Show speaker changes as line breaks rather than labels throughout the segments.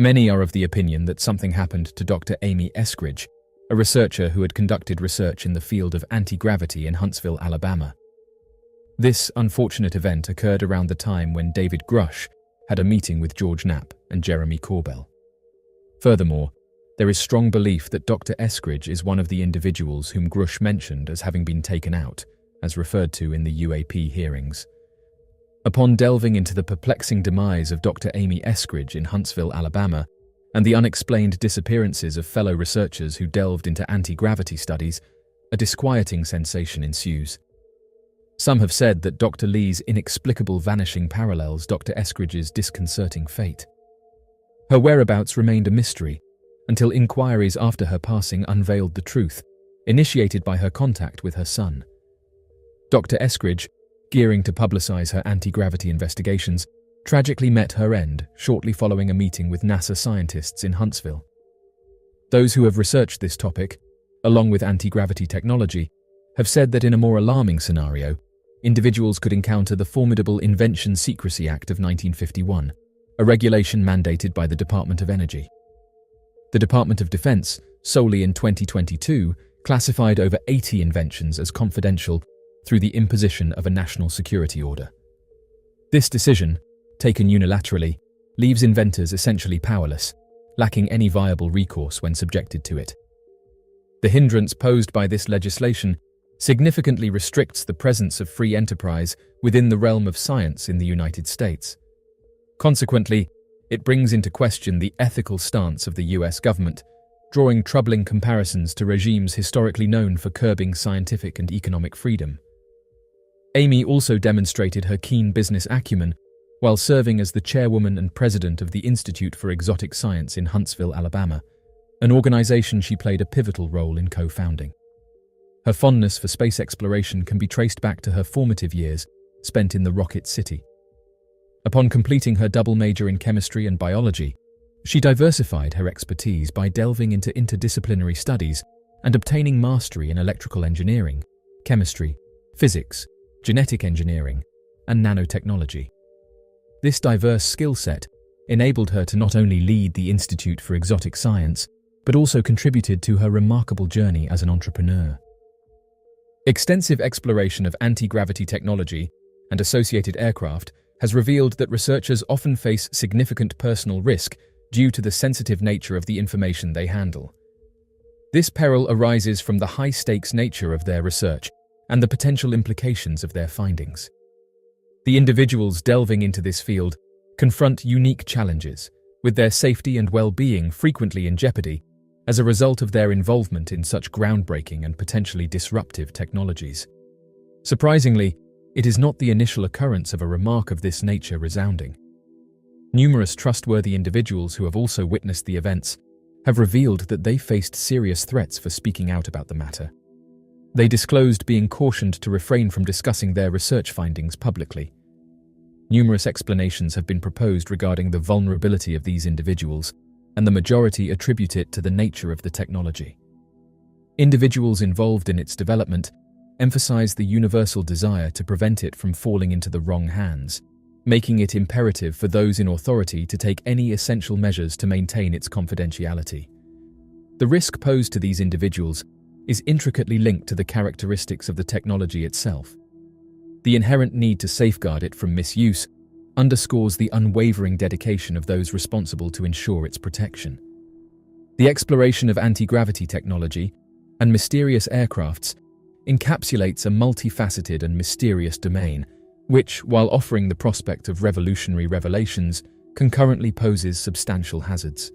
Many are of the opinion that something happened to Dr. Amy Eskridge, a researcher who had conducted research in the field of anti-gravity in Huntsville, Alabama. This unfortunate event occurred around the time when David Grush had a meeting with George Knapp and Jeremy Corbell. Furthermore, there is strong belief that Dr. Eskridge is one of the individuals whom Grush mentioned as having been taken out, as referred to in the UAP hearings. Upon delving into the perplexing demise of Dr. Amy Eskridge in Huntsville, Alabama, and the unexplained disappearances of fellow researchers who delved into anti-gravity studies, a disquieting sensation ensues. Some have said that Dr. Lee's inexplicable vanishing parallels Dr. Eskridge's disconcerting fate. Her whereabouts remained a mystery until inquiries after her passing unveiled the truth, initiated by her contact with her son. Dr. Eskridge, gearing to publicize her anti-gravity investigations, tragically met her end shortly following a meeting with NASA scientists in Huntsville. Those who have researched this topic, along with anti-gravity technology, have said that in a more alarming scenario, individuals could encounter the formidable Invention Secrecy Act of 1951, a regulation mandated by the Department of Energy. The Department of Defense, solely in 2022, classified over 80 inventions as confidential through the imposition of a national security order. This decision, taken unilaterally, leaves inventors essentially powerless, lacking any viable recourse when subjected to it. The hindrance posed by this legislation significantly restricts the presence of free enterprise within the realm of science in the United States. Consequently, it brings into question the ethical stance of the US government, drawing troubling comparisons to regimes historically known for curbing scientific and economic freedom. Amy also demonstrated her keen business acumen while serving as the chairwoman and president of the Institute for Exotic Science in Huntsville, Alabama, an organization she played a pivotal role in co-founding. Her fondness for space exploration can be traced back to her formative years spent in the Rocket City. Upon completing her double major in chemistry and biology, she diversified her expertise by delving into interdisciplinary studies and obtaining mastery in electrical engineering, chemistry, physics, genetic engineering, and nanotechnology. This diverse skill set enabled her to not only lead the Institute for Exotic Science, but also contributed to her remarkable journey as an entrepreneur. Extensive exploration of anti-gravity technology and associated aircraft has revealed that researchers often face significant personal risk due to the sensitive nature of the information they handle. This peril arises from the high-stakes nature of their research and the potential implications of their findings. The individuals delving into this field confront unique challenges, with their safety and well-being frequently in jeopardy as a result of their involvement in such groundbreaking and potentially disruptive technologies. Surprisingly, it is not the initial occurrence of a remark of this nature resounding. Numerous trustworthy individuals who have also witnessed the events have revealed that they faced serious threats for speaking out about the matter. They disclosed being cautioned to refrain from discussing their research findings publicly. Numerous explanations have been proposed regarding the vulnerability of these individuals, and the majority attribute it to the nature of the technology. Individuals involved in its development emphasize the universal desire to prevent it from falling into the wrong hands, making it imperative for those in authority to take any essential measures to maintain its confidentiality. The risk posed to these individuals is intricately linked to the characteristics of the technology itself. The inherent need to safeguard it from misuse underscores the unwavering dedication of those responsible to ensure its protection. The exploration of anti-gravity technology and mysterious aircrafts encapsulates a multifaceted and mysterious domain, which, while offering the prospect of revolutionary revelations, concurrently poses substantial hazards.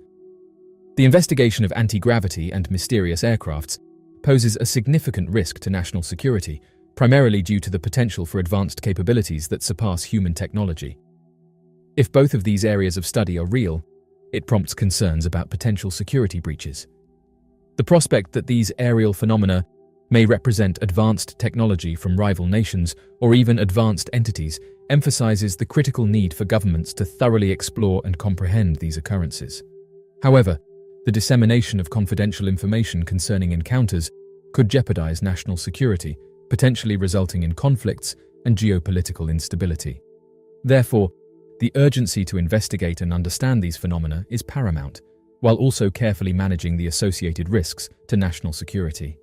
The investigation of anti-gravity and mysterious aircrafts poses a significant risk to national security, primarily due to the potential for advanced capabilities that surpass human technology. If both of these areas of study are real, it prompts concerns about potential security breaches. The prospect that these aerial phenomena may represent advanced technology from rival nations or even advanced entities emphasizes the critical need for governments to thoroughly explore and comprehend these occurrences. However, the dissemination of confidential information concerning encounters could jeopardize national security, potentially resulting in conflicts and geopolitical instability. Therefore, the urgency to investigate and understand these phenomena is paramount, while also carefully managing the associated risks to national security.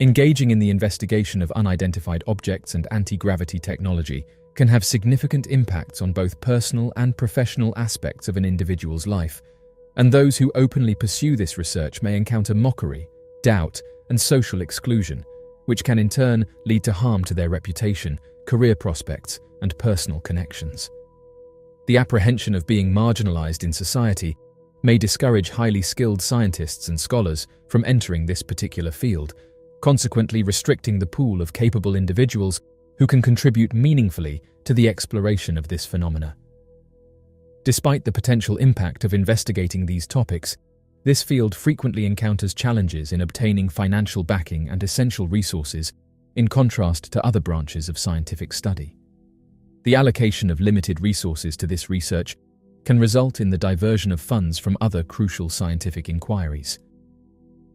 Engaging in the investigation of unidentified objects and anti-gravity technology can have significant impacts on both personal and professional aspects of an individual's life, and those who openly pursue this research may encounter mockery, doubt, and social exclusion, which can in turn lead to harm to their reputation, career prospects, and personal connections. The apprehension of being marginalized in society may discourage highly skilled scientists and scholars from entering this particular field, consequently restricting the pool of capable individuals who can contribute meaningfully to the exploration of this phenomena. Despite the potential impact of investigating these topics, this field frequently encounters challenges in obtaining financial backing and essential resources, in contrast to other branches of scientific study. The allocation of limited resources to this research can result in the diversion of funds from other crucial scientific inquiries.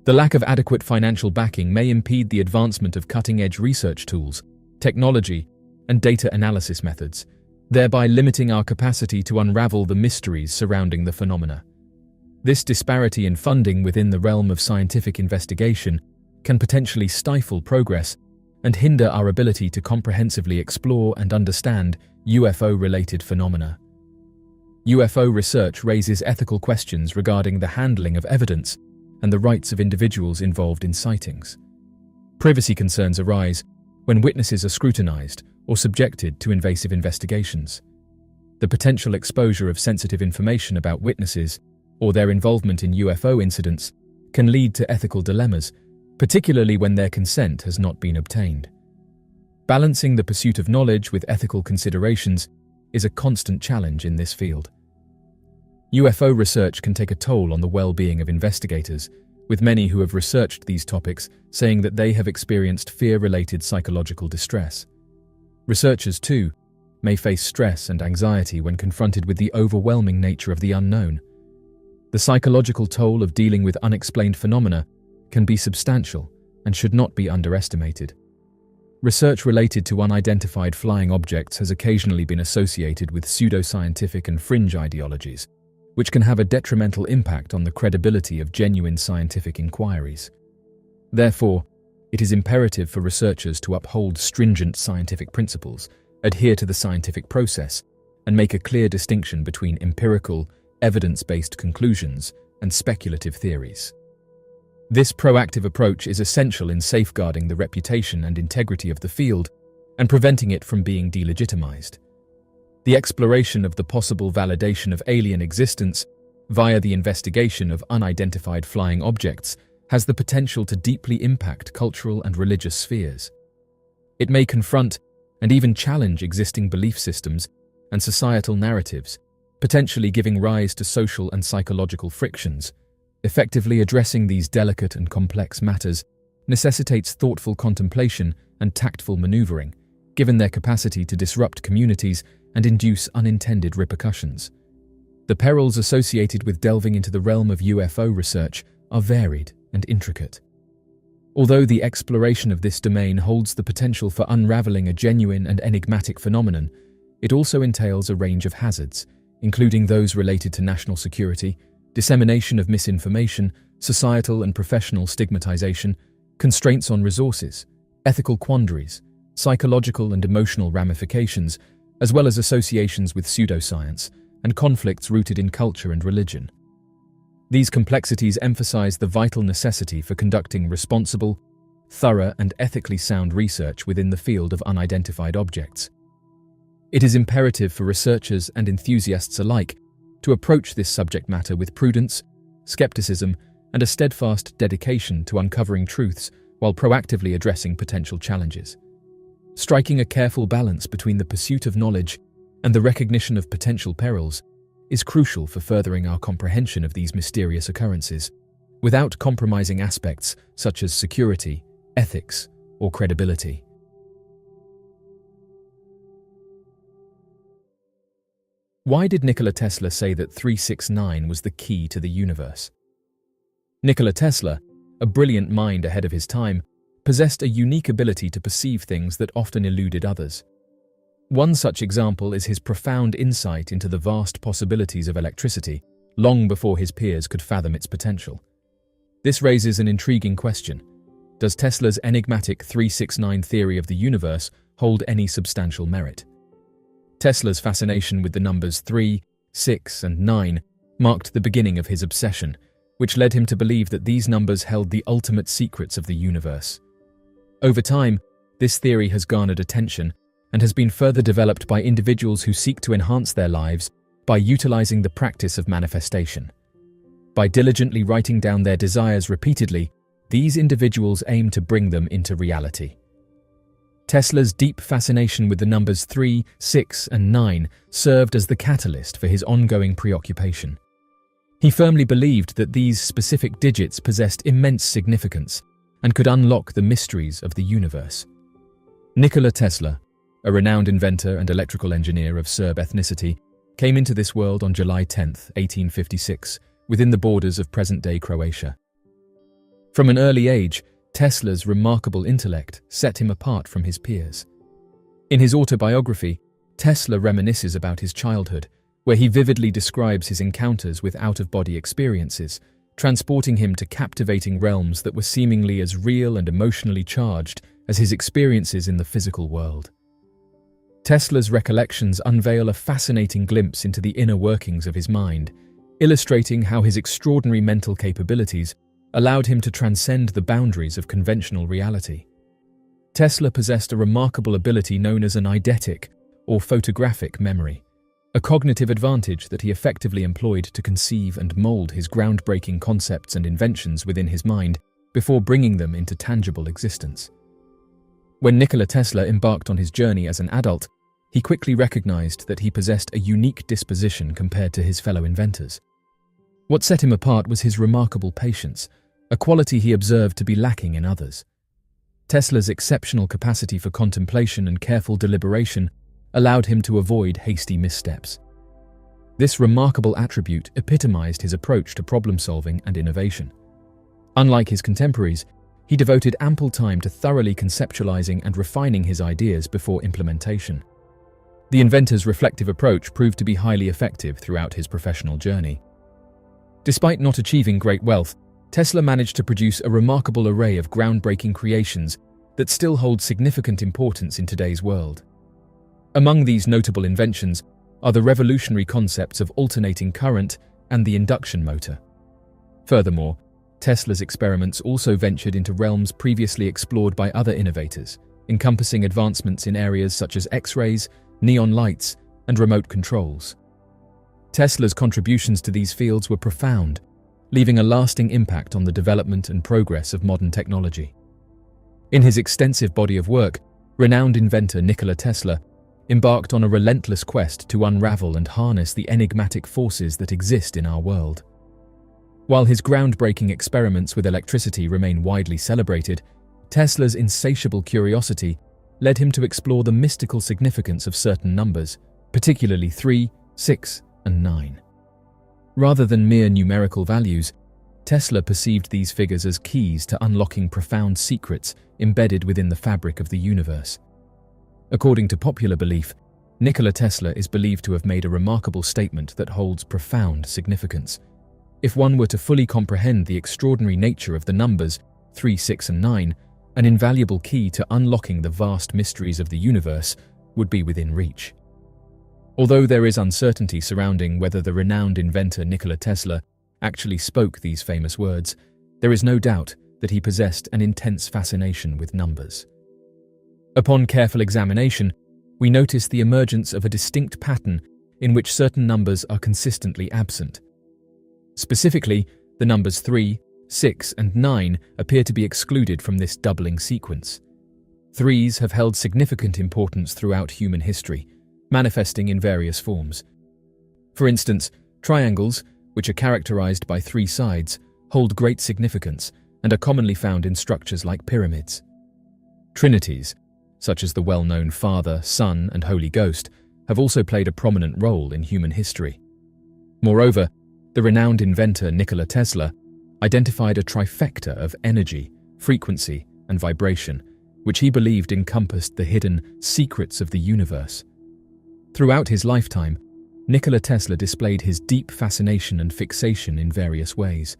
The lack of adequate financial backing may impede the advancement of cutting-edge research tools, technology, and data analysis methods, thereby limiting our capacity to unravel the mysteries surrounding the phenomena. This disparity in funding within the realm of scientific investigation can potentially stifle progress and hinder our ability to comprehensively explore and understand UFO-related phenomena. UFO research raises ethical questions regarding the handling of evidence and the rights of individuals involved in sightings. Privacy concerns arise when witnesses are scrutinized or subjected to invasive investigations. The potential exposure of sensitive information about witnesses or their involvement in UFO incidents can lead to ethical dilemmas, particularly when their consent has not been obtained. Balancing the pursuit of knowledge with ethical considerations is a constant challenge in this field. UFO research can take a toll on the well-being of investigators, with many who have researched these topics saying that they have experienced fear-related psychological distress. Researchers, too, may face stress and anxiety when confronted with the overwhelming nature of the unknown. The psychological toll of dealing with unexplained phenomena can be substantial and should not be underestimated. Research related to unidentified flying objects has occasionally been associated with pseudoscientific and fringe ideologies, which can have a detrimental impact on the credibility of genuine scientific inquiries. Therefore, it is imperative for researchers to uphold stringent scientific principles, adhere to the scientific process, and make a clear distinction between empirical, evidence-based conclusions and speculative theories. This proactive approach is essential in safeguarding the reputation and integrity of the field and preventing it from being delegitimized. The exploration of the possible validation of alien existence via the investigation of unidentified flying objects has the potential to deeply impact cultural and religious spheres. It may confront and even challenge existing belief systems and societal narratives, potentially giving rise to social and psychological frictions. Effectively addressing these delicate and complex matters necessitates thoughtful contemplation and tactful maneuvering, given their capacity to disrupt communities and induce unintended repercussions. The perils associated with delving into the realm of UFO research are varied and intricate. Although the exploration of this domain holds the potential for unraveling a genuine and enigmatic phenomenon, it also entails a range of hazards, including those related to national security, dissemination of misinformation, societal and professional stigmatization, constraints on resources, ethical quandaries, psychological and emotional ramifications, as well as associations with pseudoscience and conflicts rooted in culture and religion. These complexities emphasize the vital necessity for conducting responsible, thorough, and ethically sound research within the field of unidentified objects. It is imperative for researchers and enthusiasts alike to approach this subject matter with prudence, skepticism, and a steadfast dedication to uncovering truths while proactively addressing potential challenges. Striking a careful balance between the pursuit of knowledge and the recognition of potential perils is crucial for furthering our comprehension of these mysterious occurrences, without compromising aspects such as security, ethics, or credibility. Why did Nikola Tesla say that 369 was the key to the universe? Nikola Tesla, a brilliant mind ahead of his time, possessed a unique ability to perceive things that often eluded others. One such example is his profound insight into the vast possibilities of electricity, long before his peers could fathom its potential. This raises an intriguing question. Does Tesla's enigmatic 369 theory of the universe hold any substantial merit? Tesla's fascination with the numbers 3, 6, and 9 marked the beginning of his obsession, which led him to believe that these numbers held the ultimate secrets of the universe. Over time, this theory has garnered attention and has been further developed by individuals who seek to enhance their lives by utilizing the practice of manifestation. By diligently writing down their desires repeatedly, these individuals aim to bring them into reality. Tesla's deep fascination with the numbers 3, 6, and 9 served as the catalyst for his ongoing preoccupation. He firmly believed that these specific digits possessed immense significance and could unlock the mysteries of the universe. Nikola Tesla, a renowned inventor and electrical engineer of Serb ethnicity, came into this world on July 10, 1856, within the borders of present-day Croatia. From an early age, Tesla's remarkable intellect set him apart from his peers. In his autobiography, Tesla reminisces about his childhood, where he vividly describes his encounters with out-of-body experiences, transporting him to captivating realms that were seemingly as real and emotionally charged as his experiences in the physical world. Tesla's recollections unveil a fascinating glimpse into the inner workings of his mind, illustrating how his extraordinary mental capabilities allowed him to transcend the boundaries of conventional reality. Tesla possessed a remarkable ability known as an eidetic, or photographic memory, a cognitive advantage that he effectively employed to conceive and mold his groundbreaking concepts and inventions within his mind before bringing them into tangible existence. When Nikola Tesla embarked on his journey as an adult, he quickly recognized that he possessed a unique disposition compared to his fellow inventors. What set him apart was his remarkable patience, a quality he observed to be lacking in others. Tesla's exceptional capacity for contemplation and careful deliberation allowed him to avoid hasty missteps. This remarkable attribute epitomized his approach to problem-solving and innovation. Unlike his contemporaries, he devoted ample time to thoroughly conceptualizing and refining his ideas before implementation. The inventor's reflective approach proved to be highly effective throughout his professional journey. Despite not achieving great wealth, Tesla managed to produce a remarkable array of groundbreaking creations that still hold significant importance in today's world. Among these notable inventions are the revolutionary concepts of alternating current and the induction motor. Furthermore, Tesla's experiments also ventured into realms previously explored by other innovators, encompassing advancements in areas such as X-rays, neon lights, and remote controls. Tesla's contributions to these fields were profound, leaving a lasting impact on the development and progress of modern technology. In his extensive body of work, renowned inventor Nikola Tesla embarked on a relentless quest to unravel and harness the enigmatic forces that exist in our world. While his groundbreaking experiments with electricity remain widely celebrated, Tesla's insatiable curiosity led him to explore the mystical significance of certain numbers, particularly 3, 6, and 9. Rather than mere numerical values, Tesla perceived these figures as keys to unlocking profound secrets embedded within the fabric of the universe. According to popular belief, Nikola Tesla is believed to have made a remarkable statement that holds profound significance. If one were to fully comprehend the extraordinary nature of the numbers 3, 6, and 9, an invaluable key to unlocking the vast mysteries of the universe would be within reach. Although there is uncertainty surrounding whether the renowned inventor Nikola Tesla actually spoke these famous words, there is no doubt that he possessed an intense fascination with numbers. Upon careful examination, we notice the emergence of a distinct pattern in which certain numbers are consistently absent. Specifically, the numbers 3, 6, and 9 appear to be excluded from this doubling sequence. Threes have held significant importance throughout human history, manifesting in various forms. For instance, triangles, which are characterized by 3 sides, hold great significance and are commonly found in structures like pyramids. Trinities, such as the well-known Father, Son, and Holy Ghost, have also played a prominent role in human history. Moreover, the renowned inventor Nikola Tesla identified a trifecta of energy, frequency, and vibration, which he believed encompassed the hidden secrets of the universe, Throughout his lifetime, Nikola Tesla displayed his deep fascination and fixation in various ways.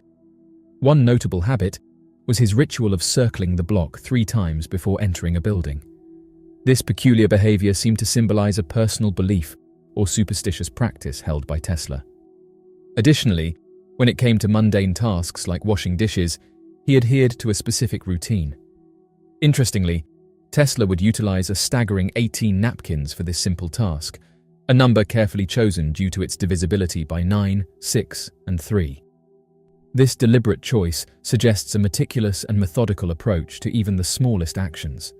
One notable habit was his ritual of circling the block 3 times before entering a building. This peculiar behavior seemed to symbolize a personal belief or superstitious practice held by Tesla. Additionally, when it came to mundane tasks like washing dishes, he adhered to a specific routine. Interestingly, Tesla would utilize a staggering 18 napkins for this simple task, a number carefully chosen due to its divisibility by 9, 6, and 3. This deliberate choice suggests a meticulous and methodical approach to even the smallest actions.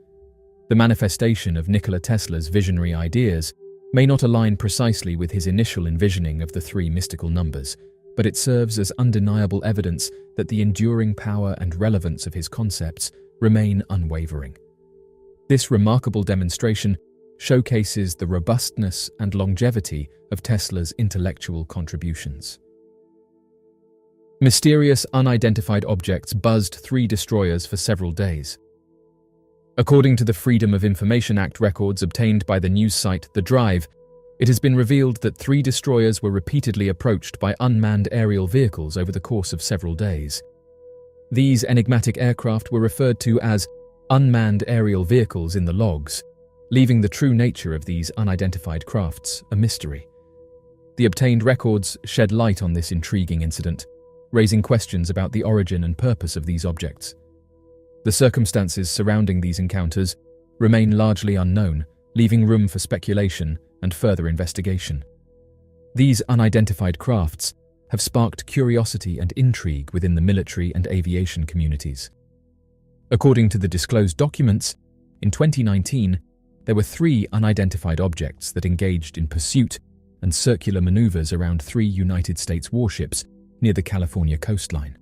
The manifestation of Nikola Tesla's visionary ideas may not align precisely with his initial envisioning of the 3 mystical numbers, but it serves as undeniable evidence that the enduring power and relevance of his concepts remain unwavering. This remarkable demonstration showcases the robustness and longevity of Tesla's intellectual contributions. Mysterious unidentified objects buzzed 3 destroyers for several days. According to the Freedom of Information Act records obtained by the news site The Drive, it has been revealed that 3 destroyers were repeatedly approached by unmanned aerial vehicles over the course of several days. These enigmatic aircraft were referred to as unmanned aerial vehicles in the logs, leaving the true nature of these unidentified crafts a mystery. The obtained records shed light on this intriguing incident, raising questions about the origin and purpose of these objects. The circumstances surrounding these encounters remain largely unknown, leaving room for speculation and further investigation. These unidentified crafts have sparked curiosity and intrigue within the military and aviation communities. According to the disclosed documents, in 2019, there were 3 unidentified objects that engaged in pursuit and circular maneuvers around 3 United States warships near the California coastline.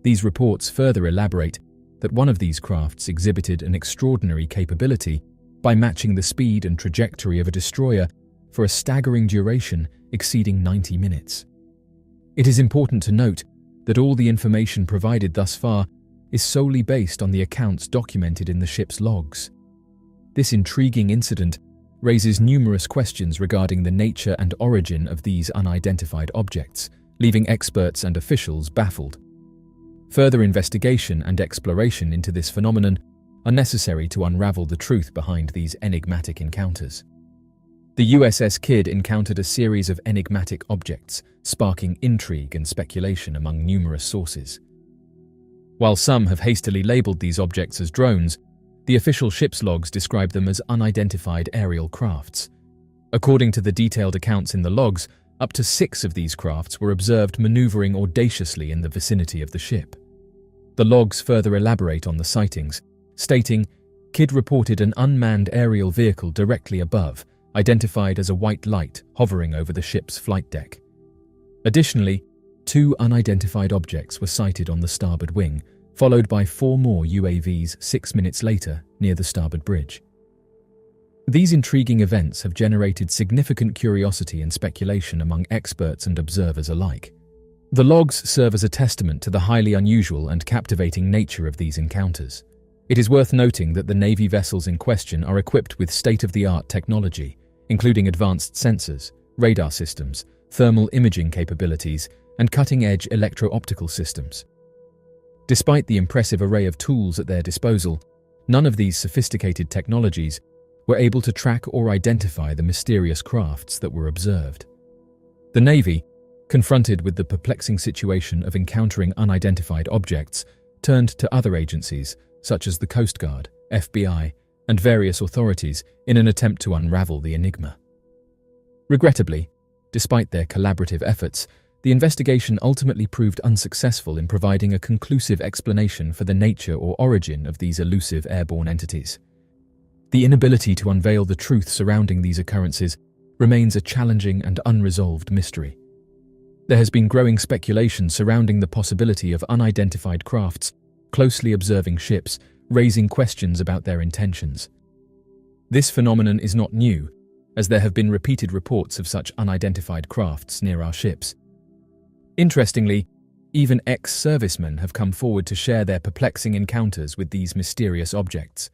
These reports further elaborate that one of these crafts exhibited an extraordinary capability by matching the speed and trajectory of a destroyer for a staggering duration exceeding 90 minutes. It is important to note that all the information provided thus far is solely based on the accounts documented in the ship's logs. This intriguing incident raises numerous questions regarding the nature and origin of these unidentified objects, leaving experts and officials baffled. Further investigation and exploration into this phenomenon are necessary to unravel the truth behind these enigmatic encounters. The USS Kidd encountered a series of enigmatic objects, sparking intrigue and speculation among numerous sources. While some have hastily labeled these objects as drones, the official ship's logs describe them as unidentified aerial crafts. According to the detailed accounts in the logs, up to 6 of these crafts were observed maneuvering audaciously in the vicinity of the ship. The logs further elaborate on the sightings, stating, Kidd reported an unmanned aerial vehicle directly above, identified as a white light hovering over the ship's flight deck. Additionally, 2 unidentified objects were sighted on the starboard wing, followed by 4 more UAVs 6 minutes later near the starboard bridge. These intriguing events have generated significant curiosity and speculation among experts and observers alike. The logs serve as a testament to the highly unusual and captivating nature of these encounters. It is worth noting that the Navy vessels in question are equipped with state-of-the-art technology, including advanced sensors, radar systems, thermal imaging capabilities, and cutting-edge electro-optical systems. Despite the impressive array of tools at their disposal, none of these sophisticated technologies were able to track or identify the mysterious crafts that were observed. The Navy, confronted with the perplexing situation of encountering unidentified objects, turned to other agencies such as the Coast Guard, FBI, and various authorities in an attempt to unravel the enigma. Regrettably, despite their collaborative efforts, the investigation ultimately proved unsuccessful in providing a conclusive explanation for the nature or origin of these elusive airborne entities. The inability to unveil the truth surrounding these occurrences remains a challenging and unresolved mystery. There has been growing speculation surrounding the possibility of unidentified crafts closely observing ships, raising questions about their intentions. This phenomenon is not new, as there have been repeated reports of such unidentified crafts near our ships. Interestingly, even ex-servicemen have come forward to share their perplexing encounters with these mysterious objects.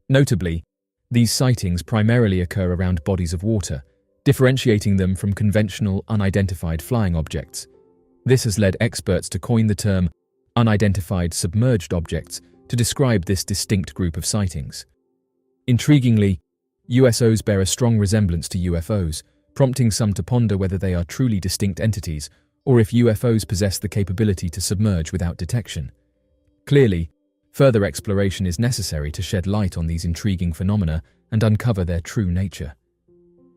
Notably, These sightings primarily occur around bodies of water, differentiating them from conventional unidentified flying objects. This has led experts to coin the term unidentified submerged objects to describe this distinct group of sightings. Intriguingly, USOs bear a strong resemblance to UFOs, prompting some to ponder whether they are truly distinct entities or if UFOs possess the capability to submerge without detection. Clearly, further exploration is necessary to shed light on these intriguing phenomena and uncover their true nature.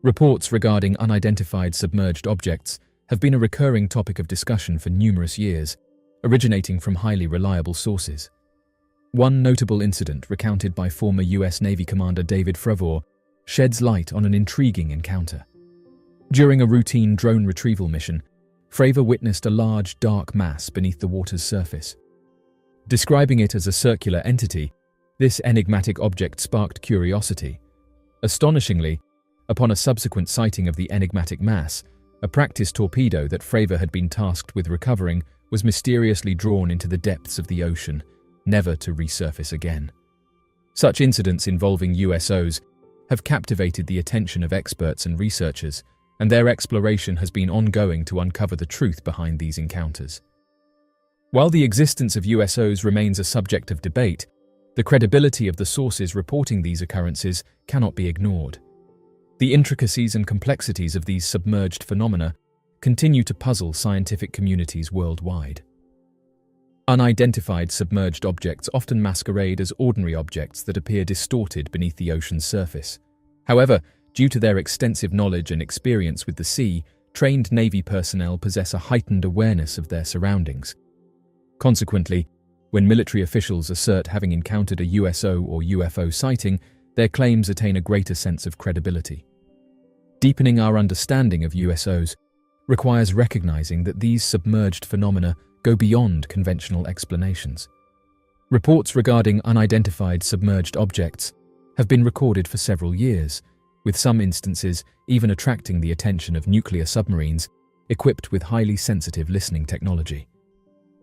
Reports regarding unidentified submerged objects have been a recurring topic of discussion for numerous years, originating from highly reliable sources. One notable incident recounted by former US Navy Commander David Fravor sheds light on an intriguing encounter. During a routine drone retrieval mission, Fravor witnessed a large, dark mass beneath the water's surface. Describing it as a circular entity, this enigmatic object sparked curiosity. Astonishingly, upon a subsequent sighting of the enigmatic mass, a practice torpedo that Fravor had been tasked with recovering was mysteriously drawn into the depths of the ocean, never to resurface again. Such incidents involving USOs have captivated the attention of experts and researchers, and their exploration has been ongoing to uncover the truth behind these encounters. While the existence of USOs remains a subject of debate, the credibility of the sources reporting these occurrences cannot be ignored. The intricacies and complexities of these submerged phenomena continue to puzzle scientific communities worldwide. Unidentified submerged objects often masquerade as ordinary objects that appear distorted beneath the ocean's surface. However, due to their extensive knowledge and experience with the sea, trained Navy personnel possess a heightened awareness of their surroundings. Consequently, when military officials assert having encountered a USO or UFO sighting, their claims attain a greater sense of credibility. Deepening our understanding of USOs requires recognizing that these submerged phenomena go beyond conventional explanations. Reports regarding unidentified submerged objects have been recorded for several years, with some instances even attracting the attention of nuclear submarines equipped with highly sensitive listening technology.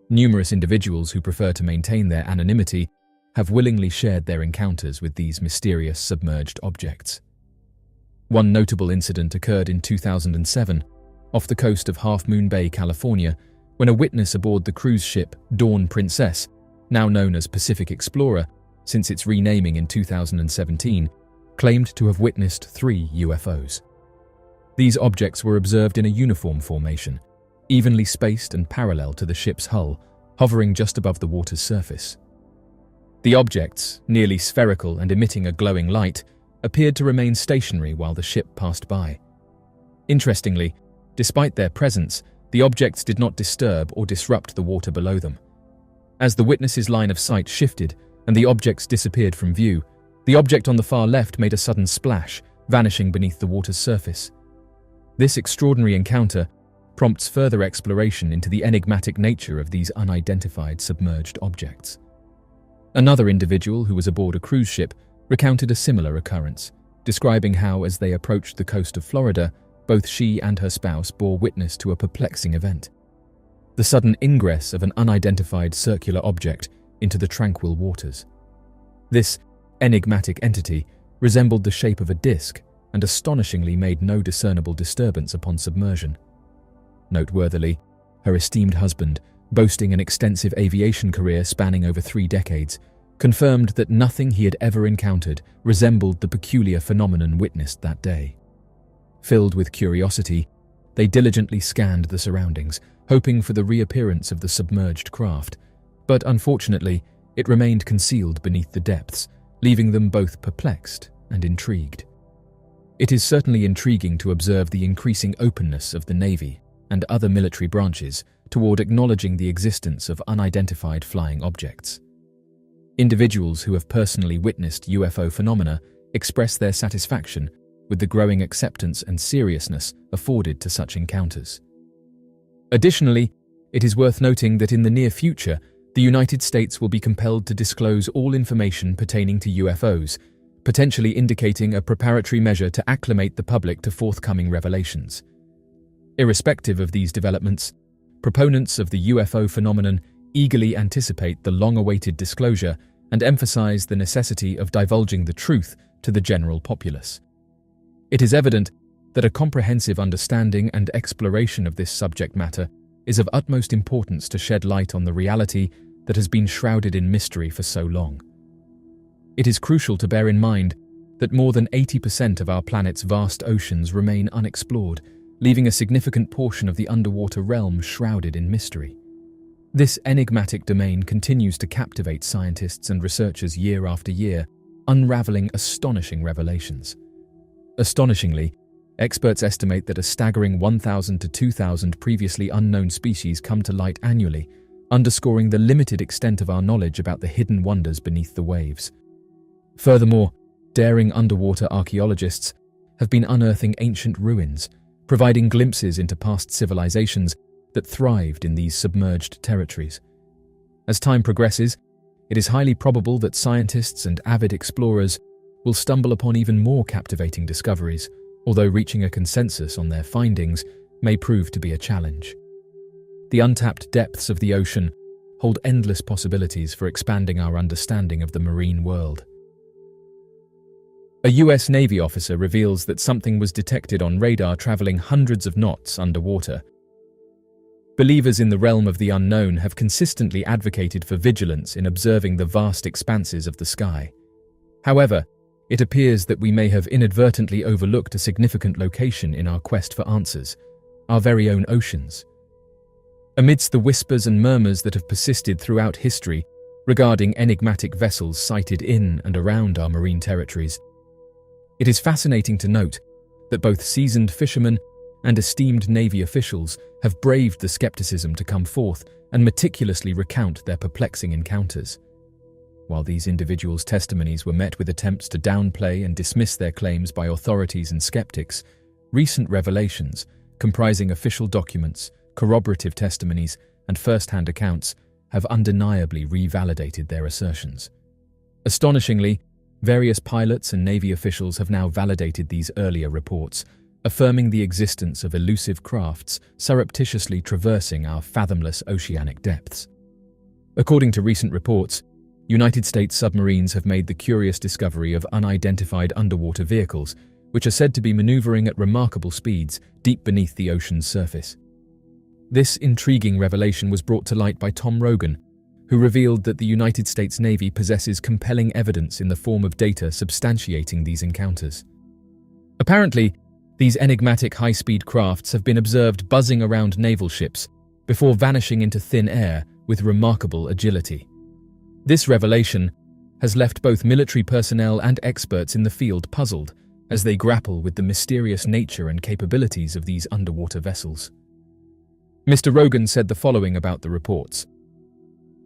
Numerous individuals who prefer to maintain their anonymity have willingly shared their encounters with these mysterious submerged objects. One notable incident occurred in 2007, off the coast of Half Moon Bay, California, when a witness aboard the cruise ship Dawn Princess, now known as Pacific Explorer since its renaming in 2017, claimed to have witnessed 3 UFOs. These objects were observed in a uniform formation, evenly spaced and parallel to the ship's hull, hovering just above the water's surface. The objects, nearly spherical and emitting a glowing light, appeared to remain stationary while the ship passed by. Interestingly, despite their presence, the objects did not disturb or disrupt the water below them. As the witness's line of sight shifted and the objects disappeared from view, the object on the far left made a sudden splash, vanishing beneath the water's surface. This extraordinary encounter prompts further exploration into the enigmatic nature of these unidentified submerged objects. Another individual who was aboard a cruise ship recounted a similar occurrence, describing how, as they approached the coast of Florida, both she and her spouse bore witness to a perplexing event: the sudden ingress of an unidentified circular object into the tranquil waters. This enigmatic entity resembled the shape of a disc and astonishingly made no discernible disturbance upon submersion. Noteworthily, her esteemed husband, boasting an extensive aviation career spanning over 3 decades, confirmed that nothing he had ever encountered resembled the peculiar phenomenon witnessed that day. Filled with curiosity, they diligently scanned the surroundings, hoping for the reappearance of the submerged craft, but unfortunately, it remained concealed beneath the depths, leaving them both perplexed and intrigued. It is certainly intriguing to observe the increasing openness of the Navy and other military branches toward acknowledging the existence of unidentified flying objects. Individuals who have personally witnessed UFO phenomena express their satisfaction with the growing acceptance and seriousness afforded to such encounters. Additionally, it is worth noting that in the near future, the United States will be compelled to disclose all information pertaining to UFOs, potentially indicating a preparatory measure to acclimate the public to forthcoming revelations. Irrespective of these developments, proponents of the UFO phenomenon eagerly anticipate the long-awaited disclosure and emphasize the necessity of divulging the truth to the general populace. It is evident that a comprehensive understanding and exploration of this subject matter is of utmost importance to shed light on the reality that has been shrouded in mystery for so long. It is crucial to bear in mind that more than 80% of our planet's vast oceans remain unexplored, leaving a significant portion of the underwater realm shrouded in mystery. This enigmatic domain continues to captivate scientists and researchers year after year, unraveling astonishing revelations. Astonishingly, experts estimate that a staggering 1,000 to 2,000 previously unknown species come to light annually, underscoring the limited extent of our knowledge about the hidden wonders beneath the waves. Furthermore, daring underwater archaeologists have been unearthing ancient ruins, providing glimpses into past civilizations that thrived in these submerged territories. As time progresses, it is highly probable that scientists and avid explorers will stumble upon even more captivating discoveries, although reaching a consensus on their findings may prove to be a challenge. The untapped depths of the ocean hold endless possibilities for expanding our understanding of the marine world. A US Navy officer reveals that something was detected on radar traveling hundreds of knots underwater. Believers in the realm of the unknown have consistently advocated for vigilance in observing the vast expanses of the sky. However, it appears that we may have inadvertently overlooked a significant location in our quest for answers: our very own oceans. Amidst the whispers and murmurs that have persisted throughout history regarding enigmatic vessels sighted in and around our marine territories, it is fascinating to note that both seasoned fishermen and esteemed Navy officials have braved the skepticism to come forth and meticulously recount their perplexing encounters. While these individuals' testimonies were met with attempts to downplay and dismiss their claims by authorities and skeptics, recent revelations, comprising official documents, corroborative testimonies, and first-hand accounts, have undeniably revalidated their assertions. Astonishingly, various pilots and Navy officials have now validated these earlier reports, affirming the existence of elusive crafts surreptitiously traversing our fathomless oceanic depths. According to recent reports, United States submarines have made the curious discovery of unidentified underwater vehicles, which are said to be maneuvering at remarkable speeds deep beneath the ocean's surface. This intriguing revelation was brought to light by Tom Rogan, who revealed that the United States Navy possesses compelling evidence in the form of data substantiating these encounters. Apparently, these enigmatic high-speed crafts have been observed buzzing around naval ships before vanishing into thin air with remarkable agility. This revelation has left both military personnel and experts in the field puzzled as they grapple with the mysterious nature and capabilities of these underwater vessels. Mr. Rogan said the following about the reports: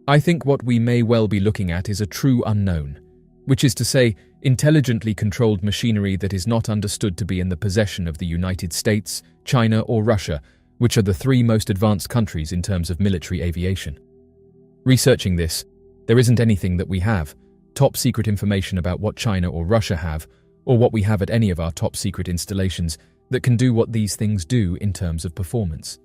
"I think what we may well be looking at is a true unknown, which is to say, intelligently controlled machinery that is not understood to be in the possession of the United States, China, or Russia, which are the three most advanced countries in terms of military aviation. Researching this, there isn't anything that we have, top secret information about what China or Russia have, or what we have at any of our top secret installations that can do what these things do in terms of performance.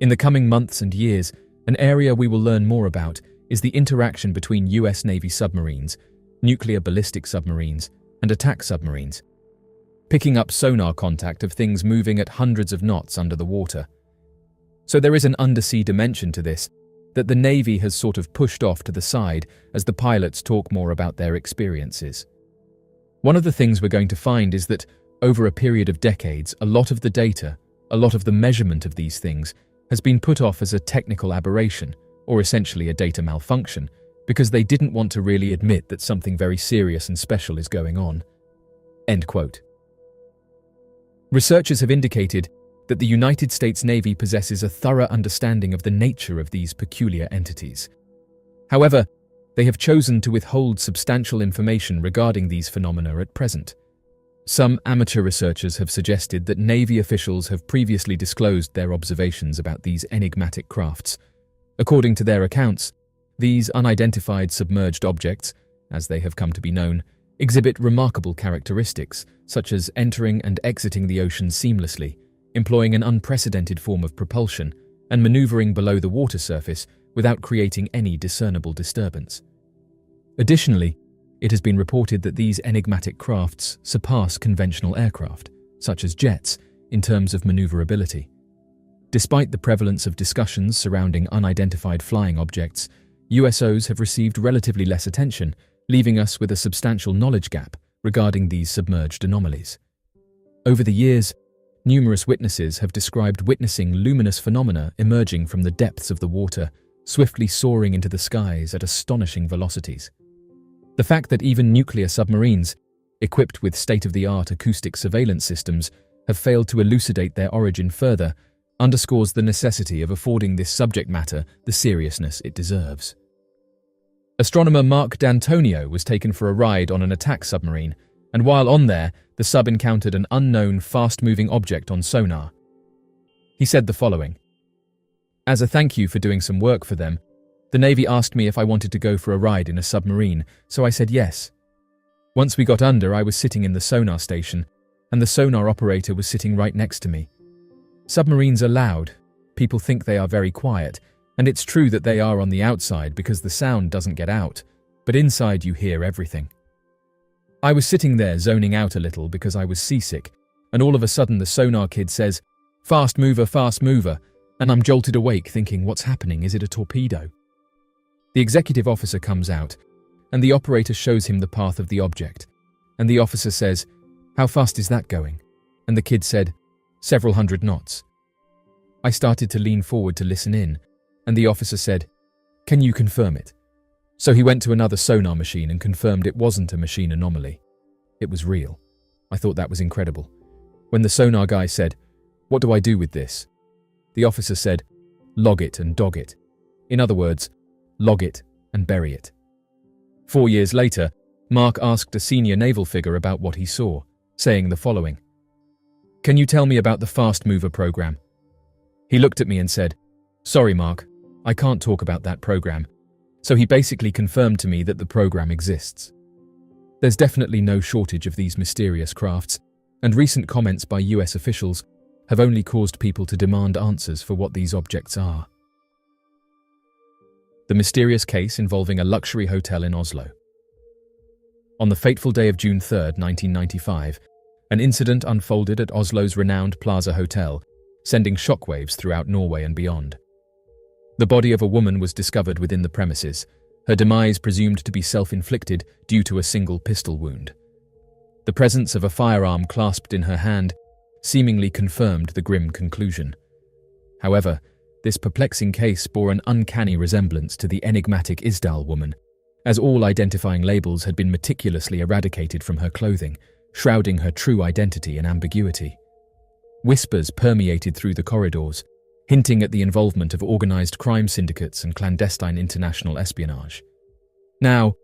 In the coming months and years, an area we will learn more about is the interaction between US Navy submarines, nuclear ballistic submarines, and attack submarines, picking up sonar contact of things moving at hundreds of knots under the water. So there is an undersea dimension to this that the Navy has sort of pushed off to the side as the pilots talk more about their experiences. One of the things we're going to find is that, over a period of decades, a lot of the data, a lot of the measurement of these things has been put off as a technical aberration, or essentially a data malfunction, because they didn't want to really admit that something very serious and special is going on." End quote. Researchers have indicated that the United States Navy possesses a thorough understanding of the nature of these peculiar entities. However, they have chosen to withhold substantial information regarding these phenomena at present. Some amateur researchers have suggested that Navy officials have previously disclosed their observations about these enigmatic crafts. According to their accounts, these unidentified submerged objects, as they have come to be known, exhibit remarkable characteristics, such as entering and exiting the ocean seamlessly, employing an unprecedented form of propulsion, and maneuvering below the water surface without creating any discernible disturbance. Additionally, It has been reported that these enigmatic crafts surpass conventional aircraft, such as jets, in terms of maneuverability. Despite the prevalence of discussions surrounding unidentified flying objects, USOs have received relatively less attention, leaving us with a substantial knowledge gap regarding these submerged anomalies. Over the years, numerous witnesses have described witnessing luminous phenomena emerging from the depths of the water, swiftly soaring into the skies at astonishing velocities. The fact that even nuclear submarines, equipped with state-of-the-art acoustic surveillance systems, have failed to elucidate their origin further underscores the necessity of affording this subject matter the seriousness it deserves. Astronomer Mark D'Antonio was taken for a ride on an attack submarine, and while on there, the sub encountered an unknown, fast-moving object on sonar. He said the following: "As a thank you for doing some work for them, the Navy asked me if I wanted to go for a ride in a submarine, so I said yes. Once we got under, I was sitting in the sonar station, and the sonar operator was sitting right next to me. Submarines are loud. People think they are very quiet, and it's true that they are on the outside because the sound doesn't get out, but inside you hear everything. I was sitting there zoning out a little because I was seasick, and all of a sudden the sonar kid says, 'Fast mover,' and I'm jolted awake thinking, what's happening? Is it a torpedo? The executive officer comes out, and the operator shows him the path of the object, and the officer says, 'How fast is that going?' And the kid said, 'Several hundred knots.' I started to lean forward to listen in, and the officer said, 'Can you confirm it?' So he went to another sonar machine and confirmed it wasn't a machine anomaly. It was real. I thought that was incredible. When the sonar guy said, 'What do I do with this?' the officer said, 'Log it and dog it.' In other words, log it and bury it. 4 years later, Mark asked a senior naval figure about what he saw, saying the following: 'Can you tell me about the Fast Mover program?' He looked at me and said, 'Sorry, Mark, I can't talk about that program.' So he basically confirmed to me that the program exists. There's definitely no shortage of these mysterious crafts, and recent comments by US officials have only caused people to demand answers for what these objects are. The mysterious case involving a luxury hotel in Oslo. On the fateful day of June 3, 1995, an incident unfolded at Oslo's renowned Plaza Hotel, sending shockwaves throughout Norway and beyond. The body of a woman was discovered within the premises, her demise presumed to be self-inflicted due to a single pistol wound. The presence of a firearm clasped in her hand seemingly confirmed the grim conclusion. However, this perplexing case bore an uncanny resemblance to the enigmatic Isdal woman, as all identifying labels had been meticulously eradicated from her clothing, shrouding her true identity in ambiguity. Whispers permeated through the corridors, hinting at the involvement of organized crime syndicates and clandestine international espionage. Now,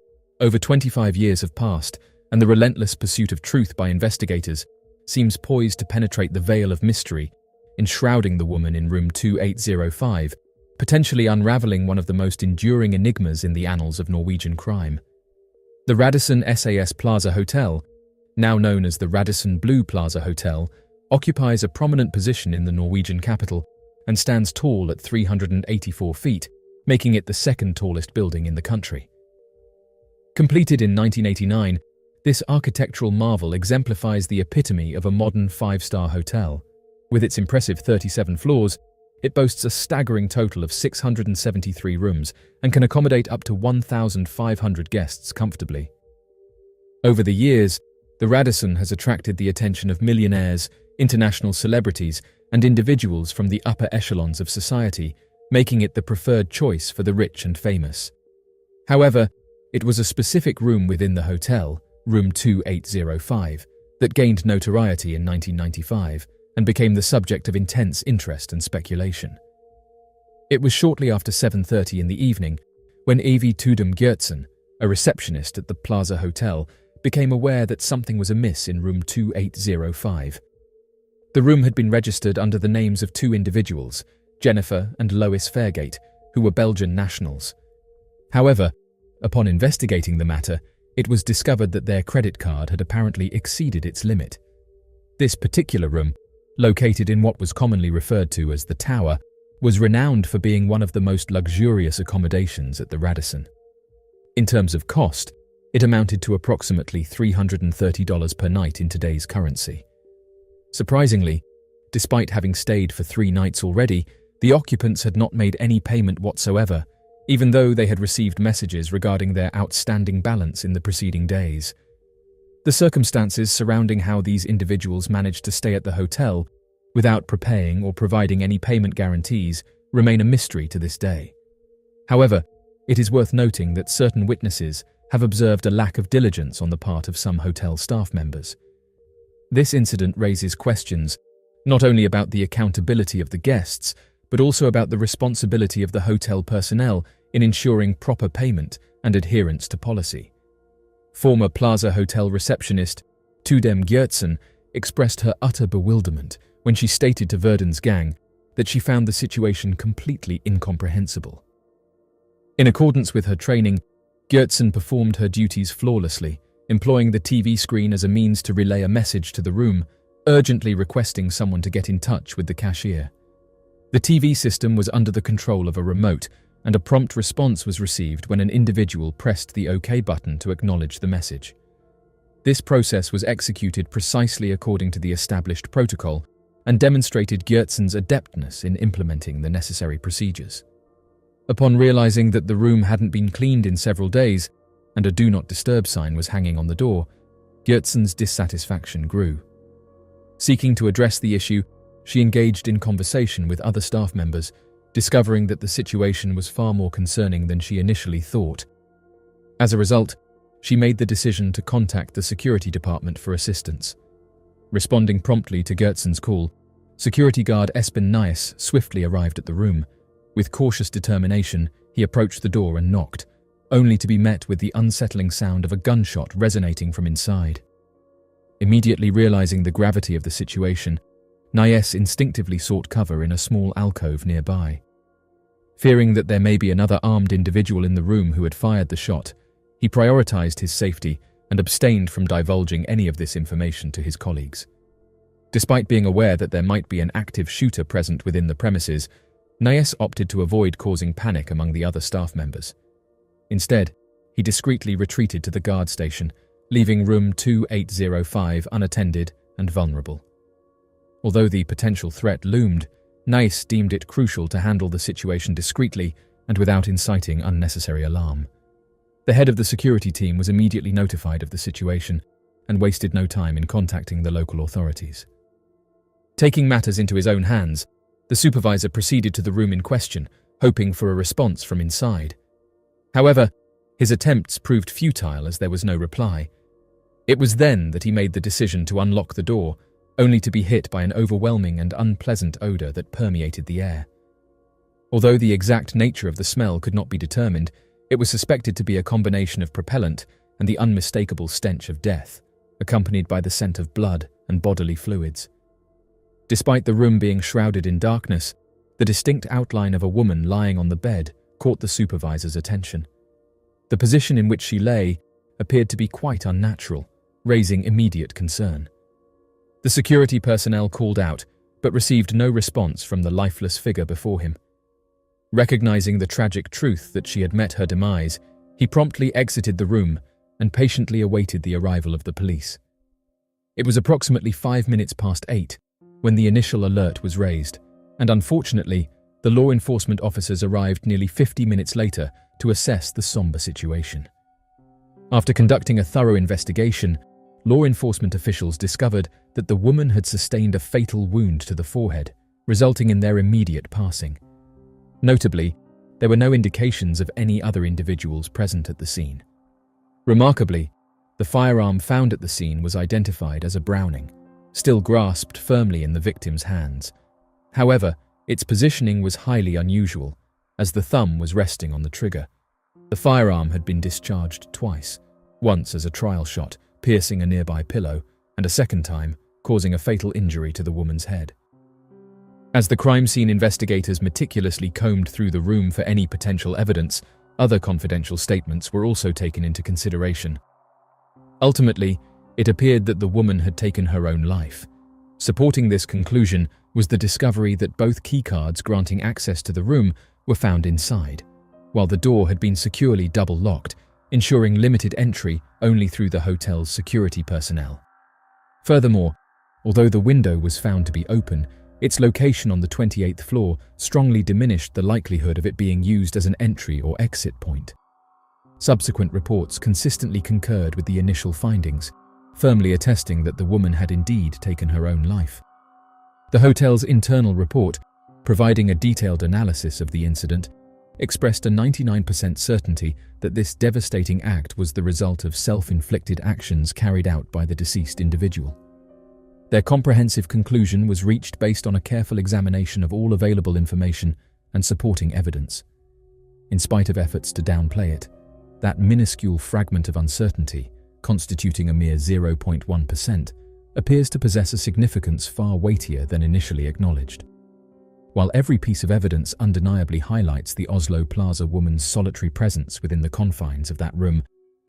over 25 years have passed, and the relentless pursuit of truth by investigators seems poised to penetrate the veil of mystery, enshrouding the woman in room 2805, potentially unraveling one of the most enduring enigmas in the annals of Norwegian crime. The Radisson SAS Plaza Hotel, now known as the Radisson Blu Plaza Hotel, occupies a prominent position in the Norwegian capital and stands tall at 384 feet, making it the second tallest building in the country. Completed in 1989, this architectural marvel exemplifies the epitome of a modern five-star hotel. With its impressive 37 floors, it boasts a staggering total of 673 rooms and can accommodate up to 1,500 guests comfortably. Over the years, the Radisson has attracted the attention of millionaires, international celebrities, and individuals from the upper echelons of society, making it the preferred choice for the rich and famous. However, it was a specific room within the hotel, room 2805, that gained notoriety in 1995 and became the subject of intense interest and speculation. It was shortly after 7:30 in the evening when Evy Tudum Gjertsen, a receptionist at the Plaza Hotel, became aware that something was amiss in room 2805. The room had been registered under the names of two individuals, Jennifer and Lois Fairgate, who were Belgian nationals. However, upon investigating the matter, it was discovered that their credit card had apparently exceeded its limit. This particular room, located in what was commonly referred to as the Tower, was renowned for being one of the most luxurious accommodations at the Radisson. In terms of cost, It amounted to approximately $330 per night in today's currency. Surprisingly, despite having stayed for 3 nights already, the occupants had not made any payment whatsoever, even though they had received messages regarding their outstanding balance in the preceding days. The circumstances surrounding how these individuals managed to stay at the hotel without prepaying or providing any payment guarantees remain a mystery to this day. However, it is worth noting that certain witnesses have observed a lack of diligence on the part of some hotel staff members. This incident raises questions not only about the accountability of the guests, but also about the responsibility of the hotel personnel in ensuring proper payment and adherence to policy. Former Plaza Hotel receptionist Tudem Gyurtsen expressed her utter bewilderment when she stated to Verdun's gang that she found the situation completely incomprehensible. In accordance with her training, Gyurtsen performed her duties flawlessly, employing the TV screen as a means to relay a message to the room, urgently requesting someone to get in touch with the cashier. The TV system was under the control of a remote, and a prompt response was received when an individual pressed the OK button to acknowledge the message. This process was executed precisely according to the established protocol and demonstrated Gyurtsen's adeptness in implementing the necessary procedures. Upon realizing that the room hadn't been cleaned in several days and a Do Not Disturb sign was hanging on the door, Gyurtsen's dissatisfaction grew. Seeking to address the issue, she engaged in conversation with other staff members, discovering that the situation was far more concerning than she initially thought. As a result, she made the decision to contact the security department for assistance. Responding promptly to Gyurtsen's call, security guard Espen Nias swiftly arrived at the room. With cautious determination, he approached the door and knocked, only to be met with the unsettling sound of a gunshot resonating from inside. Immediately realizing the gravity of the situation, Nias instinctively sought cover in a small alcove nearby. Fearing that there may be another armed individual in the room who had fired the shot, he prioritized his safety and abstained from divulging any of this information to his colleagues. Despite being aware that there might be an active shooter present within the premises, Nias opted to avoid causing panic among the other staff members. Instead, he discreetly retreated to the guard station, leaving room 2805 unattended and vulnerable. Although the potential threat loomed, Nias deemed it crucial to handle the situation discreetly and without inciting unnecessary alarm. The head of the security team was immediately notified of the situation and wasted no time in contacting the local authorities. Taking matters into his own hands, the supervisor proceeded to the room in question, hoping for a response from inside. However, his attempts proved futile as there was no reply. It was then that he made the decision to unlock the door, only to be hit by an overwhelming and unpleasant odor that permeated the air. Although the exact nature of the smell could not be determined, it was suspected to be a combination of propellant and the unmistakable stench of death, accompanied by the scent of blood and bodily fluids. Despite the room being shrouded in darkness, the distinct outline of a woman lying on the bed caught the supervisor's attention. The position in which she lay appeared to be quite unnatural, raising immediate concern. The security personnel called out, but received no response from the lifeless figure before him. Recognizing the tragic truth that she had met her demise, he promptly exited the room and patiently awaited the arrival of the police. It was approximately 5 minutes past 8 when the initial alert was raised, and unfortunately, the law enforcement officers arrived nearly 50 minutes later to assess the somber situation. After conducting a thorough investigation, law enforcement officials discovered that the woman had sustained a fatal wound to the forehead, resulting in their immediate passing. Notably, there were no indications of any other individuals present at the scene. Remarkably, the firearm found at the scene was identified as a Browning, still grasped firmly in the victim's hands. However, its positioning was highly unusual, as the thumb was resting on the trigger. The firearm had been discharged twice, once as a trial shot, piercing a nearby pillow, and a second time, causing a fatal injury to the woman's head. As the crime scene investigators meticulously combed through the room for any potential evidence, other confidential statements were also taken into consideration. Ultimately, it appeared that the woman had taken her own life. Supporting this conclusion was the discovery that both keycards granting access to the room were found inside, while the door had been securely double-locked, ensuring limited entry only through the hotel's security personnel. Furthermore, although the window was found to be open, its location on the 28th floor strongly diminished the likelihood of it being used as an entry or exit point. Subsequent reports consistently concurred with the initial findings, firmly attesting that the woman had indeed taken her own life. The hotel's internal report, providing a detailed analysis of the incident, expressed a 99% certainty that this devastating act was the result of self-inflicted actions carried out by the deceased individual. Their comprehensive conclusion was reached based on a careful examination of all available information and supporting evidence. In spite of efforts to downplay it, that minuscule fragment of uncertainty, constituting a mere 0.1%, appears to possess a significance far weightier than initially acknowledged. While every piece of evidence undeniably highlights the Oslo Plaza woman's solitary presence within the confines of that room,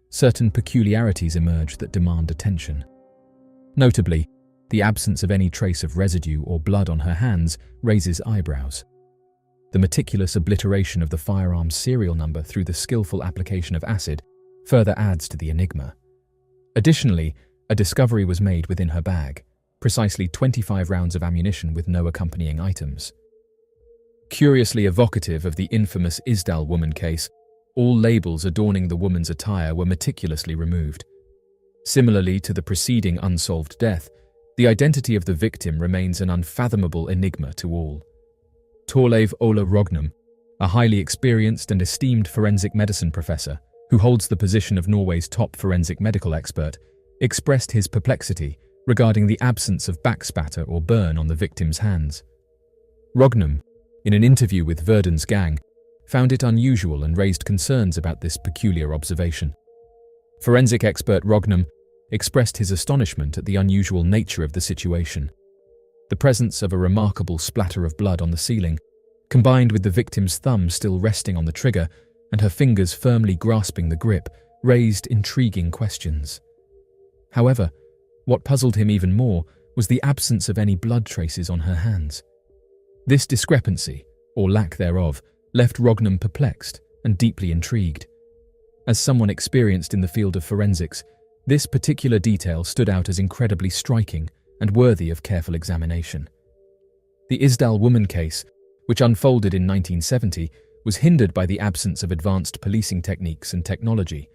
certain peculiarities emerge that demand attention. Notably, the absence of any trace of residue or blood on her hands raises eyebrows. The meticulous obliteration of the firearm's serial number through the skillful application of acid further adds to the enigma. Additionally, a discovery was made within her bag, precisely 25 rounds of ammunition with no accompanying items. Curiously evocative of the infamous Isdal woman case, all labels adorning the woman's attire were meticulously removed. Similarly to the preceding unsolved death, the identity of the victim remains an unfathomable enigma to all. Torleiv Ola Rognum, a highly experienced and esteemed forensic medicine professor who holds the position of Norway's top forensic medical expert, expressed his perplexity regarding the absence of backspatter or burn on the victim's hands. Rognum, in an interview with Verdens Gang, found it unusual and raised concerns about this peculiar observation. Forensic expert Rognum expressed his astonishment at the unusual nature of the situation. The presence of a remarkable splatter of blood on the ceiling, combined with the victim's thumb still resting on the trigger and her fingers firmly grasping the grip, raised intriguing questions. However, what puzzled him even more was the absence of any blood traces on her hands. This discrepancy, or lack thereof, left Rognum perplexed and deeply intrigued. As someone experienced in the field of forensics, this particular detail stood out as incredibly striking and worthy of careful examination. The Isdal woman case, which unfolded in 1970, was hindered by the absence of advanced policing techniques and technology,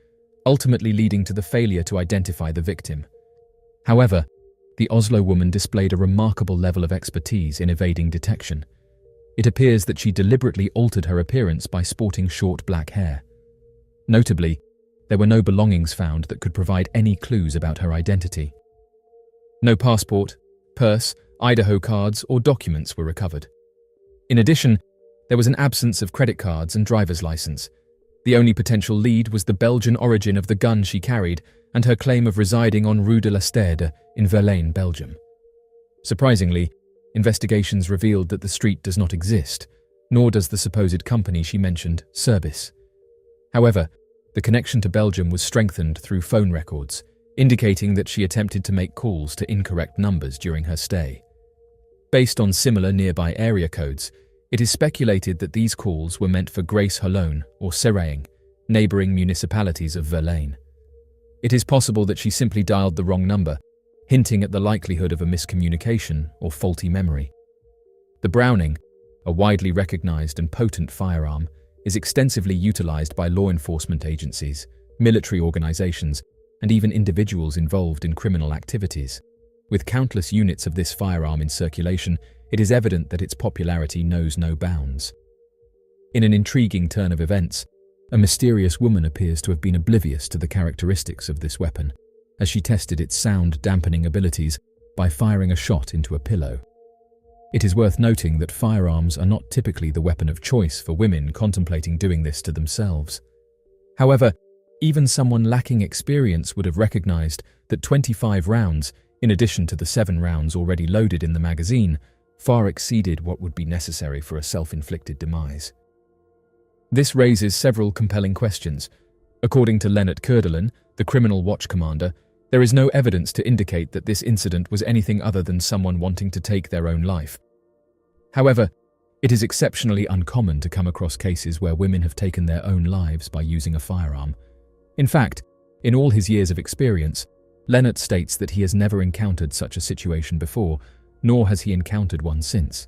ultimately leading to the failure to identify the victim. However, the Oslo woman displayed a remarkable level of expertise in evading detection. It appears that she deliberately altered her appearance by sporting short black hair. Notably, there were no belongings found that could provide any clues about her identity. No passport, purse, Idaho cards, or documents were recovered. In addition, there was an absence of credit cards and driver's license. The only potential lead was the Belgian origin of the gun she carried and her claim of residing on Rue de la Stede in Verlaine, Belgium. Surprisingly, investigations revealed that the street does not exist, nor does the supposed company she mentioned, Service. However, the connection to Belgium was strengthened through phone records, indicating that she attempted to make calls to incorrect numbers during her stay. Based on similar nearby area codes, it is speculated that these calls were meant for Grace Holone or Sereying, neighbouring municipalities of Verlaine. It is possible that she simply dialed the wrong number, hinting at the likelihood of a miscommunication or faulty memory. The Browning, a widely recognised and potent firearm, is extensively utilised by law enforcement agencies, military organisations, and even individuals involved in criminal activities. With countless units of this firearm in circulation, it is evident that its popularity knows no bounds. In an intriguing turn of events, a mysterious woman appears to have been oblivious to the characteristics of this weapon, as she tested its sound-dampening abilities by firing a shot into a pillow. It is worth noting that firearms are not typically the weapon of choice for women contemplating doing this to themselves. However, even someone lacking experience would have recognized that 25 rounds, in addition to the 7 rounds already loaded in the magazine, far exceeded what would be necessary for a self-inflicted demise. This raises several compelling questions. According to Lennart Kurdelin, the Criminal Watch commander, there is no evidence to indicate that this incident was anything other than someone wanting to take their own life. However, it is exceptionally uncommon to come across cases where women have taken their own lives by using a firearm. In fact, in all his years of experience, Leonard states that he has never encountered such a situation before, nor has he encountered one since.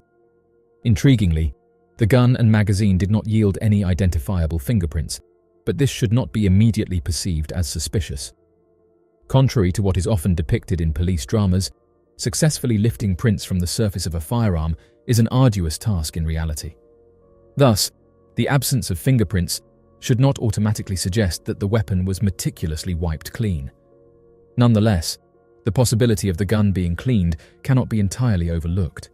Intriguingly, the gun and magazine did not yield any identifiable fingerprints, but this should not be immediately perceived as suspicious. Contrary to what is often depicted in police dramas, successfully lifting prints from the surface of a firearm is an arduous task in reality. Thus, the absence of fingerprints should not automatically suggest that the weapon was meticulously wiped clean. Nonetheless, the possibility of the gun being cleaned cannot be entirely overlooked.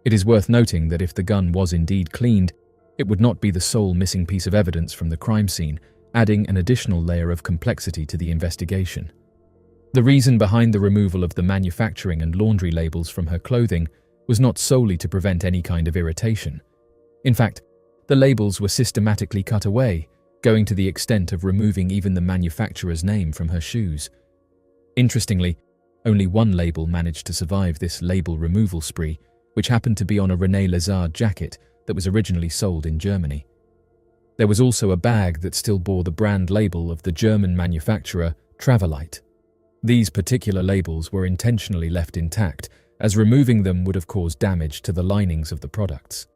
It is worth noting that if the gun was indeed cleaned, it would not be the sole missing piece of evidence from the crime scene, adding an additional layer of complexity to the investigation. The reason behind the removal of the manufacturing and laundry labels from her clothing was not solely to prevent any kind of irritation. In fact, the labels were systematically cut away, going to the extent of removing even the manufacturer's name from her shoes. Interestingly, only one label managed to survive this label removal spree, which happened to be on a René Lézard jacket that was originally sold in Germany. There was also a bag that still bore the brand label of the German manufacturer Travelite. These particular labels were intentionally left intact, as removing them would have caused damage to the linings of the products.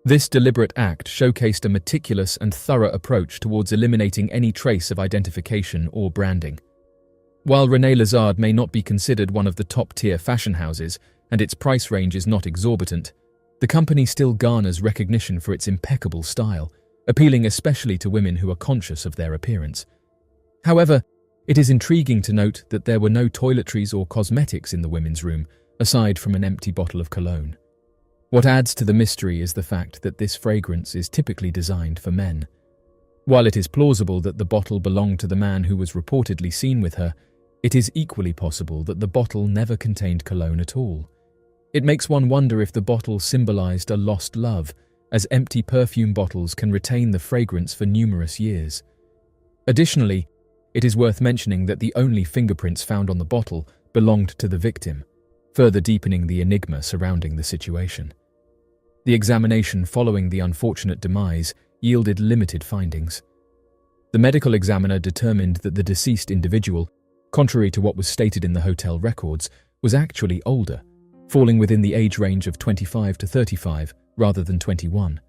This deliberate act showcased a meticulous and thorough approach towards eliminating any trace of identification or branding. While René Lézard may not be considered one of the top-tier fashion houses, and its price range is not exorbitant, the company still garners recognition for its impeccable style, appealing especially to women who are conscious of their appearance. However, it is intriguing to note that there were no toiletries or cosmetics in the women's room, aside from an empty bottle of cologne. What adds to the mystery is the fact that this fragrance is typically designed for men. While it is plausible that the bottle belonged to the man who was reportedly seen with her, it is equally possible that the bottle never contained cologne at all. It makes one wonder if the bottle symbolized a lost love, as empty perfume bottles can retain the fragrance for numerous years. Additionally, it is worth mentioning that the only fingerprints found on the bottle belonged to the victim, further deepening the enigma surrounding the situation. The examination following the unfortunate demise yielded limited findings. The medical examiner determined that the deceased individual, contrary to what was stated in the hotel records, was actually older, falling within the age range of 25 to 35 rather than 21.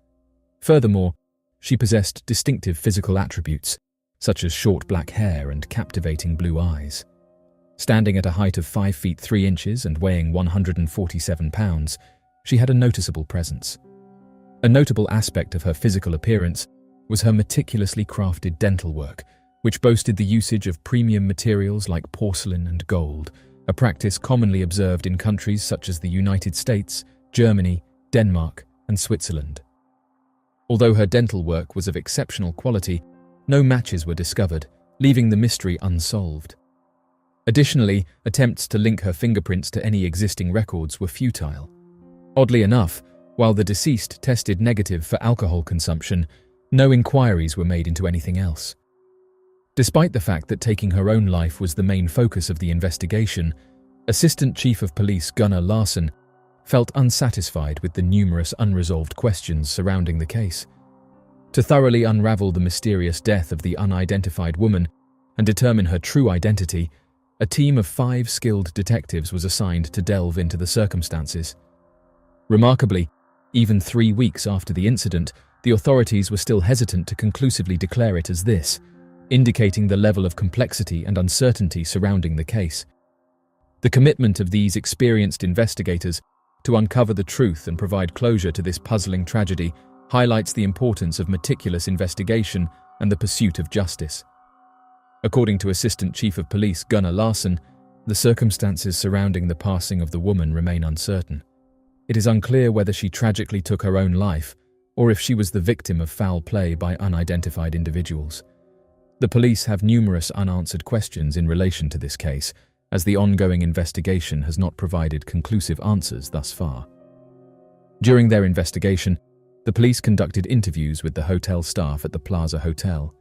Furthermore, she possessed distinctive physical attributes, such as short black hair and captivating blue eyes. Standing at a height of 5 feet 3 inches and weighing 147 pounds, she had a noticeable presence. A notable aspect of her physical appearance was her meticulously crafted dental work, which boasted the usage of premium materials like porcelain and gold, a practice commonly observed in countries such as the United States, Germany, Denmark, and Switzerland. Although her dental work was of exceptional quality, no matches were discovered, leaving the mystery unsolved. Additionally, attempts to link her fingerprints to any existing records were futile. Oddly enough, while the deceased tested negative for alcohol consumption, no inquiries were made into anything else. Despite the fact that taking her own life was the main focus of the investigation, Assistant Chief of Police Gunnar Larsson felt unsatisfied with the numerous unresolved questions surrounding the case. To thoroughly unravel the mysterious death of the unidentified woman and determine her true identity, a team of 5 skilled detectives was assigned to delve into the circumstances. Remarkably, even 3 weeks after the incident, the authorities were still hesitant to conclusively declare it as this, indicating the level of complexity and uncertainty surrounding the case. The commitment of these experienced investigators to uncover the truth and provide closure to this puzzling tragedy highlights the importance of meticulous investigation and the pursuit of justice. According to Assistant Chief of Police Gunnar Larsson, the circumstances surrounding the passing of the woman remain uncertain. It is unclear whether she tragically took her own life or if she was the victim of foul play by unidentified individuals. The police have numerous unanswered questions in relation to this case, as the ongoing investigation has not provided conclusive answers thus far. During their investigation, the police conducted interviews with the hotel staff at the Plaza Hotel.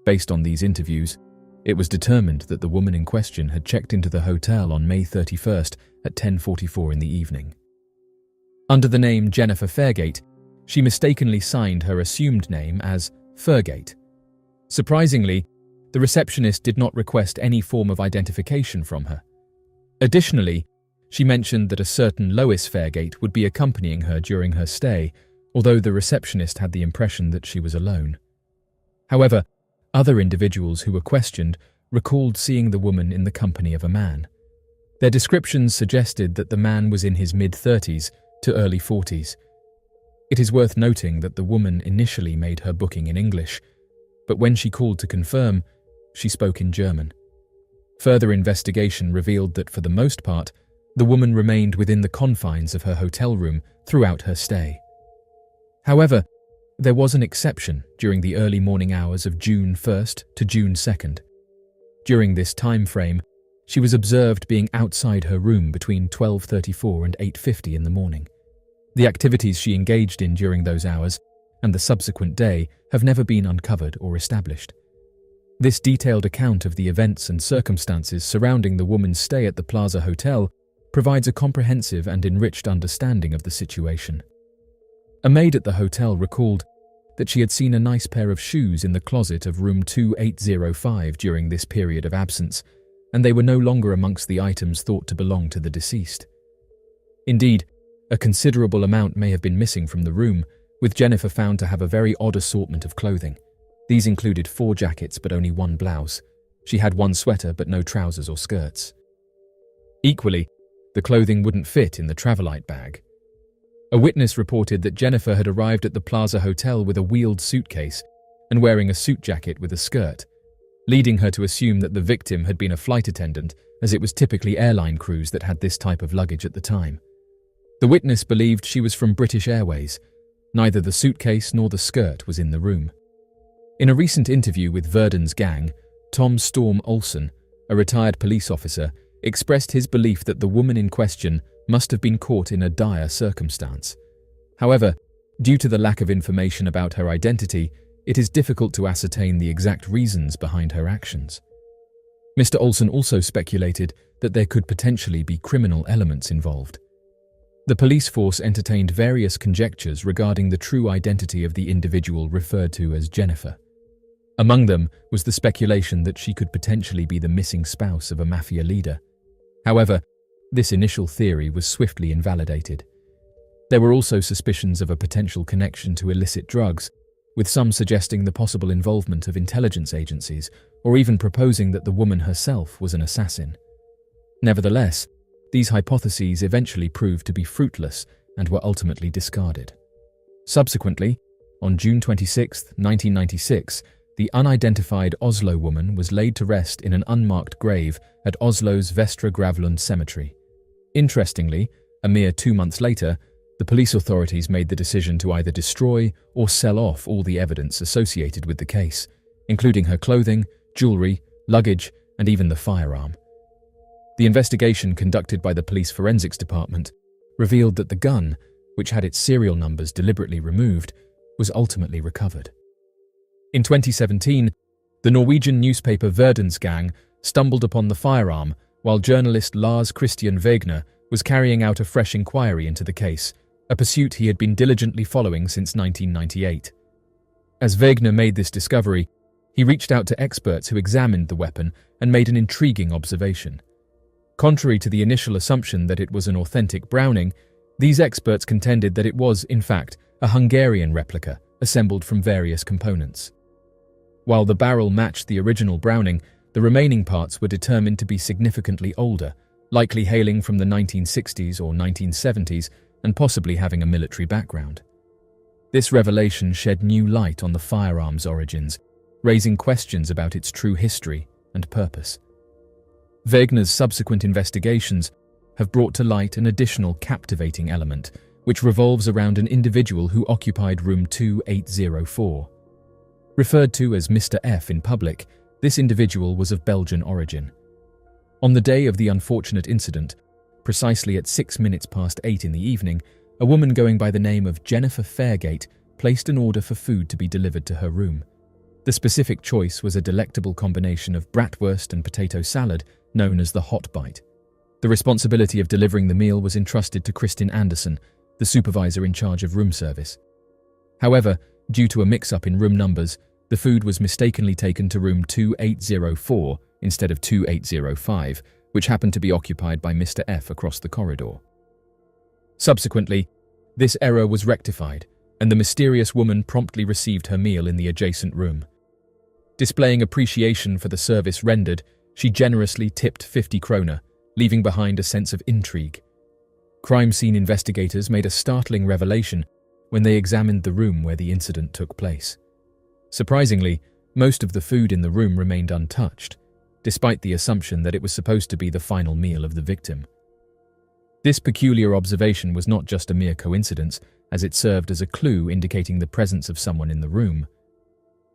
Based on these interviews, it was determined that the woman in question had checked into the hotel on May 31st at 10:44 in the evening. Under the name Jennifer Fairgate, she mistakenly signed her assumed name as Fergate. Surprisingly, the receptionist did not request any form of identification from her. Additionally, she mentioned that a certain Lois Fairgate would be accompanying her during her stay, although the receptionist had the impression that she was alone. However, other individuals who were questioned recalled seeing the woman in the company of a man. Their descriptions suggested that the man was in his mid-30s to early 40s. It is worth noting that the woman initially made her booking in English, but when she called to confirm, she spoke in German. Further investigation revealed that for the most part, the woman remained within the confines of her hotel room throughout her stay. However, there was an exception during the early morning hours of June 1st to June 2nd. During this time frame, she was observed being outside her room between 12:34 and 8:50 in the morning. The activities she engaged in during those hours and the subsequent day have never been uncovered or established. This detailed account of the events and circumstances surrounding the woman's stay at the Plaza Hotel provides a comprehensive and enriched understanding of the situation. A maid at the hotel recalled that she had seen a nice pair of shoes in the closet of room 2805 during this period of absence, and they were no longer amongst the items thought to belong to the deceased. Indeed, a considerable amount may have been missing from the room, with Jennifer found to have a very odd assortment of clothing. These included 4 jackets but only 1 blouse. She had 1 sweater but no trousers or skirts. Equally, the clothing wouldn't fit in the Travelite bag. A witness reported that Jennifer had arrived at the Plaza Hotel with a wheeled suitcase and wearing a suit jacket with a skirt, leading her to assume that the victim had been a flight attendant, as it was typically airline crews that had this type of luggage at the time. The witness believed she was from British Airways. Neither the suitcase nor the skirt was in the room. In a recent interview with Verdon's gang, Tom Storm Olsen, a retired police officer, expressed his belief that the woman in question must have been caught in a dire circumstance. However, due to the lack of information about her identity, it is difficult to ascertain the exact reasons behind her actions. Mr. Olsen also speculated that there could potentially be criminal elements involved. The police force entertained various conjectures regarding the true identity of the individual referred to as Jennifer. Among them was the speculation that she could potentially be the missing spouse of a mafia leader. However, this initial theory was swiftly invalidated. There were also suspicions of a potential connection to illicit drugs, with some suggesting the possible involvement of intelligence agencies, or even proposing that the woman herself was an assassin. Nevertheless, these hypotheses eventually proved to be fruitless and were ultimately discarded. Subsequently, on June 26, 1996, the unidentified Oslo woman was laid to rest in an unmarked grave at Oslo's Vestre Gravlund Cemetery. Interestingly, a mere 2 months later, the police authorities made the decision to either destroy or sell off all the evidence associated with the case, including her clothing, jewelry, luggage, and even the firearm. The investigation conducted by the police forensics department revealed that the gun, which had its serial numbers deliberately removed, was ultimately recovered. In 2017, the Norwegian newspaper Verdens Gang stumbled upon the firearm while journalist Lars Christian Wegener was carrying out a fresh inquiry into the case, a pursuit he had been diligently following since 1998. As Wegener made this discovery, he reached out to experts who examined the weapon and made an intriguing observation. Contrary to the initial assumption that it was an authentic Browning, these experts contended that it was, in fact, a Hungarian replica assembled from various components. While the barrel matched the original Browning, the remaining parts were determined to be significantly older, likely hailing from the 1960s or 1970s and possibly having a military background. This revelation shed new light on the firearm's origins, raising questions about its true history and purpose. Wegener's subsequent investigations have brought to light an additional captivating element, which revolves around an individual who occupied room 2804. Referred to as Mr. F in public, this individual was of Belgian origin. On the day of the unfortunate incident, precisely at 6 minutes past 8 in the evening, a woman going by the name of Jennifer Fairgate placed an order for food to be delivered to her room. The specific choice was a delectable combination of bratwurst and potato salad known as the Hot Bite. The responsibility of delivering the meal was entrusted to Kristin Anderson, the supervisor in charge of room service. However, due to a mix-up in room numbers, the food was mistakenly taken to room 2804 instead of 2805, which happened to be occupied by Mr. F across the corridor. Subsequently, this error was rectified, and the mysterious woman promptly received her meal in the adjacent room. Displaying appreciation for the service rendered, she generously tipped 50 kroner, leaving behind a sense of intrigue. Crime scene investigators made a startling revelation when they examined the room where the incident took place. Surprisingly, most of the food in the room remained untouched, despite the assumption that it was supposed to be the final meal of the victim. This peculiar observation was not just a mere coincidence, as it served as a clue indicating the presence of someone in the room.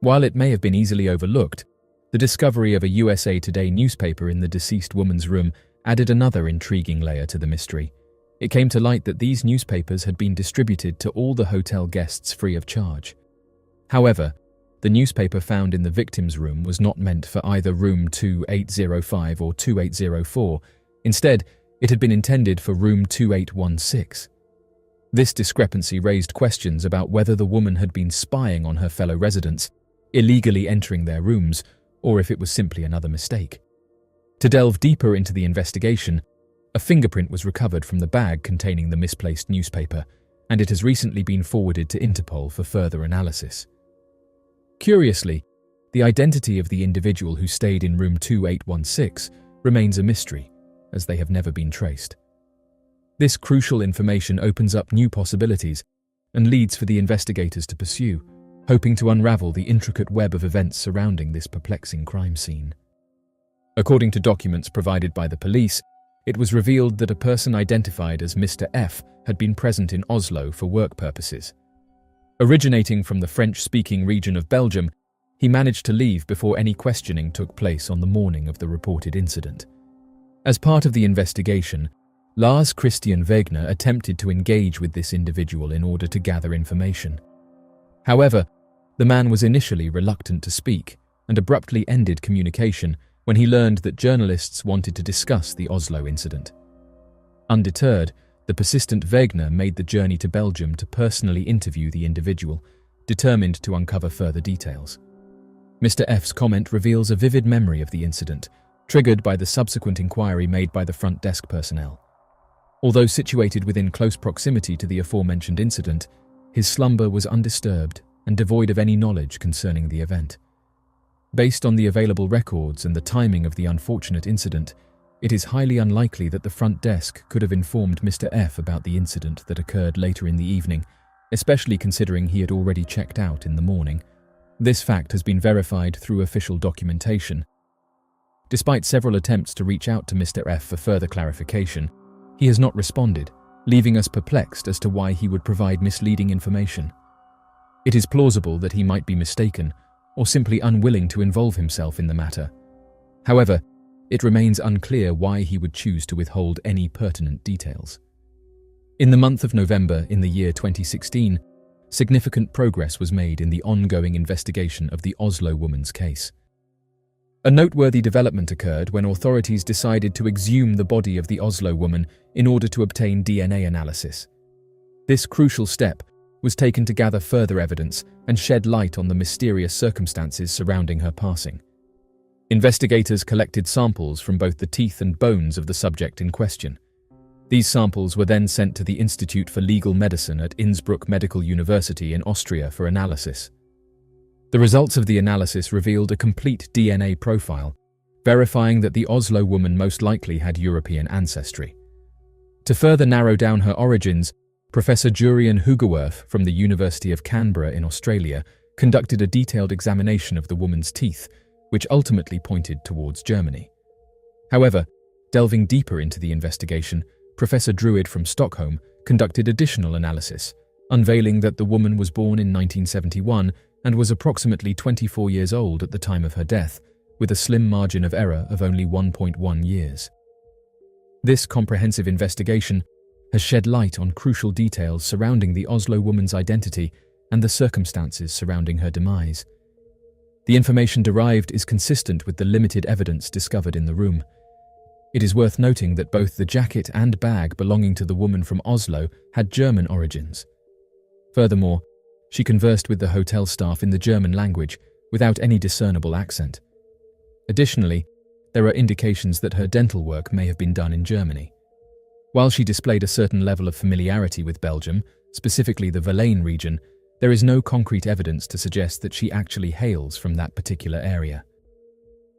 While it may have been easily overlooked, the discovery of a USA Today newspaper in the deceased woman's room added another intriguing layer to the mystery. It came to light that these newspapers had been distributed to all the hotel guests free of charge. However, the newspaper found in the victim's room was not meant for either room 2805 or 2804. Instead, it had been intended for room 2816. This discrepancy raised questions about whether the woman had been spying on her fellow residents, illegally entering their rooms, or if it was simply another mistake. To delve deeper into the investigation, a fingerprint was recovered from the bag containing the misplaced newspaper, and it has recently been forwarded to Interpol for further analysis. Curiously, the identity of the individual who stayed in room 2816 remains a mystery, as they have never been traced. This crucial information opens up new possibilities and leads for the investigators to pursue, hoping to unravel the intricate web of events surrounding this perplexing crime scene. According to documents provided by the police, it was revealed that a person identified as Mr. F had been present in Oslo for work purposes. Originating from the French-speaking region of Belgium, he managed to leave before any questioning took place on the morning of the reported incident. As part of the investigation, Lars Christian Wegner attempted to engage with this individual in order to gather information. However, the man was initially reluctant to speak and abruptly ended communication when he learned that journalists wanted to discuss the Oslo incident. Undeterred, the persistent Wegner made the journey to Belgium to personally interview the individual, determined to uncover further details. Mr. F's comment reveals a vivid memory of the incident, triggered by the subsequent inquiry made by the front desk personnel. Although situated within close proximity to the aforementioned incident, his slumber was undisturbed and devoid of any knowledge concerning the event. Based on the available records and the timing of the unfortunate incident, it is highly unlikely that the front desk could have informed Mr. F about the incident that occurred later in the evening, especially considering he had already checked out in the morning. This fact has been verified through official documentation. Despite several attempts to reach out to Mr. F for further clarification, he has not responded, leaving us perplexed as to why he would provide misleading information. It is plausible that he might be mistaken or simply unwilling to involve himself in the matter. However, it remains unclear why he would choose to withhold any pertinent details. In the month of November in the year 2016, significant progress was made in the ongoing investigation of the Oslo woman's case. A noteworthy development occurred when authorities decided to exhume the body of the Oslo woman in order to obtain DNA analysis. This crucial step was taken to gather further evidence and shed light on the mysterious circumstances surrounding her passing. Investigators collected samples from both the teeth and bones of the subject in question. These samples were then sent to the Institute for Legal Medicine at Innsbruck Medical University in Austria for analysis. The results of the analysis revealed a complete DNA profile, verifying that the Oslo woman most likely had European ancestry. To further narrow down her origins, Professor Jurian Hugewerf from the University of Canberra in Australia conducted a detailed examination of the woman's teeth, which ultimately pointed towards Germany. However, delving deeper into the investigation, Professor Druid from Stockholm conducted additional analysis, unveiling that the woman was born in 1971 and was approximately 24 years old at the time of her death, with a slim margin of error of only 1.1 years. This comprehensive investigation has shed light on crucial details surrounding the Oslo woman's identity and the circumstances surrounding her demise. The information derived is consistent with the limited evidence discovered in the room. It is worth noting that both the jacket and bag belonging to the woman from Oslo had German origins. Furthermore, she conversed with the hotel staff in the German language, without any discernible accent. Additionally, there are indications that her dental work may have been done in Germany. While she displayed a certain level of familiarity with Belgium, specifically the Valais region, there is no concrete evidence to suggest that she actually hails from that particular area.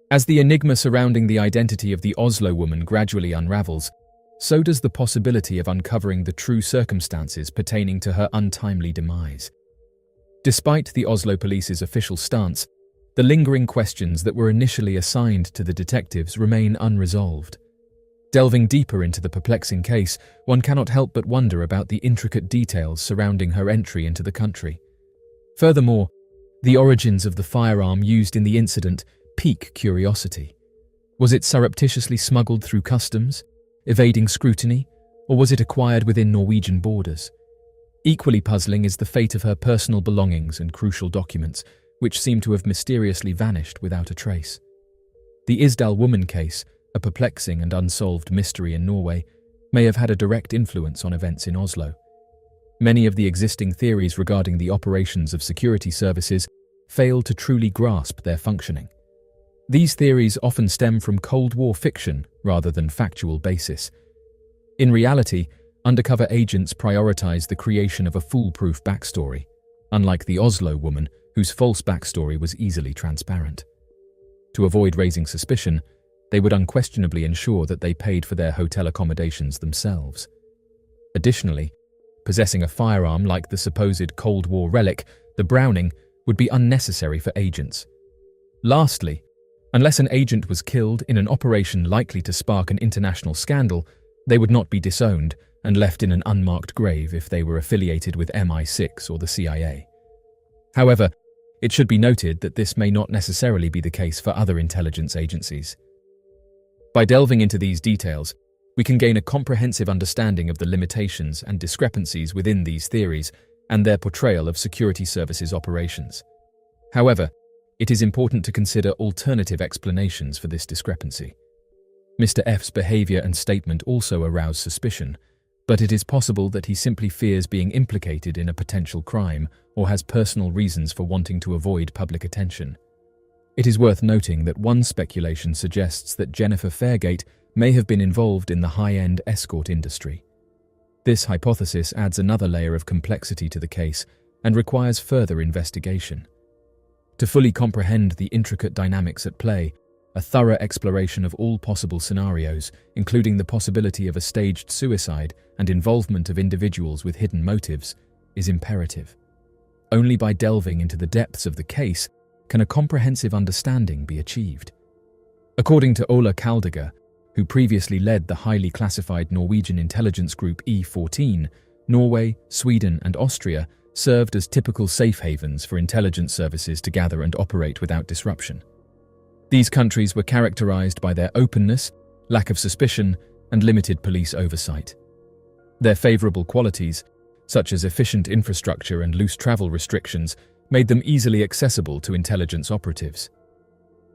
As the enigma surrounding the identity of the Oslo woman gradually unravels, so does the possibility of uncovering the true circumstances pertaining to her untimely demise. Despite the Oslo police's official stance, the lingering questions that were initially assigned to the detectives remain unresolved. Delving deeper into the perplexing case, one cannot help but wonder about the intricate details surrounding her entry into the country. Furthermore, the origins of the firearm used in the incident pique curiosity. Was it surreptitiously smuggled through customs, evading scrutiny, or was it acquired within Norwegian borders? Equally puzzling is the fate of her personal belongings and crucial documents, which seem to have mysteriously vanished without a trace. The Isdal woman case, a perplexing and unsolved mystery in Norway, may have had a direct influence on events in Oslo. Many of the existing theories regarding the operations of security services fail to truly grasp their functioning. These theories often stem from Cold War fiction rather than factual basis. In reality, undercover agents prioritize the creation of a foolproof backstory, unlike the Oslo woman, whose false backstory was easily transparent. To avoid raising suspicion, they would unquestionably ensure that they paid for their hotel accommodations themselves. Additionally, possessing a firearm like the supposed Cold War relic, the Browning, would be unnecessary for agents. Lastly, unless an agent was killed in an operation likely to spark an international scandal, they would not be disowned and left in an unmarked grave if they were affiliated with MI6 or the CIA. However, it should be noted that this may not necessarily be the case for other intelligence agencies. By delving into these details, we can gain a comprehensive understanding of the limitations and discrepancies within these theories and their portrayal of security services operations. However, it is important to consider alternative explanations for this discrepancy. Mr. F's behavior and statement also arouse suspicion, but it is possible that he simply fears being implicated in a potential crime or has personal reasons for wanting to avoid public attention. It is worth noting that one speculation suggests that Jennifer Fairgate may have been involved in the high-end escort industry. This hypothesis adds another layer of complexity to the case and requires further investigation. To fully comprehend the intricate dynamics at play, a thorough exploration of all possible scenarios, including the possibility of a staged suicide and involvement of individuals with hidden motives, is imperative. Only by delving into the depths of the case can a comprehensive understanding be achieved. According to Ola Kaldager, who previously led the highly classified Norwegian intelligence group E14, Norway, Sweden and Austria served as typical safe havens for intelligence services to gather and operate without disruption. These countries were characterized by their openness, lack of suspicion, and limited police oversight. Their favorable qualities, such as efficient infrastructure and loose travel restrictions, made them easily accessible to intelligence operatives.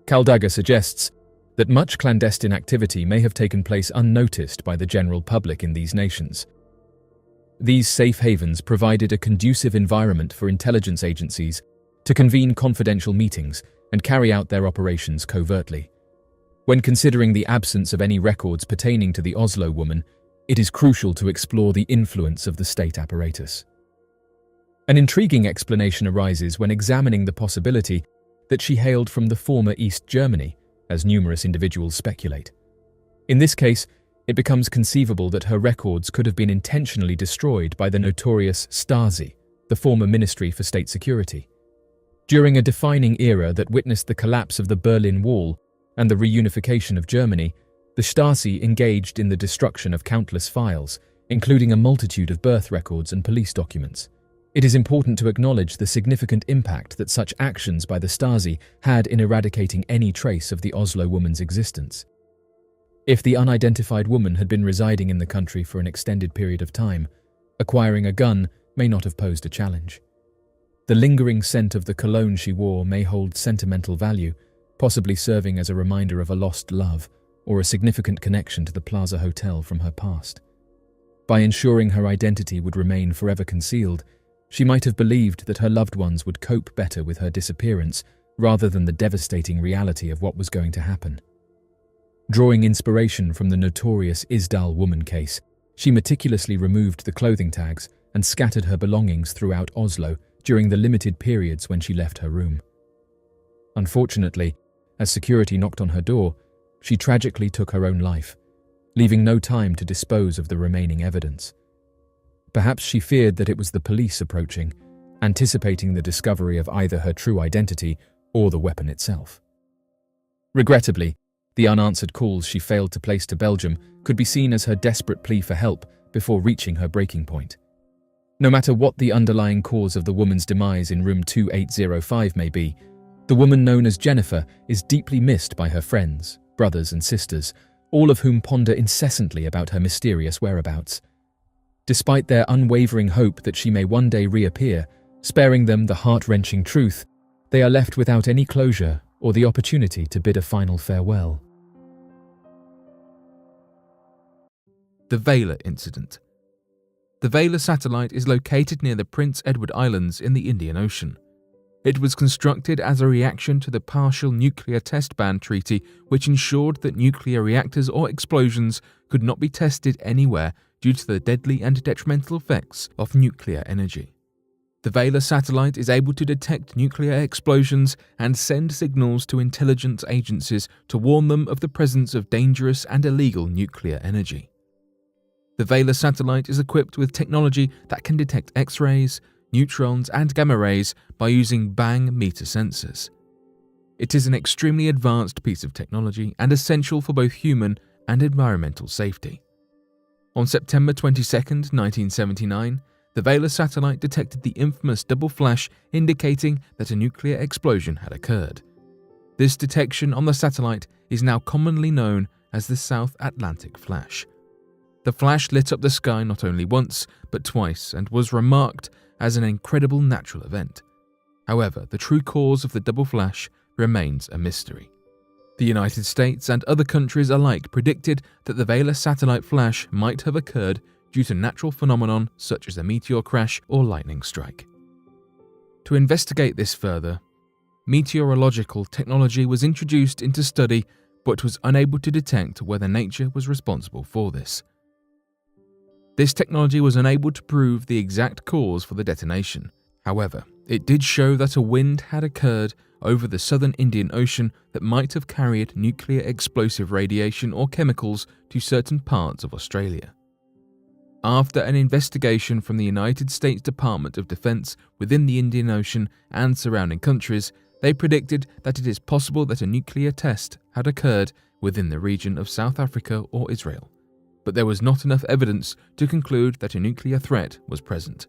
Kaldager suggests that much clandestine activity may have taken place unnoticed by the general public in these nations. These safe havens provided a conducive environment for intelligence agencies to convene confidential meetings and carry out their operations covertly. When considering the absence of any records pertaining to the Oslo woman, it is crucial to explore the influence of the state apparatus. An intriguing explanation arises when examining the possibility that she hailed from the former East Germany, as numerous individuals speculate. In this case, it becomes conceivable that her records could have been intentionally destroyed by the notorious Stasi, the former Ministry for State Security. During a defining era that witnessed the collapse of the Berlin Wall and the reunification of Germany, the Stasi engaged in the destruction of countless files, including a multitude of birth records and police documents. It is important to acknowledge the significant impact that such actions by the Stasi had in eradicating any trace of the Oslo woman's existence. If the unidentified woman had been residing in the country for an extended period of time, acquiring a gun may not have posed a challenge. The lingering scent of the cologne she wore may hold sentimental value, possibly serving as a reminder of a lost love or a significant connection to the Plaza Hotel from her past. By ensuring her identity would remain forever concealed, she might have believed that her loved ones would cope better with her disappearance rather than the devastating reality of what was going to happen. Drawing inspiration from the notorious Isdal woman case, she meticulously removed the clothing tags and scattered her belongings throughout Oslo during the limited periods when she left her room. Unfortunately, as security knocked on her door, she tragically took her own life, leaving no time to dispose of the remaining evidence. Perhaps she feared that it was the police approaching, anticipating the discovery of either her true identity or the weapon itself. Regrettably, the unanswered calls she failed to place to Belgium could be seen as her desperate plea for help before reaching her breaking point. No matter what the underlying cause of the woman's demise in room 2805 may be, the woman known as Jennifer is deeply missed by her friends, brothers and sisters, all of whom ponder incessantly about her mysterious whereabouts. Despite their unwavering hope that she may one day reappear, sparing them the heart-wrenching truth, they are left without any closure or the opportunity to bid a final farewell.
The Vela Incident. The Vela satellite is located near the Prince Edward Islands in the Indian Ocean. It was constructed as a reaction to the Partial Nuclear Test Ban Treaty, which ensured that nuclear reactors or explosions could not be tested anywhere due to the deadly and detrimental effects of nuclear energy. The Vela satellite is able to detect nuclear explosions and send signals to intelligence agencies to warn them of the presence of dangerous and illegal nuclear energy. The Vela satellite is equipped with technology that can detect X-rays, neutrons and gamma rays by using bang meter sensors. It is an extremely advanced piece of technology and essential for both human and environmental safety. On September 22, 1979, the Vela satellite detected the infamous double flash indicating that a nuclear explosion had occurred. This detection on the satellite is now commonly known as the South Atlantic Flash. The flash lit up the sky not only once, but twice, and was remarked as an incredible natural event. However, the true cause of the double flash remains a mystery. The United States and other countries alike predicted that the Vela satellite flash might have occurred due to natural phenomenon such as a meteor crash or lightning strike. To investigate this further, meteorological technology was introduced into study but was unable to detect whether nature was responsible for this. This technology was unable to prove the exact cause for the detonation. However, it did show that a wind had occurred over the southern Indian Ocean that might have carried nuclear explosive radiation or chemicals to certain parts of Australia. After an investigation from the United States Department of Defense within the Indian Ocean and surrounding countries, they predicted that it is possible that a nuclear test had occurred within the region of South Africa or Israel, but there was not enough evidence to conclude that a nuclear threat was present.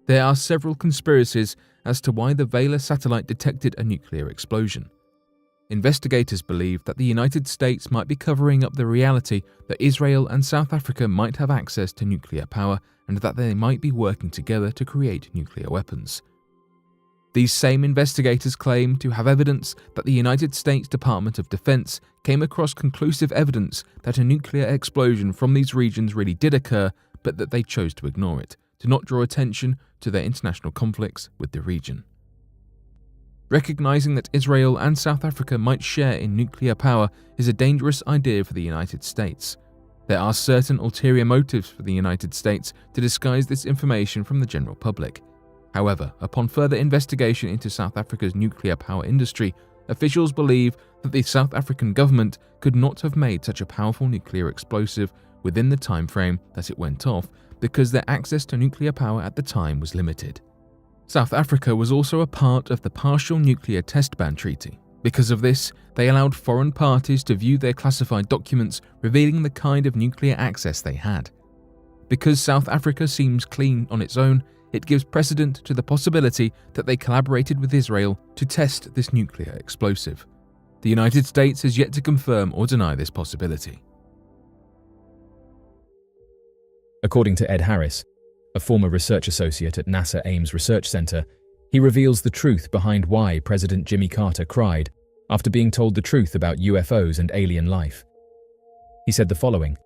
There are several conspiracies as to why the Vela satellite detected a nuclear explosion. Investigators believe that the United States might be covering up the reality that Israel and South Africa might have access to nuclear power and that they might be working together to create nuclear weapons. These same investigators claim to have evidence that the United States Department of Defense came across conclusive evidence that a nuclear explosion from these regions really did occur, but that they chose to ignore it, to not draw attention to their international conflicts with the region. Recognizing that Israel and South Africa might share in nuclear power is a dangerous idea for the United States. There are certain ulterior motives for the United States to disguise this information from the general public. However, upon further investigation into South Africa's nuclear power industry, officials believe that the South African government could not have made such a powerful nuclear explosive within the time frame that it went off because their access to nuclear power at the time was limited. South Africa was also a part of the Partial Nuclear Test Ban Treaty. Because of this, they allowed foreign parties to view their classified documents revealing the kind of nuclear access they had. Because South Africa seems clean on its own, it gives precedent to the possibility that they collaborated with Israel to test this nuclear explosive. The United States has yet to confirm or deny this possibility.
According to Ed Harris, a former research associate at NASA Ames Research Center, he reveals the truth behind why President Jimmy Carter cried after being told the truth about UFOs and alien life. He said the following: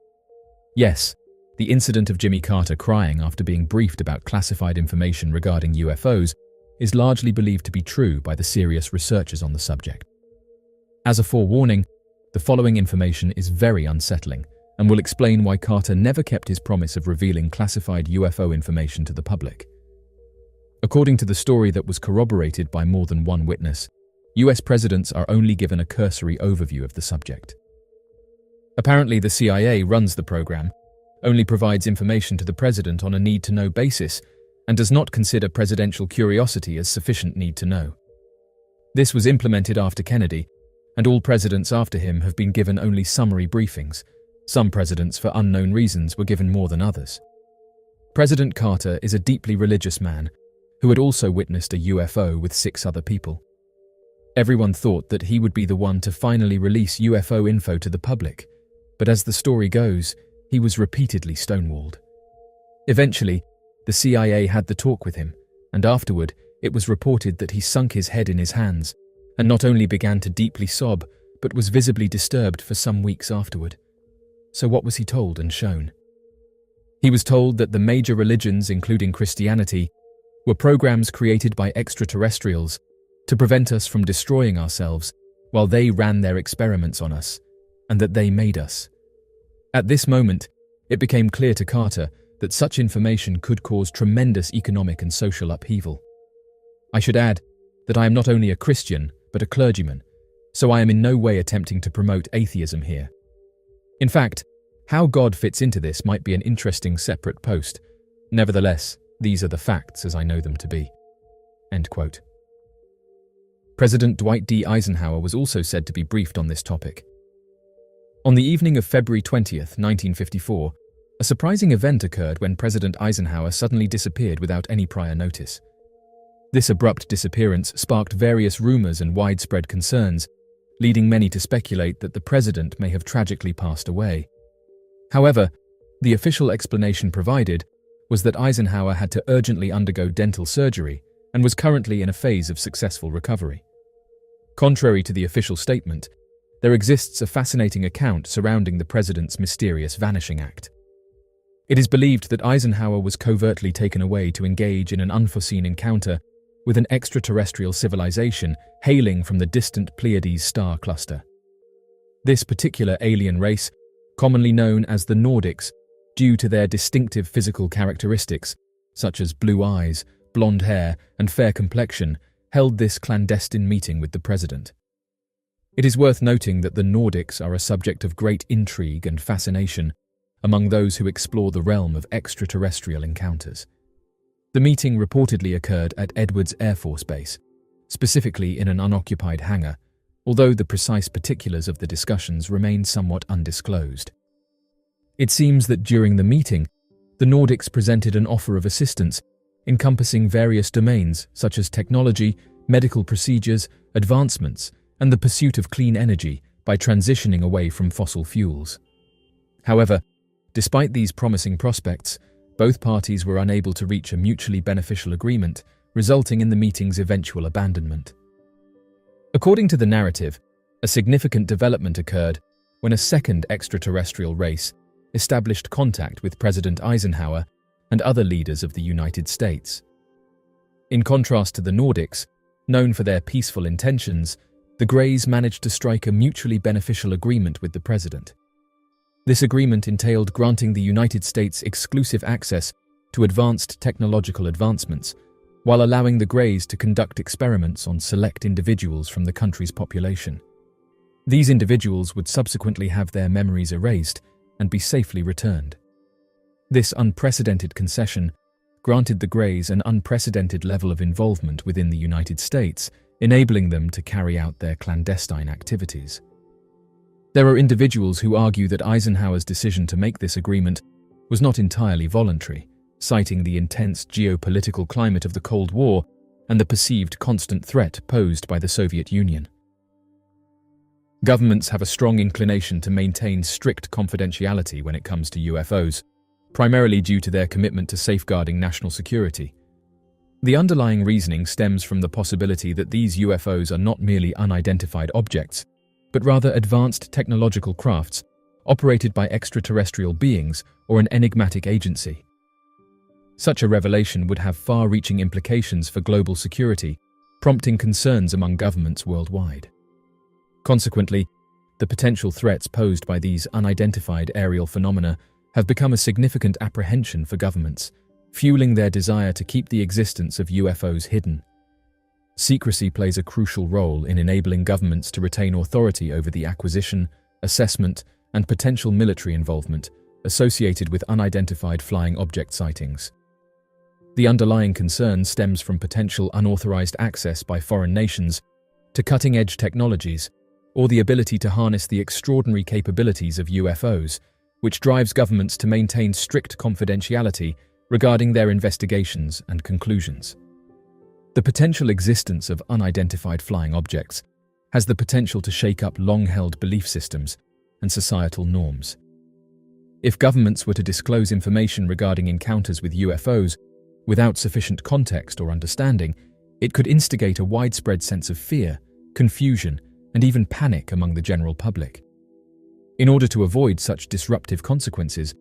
"Yes, the incident of Jimmy Carter crying after being briefed about classified information regarding UFOs is largely believed to be true by the serious researchers on the subject. As a forewarning, the following information is very unsettling and will explain why Carter never kept his promise of revealing classified UFO information to the public. According to the story that was corroborated by more than one witness, US presidents are only given a cursory overview of the subject. Apparently, the CIA runs the program, only provides information to the president on a need-to-know basis, and does not consider presidential curiosity as sufficient need to know. This was implemented after Kennedy, and all presidents after him have been given only summary briefings. Some presidents, for unknown reasons, were given more than others. President Carter is a deeply religious man who had also witnessed a UFO with 6 other people. Everyone thought that he would be the one to finally release UFO info to the public, but as the story goes, he was repeatedly stonewalled. Eventually, the CIA had the talk with him, and afterward, it was reported that he sunk his head in his hands and not only began to deeply sob, but was visibly disturbed for some weeks afterward. So what was he told and shown? He was told that the major religions, including Christianity, were programs created by extraterrestrials to prevent us from destroying ourselves while they ran their experiments on us, and that they made us. At this moment, it became clear to Carter that such information could cause tremendous economic and social upheaval. I should add that I am not only a Christian, but a clergyman, so I am in no way attempting to promote atheism here. In fact, how God fits into this might be an interesting separate post. Nevertheless, these are the facts as I know them to be." End quote. President Dwight D. Eisenhower was also said to be briefed on this topic. On the evening of February 20th, 1954, a surprising event occurred when President Eisenhower suddenly disappeared without any prior notice. This abrupt disappearance sparked various rumors and widespread concerns, leading many to speculate that the president may have tragically passed away. However, the official explanation provided was that Eisenhower had to urgently undergo dental surgery and was currently in a phase of successful recovery. Contrary to the official statement, there exists a fascinating account surrounding the president's mysterious vanishing act. It is believed that Eisenhower was covertly taken away to engage in an unforeseen encounter with an extraterrestrial civilization hailing from the distant Pleiades star cluster. This particular alien race, commonly known as the Nordics, due to their distinctive physical characteristics, such as blue eyes, blonde hair, and fair complexion, held this clandestine meeting with the president. It is worth noting that the Nordics are a subject of great intrigue and fascination among those who explore the realm of extraterrestrial encounters. The meeting reportedly occurred at Edwards Air Force Base, specifically in an unoccupied hangar, although the precise particulars of the discussions remain somewhat undisclosed. It seems that during the meeting, the Nordics presented an offer of assistance encompassing various domains such as technology, medical procedures, advancements, and the pursuit of clean energy by transitioning away from fossil fuels. However, despite these promising prospects, both parties were unable to reach a mutually beneficial agreement, resulting in the meeting's eventual abandonment. According to the narrative, a significant development occurred when a second extraterrestrial race established contact with President Eisenhower and other leaders of the United States. In contrast to the Nordics, known for their peaceful intentions, the Greys managed to strike a mutually beneficial agreement with the president. This agreement entailed granting the United States exclusive access to advanced technological advancements, while allowing the Greys to conduct experiments on select individuals from the country's population. These individuals would subsequently have their memories erased and be safely returned. This unprecedented concession granted the Greys an unprecedented level of involvement within the United States, enabling them to carry out their clandestine activities. There are individuals who argue that Eisenhower's decision to make this agreement was not entirely voluntary, citing the intense geopolitical climate of the Cold War and the perceived constant threat posed by the Soviet Union. Governments have a strong inclination to maintain strict confidentiality when it comes to UFOs, primarily due to their commitment to safeguarding national security. The underlying reasoning stems from the possibility that these UFOs are not merely unidentified objects, but rather advanced technological crafts operated by extraterrestrial beings or an enigmatic agency. Such a revelation would have far-reaching implications for global security, prompting concerns among governments worldwide. Consequently, the potential threats posed by these unidentified aerial phenomena have become a significant apprehension for governments, fueling their desire to keep the existence of UFOs hidden. Secrecy plays a crucial role in enabling governments to retain authority over the acquisition, assessment, and potential military involvement associated with unidentified flying object sightings. The underlying concern stems from potential unauthorized access by foreign nations to cutting-edge technologies, or the ability to harness the extraordinary capabilities of UFOs, which drives governments to maintain strict confidentiality regarding their investigations and conclusions. The potential existence of unidentified flying objects has the potential to shake up long-held belief systems and societal norms. If governments were to disclose information regarding encounters with UFOs without sufficient context or understanding, it could instigate a widespread sense of fear, confusion, and even panic among the general public. In order to avoid such disruptive consequences,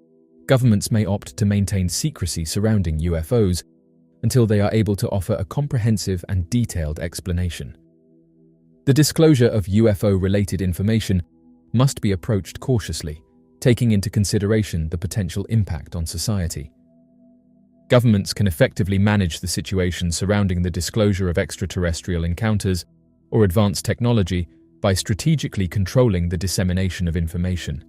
governments may opt to maintain secrecy surrounding UFOs until they are able to offer a comprehensive and detailed explanation. The disclosure of UFO-related information must be approached cautiously, taking into consideration the potential impact on society. Governments can effectively manage the situation surrounding the disclosure of extraterrestrial encounters or advanced technology by strategically controlling the dissemination of information.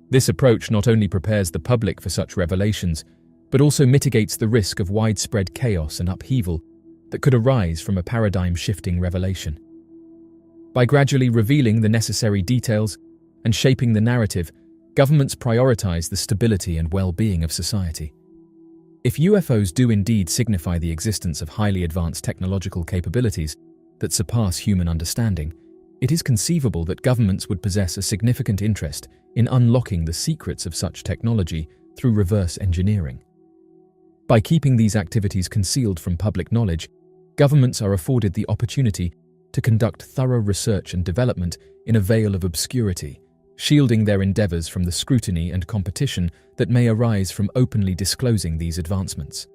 This approach not only prepares the public for such revelations, but also mitigates the risk of widespread chaos and upheaval that could arise from a paradigm-shifting revelation. By gradually revealing the necessary details and shaping the narrative, governments prioritize the stability and well-being of society. If UFOs do indeed signify the existence of highly advanced technological capabilities that surpass human understanding, it is conceivable that governments would possess a significant interest in unlocking the secrets of such technology through reverse engineering. By keeping these activities concealed from public knowledge, governments are afforded the opportunity to conduct thorough research and development in a veil of obscurity, shielding their endeavors from the scrutiny and competition that may arise from openly disclosing these advancements.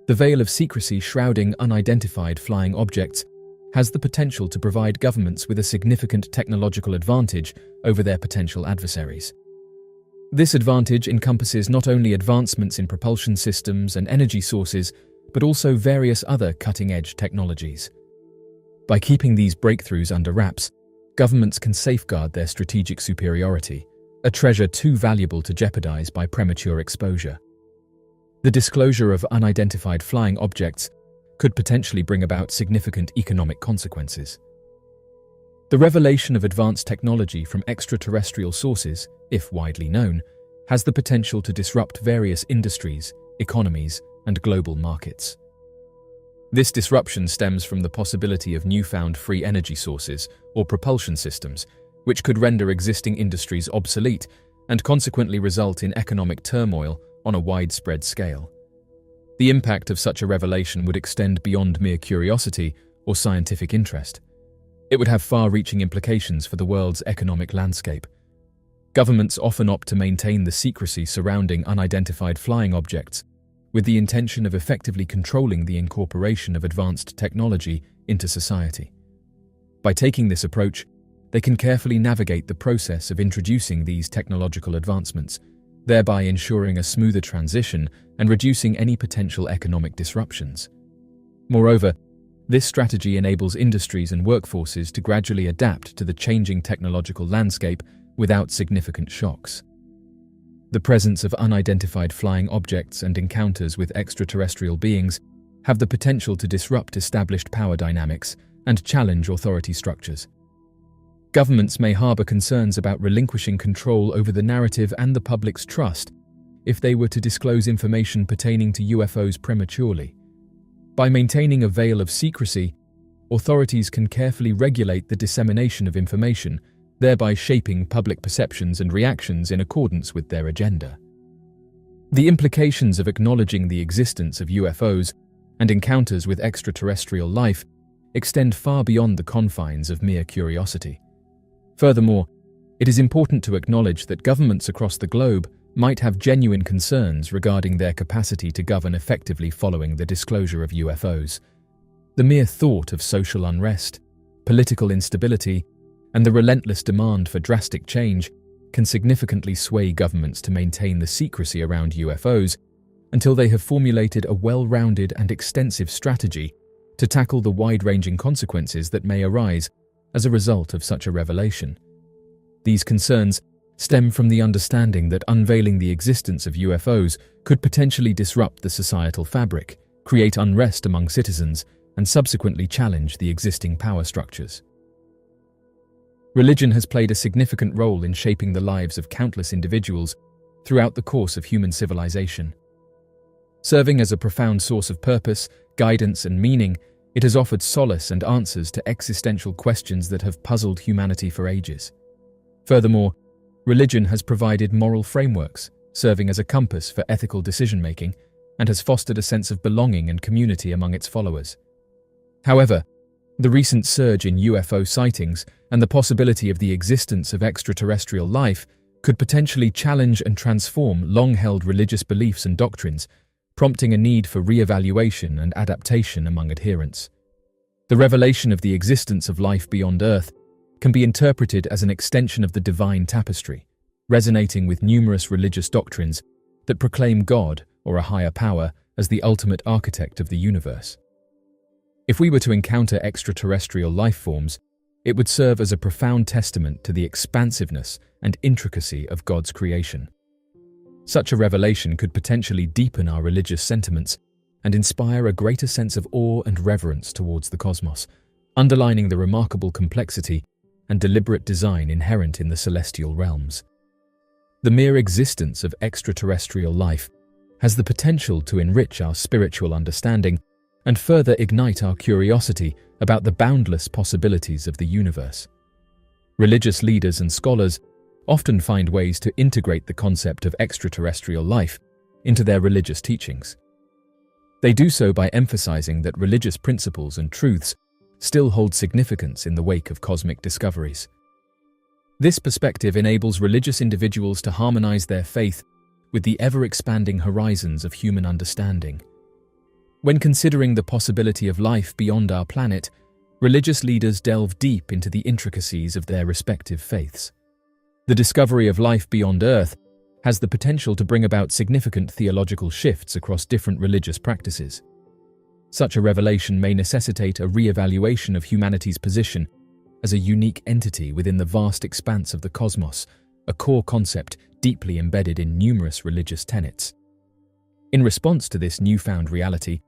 The veil of secrecy shrouding unidentified flying objects has the potential to provide governments with a significant technological advantage over their potential adversaries. This advantage encompasses not only advancements in propulsion systems and energy sources, but also various other cutting-edge technologies. By keeping these breakthroughs under wraps, governments can safeguard their strategic superiority, a treasure too valuable to jeopardize by premature exposure. The disclosure of unidentified flying objects could potentially bring about significant economic consequences. The revelation of advanced technology from extraterrestrial sources, if widely known, has the potential to disrupt various industries, economies, and global markets. This disruption stems from the possibility of newfound free energy sources or propulsion systems, which could render existing industries obsolete and consequently result in economic turmoil on a widespread scale. The impact of such a revelation would extend beyond mere curiosity or scientific interest. It would have far-reaching implications for the world's economic landscape. Governments often opt to maintain the secrecy surrounding unidentified flying objects, with the intention of effectively controlling the incorporation of advanced technology into society. By taking this approach, they can carefully navigate the process of introducing these technological advancements, thereby ensuring a smoother transition and reducing any potential economic disruptions. Moreover, this strategy enables industries and workforces to gradually adapt to the changing technological landscape without significant shocks. The presence of unidentified flying objects and encounters with extraterrestrial beings have the potential to disrupt established power dynamics and challenge authority structures. Governments may harbor concerns about relinquishing control over the narrative and the public's trust if they were to disclose information pertaining to UFOs prematurely. By maintaining a veil of secrecy, authorities can carefully regulate the dissemination of information, thereby shaping public perceptions and reactions in accordance with their agenda. The implications of acknowledging the existence of UFOs and encounters with extraterrestrial life extend far beyond the confines of mere curiosity. Furthermore, it is important to acknowledge that governments across the globe might have genuine concerns regarding their capacity to govern effectively following the disclosure of UFOs. The mere thought of social unrest, political instability, and the relentless demand for drastic change can significantly sway governments to maintain the secrecy around UFOs until they have formulated a well-rounded and extensive strategy to tackle the wide-ranging consequences that may arise as a result of such a revelation. These concerns stem from the understanding that unveiling the existence of UFOs could potentially disrupt the societal fabric, create unrest among citizens, and subsequently challenge the existing power structures. Religion has played a significant role in shaping the lives of countless individuals throughout the course of human civilization. Serving as a profound source of purpose, guidance, and meaning, it has offered solace and answers to existential questions that have puzzled humanity for ages. Furthermore, religion has provided moral frameworks, serving as a compass for ethical decision-making, and has fostered a sense of belonging and community among its followers. However, the recent surge in UFO sightings and the possibility of the existence of extraterrestrial life could potentially challenge and transform long-held religious beliefs and doctrines, prompting a need for re-evaluation and adaptation among adherents. The revelation of the existence of life beyond Earth can be interpreted as an extension of the divine tapestry, resonating with numerous religious doctrines that proclaim God, or a higher power, as the ultimate architect of the universe. If we were to encounter extraterrestrial life forms, it would serve as a profound testament to the expansiveness and intricacy of God's creation. Such a revelation could potentially deepen our religious sentiments and inspire a greater sense of awe and reverence towards the cosmos, underlining the remarkable complexity and deliberate design inherent in the celestial realms. The mere existence of extraterrestrial life has the potential to enrich our spiritual understanding and further ignite our curiosity about the boundless possibilities of the universe. Religious leaders and scholars often find ways to integrate the concept of extraterrestrial life into their religious teachings. They do so by emphasizing that religious principles and truths still hold significance in the wake of cosmic discoveries. This perspective enables religious individuals to harmonize their faith with the ever-expanding horizons of human understanding. When considering the possibility of life beyond our planet, religious leaders delve deep into the intricacies of their respective faiths. The discovery of life beyond Earth has the potential to bring about significant theological shifts across different religious practices. Such a revelation may necessitate a re-evaluation of humanity's position as a unique entity within the vast expanse of the cosmos, a core concept deeply embedded in numerous religious tenets. In response to this newfound reality,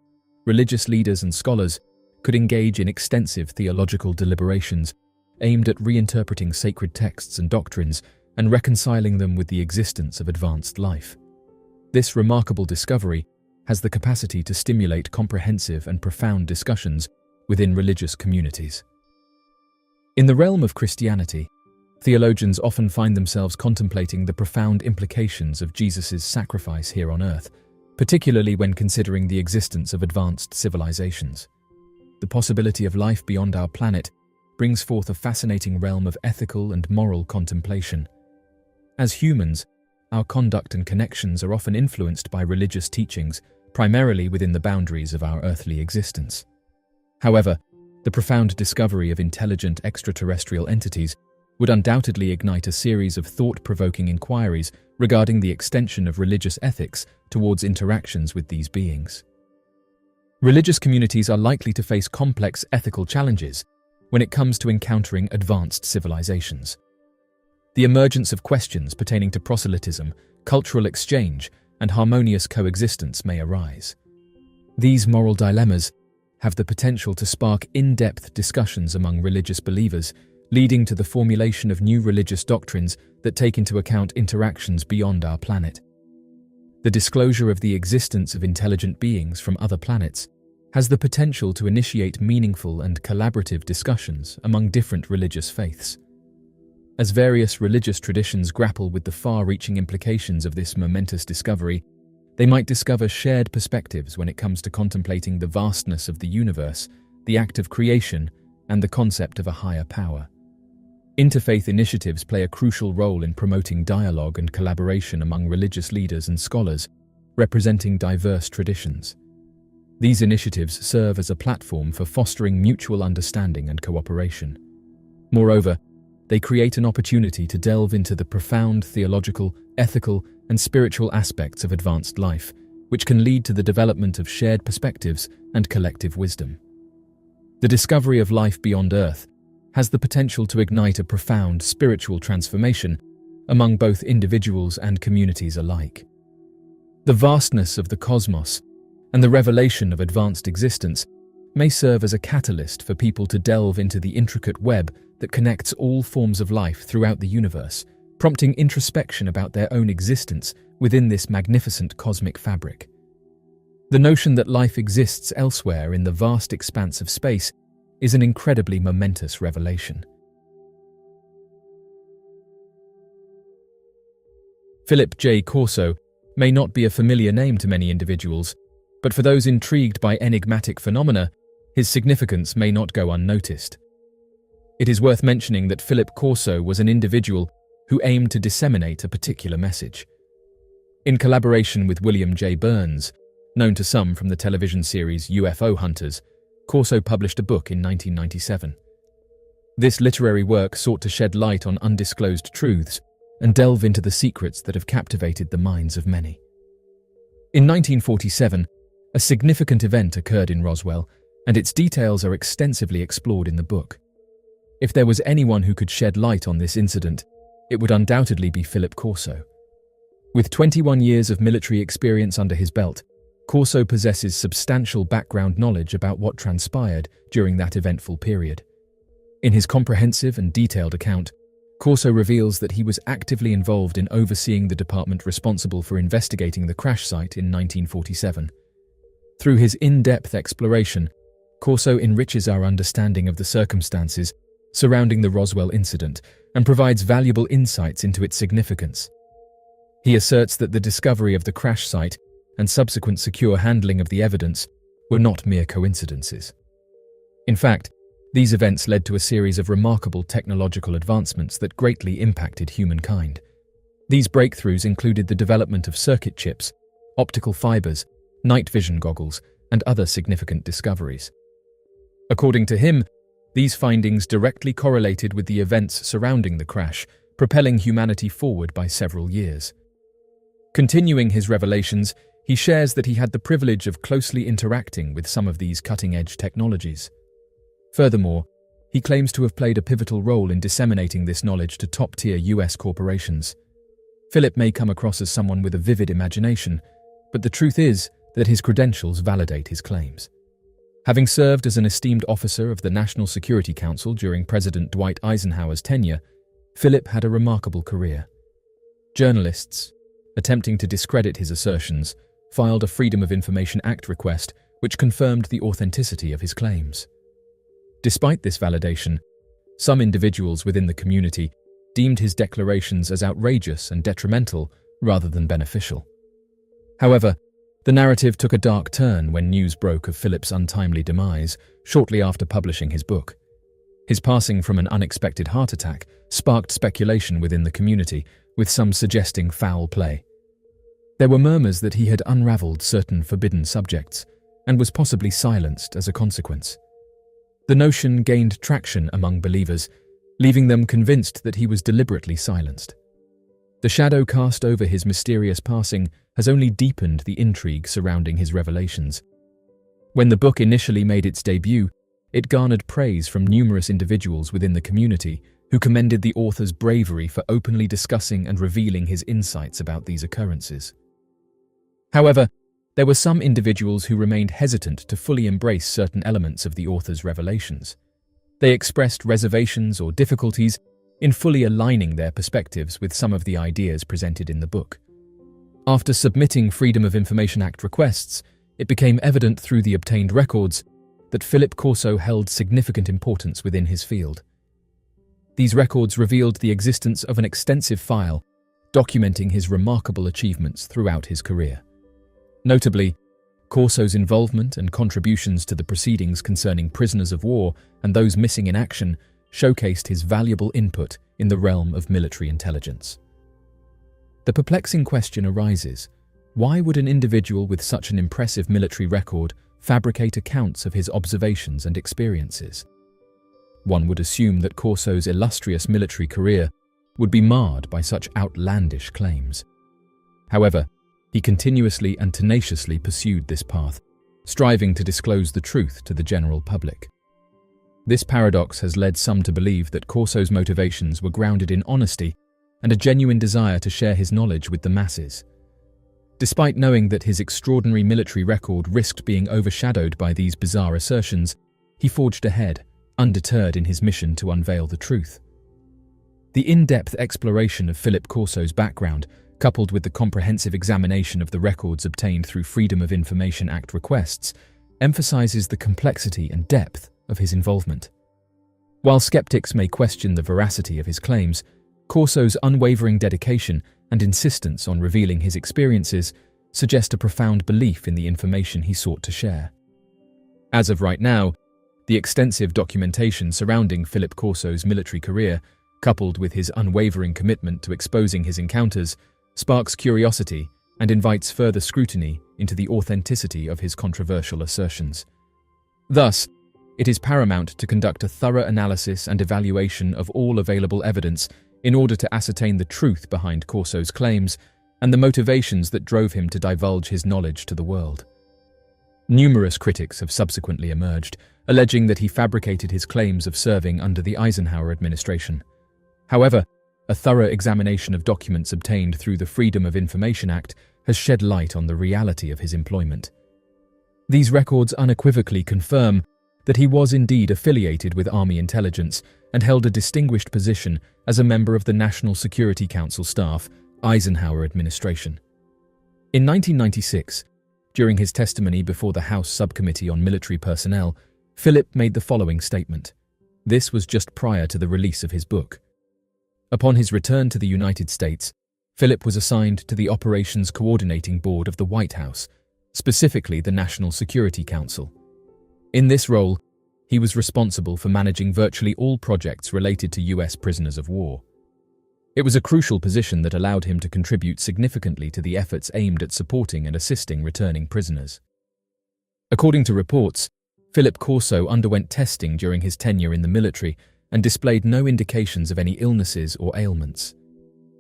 religious leaders and scholars could engage in extensive theological deliberations aimed at reinterpreting sacred texts and doctrines and reconciling them with the existence of advanced life. This remarkable discovery has the capacity to stimulate comprehensive and profound discussions within religious communities. In the realm of Christianity, theologians often find themselves contemplating the profound implications of Jesus' sacrifice here on Earth, particularly when considering the existence of advanced civilizations. The possibility of life beyond our planet brings forth a fascinating realm of ethical and moral contemplation. As humans, our conduct and connections are often influenced by religious teachings, primarily within the boundaries of our earthly existence. However, the profound discovery of intelligent extraterrestrial entities would undoubtedly ignite a series of thought-provoking inquiries regarding the extension of religious ethics towards interactions with these beings. Religious communities are likely to face complex ethical challenges when it comes to encountering advanced civilizations. The emergence of questions pertaining to proselytism, cultural exchange, and harmonious coexistence may arise. These moral dilemmas have the potential to spark in-depth discussions among religious believers, leading to the formulation of new religious doctrines that take into account interactions beyond our planet. The disclosure of the existence of intelligent beings from other planets has the potential to initiate meaningful and collaborative discussions among different religious faiths. As various religious traditions grapple with the far-reaching implications of this momentous discovery, they might discover shared perspectives when it comes to contemplating the vastness of the universe, the act of creation, and the concept of a higher power. Interfaith initiatives play a crucial role in promoting dialogue and collaboration among religious leaders and scholars, representing diverse traditions. These initiatives serve as a platform for fostering mutual understanding and cooperation. Moreover, they create an opportunity to delve into the profound theological, ethical, and spiritual aspects of advanced life, which can lead to the development of shared perspectives and collective wisdom. The discovery of life beyond Earth has the potential to ignite a profound spiritual transformation among both individuals and communities alike. The vastness of the cosmos and the revelation of advanced existence may serve as a catalyst for people to delve into the intricate web that connects all forms of life throughout the universe, prompting introspection about their own existence within this magnificent cosmic fabric. The notion that life exists elsewhere in the vast expanse of space is an incredibly momentous revelation. Philip J. Corso may not be a familiar name to many individuals, but for those intrigued by enigmatic phenomena, his significance may not go unnoticed. It is worth mentioning that Philip Corso was an individual who aimed to disseminate a particular message. In collaboration with William J. Burns, known to some from the television series UFO Hunters, Corso published a book in 1997. This literary work sought to shed light on undisclosed truths and delve into the secrets that have captivated the minds of many. In 1947, a significant event occurred in Roswell, and its details are extensively explored in the book. If there was anyone who could shed light on this incident, it would undoubtedly be Philip Corso. With 21 years of military experience under his belt, Corso possesses substantial background knowledge about what transpired during that eventful period. In his comprehensive and detailed account, Corso reveals that he was actively involved in overseeing the department responsible for investigating the crash site in 1947. Through his in-depth exploration, Corso enriches our understanding of the circumstances surrounding the Roswell incident and provides valuable insights into its significance. He asserts that the discovery of the crash site and subsequent secure handling of the evidence were not mere coincidences. In fact, these events led to a series of remarkable technological advancements that greatly impacted humankind. These breakthroughs included the development of circuit chips, optical fibers, night vision goggles, and other significant discoveries. According to him, these findings directly correlated with the events surrounding the crash, propelling humanity forward by several years. Continuing his revelations, he shares that he had the privilege of closely interacting with some of these cutting-edge technologies. Furthermore, he claims to have played a pivotal role in disseminating this knowledge to top-tier US corporations. Philip may come across as someone with a vivid imagination, but the truth is that his credentials validate his claims. Having served as an esteemed officer of the National Security Council during President Dwight Eisenhower's tenure, Philip had a remarkable career. Journalists, attempting to discredit his assertions, filed a Freedom of Information Act request which confirmed the authenticity of his claims. Despite this validation, some individuals within the community deemed his declarations as outrageous and detrimental rather than beneficial. However, the narrative took a dark turn when news broke of Philip's untimely demise shortly after publishing his book. His passing from an unexpected heart attack sparked speculation within the community, with some suggesting foul play. There were murmurs that he had unraveled certain forbidden subjects and was possibly silenced as a consequence. The notion gained traction among believers, leaving them convinced that he was deliberately silenced. The shadow cast over his mysterious passing has only deepened the intrigue surrounding his revelations. When the book initially made its debut, it garnered praise from numerous individuals within the community who commended the author's bravery for openly discussing and revealing his insights about these occurrences. However, there were some individuals who remained hesitant to fully embrace certain elements of the author's revelations. They expressed reservations or difficulties in fully aligning their perspectives with some of the ideas presented in the book. After submitting Freedom of Information Act requests, it became evident through the obtained records that Philip Corso held significant importance within his field. These records revealed the existence of an extensive file documenting his remarkable achievements throughout his career. Notably, Corso's involvement and contributions to the proceedings concerning prisoners of war and those missing in action showcased his valuable input in the realm of military intelligence. The perplexing question arises: why would an individual with such an impressive military record fabricate accounts of his observations and experiences? One would assume that Corso's illustrious military career would be marred by such outlandish claims. However, he continuously and tenaciously pursued this path, striving to disclose the truth to the general public. This paradox has led some to believe that Corso's motivations were grounded in honesty and a genuine desire to share his knowledge with the masses. Despite knowing that his extraordinary military record risked being overshadowed by these bizarre assertions, he forged ahead, undeterred in his mission to unveil the truth. The in-depth exploration of Philip Corso's background, coupled with the comprehensive examination of the records obtained through Freedom of Information Act requests, emphasizes the complexity and depth of his involvement. While skeptics may question the veracity of his claims, Corso's unwavering dedication and insistence on revealing his experiences suggest a profound belief in the information he sought to share. As of right now, the extensive documentation surrounding Philip Corso's military career, coupled with his unwavering commitment to exposing his encounters, sparks curiosity and invites further scrutiny into the authenticity of his controversial assertions. Thus, it is paramount to conduct a thorough analysis and evaluation of all available evidence in order to ascertain the truth behind Corso's claims and the motivations that drove him to divulge his knowledge to the world. Numerous critics have subsequently emerged, alleging that he fabricated his claims of serving under the Eisenhower administration. However, a thorough examination of documents obtained through the Freedom of Information Act has shed light on the reality of his employment. These records unequivocally confirm that he was indeed affiliated with Army intelligence and held a distinguished position as a member of the National Security Council staff, Eisenhower administration. In 1996, during his testimony before the House Subcommittee on Military Personnel, Philip made the following statement. This was just prior to the release of his book. Upon his return to the United States, Philip was assigned to the Operations Coordinating Board of the White House, specifically the National Security Council. In this role, he was responsible for managing virtually all projects related to U.S. prisoners of war. It was a crucial position that allowed him to contribute significantly to the efforts aimed at supporting and assisting returning prisoners. According to reports, Philip Corso underwent testing during his tenure in the military and displayed no indications of any illnesses or ailments.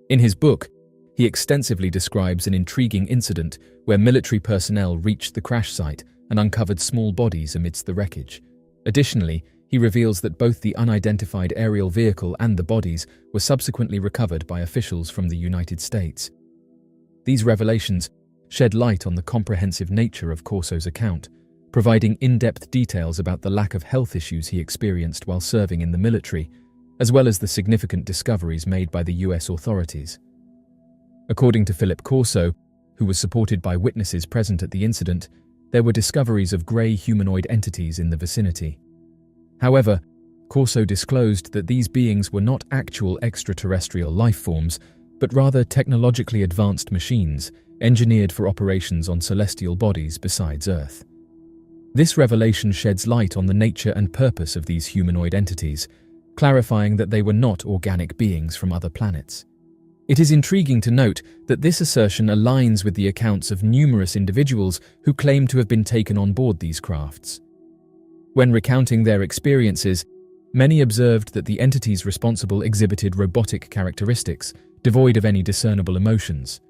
In his book, he extensively describes an intriguing incident where military personnel reached the crash site and uncovered small bodies amidst the wreckage. Additionally, he reveals that both the unidentified aerial vehicle and the bodies were subsequently recovered by officials from the United States. These revelations shed light on the comprehensive nature of Corso's account, providing in-depth details about the lack of health issues he experienced while serving in the military, as well as the significant discoveries made by the US authorities. According to Philip Corso, who was supported by witnesses present at the incident, there were discoveries of grey humanoid entities in the vicinity. However, Corso disclosed that these beings were not actual extraterrestrial life forms, but rather technologically advanced machines engineered for operations on celestial bodies besides Earth. This revelation sheds light on the nature and purpose of these humanoid entities, clarifying that they were not organic beings from other planets. It is intriguing to note that this assertion aligns with the accounts of numerous individuals who claim to have been taken on board these crafts. When recounting their experiences, many observed that the entities responsible exhibited robotic characteristics, devoid of any discernible emotions.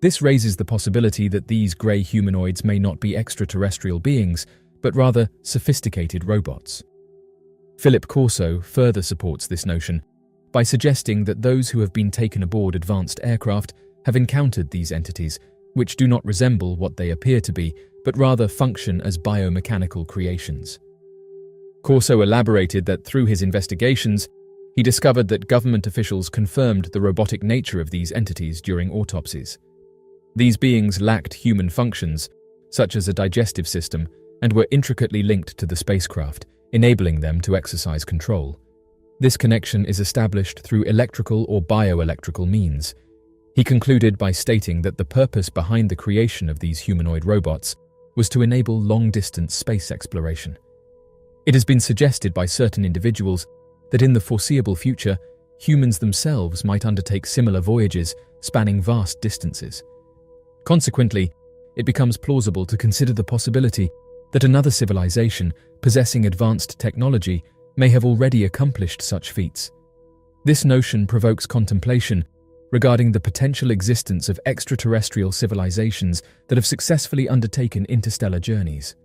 This raises the possibility that these grey humanoids may not be extraterrestrial beings, but rather sophisticated robots. Philip Corso further supports this notion by suggesting that those who have been taken aboard advanced aircraft have encountered these entities, which do not resemble what they appear to be, but rather function as biomechanical creations. Corso elaborated that through his investigations, he discovered that government officials confirmed the robotic nature of these entities during autopsies. These beings lacked human functions, such as a digestive system, and were intricately linked to the spacecraft, enabling them to exercise control. This connection is established through electrical or bioelectrical means. He concluded by stating that the purpose behind the creation of these humanoid robots was to enable long-distance space exploration. It has been suggested by certain individuals that in the foreseeable future, humans themselves might undertake similar voyages spanning vast distances. Consequently, it becomes plausible to consider the possibility that another civilization possessing advanced technology may have already accomplished such feats. This notion provokes contemplation regarding the potential existence of extraterrestrial civilizations that have successfully undertaken interstellar journeys.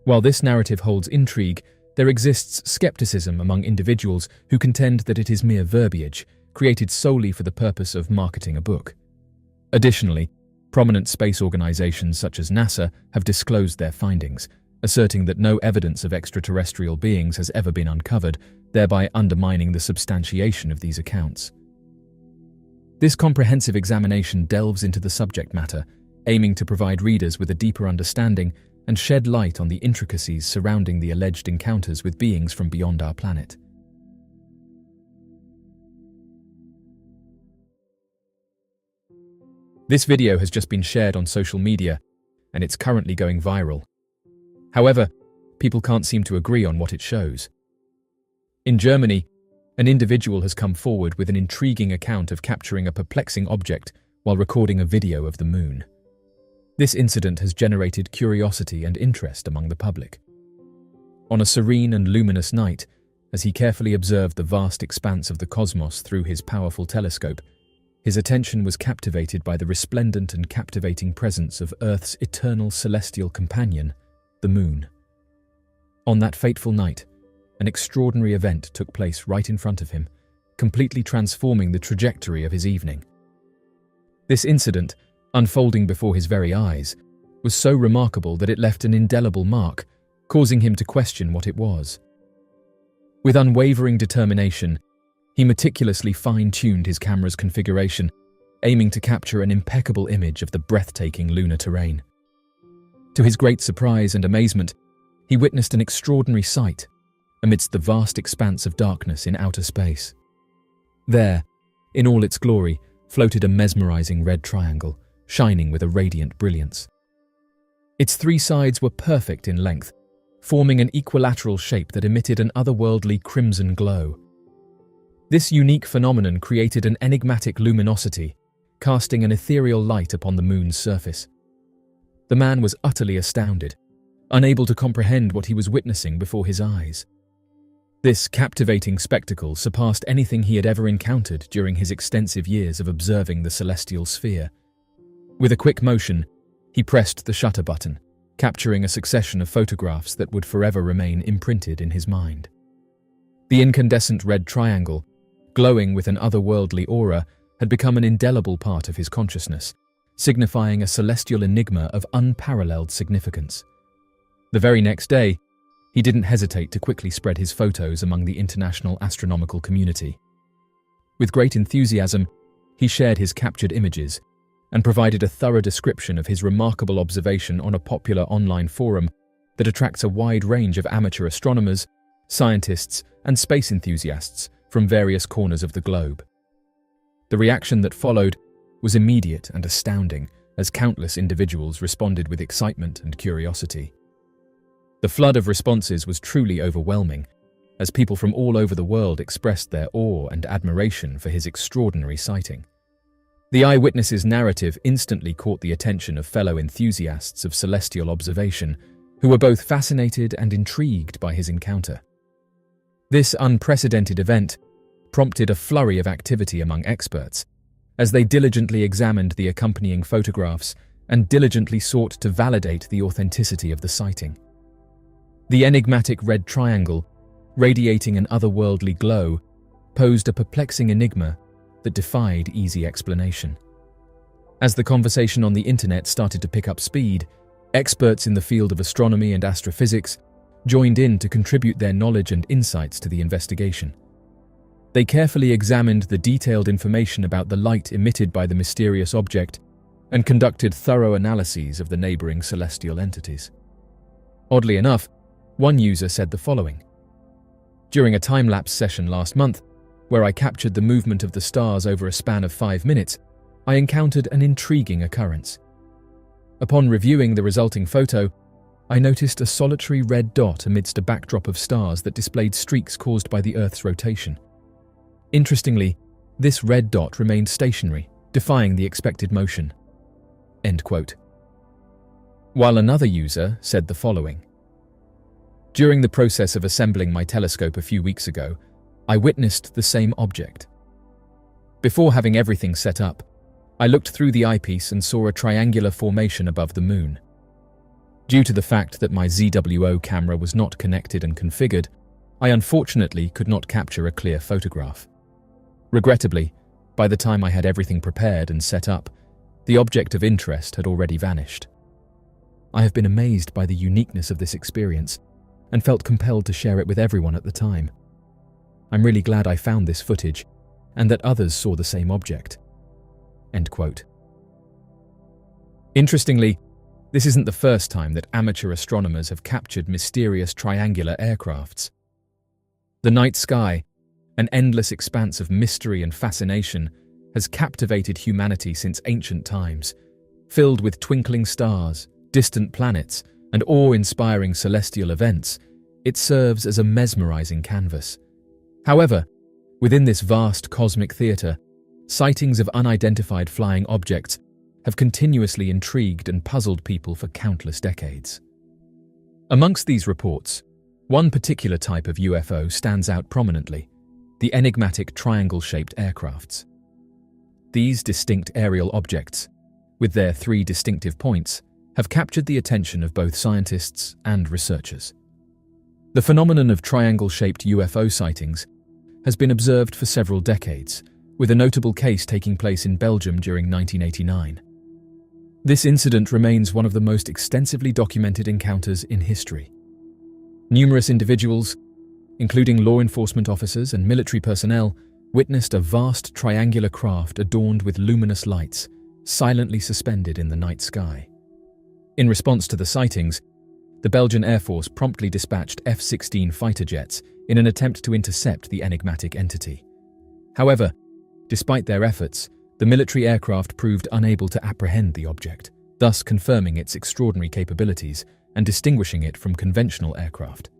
While this narrative holds intrigue, there exists skepticism among individuals who contend that it is mere verbiage, created solely for the purpose of marketing a book. Additionally, prominent space organizations such as NASA have disclosed their findings, asserting that no evidence of extraterrestrial beings has ever been uncovered, thereby undermining the substantiation of these accounts. This comprehensive examination delves into the subject matter, aiming to provide readers with a deeper understanding and shed light on the intricacies surrounding the alleged encounters with beings from beyond our planet. This video has just been shared on social media, and it's currently going viral. However, people can't seem to agree on what it shows. In Germany, an individual has come forward with an intriguing account of capturing a perplexing object while recording a video of the moon. This incident has generated curiosity and interest among the public. On a serene and luminous night, as he carefully observed the vast expanse of the cosmos through his powerful telescope, his attention was captivated by the resplendent and captivating presence of Earth's eternal celestial companion, the moon. On that fateful night, an extraordinary event took place right in front of him, completely transforming the trajectory of his evening. This incident, unfolding before his very eyes, was so remarkable that it left an indelible mark, causing him to question what it was. With unwavering determination, he meticulously fine-tuned his camera's configuration, aiming to capture an impeccable image of the breathtaking lunar terrain. To his great surprise and amazement, he witnessed an extraordinary sight amidst the vast expanse of darkness in outer space. There, in all its glory, floated a mesmerizing red triangle, shining with a radiant brilliance. Its three sides were perfect in length, forming an equilateral shape that emitted an otherworldly crimson glow. This unique phenomenon created an enigmatic luminosity, casting an ethereal light upon the moon's surface. The man was utterly astounded, unable to comprehend what he was witnessing before his eyes. This captivating spectacle surpassed anything he had ever encountered during his extensive years of observing the celestial sphere. With a quick motion, he pressed the shutter button, capturing a succession of photographs that would forever remain imprinted in his mind. The incandescent red triangle, glowing with an otherworldly aura, had become an indelible part of his consciousness, signifying a celestial enigma of unparalleled significance. The very next day, he didn't hesitate to quickly spread his photos among the international astronomical community. With great enthusiasm, he shared his captured images and provided a thorough description of his remarkable observation on a popular online forum that attracts a wide range of amateur astronomers, scientists, and space enthusiasts from various corners of the globe. The reaction that followed was immediate and astounding, as countless individuals responded with excitement and curiosity. The flood of responses was truly overwhelming, as people from all over the world expressed their awe and admiration for his extraordinary sighting. The eyewitness's narrative instantly caught the attention of fellow enthusiasts of celestial observation, who were both fascinated and intrigued by his encounter. This unprecedented event prompted a flurry of activity among experts, as they diligently examined the accompanying photographs and diligently sought to validate the authenticity of the sighting. The enigmatic red triangle, radiating an otherworldly glow, posed a perplexing enigma that defied easy explanation. As the conversation on the internet started to pick up speed, experts in the field of astronomy and astrophysics joined in to contribute their knowledge and insights to the investigation. They carefully examined the detailed information about the light emitted by the mysterious object and conducted thorough analyses of the neighboring celestial entities. Oddly enough, one user said the following: "During a time-lapse session last month, where I captured the movement of the stars over a span of 5 minutes, I encountered an intriguing occurrence. Upon reviewing the resulting photo, I noticed a solitary red dot amidst a backdrop of stars that displayed streaks caused by the Earth's rotation. Interestingly, this red dot remained stationary, defying the expected motion." End quote. While another user said the following: "During the process of assembling my telescope a few weeks ago, I witnessed the same object. Before having everything set up, I looked through the eyepiece and saw a triangular formation above the moon. Due to the fact that my ZWO camera was not connected and configured, I unfortunately could not capture a clear photograph. Regrettably, by the time I had everything prepared and set up, the object of interest had already vanished. I have been amazed by the uniqueness of this experience and felt compelled to share it with everyone at the time. I'm really glad I found this footage and that others saw the same object." End quote. Interestingly, this isn't the first time that amateur astronomers have captured mysterious triangular aircrafts. The night sky, an endless expanse of mystery and fascination, has captivated humanity since ancient times. Filled with twinkling stars, distant planets, and awe-inspiring celestial events, it serves as a mesmerizing canvas. However, within this vast cosmic theater, sightings of unidentified flying objects have continuously intrigued and puzzled people for countless decades. Amongst these reports, one particular type of UFO stands out prominently: the enigmatic triangle-shaped aircrafts. These distinct aerial objects, with their 3 distinctive points, have captured the attention of both scientists and researchers. The phenomenon of triangle-shaped UFO sightings has been observed for several decades, with a notable case taking place in Belgium during 1989. This incident remains one of the most extensively documented encounters in history. Numerous individuals, including law enforcement officers and military personnel, witnessed a vast triangular craft adorned with luminous lights, silently suspended in the night sky. In response to the sightings, the Belgian Air Force promptly dispatched F-16 fighter jets in an attempt to intercept the enigmatic entity. However, despite their efforts, the military aircraft proved unable to apprehend the object, thus confirming its extraordinary capabilities and distinguishing it from conventional aircraft.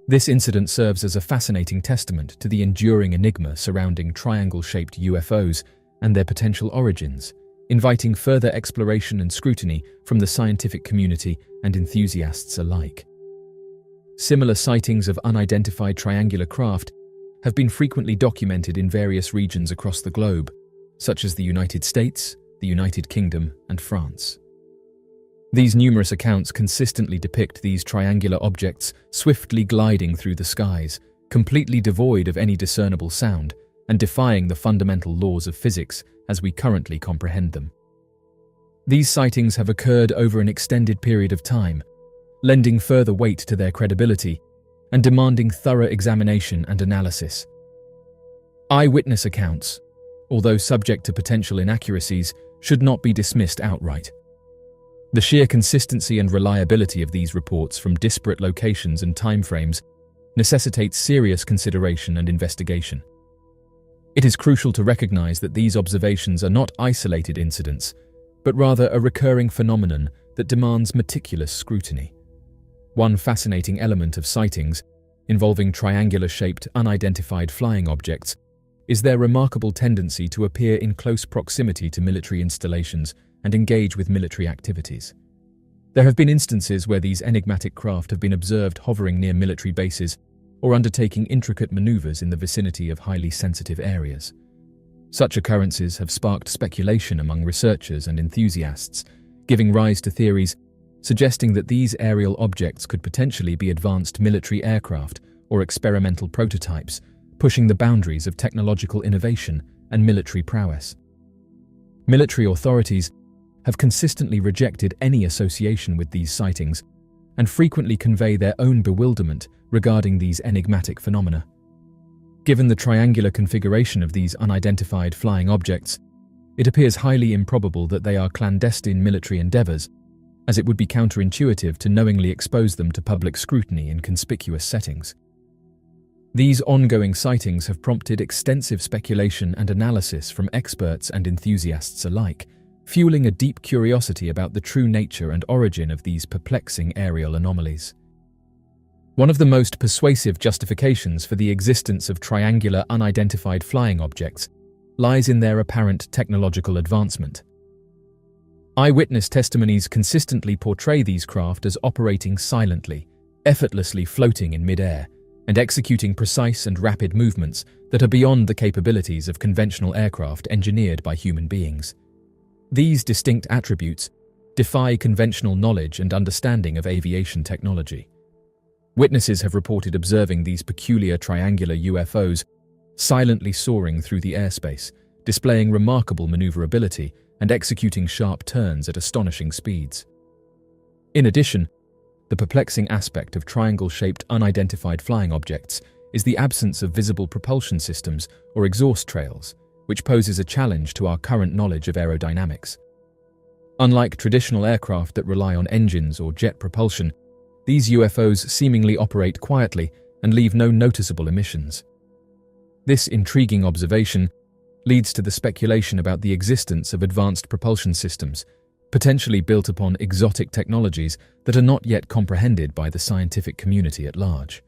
This incident serves as a fascinating testament to the enduring enigma surrounding triangle-shaped UFOs and their potential origins, inviting further exploration and scrutiny from the scientific community and enthusiasts alike. Similar sightings of unidentified triangular craft have been frequently documented in various regions across the globe, such as the United States, the United Kingdom, and France. These numerous accounts consistently depict these triangular objects swiftly gliding through the skies, completely devoid of any discernible sound, and defying the fundamental laws of physics as we currently comprehend them. These sightings have occurred over an extended period of time, lending further weight to their credibility and demanding thorough examination and analysis. Eyewitness accounts, although subject to potential inaccuracies, should not be dismissed outright. The sheer consistency and reliability of these reports from disparate locations and timeframes necessitates serious consideration and investigation. It is crucial to recognize that these observations are not isolated incidents, but rather a recurring phenomenon that demands meticulous scrutiny. One fascinating element of sightings, involving triangular-shaped, unidentified flying objects, is their remarkable tendency to appear in close proximity to military installations and engage with military activities. There have been instances where these enigmatic craft have been observed hovering near military bases or undertaking intricate maneuvers in the vicinity of highly sensitive areas. Such occurrences have sparked speculation among researchers and enthusiasts, giving rise to theories suggesting that these aerial objects could potentially be advanced military aircraft or experimental prototypes, pushing the boundaries of technological innovation and military prowess. Military authorities have consistently rejected any association with these sightings and frequently convey their own bewilderment regarding these enigmatic phenomena. Given the triangular configuration of these unidentified flying objects, it appears highly improbable that they are clandestine military endeavors, as it would be counterintuitive to knowingly expose them to public scrutiny in conspicuous settings. These ongoing sightings have prompted extensive speculation and analysis from experts and enthusiasts alike, fueling a deep curiosity about the true nature and origin of these perplexing aerial anomalies. One of the most persuasive justifications for the existence of triangular unidentified flying objects lies in their apparent technological advancement. Eyewitness testimonies consistently portray these craft as operating silently, effortlessly floating in mid-air, and executing precise and rapid movements that are beyond the capabilities of conventional aircraft engineered by human beings. These distinct attributes defy conventional knowledge and understanding of aviation technology. Witnesses have reported observing these peculiar triangular UFOs silently soaring through the airspace, displaying remarkable maneuverability and executing sharp turns at astonishing speeds. In addition, the perplexing aspect of triangle-shaped unidentified flying objects is the absence of visible propulsion systems or exhaust trails, which poses a challenge to our current knowledge of aerodynamics. Unlike traditional aircraft that rely on engines or jet propulsion, these UFOs seemingly operate quietly and leave no noticeable emissions. This intriguing observation leads to the speculation about the existence of advanced propulsion systems, potentially built upon exotic technologies that are not yet comprehended by the scientific community at large.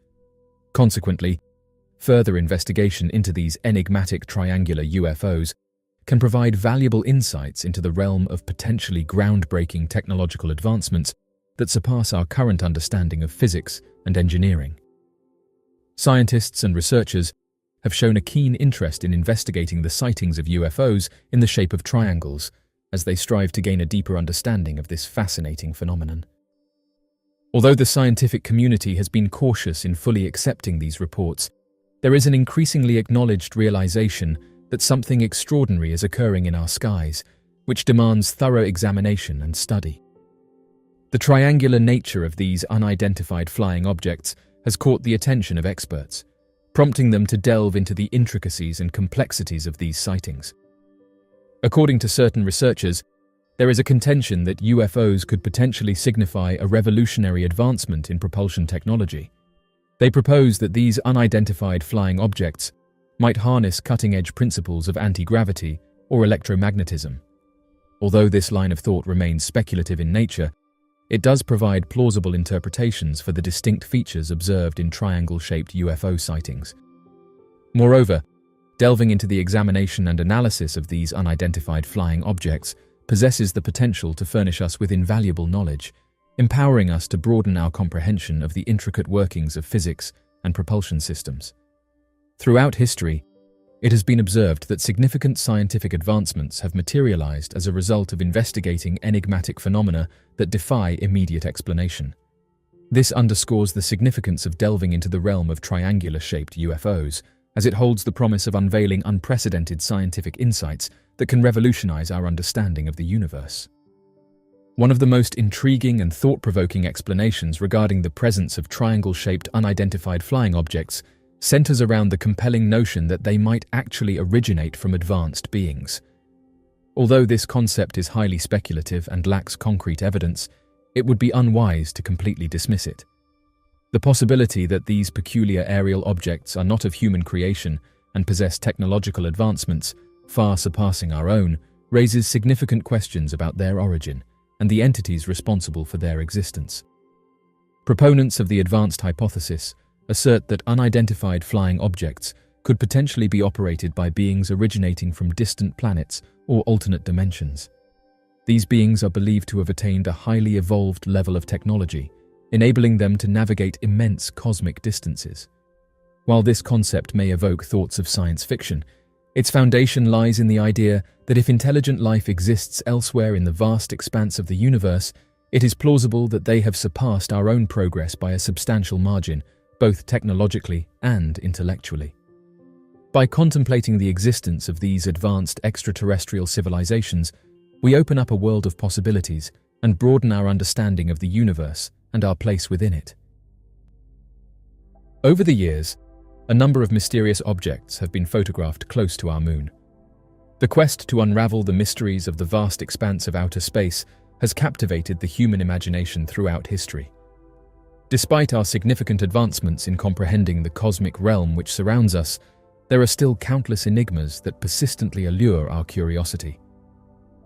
Consequently, further investigation into these enigmatic triangular UFOs can provide valuable insights into the realm of potentially groundbreaking technological advancements that surpass our current understanding of physics and engineering. Scientists and researchers have shown a keen interest in investigating the sightings of UFOs in the shape of triangles, as they strive to gain a deeper understanding of this fascinating phenomenon. Although the scientific community has been cautious in fully accepting these reports, there is an increasingly acknowledged realization that something extraordinary is occurring in our skies, which demands thorough examination and study. The triangular nature of these unidentified flying objects has caught the attention of experts, prompting them to delve into the intricacies and complexities of these sightings. According to certain researchers, there is a contention that UFOs could potentially signify a revolutionary advancement in propulsion technology. They propose that these unidentified flying objects might harness cutting-edge principles of anti-gravity or electromagnetism. Although this line of thought remains speculative in nature, it does provide plausible interpretations for the distinct features observed in triangle-shaped UFO sightings. Moreover, delving into the examination and analysis of these unidentified flying objects possesses the potential to furnish us with invaluable knowledge, empowering us to broaden our comprehension of the intricate workings of physics and propulsion systems. Throughout history, it has been observed that significant scientific advancements have materialized as a result of investigating enigmatic phenomena that defy immediate explanation. This underscores the significance of delving into the realm of triangular-shaped UFOs, as it holds the promise of unveiling unprecedented scientific insights that can revolutionize our understanding of the universe. One of the most intriguing and thought-provoking explanations regarding the presence of triangle-shaped unidentified flying objects centers around the compelling notion that they might actually originate from advanced beings. Although this concept is highly speculative and lacks concrete evidence, it would be unwise to completely dismiss it. The possibility that these peculiar aerial objects are not of human creation and possess technological advancements far surpassing our own raises significant questions about their origin and the entities responsible for their existence. Proponents of the advanced hypothesis assert that unidentified flying objects could potentially be operated by beings originating from distant planets or alternate dimensions. These beings are believed to have attained a highly evolved level of technology, enabling them to navigate immense cosmic distances. While this concept may evoke thoughts of science fiction, its foundation lies in the idea that if intelligent life exists elsewhere in the vast expanse of the universe, it is plausible that they have surpassed our own progress by a substantial margin, both technologically and intellectually. By contemplating the existence of these advanced extraterrestrial civilizations, we open up a world of possibilities and broaden our understanding of the universe and our place within it. Over the years, a number of mysterious objects have been photographed close to our moon. The quest to unravel the mysteries of the vast expanse of outer space has captivated the human imagination throughout history. Despite our significant advancements in comprehending the cosmic realm which surrounds us, there are still countless enigmas that persistently allure our curiosity.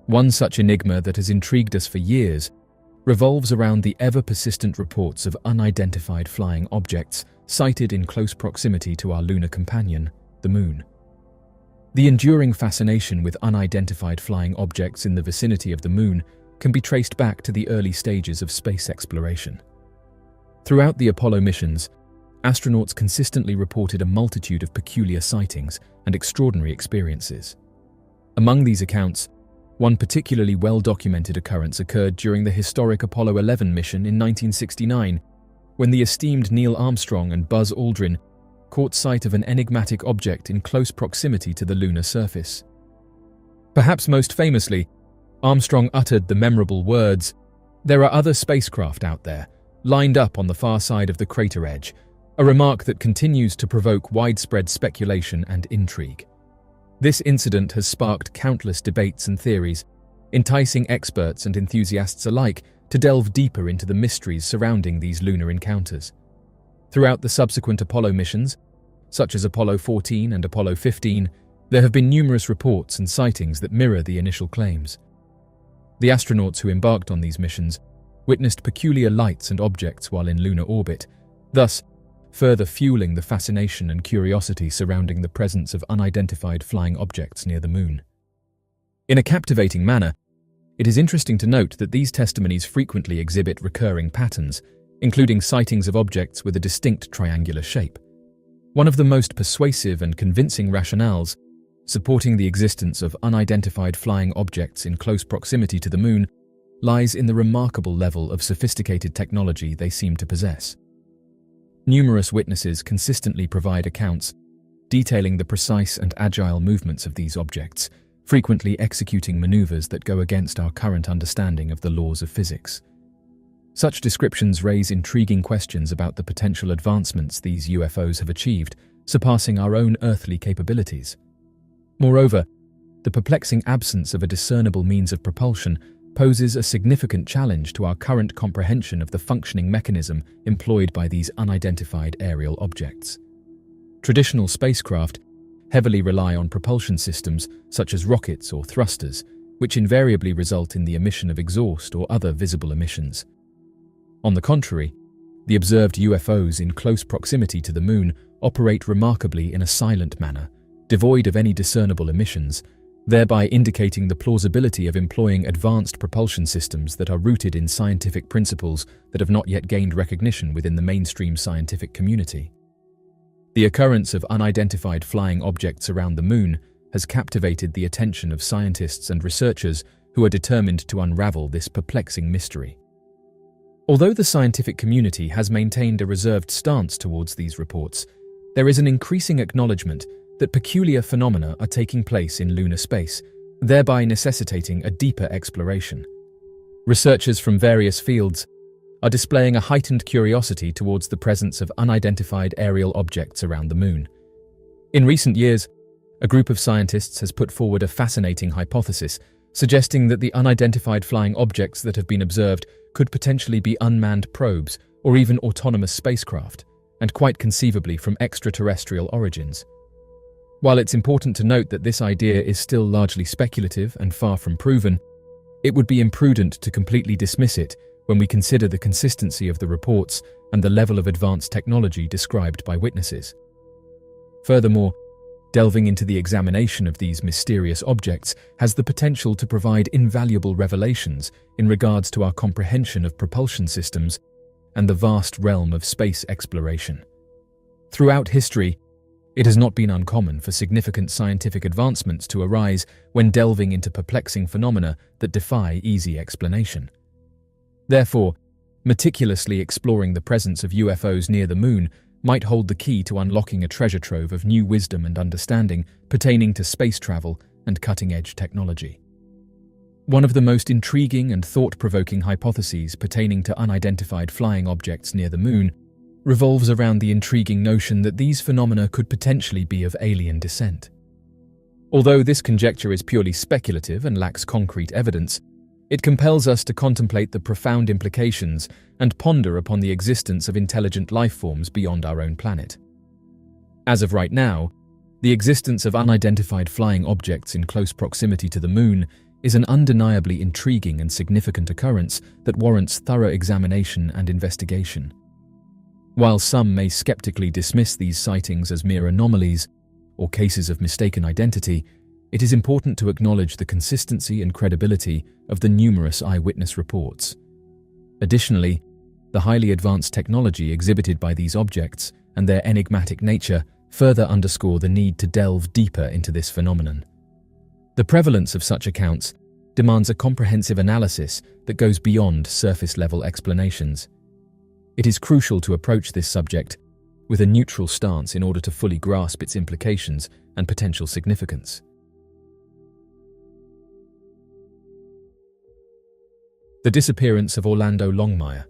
One such enigma that has intrigued us for years revolves around the ever-persistent reports of unidentified flying objects sighted in close proximity to our lunar companion, the Moon. The enduring fascination with unidentified flying objects in the vicinity of the Moon can be traced back to the early stages of space exploration. Throughout the Apollo missions, astronauts consistently reported a multitude of peculiar sightings and extraordinary experiences. Among these accounts, one particularly well-documented occurrence occurred during the historic Apollo 11 mission in 1969, when the esteemed Neil Armstrong and Buzz Aldrin caught sight of an enigmatic object in close proximity to the lunar surface. Perhaps most famously, Armstrong uttered the memorable words, "There are other spacecraft out there, lined up on the far side of the crater edge," a remark that continues to provoke widespread speculation and intrigue. This incident has sparked countless debates and theories, enticing experts and enthusiasts alike to delve deeper into the mysteries surrounding these lunar encounters. Throughout the subsequent Apollo missions, such as Apollo 14 and Apollo 15, there have been numerous reports and sightings that mirror the initial claims. The astronauts who embarked on these missions witnessed peculiar lights and objects while in lunar orbit, thus further fueling the fascination and curiosity surrounding the presence of unidentified flying objects near the Moon. In a captivating manner, it is interesting to note that these testimonies frequently exhibit recurring patterns, including sightings of objects with a distinct triangular shape. One of the most persuasive and convincing rationales supporting the existence of unidentified flying objects in close proximity to the Moon lies in the remarkable level of sophisticated technology they seem to possess. Numerous witnesses consistently provide accounts detailing the precise and agile movements of these objects, frequently executing maneuvers that go against our current understanding of the laws of physics. Such descriptions raise intriguing questions about the potential advancements these UFOs have achieved, surpassing our own earthly capabilities. Moreover, the perplexing absence of a discernible means of propulsion poses a significant challenge to our current comprehension of the functioning mechanism employed by these unidentified aerial objects. Traditional spacecraft heavily rely on propulsion systems such as rockets or thrusters, which invariably result in the emission of exhaust or other visible emissions. On the contrary, the observed UFOs in close proximity to the Moon operate remarkably in a silent manner, devoid of any discernible emissions, thereby indicating the plausibility of employing advanced propulsion systems that are rooted in scientific principles that have not yet gained recognition within the mainstream scientific community. The occurrence of unidentified flying objects around the Moon has captivated the attention of scientists and researchers who are determined to unravel this perplexing mystery. Although the scientific community has maintained a reserved stance towards these reports, there is an increasing acknowledgement that peculiar phenomena are taking place in lunar space, thereby necessitating a deeper exploration. Researchers from various fields are displaying a heightened curiosity towards the presence of unidentified aerial objects around the Moon. In recent years, a group of scientists has put forward a fascinating hypothesis, suggesting that the unidentified flying objects that have been observed could potentially be unmanned probes or even autonomous spacecraft, and quite conceivably from extraterrestrial origins. While it's important to note that this idea is still largely speculative and far from proven, it would be imprudent to completely dismiss it when we consider the consistency of the reports and the level of advanced technology described by witnesses. Furthermore, delving into the examination of these mysterious objects has the potential to provide invaluable revelations in regards to our comprehension of propulsion systems and the vast realm of space exploration. Throughout history, it has not been uncommon for significant scientific advancements to arise when delving into perplexing phenomena that defy easy explanation. Therefore, meticulously exploring the presence of UFOs near the Moon might hold the key to unlocking a treasure trove of new wisdom and understanding pertaining to space travel and cutting-edge technology. One of the most intriguing and thought-provoking hypotheses pertaining to unidentified flying objects near the Moon revolves around the intriguing notion that these phenomena could potentially be of alien descent. Although this conjecture is purely speculative and lacks concrete evidence, it compels us to contemplate the profound implications and ponder upon the existence of intelligent life forms beyond our own planet. As of right now, the existence of unidentified flying objects in close proximity to the Moon is an undeniably intriguing and significant occurrence that warrants thorough examination and investigation. While some may skeptically dismiss these sightings as mere anomalies or cases of mistaken identity, it is important to acknowledge the consistency and credibility of the numerous eyewitness reports. Additionally, the highly advanced technology exhibited by these objects and their enigmatic nature further underscore the need to delve deeper into this phenomenon. The prevalence of such accounts demands a comprehensive analysis that goes beyond surface-level explanations. It is crucial to approach this subject with a neutral stance in order to fully grasp its implications and potential significance. The disappearance of Orlando Longmire.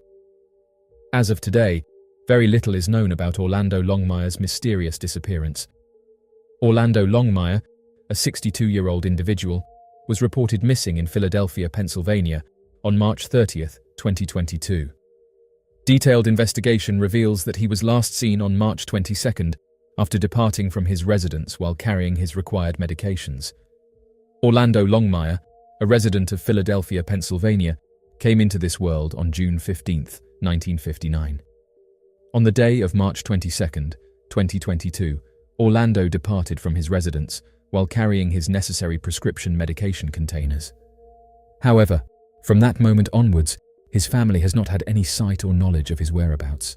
As of today, very little is known about Orlando Longmire's mysterious disappearance. Orlando Longmire, a 62-year-old individual, was reported missing in Philadelphia, Pennsylvania, on March 30, 2022. Detailed investigation reveals that he was last seen on March 22 after departing from his residence while carrying his required medications. Orlando Longmire, a resident of Philadelphia, Pennsylvania, came into this world on June 15, 1959. On the day of March 22, 2022, Orlando departed from his residence while carrying his necessary prescription medication containers. However, from that moment onwards, his family has not had any sight or knowledge of his whereabouts.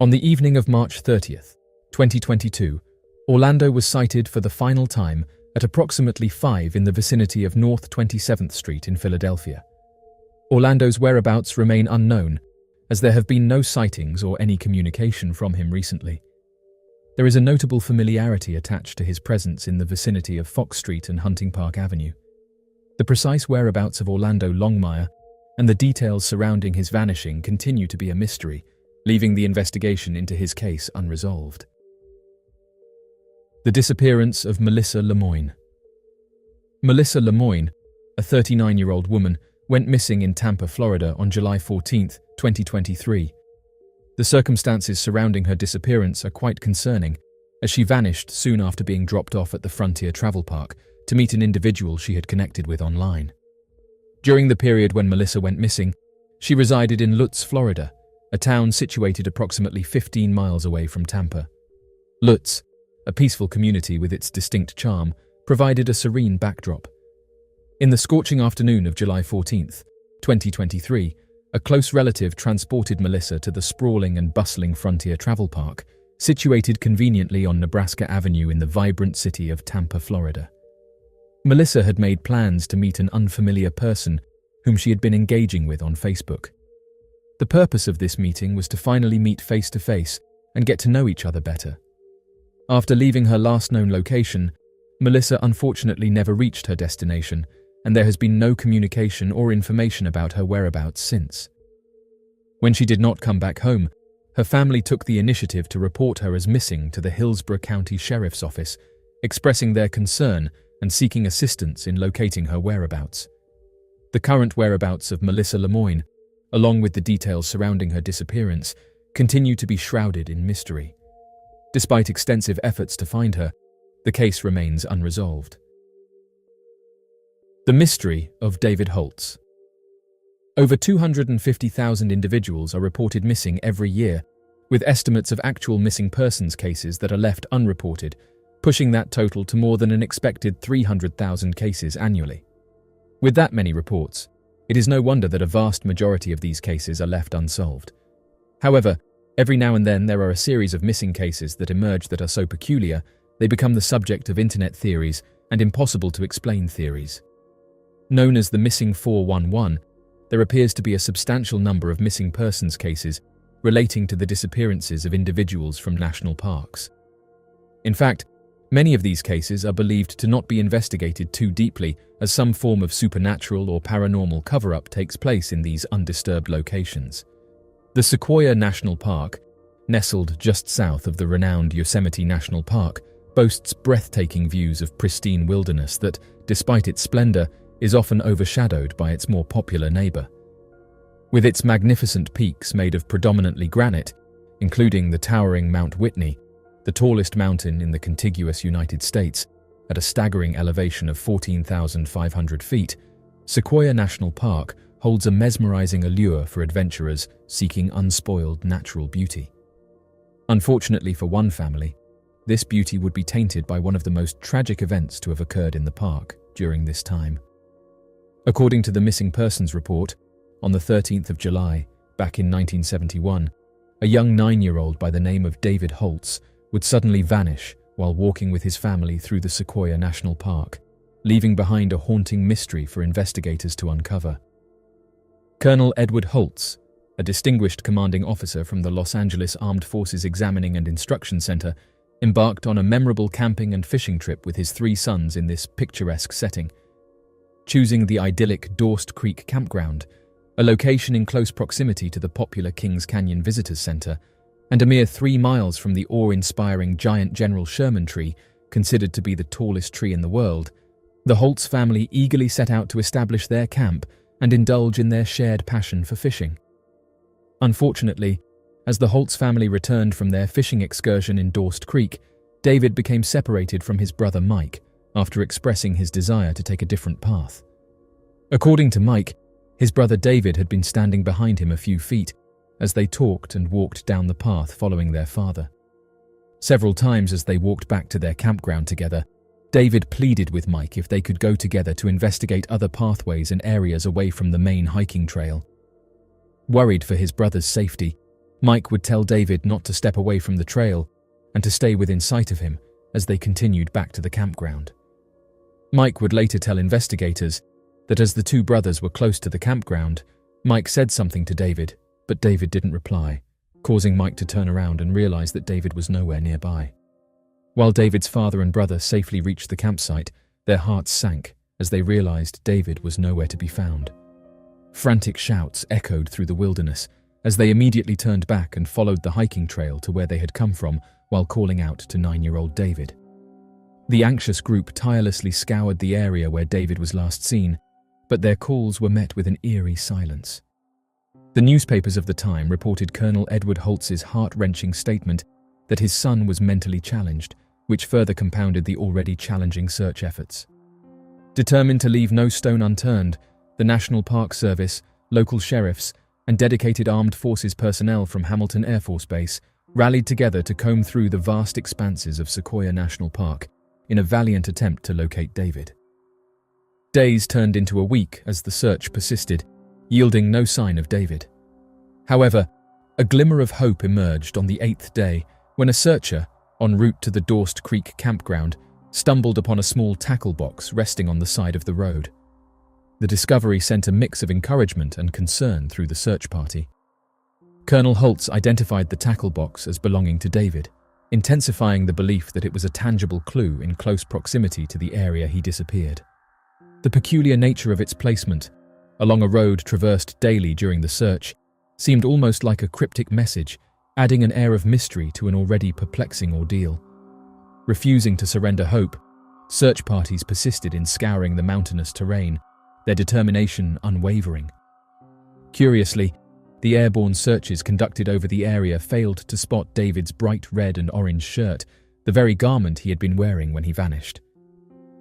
On the evening of March 30, 2022, Orlando was sighted for the final time at approximately 5 in the vicinity of North 27th Street in Philadelphia. Orlando's whereabouts remain unknown, as there have been no sightings or any communication from him recently. There is a notable familiarity attached to his presence in the vicinity of Fox Street and Hunting Park Avenue. The precise whereabouts of Orlando Longmire and the details surrounding his vanishing continue to be a mystery, leaving the investigation into his case unresolved. The disappearance of Melissa Lemoyne. Melissa Lemoyne, a 39-year-old woman, went missing in Tampa, Florida on July 14, 2023. The circumstances surrounding her disappearance are quite concerning, as she vanished soon after being dropped off at the Frontier Travel Park to meet an individual she had connected with online. During the period when Melissa went missing, she resided in Lutz, Florida, a town situated approximately 15 miles away from Tampa. Lutz, a peaceful community with its distinct charm, provided a serene backdrop. In the scorching afternoon of July 14, 2023, a close relative transported Melissa to the sprawling and bustling Frontier Travel Park, situated conveniently on Nebraska Avenue in the vibrant city of Tampa, Florida. Melissa had made plans to meet an unfamiliar person whom she had been engaging with on Facebook. The purpose of this meeting was to finally meet face-to-face and get to know each other better. After leaving her last known location, Melissa unfortunately never reached her destination, and there has been no communication or information about her whereabouts since. When she did not come back home, her family took the initiative to report her as missing to the Hillsborough County Sheriff's Office, expressing their concern and seeking assistance in locating her whereabouts. The current whereabouts of Melissa Lemoyne, along with the details surrounding her disappearance, continue to be shrouded in mystery. Despite extensive efforts to find her, the case remains unresolved. The mystery of David Holtz. Over 250,000 individuals are reported missing every year, with estimates of actual missing persons cases that are left unreported, pushing that total to more than an expected 300,000 cases annually. With that many reports, it is no wonder that a vast majority of these cases are left unsolved. However, every now and then there are a series of missing cases that emerge that are so peculiar, they become the subject of internet theories and impossible to explain theories. Known as the Missing 411, there appears to be a substantial number of missing persons cases relating to the disappearances of individuals from national parks. In fact, many of these cases are believed to not be investigated too deeply, as some form of supernatural or paranormal cover-up takes place in these undisturbed locations. The Sequoia National Park, nestled just south of the renowned Yosemite National Park, boasts breathtaking views of pristine wilderness that, despite its splendor, is often overshadowed by its more popular neighbor. With its magnificent peaks made of predominantly granite, including the towering Mount Whitney, the tallest mountain in the contiguous United States, At a staggering elevation of 14,500 feet, Sequoia National Park holds a mesmerizing allure for adventurers seeking unspoiled natural beauty. Unfortunately for one family, this beauty would be tainted by one of the most tragic events to have occurred in the park during this time. According to the Missing Persons Report, on the 13th of July, back in 1971, a young 9-year-old by the name of David Holtz would suddenly vanish while walking with his family through the Sequoia National Park, leaving behind a haunting mystery for investigators to uncover. Colonel Edward Holtz, a distinguished commanding officer from the Los Angeles Armed Forces Examining and Instruction Center, embarked on a memorable camping and fishing trip with his 3 sons in this picturesque setting. Choosing the idyllic Dorst Creek Campground, a location in close proximity to the popular Kings Canyon Visitors Center, and a mere 3 miles from the awe-inspiring giant General Sherman tree, considered to be the tallest tree in the world, the Holtz family eagerly set out to establish their camp and indulge in their shared passion for fishing. Unfortunately, as the Holtz family returned from their fishing excursion in Dorst Creek, David became separated from his brother Mike after expressing his desire to take a different path. According to Mike, his brother David had been standing behind him a few feet as they talked and walked down the path following their father. Several times as they walked back to their campground together, David pleaded with Mike if they could go together to investigate other pathways and areas away from the main hiking trail. Worried for his brother's safety, Mike would tell David not to step away from the trail and to stay within sight of him as they continued back to the campground. Mike would later tell investigators that as the 2 brothers were close to the campground, Mike said something to David, but David didn't reply, causing Mike to turn around and realize that David was nowhere nearby. While David's father and brother safely reached the campsite, their hearts sank as they realized David was nowhere to be found. Frantic shouts echoed through the wilderness as they immediately turned back and followed the hiking trail to where they had come from while calling out to 9-year-old David. The anxious group tirelessly scoured the area where David was last seen, but their calls were met with an eerie silence. The newspapers of the time reported Colonel Edward Holtz's heart-wrenching statement that his son was mentally challenged, which further compounded the already challenging search efforts. Determined to leave no stone unturned, the National Park Service, local sheriffs, and dedicated armed forces personnel from Hamilton Air Force Base rallied together to comb through the vast expanses of Sequoia National Park in a valiant attempt to locate David. Days turned into a week as the search persisted, yielding no sign of David. However, a glimmer of hope emerged on the 8th day when a searcher, en route to the Dorst Creek campground, stumbled upon a small tackle box resting on the side of the road. The discovery sent a mix of encouragement and concern through the search party. Colonel Holtz identified the tackle box as belonging to David, intensifying the belief that it was a tangible clue in close proximity to the area he disappeared. The peculiar nature of its placement, along a road traversed daily during the search, seemed almost like a cryptic message, adding an air of mystery to an already perplexing ordeal. Refusing to surrender hope, search parties persisted in scouring the mountainous terrain, their determination unwavering. Curiously, the airborne searches conducted over the area failed to spot David's bright red and orange shirt, the very garment he had been wearing when he vanished.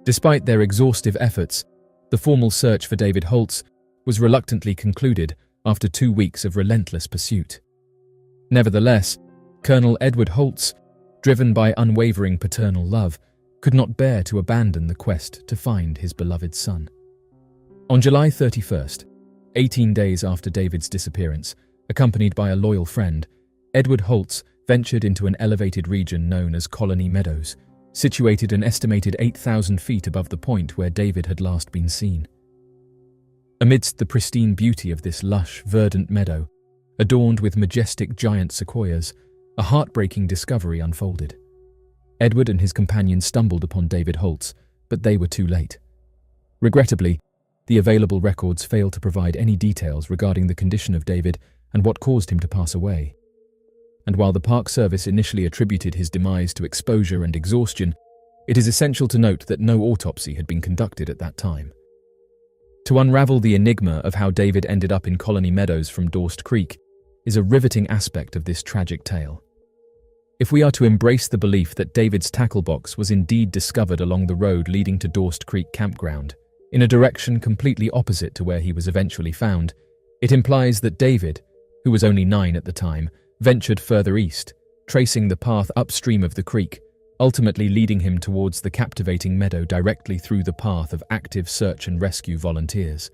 Despite their exhaustive efforts, the formal search for David Holtz was reluctantly concluded after 2 weeks of relentless pursuit. Nevertheless, Colonel Edward Holtz, driven by unwavering paternal love, could not bear to abandon the quest to find his beloved son. On July 31st, 18 days after David's disappearance, accompanied by a loyal friend, Edward Holtz ventured into an elevated region known as Colony Meadows, situated an estimated 8,000 feet above the point where David had last been seen. Amidst the pristine beauty of this lush, verdant meadow, adorned with majestic giant sequoias, a heartbreaking discovery unfolded. Edward and his companion stumbled upon David Holtz, but they were too late. Regrettably, the available records failed to provide any details regarding the condition of David and what caused him to pass away. And while the Park Service initially attributed his demise to exposure and exhaustion, it is essential to note that no autopsy had been conducted at that time. To unravel the enigma of how David ended up in Colony Meadows from Dorst Creek is a riveting aspect of this tragic tale. if we are to embrace the belief that David's tackle box was indeed discovered along the road leading to Dorst Creek Campground, in a direction completely opposite to where he was eventually found, it implies that David, who was only 9 at the time, ventured further east, tracing the path upstream of the creek, ultimately leading him towards the captivating meadow directly through the path of active search and rescue volunteers.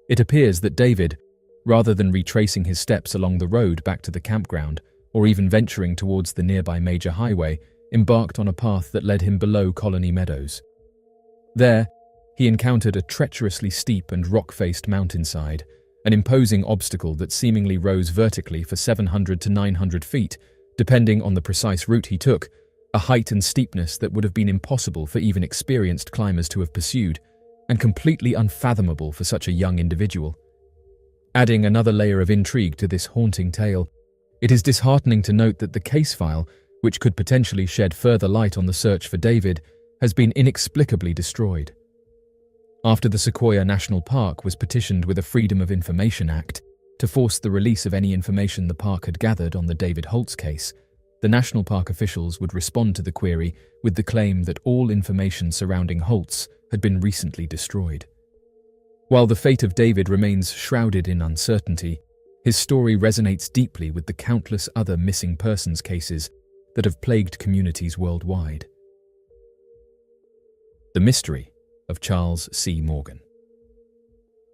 It appears that David, rather than retracing his steps along the road back to the campground, or even venturing towards the nearby major highway, embarked on a path that led him below Colony Meadows. There, he encountered a treacherously steep and rock-faced mountainside, an imposing obstacle that seemingly rose vertically for 700 to 900 feet, depending on the precise route he took, a height and steepness that would have been impossible for even experienced climbers to have pursued, and completely unfathomable for such a young individual. Adding another layer of intrigue to this haunting tale, it is disheartening to note that the case file, which could potentially shed further light on the search for David, has been inexplicably destroyed. After the Sequoia National Park was petitioned with a Freedom of Information Act to force the release of any information the park had gathered on the David Holtz case, the National Park officials would respond to the query with the claim that all information surrounding Holtz had been recently destroyed. While the fate of David remains shrouded in uncertainty, his story resonates deeply with the countless other missing persons cases that have plagued communities worldwide. The mystery of Charles C. Morgan.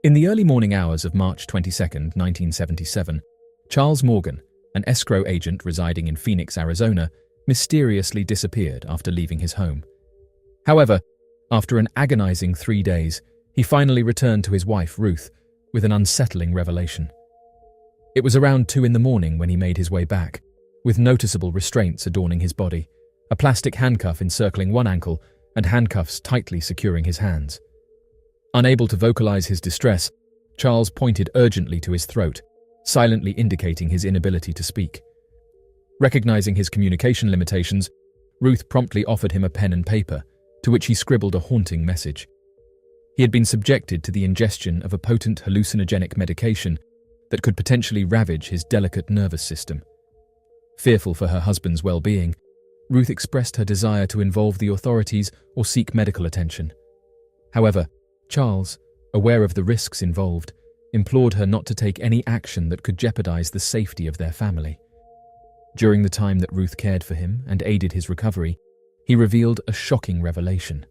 In the early morning hours of March 22, 1977, Charles Morgan, an escrow agent residing in Phoenix, Arizona, mysteriously disappeared after leaving his home. However, after an agonizing 3 days, he finally returned to his wife, Ruth, with an unsettling revelation. It was around 2 in the morning when he made his way back, with noticeable restraints adorning his body, a plastic handcuff encircling one ankle and handcuffs tightly securing his hands. Unable to vocalize his distress, Charles pointed urgently to his throat, silently indicating his inability to speak. Recognizing his communication limitations, Ruth promptly offered him a pen and paper, to which he scribbled a haunting message. He had been subjected to the ingestion of a potent hallucinogenic medication that could potentially ravage his delicate nervous system. Fearful for her husband's well-being, Ruth expressed her desire to involve the authorities or seek medical attention. However, Charles, aware of the risks involved, implored her not to take any action that could jeopardize the safety of their family. During the time that Ruth cared for him and aided his recovery, he revealed a shocking revelation.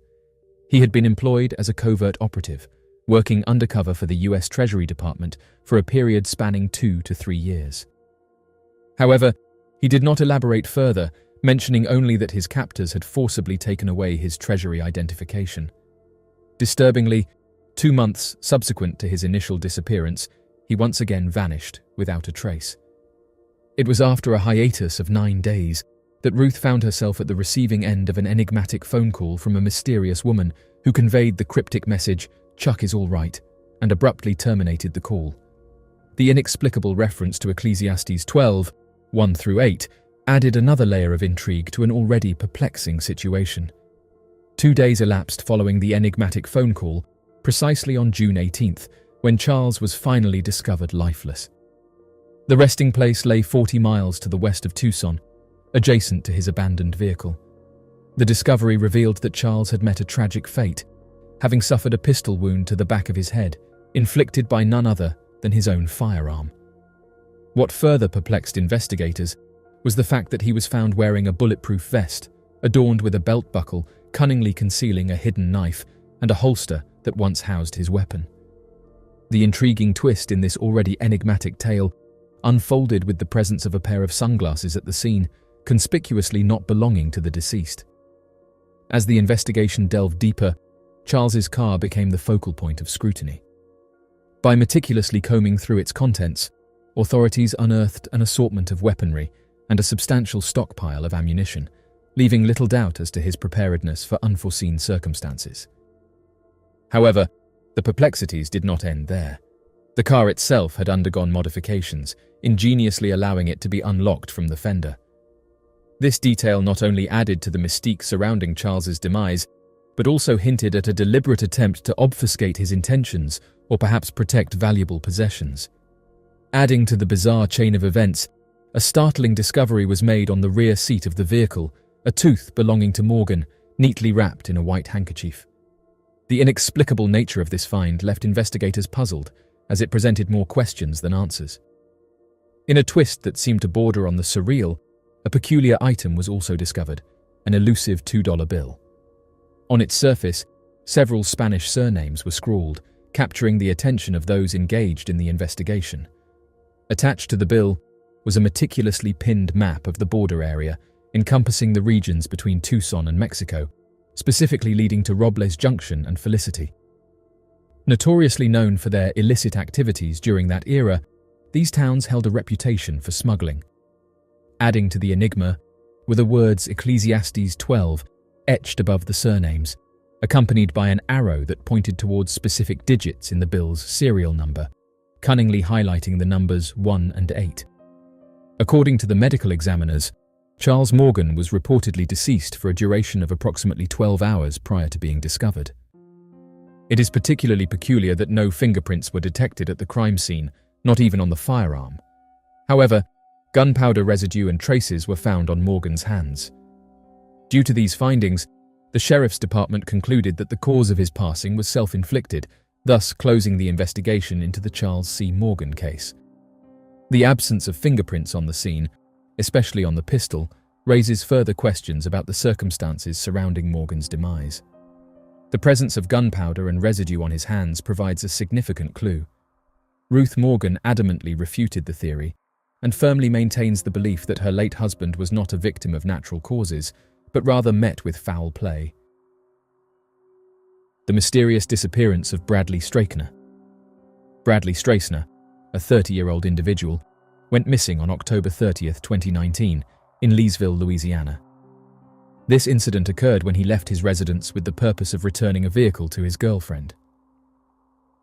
He had been employed as a covert operative, working undercover for the U.S. Treasury Department for a period spanning 2 to 3 years. However, he did not elaborate further, mentioning only that his captors had forcibly taken away his Treasury identification. Disturbingly, 2 months subsequent to his initial disappearance, he once again vanished without a trace. It was after a hiatus of 9 days that Ruth found herself at the receiving end of an enigmatic phone call from a mysterious woman who conveyed the cryptic message, "Chuck is all right," and abruptly terminated the call. The inexplicable reference to Ecclesiastes 12, 1-8, added another layer of intrigue to an already perplexing situation. 2 days elapsed following the enigmatic phone call, precisely on June 18th, when Charles was finally discovered lifeless. The resting place lay 40 miles to the west of Tucson, adjacent to his abandoned vehicle. The discovery revealed that Charles had met a tragic fate, having suffered a pistol wound to the back of his head, inflicted by none other than his own firearm. What further perplexed investigators was the fact that he was found wearing a bulletproof vest, adorned with a belt buckle cunningly concealing a hidden knife and a holster that once housed his weapon. The intriguing twist in this already enigmatic tale unfolded with the presence of a pair of sunglasses at the scene, conspicuously not belonging to the deceased. As the investigation delved deeper, Charles's car became the focal point of scrutiny. By meticulously combing through its contents, authorities unearthed an assortment of weaponry and a substantial stockpile of ammunition, leaving little doubt as to his preparedness for unforeseen circumstances. However, the perplexities did not end there. The car itself had undergone modifications, ingeniously allowing it to be unlocked from the fender. This detail not only added to the mystique surrounding Charles's demise, but also hinted at a deliberate attempt to obfuscate his intentions or perhaps protect valuable possessions. Adding to the bizarre chain of events, a startling discovery was made on the rear seat of the vehicle, a tooth belonging to Morgan, neatly wrapped in a white handkerchief. The inexplicable nature of this find left investigators puzzled, as it presented more questions than answers. In a twist that seemed to border on the surreal, a peculiar item was also discovered, an elusive $2 bill. On its surface, several Spanish surnames were scrawled, capturing the attention of those engaged in the investigation. Attached to the bill was a meticulously pinned map of the border area, encompassing the regions between Tucson and Mexico, specifically leading to Robles Junction and Felicity. Notoriously known for their illicit activities during that era, these towns held a reputation for smuggling. Adding to the enigma were the words Ecclesiastes 12 etched above the surnames, accompanied by an arrow that pointed towards specific digits in the bill's serial number, cunningly highlighting the numbers 1 and 8. According to the medical examiners, Charles Morgan was reportedly deceased for a duration of approximately 12 hours prior to being discovered. It is particularly peculiar that no fingerprints were detected at the crime scene, not even on the firearm. However, gunpowder residue and traces were found on Morgan's hands. Due to these findings, the sheriff's department concluded that the cause of his passing was self-inflicted, thus closing the investigation into the Charles C. Morgan case. The absence of fingerprints on the scene, especially on the pistol, raises further questions about the circumstances surrounding Morgan's demise. The presence of gunpowder and residue on his hands provides a significant clue. Ruth Morgan adamantly refuted the theory and firmly maintains the belief that her late husband was not a victim of natural causes, but rather met with foul play. The mysterious disappearance of Bradley Strakener. Bradley Strakener, a 30-year-old individual, went missing on October 30, 2019, in Leesville, Louisiana. This incident occurred when he left his residence with the purpose of returning a vehicle to his girlfriend.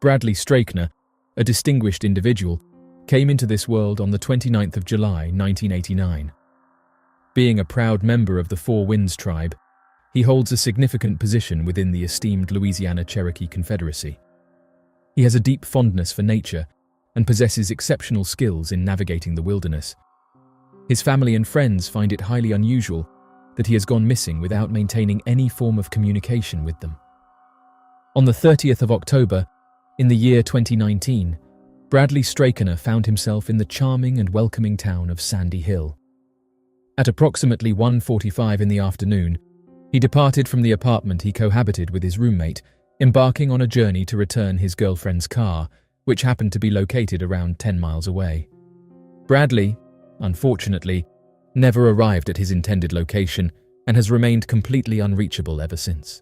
Bradley Strakener, a distinguished individual, came into this world on the 29th of July, 1989. Being a proud member of the Four Winds tribe, he holds a significant position within the esteemed Louisiana Cherokee Confederacy. He has a deep fondness for nature and possesses exceptional skills in navigating the wilderness. His family and friends find it highly unusual that he has gone missing without maintaining any form of communication with them. On the 30th of October, in the year 2019, Bradley Strakener found himself in the charming and welcoming town of Sandy Hill. At approximately 1:45 in the afternoon, he departed from the apartment he cohabited with his roommate, embarking on a journey to return his girlfriend's car, which happened to be located around 10 miles away. Bradley, unfortunately, never arrived at his intended location and has remained completely unreachable ever since.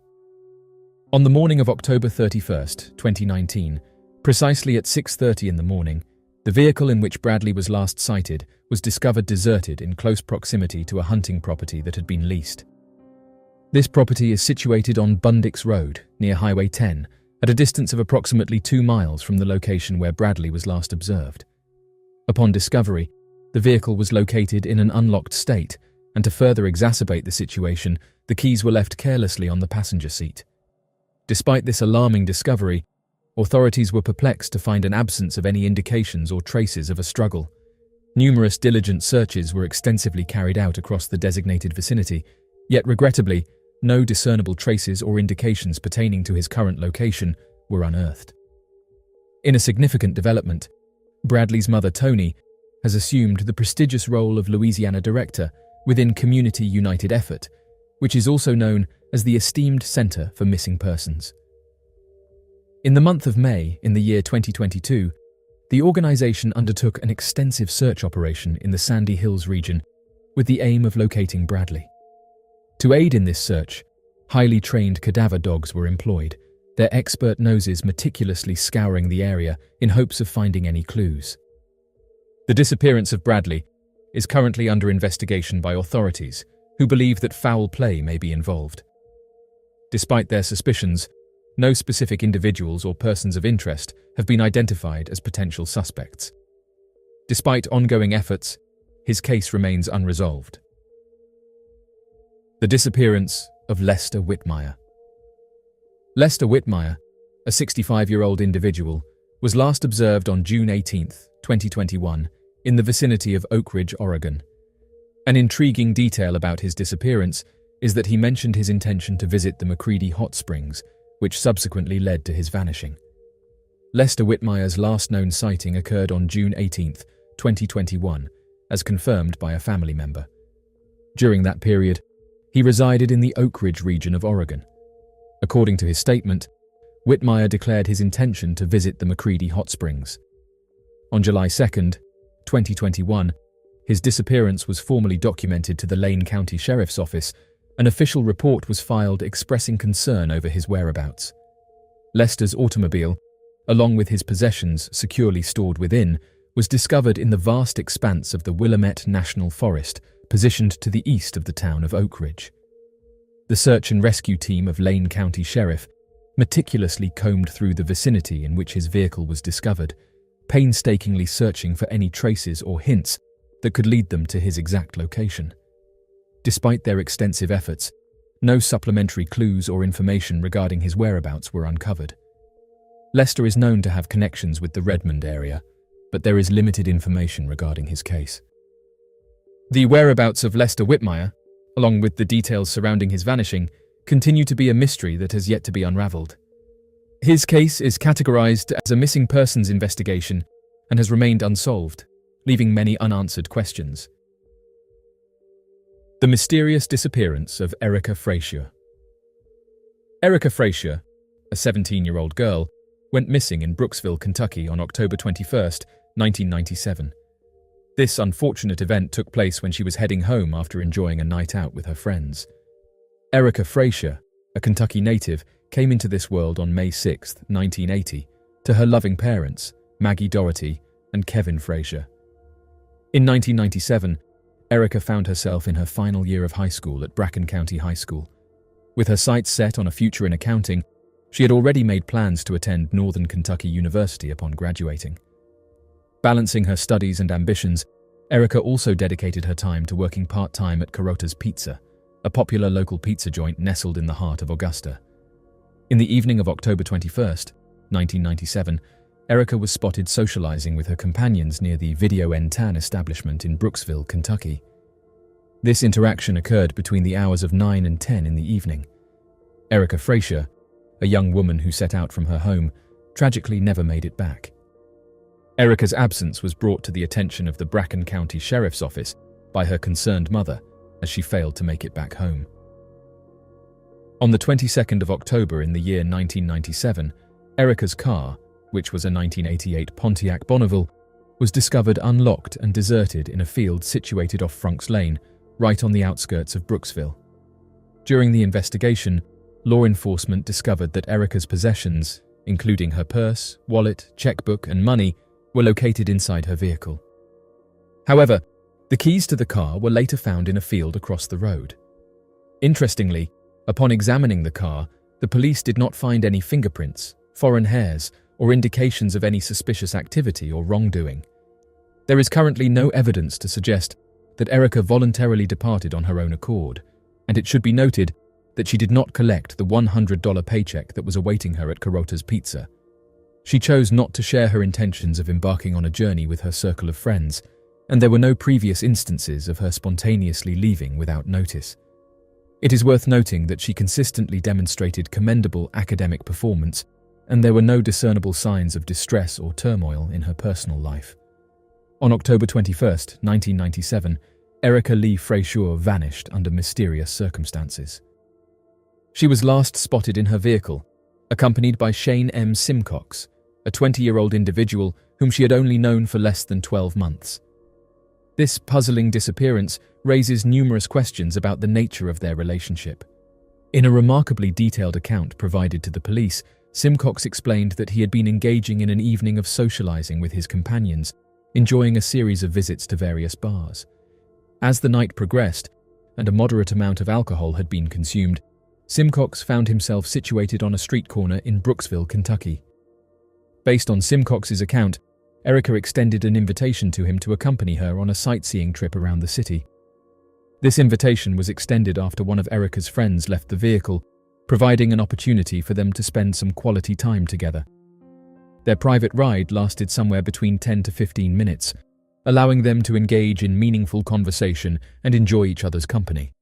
On the morning of October 31st, 2019, precisely at 6:30 in the morning, the vehicle in which Bradley was last sighted was discovered deserted in close proximity to a hunting property that had been leased. This property is situated on Bundix Road, near Highway 10, at a distance of approximately 2 miles from the location where Bradley was last observed. Upon discovery, the vehicle was located in an unlocked state, and to further exacerbate the situation, the keys were left carelessly on the passenger seat. Despite this alarming discovery, authorities were perplexed to find an absence of any indications or traces of a struggle. Numerous diligent searches were extensively carried out across the designated vicinity, yet regrettably, no discernible traces or indications pertaining to his current location were unearthed. In a significant development, Bradley's mother, Toni, has assumed the prestigious role of Louisiana Director within Community United Effort, which is also known as the esteemed Center for Missing Persons. In the month of May in the year 2022, the organization undertook an extensive search operation in the Sandy Hills region with the aim of locating Bradley. To aid in this search, highly trained cadaver dogs were employed, their expert noses meticulously scouring the area in hopes of finding any clues. The disappearance of Bradley is currently under investigation by authorities, who believe that foul play may be involved. Despite their suspicions, no specific individuals or persons of interest have been identified as potential suspects. Despite ongoing efforts, his case remains unresolved. The disappearance of Lester Whitmire. Lester Whitmire, a 65-year-old individual, was last observed on June 18, 2021, in the vicinity of Oak Ridge, Oregon. An intriguing detail about his disappearance is that he mentioned his intention to visit the McCready Hot Springs, which subsequently led to his vanishing. Lester Whitmire's last known sighting occurred on June 18, 2021, as confirmed by a family member. During that period, he resided in the Oak Ridge region of Oregon. According to his statement, Whitmire declared his intention to visit the McCready Hot Springs. On July 2, 2021, his disappearance was formally documented to the Lane County Sheriff's Office. An official report was filed expressing concern over his whereabouts. Lester's automobile, along with his possessions securely stored within, was discovered in the vast expanse of the Willamette National Forest, positioned to the east of the town of Oak Ridge. The search and rescue team of Lane County Sheriff meticulously combed through the vicinity in which his vehicle was discovered, painstakingly searching for any traces or hints that could lead them to his exact location. Despite their extensive efforts, no supplementary clues or information regarding his whereabouts were uncovered. Lester is known to have connections with the Redmond area, but there is limited information regarding his case. The whereabouts of Lester Whitmire, along with the details surrounding his vanishing, continue to be a mystery that has yet to be unraveled. His case is categorized as a missing persons investigation and has remained unsolved, leaving many unanswered questions. The mysterious disappearance of Erica Frazier. Erica Frazier, a 17-year-old girl, went missing in Brooksville, Kentucky on October 21, 1997. This unfortunate event took place when she was heading home after enjoying a night out with her friends. Erica Frazier, a Kentucky native, came into this world on May 6, 1980, to her loving parents, Maggie Doherty and Kevin Frazier. In 1997, Erica found herself in her final year of high school at Bracken County High School. With her sights set on a future in accounting, she had already made plans to attend Northern Kentucky University upon graduating. Balancing her studies and ambitions, Erica also dedicated her time to working part-time at Carota's Pizza, a popular local pizza joint nestled in the heart of Augusta. In the evening of October 21, 1997, Erica was spotted socializing with her companions near the Video en Tan establishment in Brooksville, Kentucky. This interaction occurred between the hours of 9 and 10 in the evening. Erica Frazier, a young woman who set out from her home, tragically never made it back. Erica's absence was brought to the attention of the Bracken County Sheriff's Office by her concerned mother as she failed to make it back home. On the 22nd of October in the year 1997, Erica's car, which was a 1988 Pontiac Bonneville, was discovered unlocked and deserted in a field situated off Frunks Lane, right on the outskirts of Brooksville. During the investigation, law enforcement discovered that Erica's possessions, including her purse, wallet, checkbook, and money, were located inside her vehicle. However, the keys to the car were later found in a field across the road. Interestingly, upon examining the car, the police did not find any fingerprints, foreign hairs, or indications of any suspicious activity or wrongdoing. There is currently no evidence to suggest that Erica voluntarily departed on her own accord, and it should be noted that she did not collect the $100 paycheck that was awaiting her at Carota's Pizza. She chose not to share her intentions of embarking on a journey with her circle of friends, and there were no previous instances of her spontaneously leaving without notice. It is worth noting that she consistently demonstrated commendable academic performance, and there were no discernible signs of distress or turmoil in her personal life. On October 21, 1997, Erica Lee Frazier vanished under mysterious circumstances. She was last spotted in her vehicle, accompanied by Shane M. Simcox, a 20-year-old individual whom she had only known for less than 12 months. This puzzling disappearance raises numerous questions about the nature of their relationship. In a remarkably detailed account provided to the police, Simcox explained that he had been engaging in an evening of socializing with his companions, enjoying a series of visits to various bars. As the night progressed, and a moderate amount of alcohol had been consumed, Simcox found himself situated on a street corner in Brooksville, Kentucky. Based on Simcox's account, Erica extended an invitation to him to accompany her on a sightseeing trip around the city. This invitation was extended after one of Erica's friends left the vehicle, providing an opportunity for them to spend some quality time together. Their private ride lasted somewhere between 10 to 15 minutes, allowing them to engage in meaningful conversation and enjoy each other's company.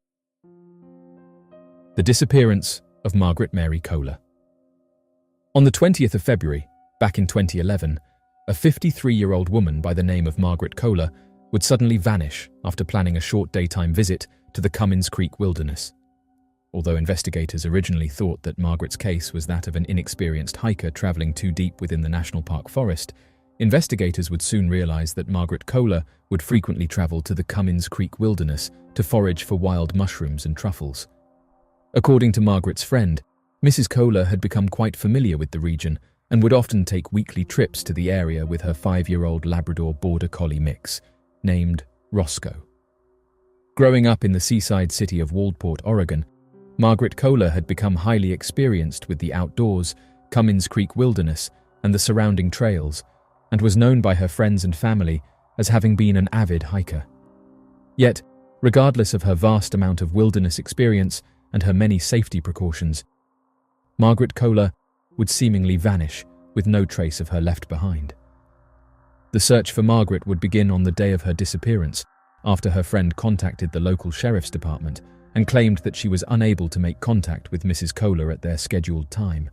The disappearance of Margaret Mary Kohler. On the 20th of February, back in 2011, a 53-year-old woman by the name of Margaret Kohler would suddenly vanish after planning a short daytime visit to the Cummins Creek wilderness. Although investigators originally thought that Margaret's case was that of an inexperienced hiker traveling too deep within the national park forest, investigators would soon realize that Margaret Kohler would frequently travel to the Cummins Creek wilderness to forage for wild mushrooms and truffles. According to Margaret's friend, Mrs. Kohler had become quite familiar with the region and would often take weekly trips to the area with her 5-year-old Labrador Border Collie mix, named Roscoe. Growing up in the seaside city of Waldport, Oregon, Margaret Kohler had become highly experienced with the outdoors, Cummins Creek wilderness, and the surrounding trails, and was known by her friends and family as having been an avid hiker. Yet, regardless of her vast amount of wilderness experience and her many safety precautions, Margaret Kohler would seemingly vanish with no trace of her left behind. The search for Margaret would begin on the day of her disappearance, after her friend contacted the local sheriff's department and claimed that she was unable to make contact with Mrs. Kohler at their scheduled time.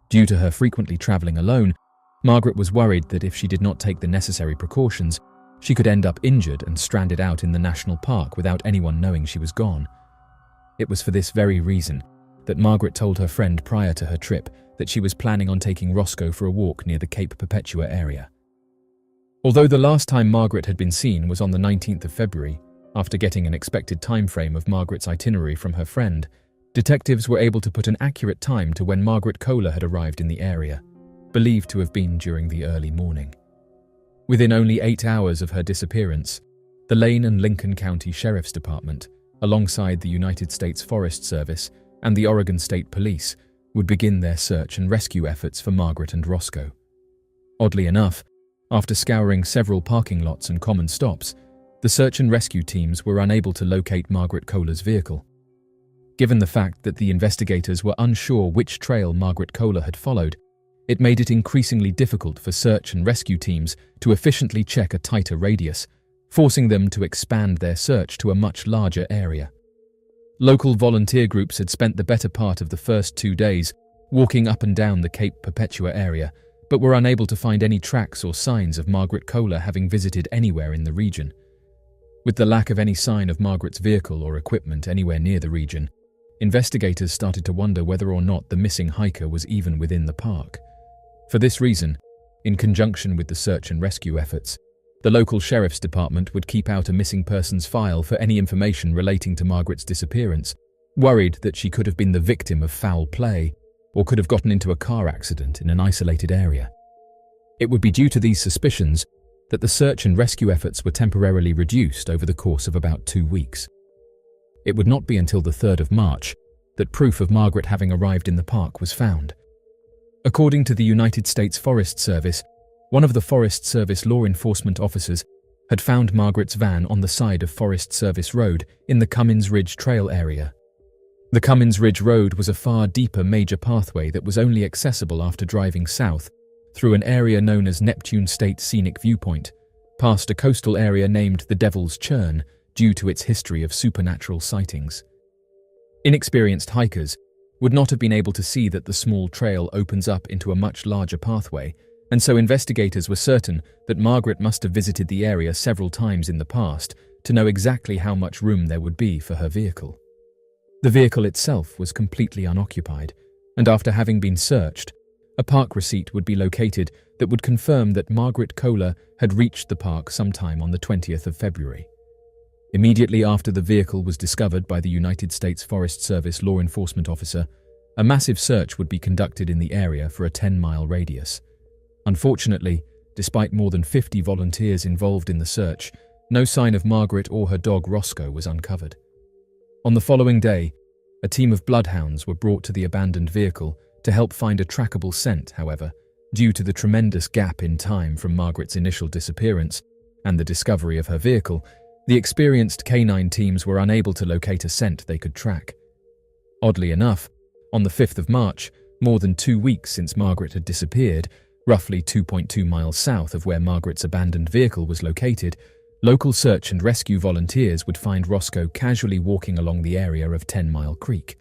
Due to her frequently traveling alone, Margaret was worried that if she did not take the necessary precautions, she could end up injured and stranded out in the national park without anyone knowing she was gone. It was for this very reason that Margaret told her friend prior to her trip that she was planning on taking Roscoe for a walk near the Cape Perpetua area. Although the last time Margaret had been seen was on the 19th of February, after getting an expected time frame of Margaret's itinerary from her friend, detectives were able to put an accurate time to when Margaret Kohler had arrived in the area, believed to have been during the early morning. Within only 8 hours of her disappearance, the Lane and Lincoln County Sheriff's Department, alongside the United States Forest Service and the Oregon State Police, would begin their search and rescue efforts for Margaret and Roscoe. Oddly enough, after scouring several parking lots and common stops, the search and rescue teams were unable to locate Margaret Kohler's vehicle. Given the fact that the investigators were unsure which trail Margaret Kohler had followed, it made it increasingly difficult for search and rescue teams to efficiently check a tighter radius, forcing them to expand their search to a much larger area. Local volunteer groups had spent the better part of the first 2 days walking up and down the Cape Perpetua area, but were unable to find any tracks or signs of Margaret Kohler having visited anywhere in the region. With the lack of any sign of Margaret's vehicle or equipment anywhere near the region, investigators started to wonder whether or not the missing hiker was even within the park. For this reason, in conjunction with the search and rescue efforts, the local sheriff's department would keep out a missing persons file for any information relating to Margaret's disappearance, worried that she could have been the victim of foul play or could have gotten into a car accident in an isolated area. It would be due to these suspicions that the search and rescue efforts were temporarily reduced over the course of about 2 weeks. It would not be until the 3rd of March that proof of Margaret having arrived in the park was found. According to the United States Forest Service, one of the Forest Service law enforcement officers had found Margaret's van on the side of Forest Service Road in the Cummins Ridge Trail area. The Cummins Ridge Road was a far deeper major pathway that was only accessible after driving south through an area known as Neptune State Scenic Viewpoint, past a coastal area named the Devil's Churn due to its history of supernatural sightings. Inexperienced hikers would not have been able to see that the small trail opens up into a much larger pathway, and so investigators were certain that Margaret must have visited the area several times in the past to know exactly how much room there would be for her vehicle. The vehicle itself was completely unoccupied, and after having been searched, a park receipt would be located that would confirm that Margaret Kohler had reached the park sometime on the 20th of February. Immediately after the vehicle was discovered by the United States Forest Service law enforcement officer, a massive search would be conducted in the area for a 10-mile radius. Unfortunately, despite more than 50 volunteers involved in the search, no sign of Margaret or her dog Roscoe was uncovered. On the following day, a team of bloodhounds were brought to the abandoned vehicle to help find a trackable scent. However, due to the tremendous gap in time from Margaret's initial disappearance and the discovery of her vehicle, the experienced canine teams were unable to locate a scent they could track. Oddly enough, on the 5th of March, more than 2 weeks since Margaret had disappeared, Roughly 2.2 miles south of where Margaret's abandoned vehicle was located, local search and rescue volunteers would find Roscoe casually walking along the area of 10 Mile Creek.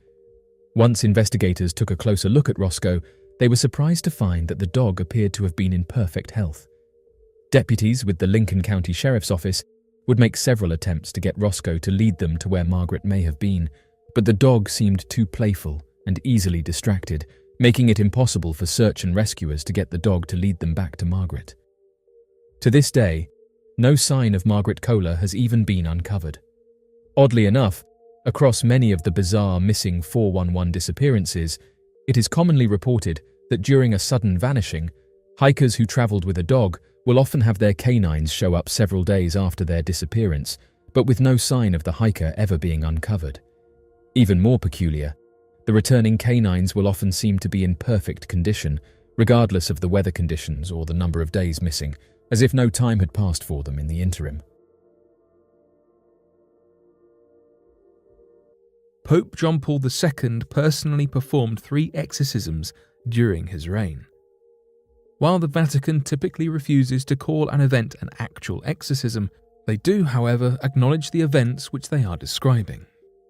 Once investigators took a closer look at Roscoe, they were surprised to find that the dog appeared to have been in perfect health. Deputies with the Lincoln County Sheriff's Office would make several attempts to get Roscoe to lead them to where Margaret may have been, but the dog seemed too playful and easily distracted, making it impossible for search and rescuers to get the dog to lead them back to Margaret. To this day, no sign of Margaret Kohler has even been uncovered. Oddly enough, across many of the bizarre missing 411 disappearances, it is commonly reported that during a sudden vanishing, hikers who traveled with a dog will often have their canines show up several days after their disappearance, but with no sign of the hiker ever being uncovered. Even more peculiar, the returning canines will often seem to be in perfect condition, regardless of the weather conditions or the number of days missing, as if no time had passed for them in the interim.
Pope John Paul II personally performed 3 exorcisms during his reign. While the Vatican typically refuses to call an event an actual exorcism, they do, however, acknowledge the events which they are describing.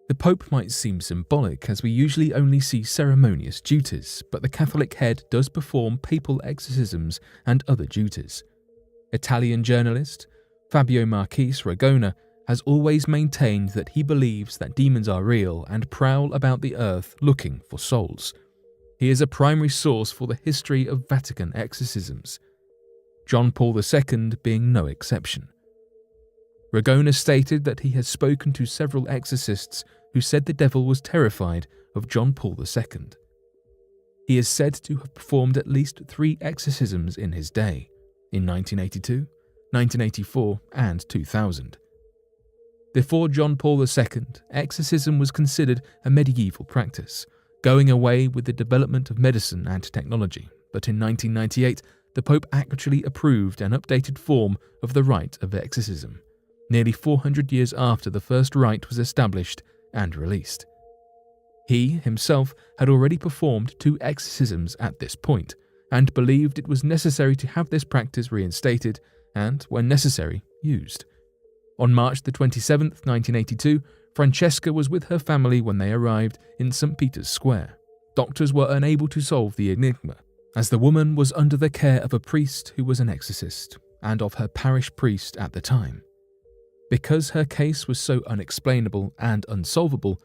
The Pope might seem symbolic, as we usually only see ceremonious duties, but the Catholic head does perform papal exorcisms and other duties. Italian journalist Fabio Marchese Ragona has always maintained that he believes that demons are real and prowl about the earth looking for souls. He is a primary source for the history of Vatican exorcisms, John Paul II being no exception. Ragona stated that he has spoken to several exorcists who said the devil was terrified of John Paul II. He is said to have performed at least 3 exorcisms in his day, in 1982, 1984, and 2000. Before John Paul II, exorcism was considered a medieval practice, going away with the development of medicine and technology, but in 1998, the Pope actually approved an updated form of the rite of exorcism, nearly 400 years after the first rite was established and released. He himself had already performed 2 exorcisms at this point, and believed it was necessary to have this practice reinstated and, when necessary, used. On March 27, 1982, Francesca was with her family when they arrived in St. Peter's Square. Doctors were unable to solve the enigma, as the woman was under the care of a priest who was an exorcist, and of her parish priest at the time. Because her case was so unexplainable and unsolvable,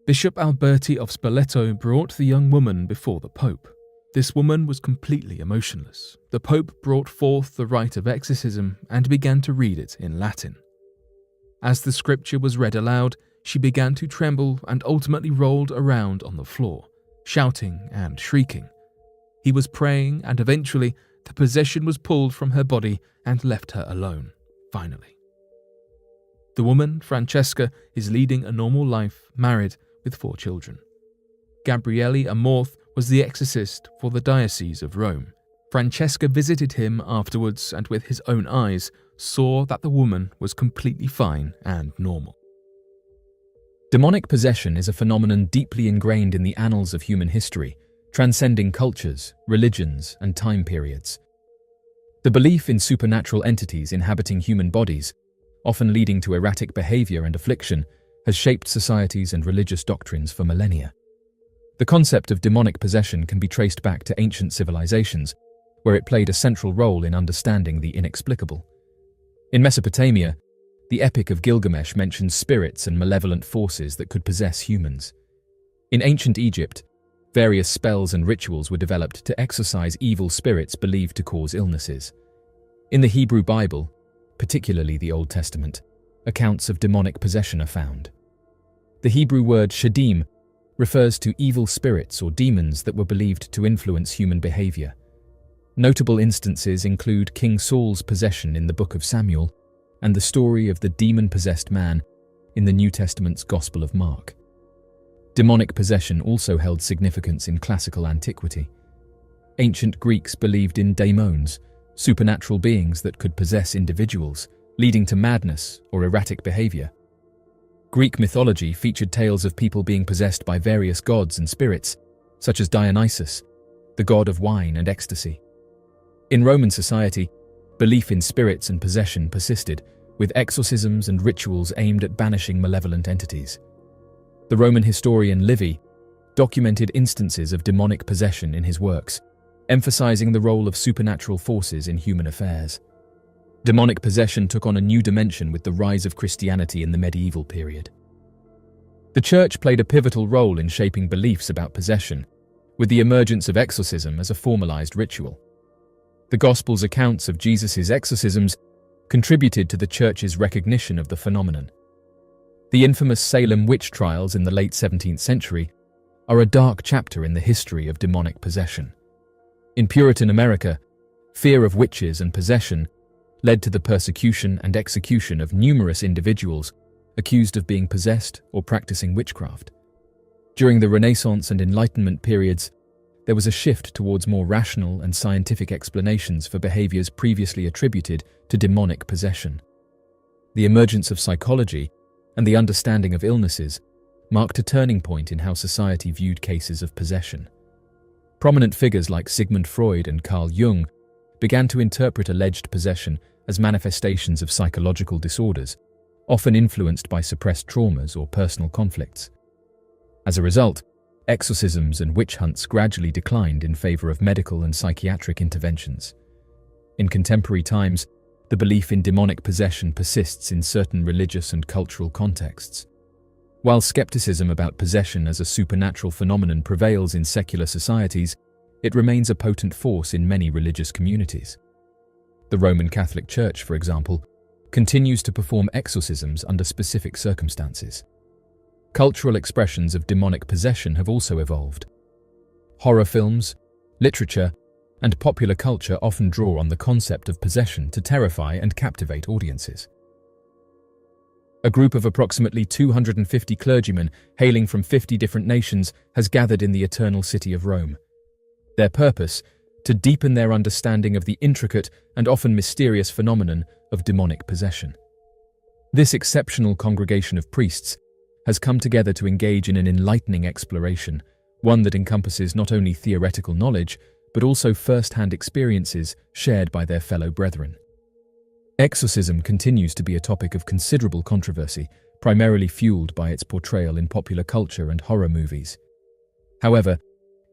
Bishop Alberti of Spoleto brought the young woman before the Pope. This woman was completely emotionless. The Pope brought forth the rite of exorcism and began to read it in Latin. As the scripture was read aloud, she began to tremble and ultimately rolled around on the floor, shouting and shrieking. He was praying, and eventually the possession was pulled from her body and left her alone, finally. The woman, Francesca, is leading a normal life, married with 4 children. Gabriele Amorth was the exorcist for the Diocese of Rome. Francesca visited him afterwards and with his own eyes saw that the woman was completely fine and normal.
Demonic possession is a phenomenon deeply ingrained in the annals of human history, transcending cultures, religions, and time periods. The belief in supernatural entities inhabiting human bodies, often leading to erratic behavior and affliction, has shaped societies and religious doctrines for millennia. The concept of demonic possession can be traced back to ancient civilizations, where it played a central role in understanding the inexplicable. In Mesopotamia, the Epic of Gilgamesh mentions spirits and malevolent forces that could possess humans. In ancient Egypt, various spells and rituals were developed to exorcise evil spirits believed to cause illnesses. In the Hebrew Bible, particularly the Old Testament, accounts of demonic possession are found. The Hebrew word shadim refers to evil spirits or demons that were believed to influence human behavior. Notable instances include King Saul's possession in the Book of Samuel and the story of the demon-possessed man in the New Testament's Gospel of Mark. Demonic possession also held significance in classical antiquity. Ancient Greeks believed in daimons, supernatural beings that could possess individuals, leading to madness or erratic behavior. Greek mythology featured tales of people being possessed by various gods and spirits, such as Dionysus, the god of wine and ecstasy. In Roman society, belief in spirits and possession persisted, with exorcisms and rituals aimed at banishing malevolent entities. The Roman historian Livy documented instances of demonic possession in his works, emphasizing the role of supernatural forces in human affairs. Demonic possession took on a new dimension with the rise of Christianity in the medieval period. The Church played a pivotal role in shaping beliefs about possession, with the emergence of exorcism as a formalized ritual. The Gospels' accounts of Jesus' exorcisms contributed to the Church's recognition of the phenomenon. The infamous Salem witch trials in the late 17th century are a dark chapter in the history of demonic possession. In Puritan America, fear of witches and possession led to the persecution and execution of numerous individuals accused of being possessed or practicing witchcraft. During the Renaissance and Enlightenment periods, there was a shift towards more rational and scientific explanations for behaviors previously attributed to demonic possession. The emergence of psychology and the understanding of illnesses marked a turning point in how society viewed cases of possession. Prominent figures like Sigmund Freud and Carl Jung began to interpret alleged possession as manifestations of psychological disorders, often influenced by suppressed traumas or personal conflicts. As a result, exorcisms and witch hunts gradually declined in favor of medical and psychiatric interventions. In contemporary times, the belief in demonic possession persists in certain religious and cultural contexts. While skepticism about possession as a supernatural phenomenon prevails in secular societies, it remains a potent force in many religious communities. The Roman Catholic Church, for example, continues to perform exorcisms under specific circumstances. Cultural expressions of demonic possession have also evolved. Horror films, literature, and popular culture often draw on the concept of possession to terrify and captivate audiences. A group of approximately 250 clergymen hailing from 50 different nations has gathered in the Eternal City of Rome. Their purpose: to deepen their understanding of the intricate and often mysterious phenomenon of demonic possession. This exceptional congregation of priests has come together to engage in an enlightening exploration, one that encompasses not only theoretical knowledge, but also first-hand experiences shared by their fellow brethren. Exorcism continues to be a topic of considerable controversy, primarily fueled by its portrayal in popular culture and horror movies. However,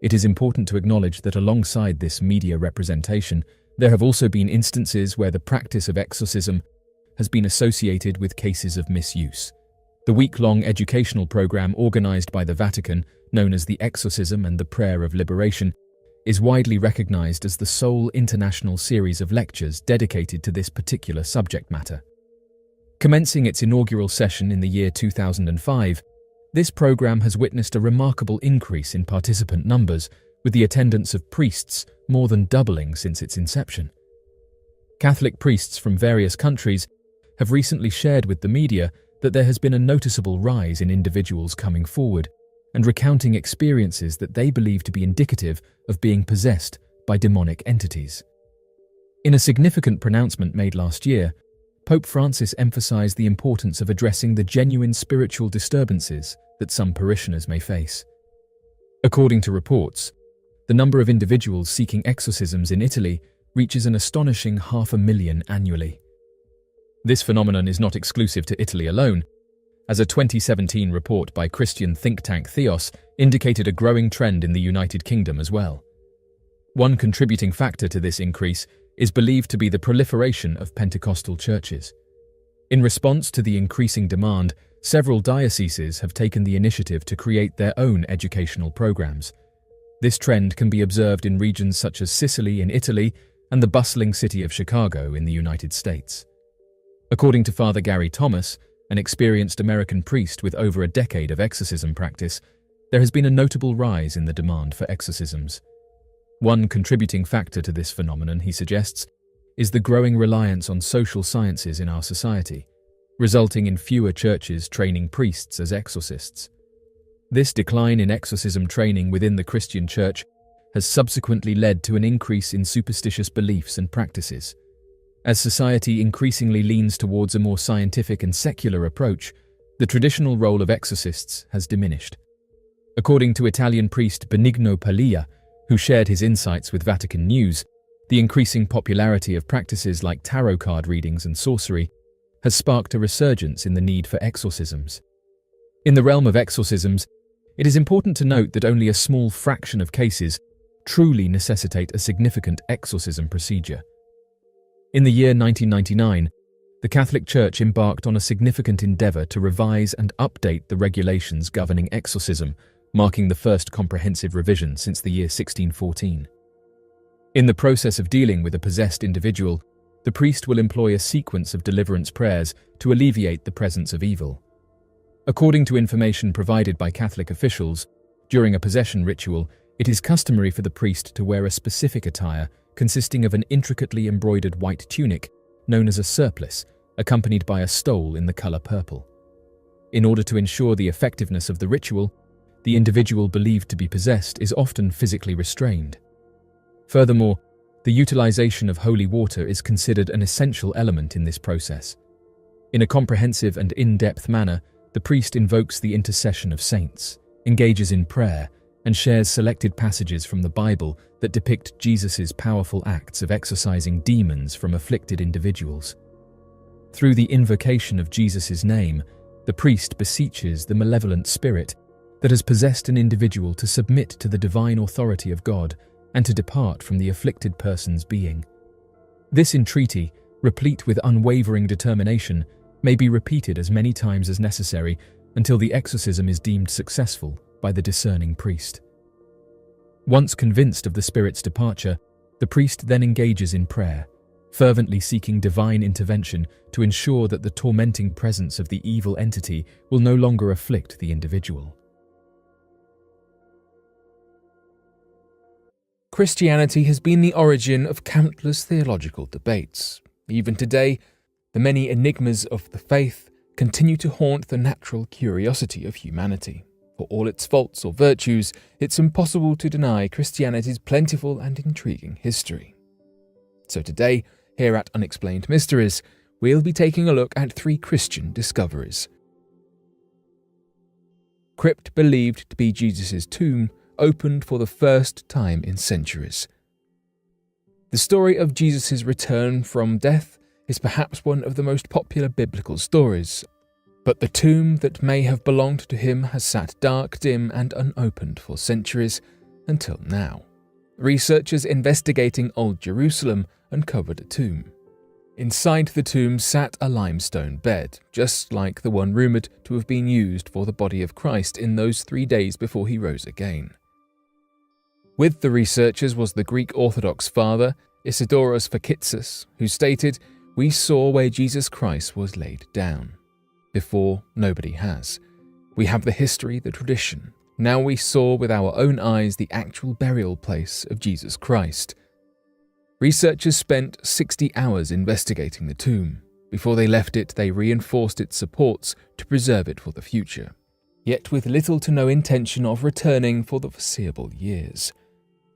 it is important to acknowledge that alongside this media representation, there have also been instances where the practice of exorcism has been associated with cases of misuse. The week-long educational program organized by the Vatican, known as the Exorcism and the Prayer of Liberation, is widely recognized as the sole international series of lectures dedicated to this particular subject matter. Commencing its inaugural session in the year 2005, this program has witnessed a remarkable increase in participant numbers, with the attendance of priests more than doubling since its inception. Catholic priests from various countries have recently shared with the media that there has been a noticeable rise in individuals coming forward and recounting experiences that they believe to be indicative of being possessed by demonic entities. In a significant pronouncement made last year, Pope Francis emphasized the importance of addressing the genuine spiritual disturbances that some parishioners may face. According to reports, the number of individuals seeking exorcisms in Italy reaches an astonishing 500,000 annually. This phenomenon is not exclusive to Italy alone, as a 2017 report by Christian think tank Theos indicated a growing trend in the United Kingdom as well. One contributing factor to this increase is believed to be the proliferation of Pentecostal churches. In response to the increasing demand, several dioceses have taken the initiative to create their own educational programs. This trend can be observed in regions such as Sicily in Italy and the bustling city of Chicago in the United States. According to Father Gary Thomas, an experienced American priest with over a decade of exorcism practice, there has been a notable rise in the demand for exorcisms. One contributing factor to this phenomenon, he suggests, is the growing reliance on social sciences in our society, resulting in fewer churches training priests as exorcists. This decline in exorcism training within the Christian Church has subsequently led to an increase in superstitious beliefs and practices. As society increasingly leans towards a more scientific and secular approach, the traditional role of exorcists has diminished. According to Italian priest Benigno Paglia, who shared his insights with Vatican News, The increasing popularity of practices like tarot card readings and sorcery has sparked a resurgence in the need for exorcisms. In the realm of exorcisms, it is important to note that only a small fraction of cases truly necessitate a significant exorcism procedure. In the year 1999, the Catholic Church embarked on a significant endeavour to revise and update the regulations governing exorcism, marking the first comprehensive revision since the year 1614. In the process of dealing with a possessed individual, the priest will employ a sequence of deliverance prayers to alleviate the presence of evil. According to information provided by Catholic officials, during a possession ritual, it is customary for the priest to wear a specific attire consisting of an intricately embroidered white tunic known as a surplice, accompanied by a stole in the colour purple. In order to ensure the effectiveness of the ritual, the individual believed to be possessed is often physically restrained. Furthermore, the utilization of holy water is considered an essential element in this process. In a comprehensive and in-depth manner, the priest invokes the intercession of saints, engages in prayer, and shares selected passages from the Bible that depict Jesus' powerful acts of exorcising demons from afflicted individuals. Through the invocation of Jesus' name, the priest beseeches the malevolent spirit that has possessed an individual to submit to the divine authority of God and to depart from the afflicted person's being. This entreaty, replete with unwavering determination, may be repeated as many times as necessary until the exorcism is deemed successful by the discerning priest. Once convinced of the spirit's departure, the priest then engages in prayer, fervently seeking divine intervention to ensure that the tormenting presence of the evil entity will no longer afflict the individual.
Christianity has been the origin of countless theological debates. Even today, the many enigmas of the faith continue to haunt the natural curiosity of humanity. For all its faults or virtues, it's impossible to deny Christianity's plentiful and intriguing history. So today, here at Unexplained Mysteries, we'll be taking a look at 3 Christian discoveries. Crypt believed to be Jesus' tomb opened for the first time in centuries. The story of Jesus' return from death is perhaps one of the most popular biblical stories, but the tomb that may have belonged to him has sat dark, dim, and unopened for centuries until now. Researchers investigating Old Jerusalem uncovered a tomb. Inside the tomb sat a limestone bed, just like the one rumoured to have been used for the body of Christ in those 3 days before he rose again. With the researchers was the Greek Orthodox father, Isidoros Fakitsis, who stated, "We saw where Jesus Christ was laid down. Before, nobody has. We have the history, the tradition. Now we saw with our own eyes the actual burial place of Jesus Christ." Researchers spent 60 hours investigating the tomb. Before they left it, they reinforced its supports to preserve it for the future, yet with little to no intention of returning for the foreseeable years.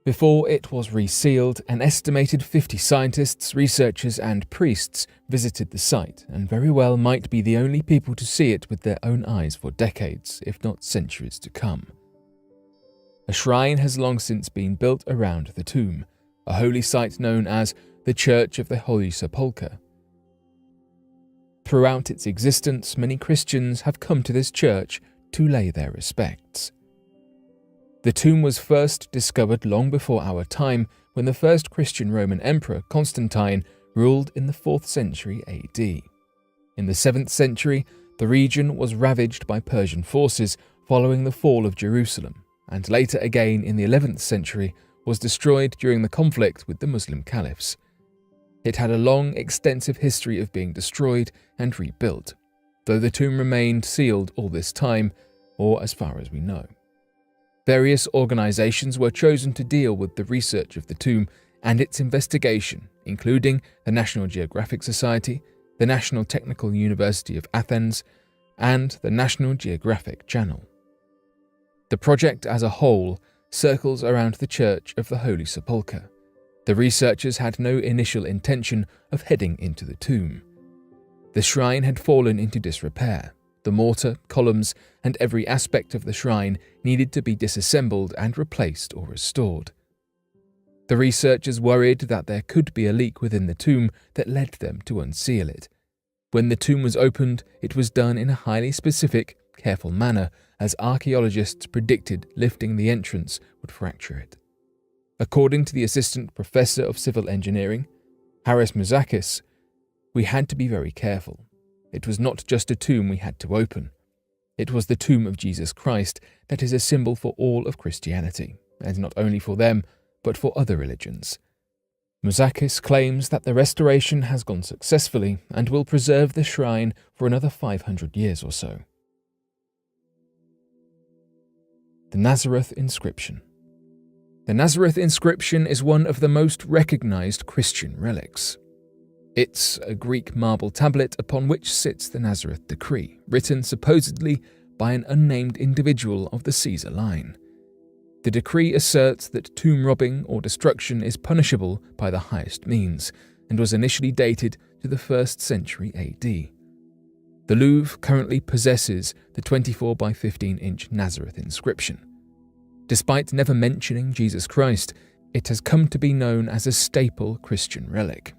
Before it was resealed, an estimated 50 scientists, researchers, and priests visited the site, and very well might be the only people to see it with their own eyes for decades, if not centuries to come. A shrine has long since been built around the tomb, a holy site known as the Church of the Holy Sepulchre. Throughout its existence, many Christians have come to this church to lay their respects. The tomb was first discovered long before our time, when the first Christian Roman emperor, Constantine, ruled in the 4th century AD. In the 7th century, the region was ravaged by Persian forces following the fall of Jerusalem, and later again in the 11th century was destroyed during the conflict with the Muslim caliphs. It had a long, extensive history of being destroyed and rebuilt, though the tomb remained sealed all this time, or as far as we know. Various organizations were chosen to deal with the research of the tomb and its investigation, including the National Geographic Society, the National Technical University of Athens, and the National Geographic Channel. The project as a whole circles around the Church of the Holy Sepulchre. The researchers had no initial intention of heading into the tomb. The shrine had fallen into disrepair. The mortar, columns, and every aspect of the shrine needed to be disassembled and replaced or restored. The researchers worried that there could be a leak within the tomb that led them to unseal it. When the tomb was opened, it was done in a highly specific, careful manner, as archaeologists predicted lifting the entrance would fracture it. According to the assistant professor of civil engineering, Harris Mouzakis, we had to be very careful. It was not just a tomb we had to open. It was the tomb of Jesus Christ that is a symbol for all of Christianity, and not only for them, but for other religions. Mouzakis claims that the restoration has gone successfully and will preserve the shrine for another 500 years or so. The Nazareth inscription. The Nazareth inscription is one of the most recognized Christian relics. It's a Greek marble tablet upon which sits the Nazareth decree, written supposedly by an unnamed individual of the Caesar line. The decree asserts that tomb robbing or destruction is punishable by the highest means, and was initially dated to the 1st century AD. The Louvre currently possesses the 24 by 15-inch Nazareth inscription. Despite never mentioning Jesus Christ, it has come to be known as a staple Christian relic.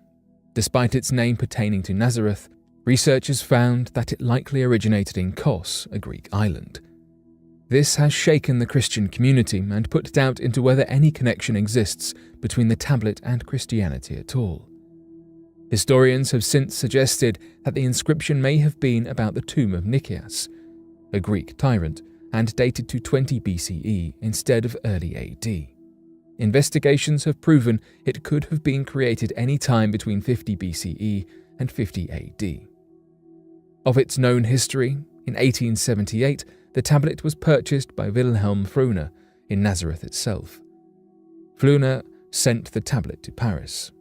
Despite its name pertaining to Nazareth, researchers found that it likely originated in Kos, a Greek island. This has shaken the Christian community and put doubt into whether any connection exists between the tablet and Christianity at all. Historians have since suggested that the inscription may have been about the tomb of Nicias, a Greek tyrant, and dated to 20 BCE instead of early AD. Investigations have proven it could have been created any time between 50 BCE and 50 AD. Of its known history, in 1878, the tablet was purchased by Wilhelm Frühner in Nazareth itself. Frühner sent the tablet to Paris.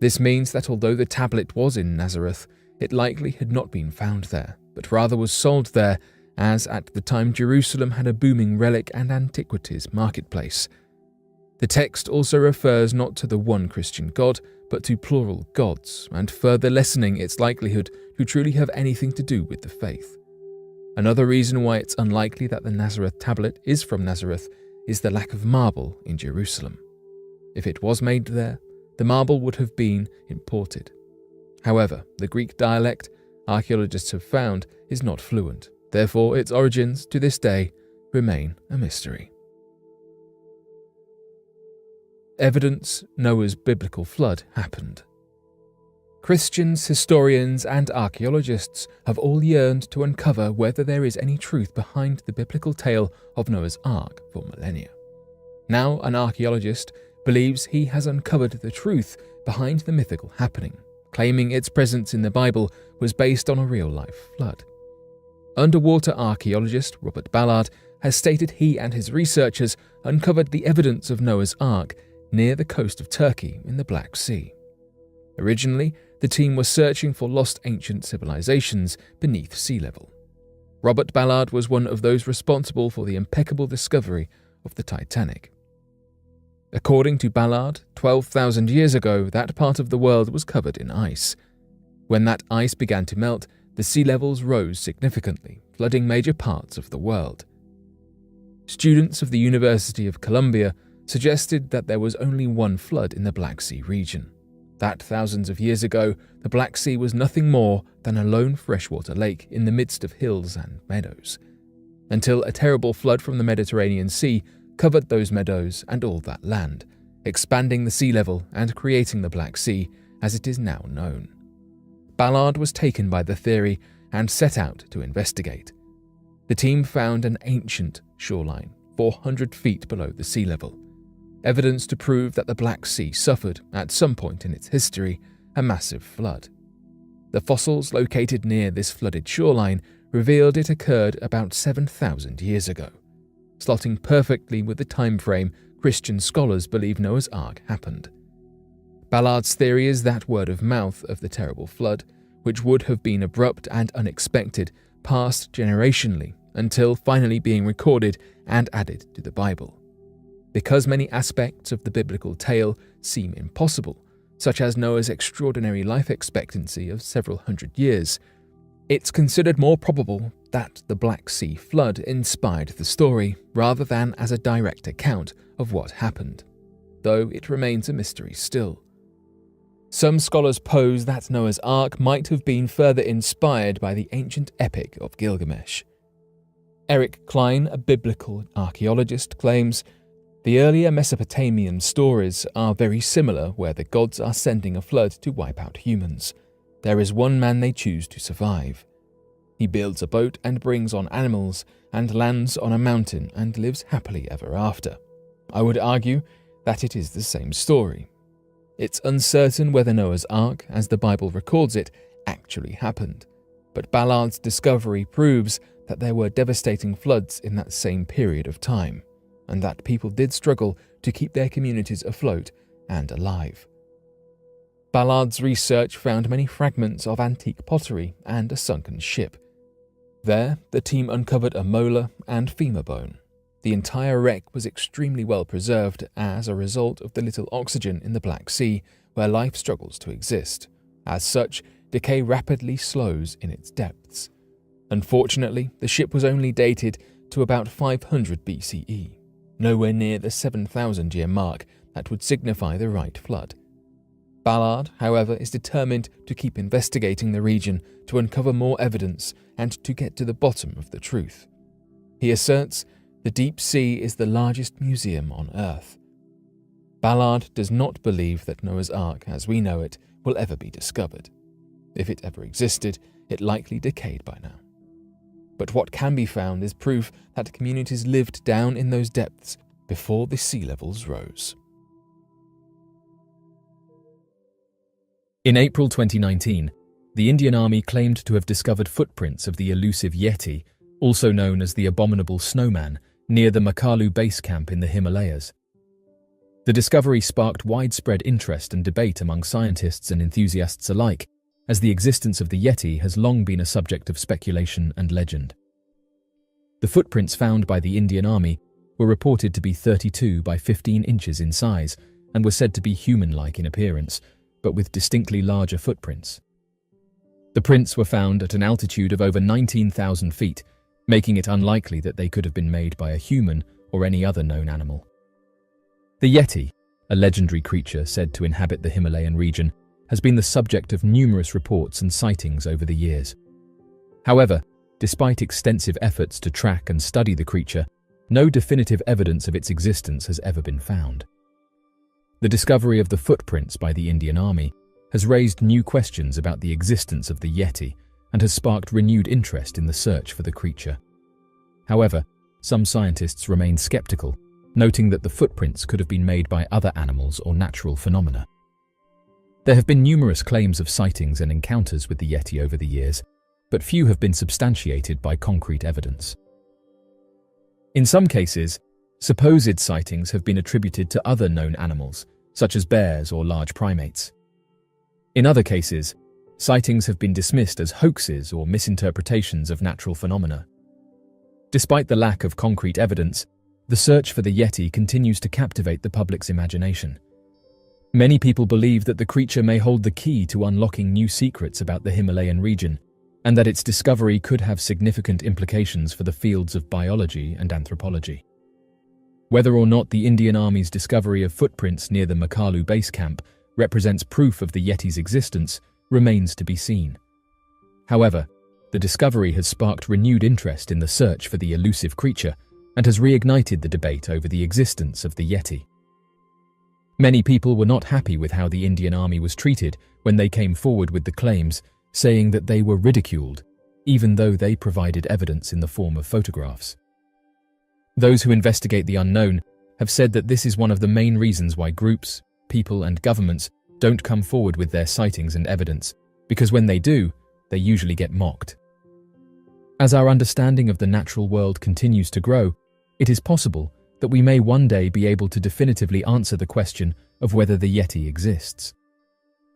This means that although the tablet was in Nazareth, it likely had not been found there, but rather was sold there, as at the time Jerusalem had a booming relic and antiquities marketplace. The text also refers not to the one Christian God, but to plural gods, and further lessening its likelihood to truly have anything to do with the faith. Another reason why it's unlikely that the Nazareth tablet is from Nazareth is the lack of marble in Jerusalem. If it was made there, the marble would have been imported. However, the Greek dialect archaeologists have found is not fluent, therefore its origins to this day remain a mystery. Evidence Noah's biblical flood happened. Christians, historians, and archaeologists have all yearned to uncover whether there is any truth behind the biblical tale of Noah's Ark for millennia. Now, an archaeologist believes he has uncovered the truth behind the mythical happening, claiming its presence in the Bible was based on a real-life flood. Underwater archaeologist Robert Ballard has stated he and his researchers uncovered the evidence of Noah's Ark near the coast of Turkey in the Black Sea. Originally, the team was searching for lost ancient civilizations beneath sea level. Robert Ballard was one of those responsible for the impeccable discovery of the Titanic. According to Ballard, 12,000 years ago, that part of the world was covered in ice. When that ice began to melt, the sea levels rose significantly, flooding major parts of the world. Students of the University of Columbia suggested that there was only one flood in the Black Sea region. That thousands of years ago, the Black Sea was nothing more than a lone freshwater lake in the midst of hills and meadows, until a terrible flood from the Mediterranean Sea covered those meadows and all that land, expanding the sea level and creating the Black Sea as it is now known. Ballard was taken by the theory and set out to investigate. The team found an ancient shoreline, 400 feet below the sea level, evidence to prove that the Black Sea suffered, at some point in its history, a massive flood. The fossils located near this flooded shoreline revealed it occurred about 7,000 years ago, slotting perfectly with the time frame Christian scholars believe Noah's Ark happened. Ballard's theory is that word of mouth of the terrible flood, which would have been abrupt and unexpected, passed generationally until finally being recorded and added to the Bible. Because many aspects of the biblical tale seem impossible, such as Noah's extraordinary life expectancy of several hundred years, it's considered more probable that the Black Sea flood inspired the story rather than as a direct account of what happened. though it remains a mystery still. Some scholars pose that Noah's Ark might have been further inspired by the ancient epic of Gilgamesh. Eric Klein, a biblical archaeologist, claims the earlier Mesopotamian stories are very similar, where the gods are sending a flood to wipe out humans. There is one man they choose to survive. He builds a boat and brings on animals and lands on a mountain and lives happily ever after. I would argue that it is the same story. It's uncertain whether Noah's Ark, as the Bible records it, actually happened, but Ballard's discovery proves that there were devastating floods in that same period of time, and that people did struggle to keep their communities afloat and alive. Ballard's research found many fragments of antique pottery and a sunken ship. There, the team uncovered a molar and femur bone. The entire wreck was extremely well preserved as a result of the little oxygen in the Black Sea, where life struggles to exist. As such, decay rapidly slows in its depths. Unfortunately, the ship was only dated to about 500 BCE, nowhere near the 7,000-year mark that would signify the right flood. Ballard, however, is determined to keep investigating the region to uncover more evidence and to get to the bottom of the truth. He asserts the deep sea is the largest museum on Earth. Ballard does not believe that Noah's Ark, as we know it, will ever be discovered. If it ever existed, it likely decayed by now. But what can be found is proof that communities lived down in those depths before the sea levels rose.
In April 2019, the Indian Army claimed to have discovered footprints of the elusive Yeti, also known as the Abominable Snowman, near the Makalu base camp in the Himalayas. The discovery sparked widespread interest and debate among scientists and enthusiasts alike, as the existence of the Yeti has long been a subject of speculation and legend. The footprints found by the Indian Army were reported to be 32 by 15 inches in size and were said to be human-like in appearance, but with distinctly larger footprints. The prints were found at an altitude of over 19,000 feet, making it unlikely that they could have been made by a human or any other known animal. The Yeti, a legendary creature said to inhabit the Himalayan region, has been the subject of numerous reports and sightings over the years. However, despite extensive efforts to track and study the creature, no definitive evidence of its existence has ever been found. The discovery of the footprints by the Indian Army has raised new questions about the existence of the Yeti and has sparked renewed interest in the search for the creature. However, some scientists remain skeptical, noting that the footprints could have been made by other animals or natural phenomena. There have been numerous claims of sightings and encounters with the Yeti over the years, but few have been substantiated by concrete evidence. In some cases, supposed sightings have been attributed to other known animals, such as bears or large primates. In other cases, sightings have been dismissed as hoaxes or misinterpretations of natural phenomena. Despite the lack of concrete evidence, the search for the Yeti continues to captivate the public's imagination. Many people believe that the creature may hold the key to unlocking new secrets about the Himalayan region, and that its discovery could have significant implications for the fields of biology and anthropology. Whether or not the Indian Army's discovery of footprints near the Makalu base camp represents proof of the Yeti's existence remains to be seen. However, the discovery has sparked renewed interest in the search for the elusive creature and has reignited the debate over the existence of the Yeti. Many people were not happy with how the Indian Army was treated when they came forward with the claims, saying that they were ridiculed, even though they provided evidence in the form of photographs. Those who investigate the unknown have said that this is one of the main reasons why groups, people, and governments don't come forward with their sightings and evidence, because when they do, they usually get mocked. As our understanding of the natural world continues to grow, it is possible that we may one day be able to definitively answer the question of whether the Yeti exists.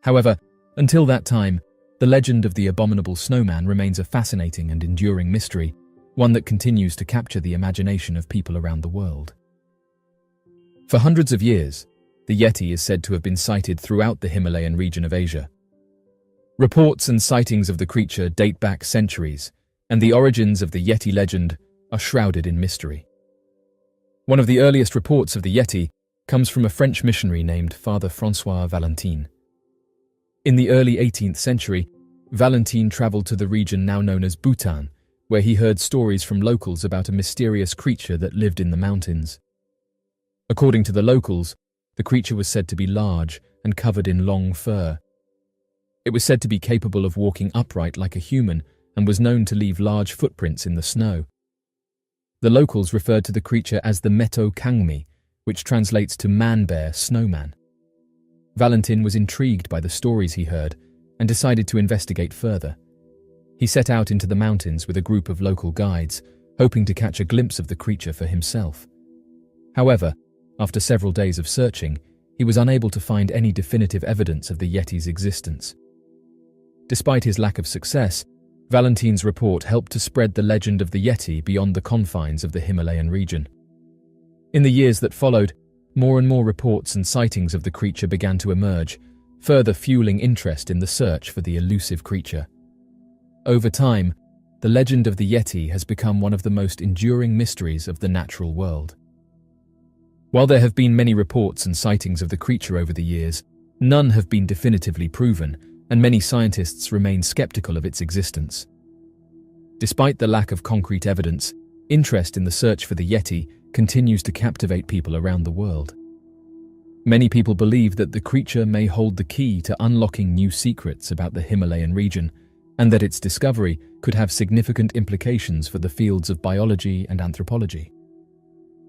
However, until that time, the legend of the Abominable Snowman remains a fascinating and enduring mystery, one that continues to capture the imagination of people around the world. For hundreds of years, the Yeti is said to have been sighted throughout the Himalayan region of Asia. Reports and sightings of the creature date back centuries, and the origins of the Yeti legend are shrouded in mystery. One of the earliest reports of the Yeti comes from a French missionary named Father François Valentin. In the early 18th century, Valentin traveled to the region now known as Bhutan, where he heard stories from locals about a mysterious creature that lived in the mountains. According to the locals, the creature was said to be large and covered in long fur. It was said to be capable of walking upright like a human and was known to leave large footprints in the snow. The locals referred to the creature as the Meto Kangmi, which translates to man-bear snowman. Valentin was intrigued by the stories he heard and decided to investigate further. He set out into the mountains with a group of local guides, hoping to catch a glimpse of the creature for himself. However, after several days of searching, he was unable to find any definitive evidence of the Yeti's existence. Despite his lack of success, Valentin's report helped to spread the legend of the Yeti beyond the confines of the Himalayan region. In the years that followed, more and more reports and sightings of the creature began to emerge, further fueling interest in the search for the elusive creature. Over time, the legend of the Yeti has become one of the most enduring mysteries of the natural world. While there have been many reports and sightings of the creature over the years, none have been definitively proven, and many scientists remain skeptical of its existence. Despite the lack of concrete evidence, interest in the search for the Yeti continues to captivate people around the world. Many people believe that the creature may hold the key to unlocking new secrets about the Himalayan region, and that its discovery could have significant implications for the fields of biology and anthropology.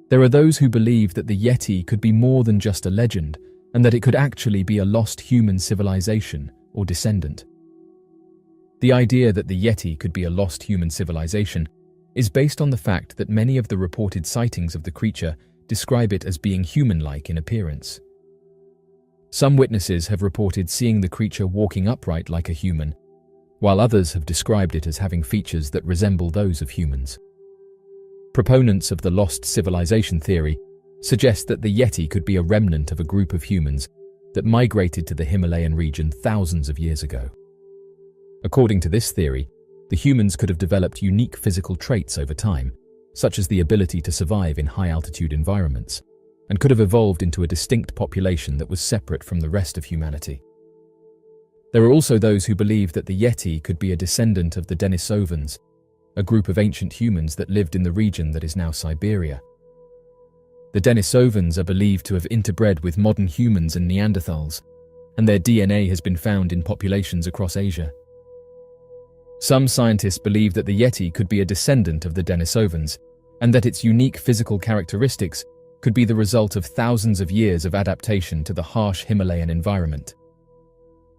There are those who believe that the Yeti could be more than just a legend, and that it could actually be a lost human civilization or descendant. The idea that the Yeti could be a lost human civilization is based on the fact that many of the reported sightings of the creature describe it as being human-like in appearance. Some witnesses have reported seeing the creature walking upright like a human, while others have described it as having features that resemble those of humans. Proponents of the lost civilization theory suggest that the Yeti could be a remnant of a group of humans that migrated to the Himalayan region thousands of years ago. According to this theory, the humans could have developed unique physical traits over time, such as the ability to survive in high-altitude environments, and could have evolved into a distinct population that was separate from the rest of humanity. There are also those who believe that the Yeti could be a descendant of the Denisovans, a group of ancient humans that lived in the region that is now Siberia. The Denisovans are believed to have interbred with modern humans and Neanderthals, and their DNA has been found in populations across Asia. Some scientists believe that the Yeti could be a descendant of the Denisovans, and that its unique physical characteristics could be the result of thousands of years of adaptation to the harsh Himalayan environment.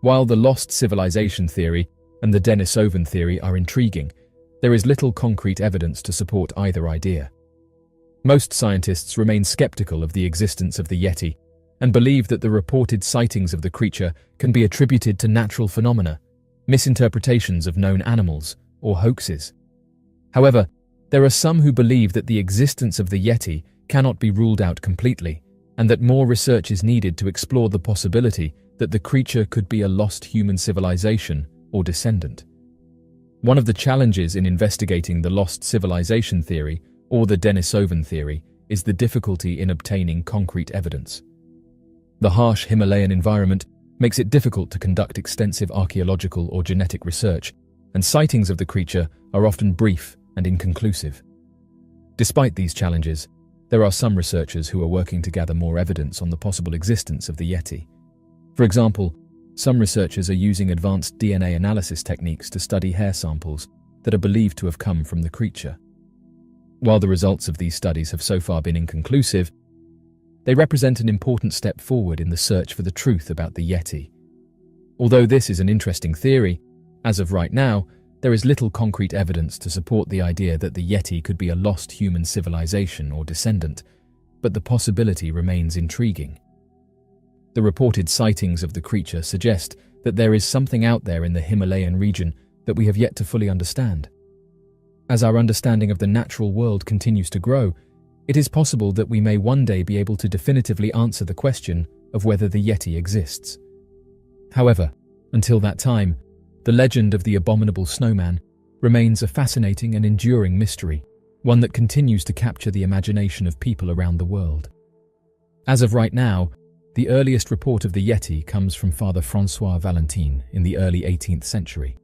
While the lost civilization theory and the Denisovan theory are intriguing, there is little concrete evidence to support either idea. Most scientists remain skeptical of the existence of the Yeti and believe that the reported sightings of the creature can be attributed to natural phenomena, misinterpretations of known animals, or hoaxes. However, there are some who believe that the existence of the Yeti cannot be ruled out completely, and that more research is needed to explore the possibility that the creature could be a lost human civilization or descendant. One of the challenges in investigating the lost civilization theory or the Denisovan theory is the difficulty in obtaining concrete evidence. The harsh Himalayan environment makes it difficult to conduct extensive archaeological or genetic research, and sightings of the creature are often brief and inconclusive. Despite these challenges, there are some researchers who are working to gather more evidence on the possible existence of the Yeti. For example, some researchers are using advanced DNA analysis techniques to study hair samples that are believed to have come from the creature. While the results of these studies have so far been inconclusive, they represent an important step forward in the search for the truth about the Yeti. Although this is an interesting theory, as of right now, there is little concrete evidence to support the idea that the Yeti could be a lost human civilization or descendant, but the possibility remains intriguing. The reported sightings of the creature suggest that there is something out there in the Himalayan region that we have yet to fully understand. As our understanding of the natural world continues to grow, it is possible that we may one day be able to definitively answer the question of whether the Yeti exists. However, until that time, the legend of the abominable snowman remains a fascinating and enduring mystery, one that continues to capture the imagination of people around the world. As of right now, the earliest report of the Yeti comes from Father Francois Valentin in the early 18th century.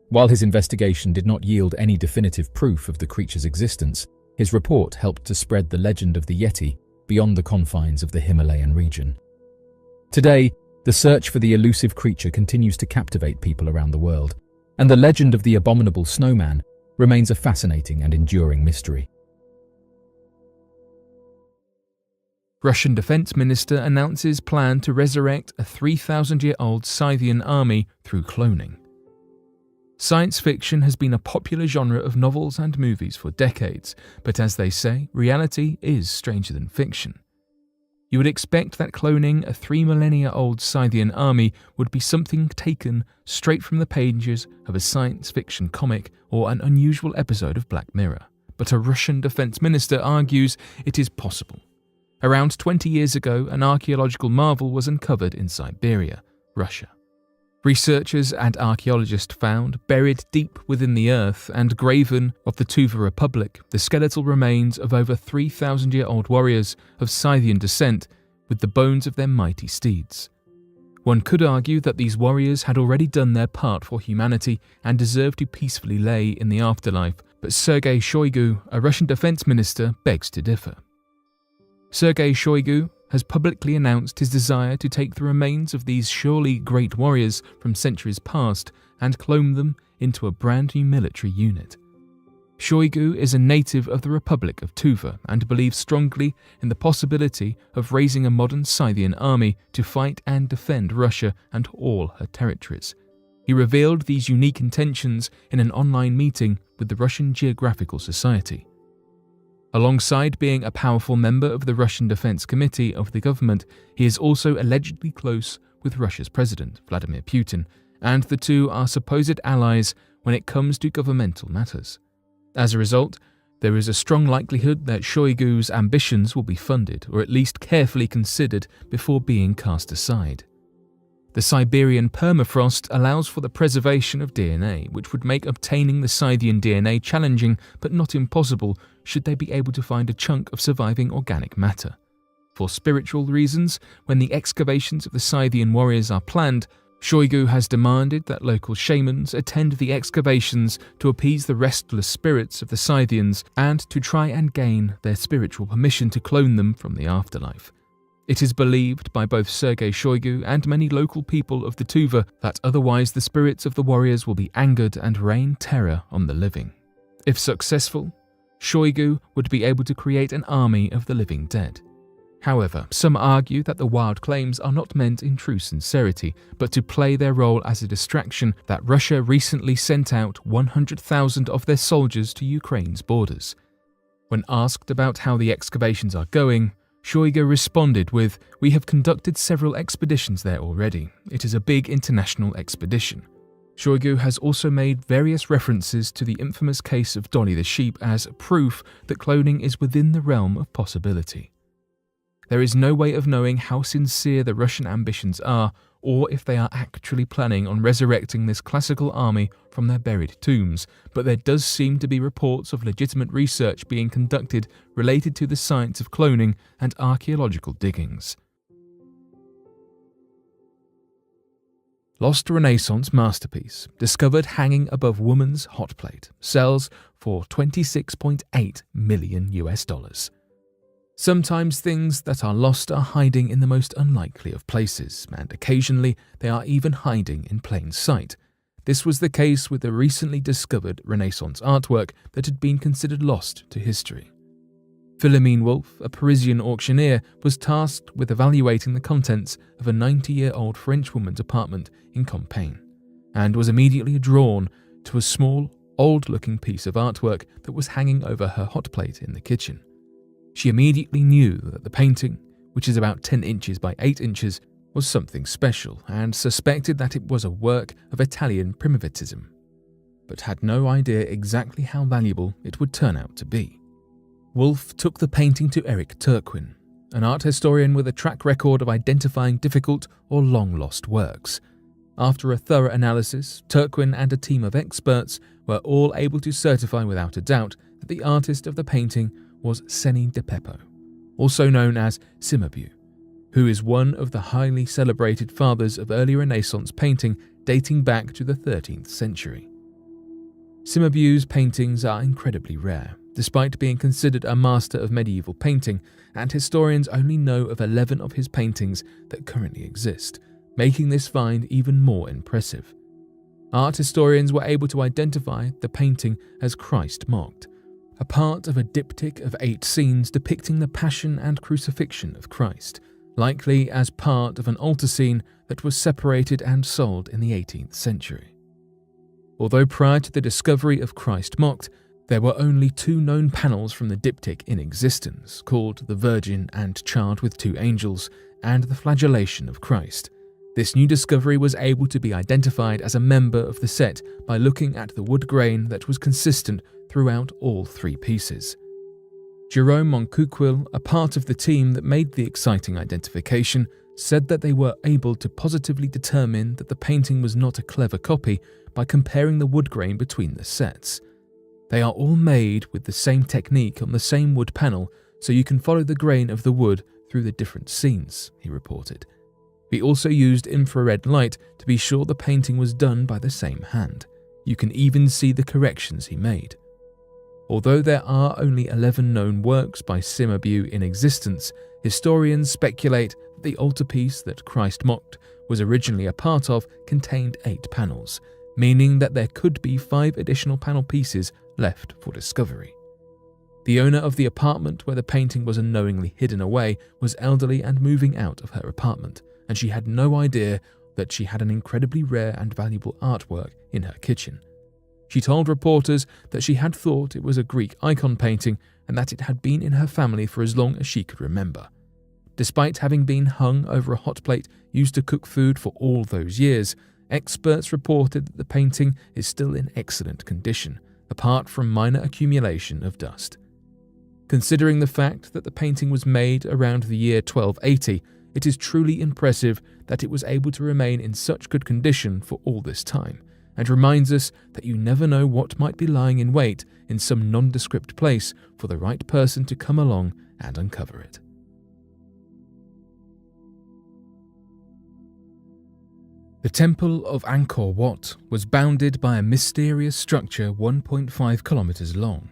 While his investigation did not yield any definitive proof of the creature's existence, his report helped to spread the legend of the Yeti beyond the confines of the Himalayan region. Today, the search for the elusive creature continues to captivate people around the world, and the legend of the abominable snowman remains a fascinating and enduring mystery.
Russian Defense Minister announces plan to resurrect a 3,000-year-old Scythian army through cloning. Science fiction has been a popular genre of novels and movies for decades, but as they say, reality is stranger than fiction. You would expect that cloning a 3 millennia-old Scythian army would be something taken straight from the pages of a science fiction comic or an unusual episode of Black Mirror, but a Russian defense minister argues it is possible. Around 20 years ago, an archaeological marvel was uncovered in Siberia, Russia. Researchers and archaeologists found, buried deep within the earth and graven of the Tuva Republic, the skeletal remains of over 3,000-year-old warriors of Scythian descent with the bones of their mighty steeds. One could argue that these warriors had already done their part for humanity and deserved to peacefully lay in the afterlife, but Sergei Shoigu, a Russian defense minister, begs to differ. Sergei Shoigu has publicly announced his desire to take the remains of these surely great warriors from centuries past and clone them into a brand new military unit. Shoigu is a native of the Republic of Tuva and believes strongly in the possibility of raising a modern Scythian army to fight and defend Russia and all her territories. He revealed these unique intentions in an online meeting with the Russian Geographical Society. Alongside being a powerful member of the Russian Defense Committee of the government, he is also allegedly close with Russia's president, Vladimir Putin, and the two are supposed allies when it comes to governmental matters. As a result, there is a strong likelihood that Shoigu's ambitions will be funded, or at least carefully considered before being cast aside. The Siberian permafrost allows for the preservation of DNA, which would make obtaining the Scythian DNA challenging but not impossible should they be able to find a chunk of surviving organic matter. For spiritual reasons, when the excavations of the Scythian warriors are planned, Shoigu has demanded that local shamans attend the excavations to appease the restless spirits of the Scythians and to try and gain their spiritual permission to clone them from the afterlife. It is believed by both Sergei Shoigu and many local people of the Tuva that otherwise the spirits of the warriors will be angered and rain terror on the living. If successful, Shoigu would be able to create an army of the living dead. However, some argue that the wild claims are not meant in true sincerity, but to play their role as a distraction that Russia recently sent out 100,000 of their soldiers to Ukraine's borders. When asked about how the excavations are going, Shoigu responded with, "We have conducted several expeditions there already. It is a big international expedition." Shoigu has also made various references to the infamous case of Dolly the sheep as proof that cloning is within the realm of possibility. There is no way of knowing how sincere the Russian ambitions are, or if they are actually planning on resurrecting this classical army from their buried tombs, but there does seem to be reports of legitimate research being conducted related to the science of cloning and archaeological diggings. Lost Renaissance masterpiece, discovered hanging above woman's hot plate, sells for $26.8 million. Sometimes things that are lost are hiding in the most unlikely of places, and occasionally they are even hiding in plain sight. This was the case with the recently discovered Renaissance artwork that had been considered lost to history. Philomene Wolff, a Parisian auctioneer, was tasked with evaluating the contents of a 90-year-old Frenchwoman's apartment in Compilation, and was immediately drawn to a small, old-looking piece of artwork that was hanging over her hot plate in the kitchen. She immediately knew that the painting, which is about 10 inches by 8 inches, was something special and suspected that it was a work of Italian primitivism, but had no idea exactly how valuable it would turn out to be. Wolff took the painting to Eric Turquin, an art historian with a track record of identifying difficult or long-lost works. After a thorough analysis, Turquin and a team of experts were all able to certify without a doubt that the artist of the painting was Seni de Peppo, also known as Cimabue, who is one of the highly celebrated fathers of early Renaissance painting dating back to the 13th century. Cimabue's paintings are incredibly rare, despite being considered a master of medieval painting, and historians only know of 11 of his paintings that currently exist, making this find even more impressive. Art historians were able to identify the painting as Christ Mocked, a part of a diptych of 8 scenes depicting the Passion and Crucifixion of Christ, likely as part of an altar scene that was separated and sold in the 18th century. Although prior to the discovery of Christ Mocked, there were only 2 known panels from the diptych in existence, called the Virgin and Child with 2 Angels, and the Flagellation of Christ. This new discovery was able to be identified as a member of the set by looking at the wood grain that was consistent throughout all 3 pieces. Jerome Moncuquil, a part of the team that made the exciting identification, said that they were able to positively determine that the painting was not a clever copy by comparing the wood grain between the sets. They are all made with the same technique on the same wood panel, so you can follow the grain of the wood through the different scenes, he reported. We also used infrared light to be sure the painting was done by the same hand. You can even see the corrections he made. Although there are only 11 known works by Cimabue in existence, historians speculate that the altarpiece that Christ Mocked was originally a part of contained 8 panels, meaning that there could be 5 additional panel pieces left for discovery. The owner of the apartment where the painting was unknowingly hidden away was elderly and moving out of her apartment, and she had no idea that she had an incredibly rare and valuable artwork in her kitchen. She told reporters that she had thought it was a Greek icon painting and that it had been in her family for as long as she could remember. Despite having been hung over a hot plate used to cook food for all those years, experts reported that the painting is still in excellent condition, apart from minor accumulation of dust. Considering the fact that the painting was made around the year 1280, it is truly impressive that it was able to remain in such good condition for all this time, and reminds us that you never know what might be lying in wait in some nondescript place for the right person to come along and uncover it. The Temple of Angkor Wat was bounded by a mysterious structure 1.5 kilometers long.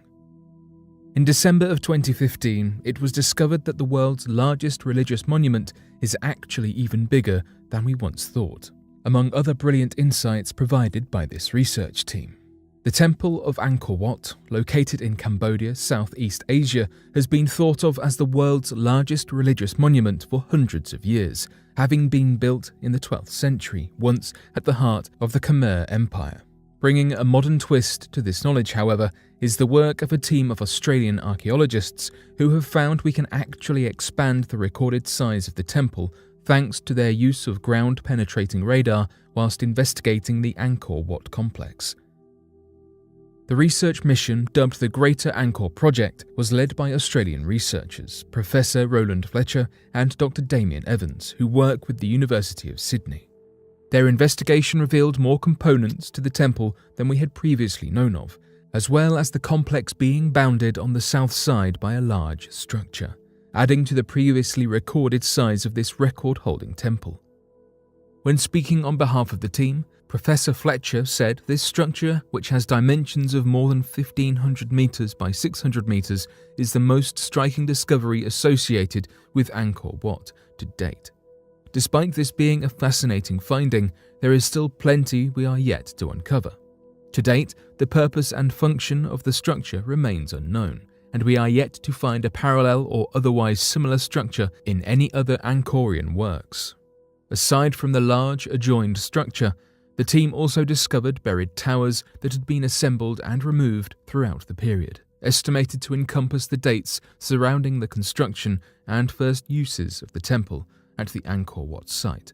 In December of 2015, it was discovered that the world's largest religious monument is actually even bigger than we once thought, among other brilliant insights provided by this research team. The Temple of Angkor Wat, located in Cambodia, Southeast Asia, has been thought of as the world's largest religious monument for hundreds of years, having been built in the 12th century, once at the heart of the Khmer Empire. Bringing a modern twist to this knowledge, however, is the work of a team of Australian archaeologists who have found we can actually expand the recorded size of the temple thanks to their use of ground-penetrating radar whilst investigating the Angkor Wat complex. The research mission, dubbed the Greater Angkor Project, was led by Australian researchers, Professor Roland Fletcher and Dr. Damien Evans, who work with the University of Sydney. Their investigation revealed more components to the temple than we had previously known of, as well as the complex being bounded on the south side by a large structure, adding to the previously recorded size of this record-holding temple. When speaking on behalf of the team, Professor Fletcher said this structure, which has dimensions of more than 1,500 meters by 600 meters, is the most striking discovery associated with Angkor Wat to date. Despite this being a fascinating finding, there is still plenty we are yet to uncover. To date, the purpose and function of the structure remains unknown, and we are yet to find a parallel or otherwise similar structure in any other Angkorian works. Aside from the large adjoined structure, the team also discovered buried towers that had been assembled and removed throughout the period, estimated to encompass the dates surrounding the construction and first uses of the temple at the Angkor Wat site.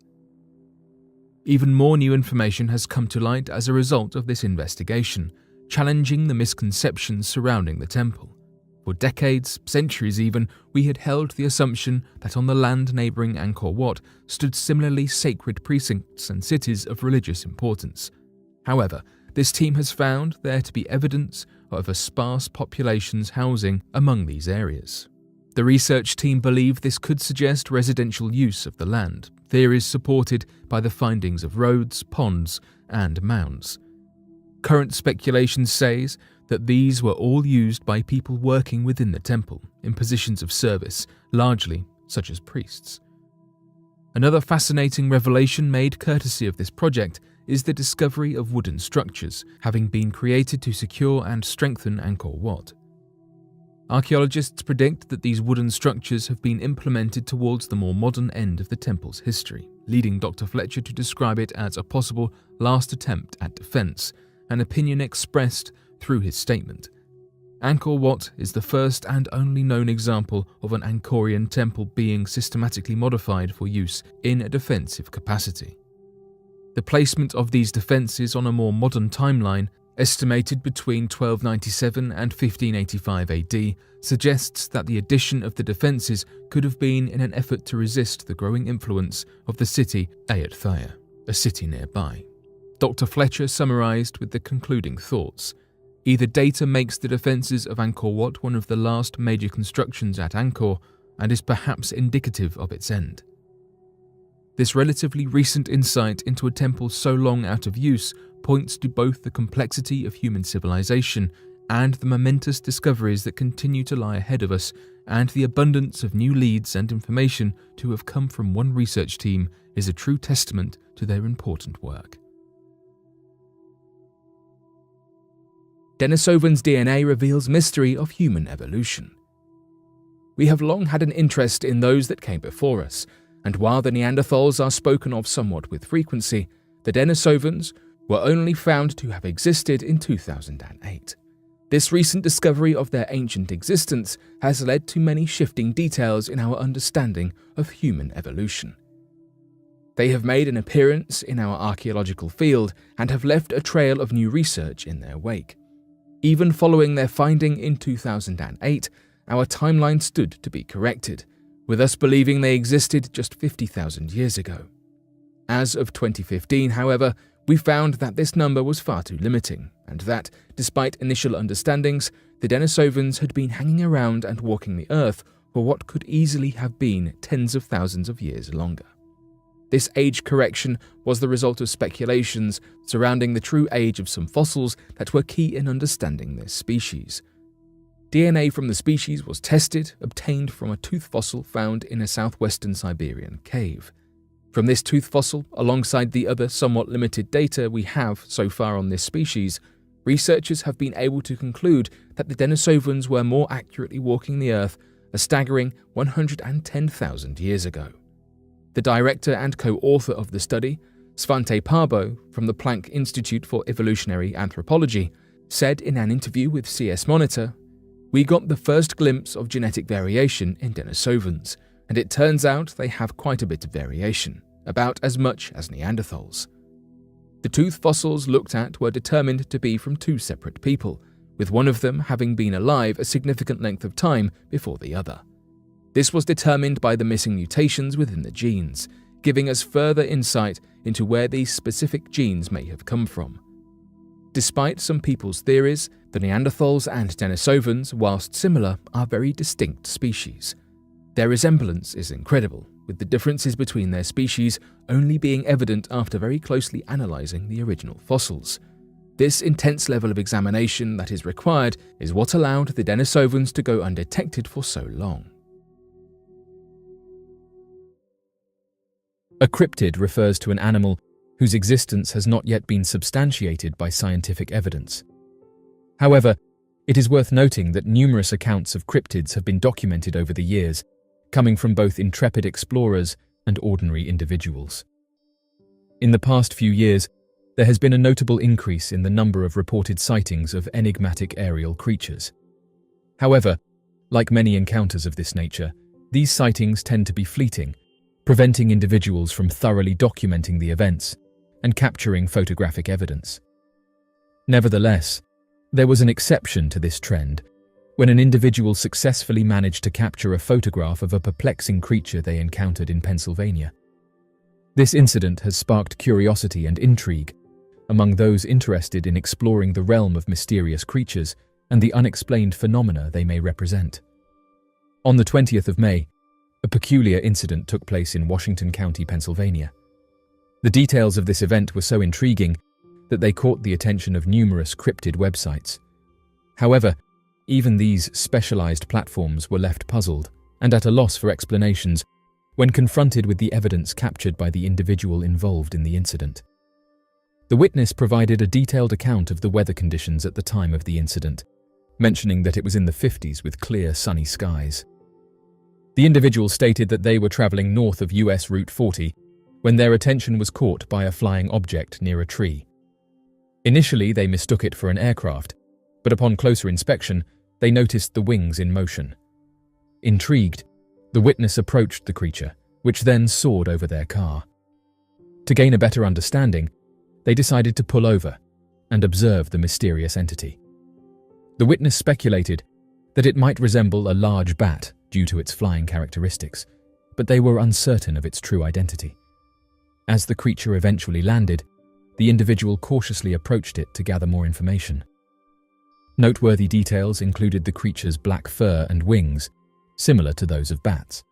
Even more new information has come to light as a result of this investigation, challenging the misconceptions surrounding the temple. For decades, centuries even, we had held the assumption that on the land neighbouring Angkor Wat stood similarly sacred precincts and cities of religious importance. However, this team has found there to be evidence of a sparse population's housing among these areas. The research team believe this could suggest residential use of the land, theories supported by the findings of roads, ponds, and mounds. Current speculation says that these were all used by people working within the temple in positions of service, largely such as priests. Another fascinating revelation made courtesy of this project is the discovery of wooden structures having been created to secure and strengthen Angkor Wat. Archaeologists predict that these wooden structures have been implemented towards the more modern end of the temple's history, leading Dr. Fletcher to describe it as a possible last attempt at defense, an opinion expressed through his statement. Angkor Wat is the first and only known example of an Angkorian temple being systematically modified for use in a defensive capacity. The placement of these defences on a more modern timeline, estimated between 1297 and 1585 AD, suggests that the addition of the defences could have been in an effort to resist the growing influence of the city Ayutthaya, a city nearby. Dr. Fletcher summarised with the concluding thoughts. Either data makes the defences of Angkor Wat one of the last major constructions at Angkor and is perhaps indicative of its end. This relatively recent insight into a temple so long out of use points to both the complexity of human civilization and the momentous discoveries that continue to lie ahead of us, and the abundance of new leads and information to have come from one research team is a true testament to their important work.
Denisovan's DNA reveals mystery of human evolution. We have long had an interest in those that came before us, and while the Neanderthals are spoken of somewhat with frequency, the Denisovans were only found to have existed in 2008. This recent discovery of their ancient existence has led to many shifting details in our understanding of human evolution. They have made an appearance in our archaeological field and have left a trail of new research in their wake. Even following their finding in 2008, our timeline stood to be corrected, with us believing they existed just 50,000 years ago. As of 2015, however, we found that this number was far too limiting, and that, despite initial understandings, the Denisovans had been hanging around and walking the Earth for what could easily have been tens of thousands of years longer. This age correction was the result of speculations surrounding the true age of some fossils that were key in understanding this species. DNA from the species was tested, obtained from a tooth fossil found in a southwestern Siberian cave. From this tooth fossil, alongside the other somewhat limited data we have so far on this species, researchers have been able to conclude that the Denisovans were more accurately walking the Earth a staggering 110,000 years ago. The director and co-author of the study, Svante Parbo from the Planck Institute for Evolutionary Anthropology, said in an interview with CS Monitor, "We got the first glimpse of genetic variation in Denisovans, and it turns out they have quite a bit of variation, about as much as Neanderthals. The tooth fossils looked at were determined to be from two separate people, with one of them having been alive a significant length of time before the other. This was determined by the missing mutations within the genes, giving us further insight into where these specific genes may have come from. Despite some people's theories, the Neanderthals and Denisovans, whilst similar, are very distinct species. Their resemblance is incredible, with the differences between their species only being evident after very closely analysing the original fossils. This intense level of examination that is required is what allowed the Denisovans to go undetected for so long." A cryptid refers to an animal whose existence has not yet been substantiated by scientific evidence. However, it is worth noting that numerous accounts of cryptids have been documented over the years, coming from both intrepid explorers and ordinary individuals. In the past few years, there has been a notable increase in the number of reported sightings of enigmatic aerial creatures. However, like many encounters of this nature, these sightings tend to be fleeting, preventing individuals from thoroughly documenting the events and capturing photographic evidence. Nevertheless, there was an exception to this trend when an individual successfully managed to capture a photograph of a perplexing creature they encountered in Pennsylvania. This incident has sparked curiosity and intrigue among those interested in exploring the realm of mysterious creatures and the unexplained phenomena they may represent. On the 20th of May, a peculiar incident took place in Washington County, Pennsylvania. The details of this event were so intriguing that they caught the attention of numerous cryptid websites. However, even these specialized platforms were left puzzled and at a loss for explanations when confronted with the evidence captured by the individual involved in the incident. The witness provided a detailed account of the weather conditions at the time of the incident, mentioning that it was in the 50s with clear, sunny skies. The individual stated that they were traveling north of US Route 40 when their attention was caught by a flying object near a tree. Initially, they mistook it for an aircraft, but upon closer inspection, they noticed the wings in motion. Intrigued, the witness approached the creature, which then soared over their car. To gain a better understanding, they decided to pull over and observe the mysterious entity. The witness speculated that it might resemble a large bat due to its flying characteristics, but they were uncertain of its true identity. As the creature eventually landed, the individual cautiously approached it to gather more information. Noteworthy details included the creature's black fur and wings, similar to those of bats.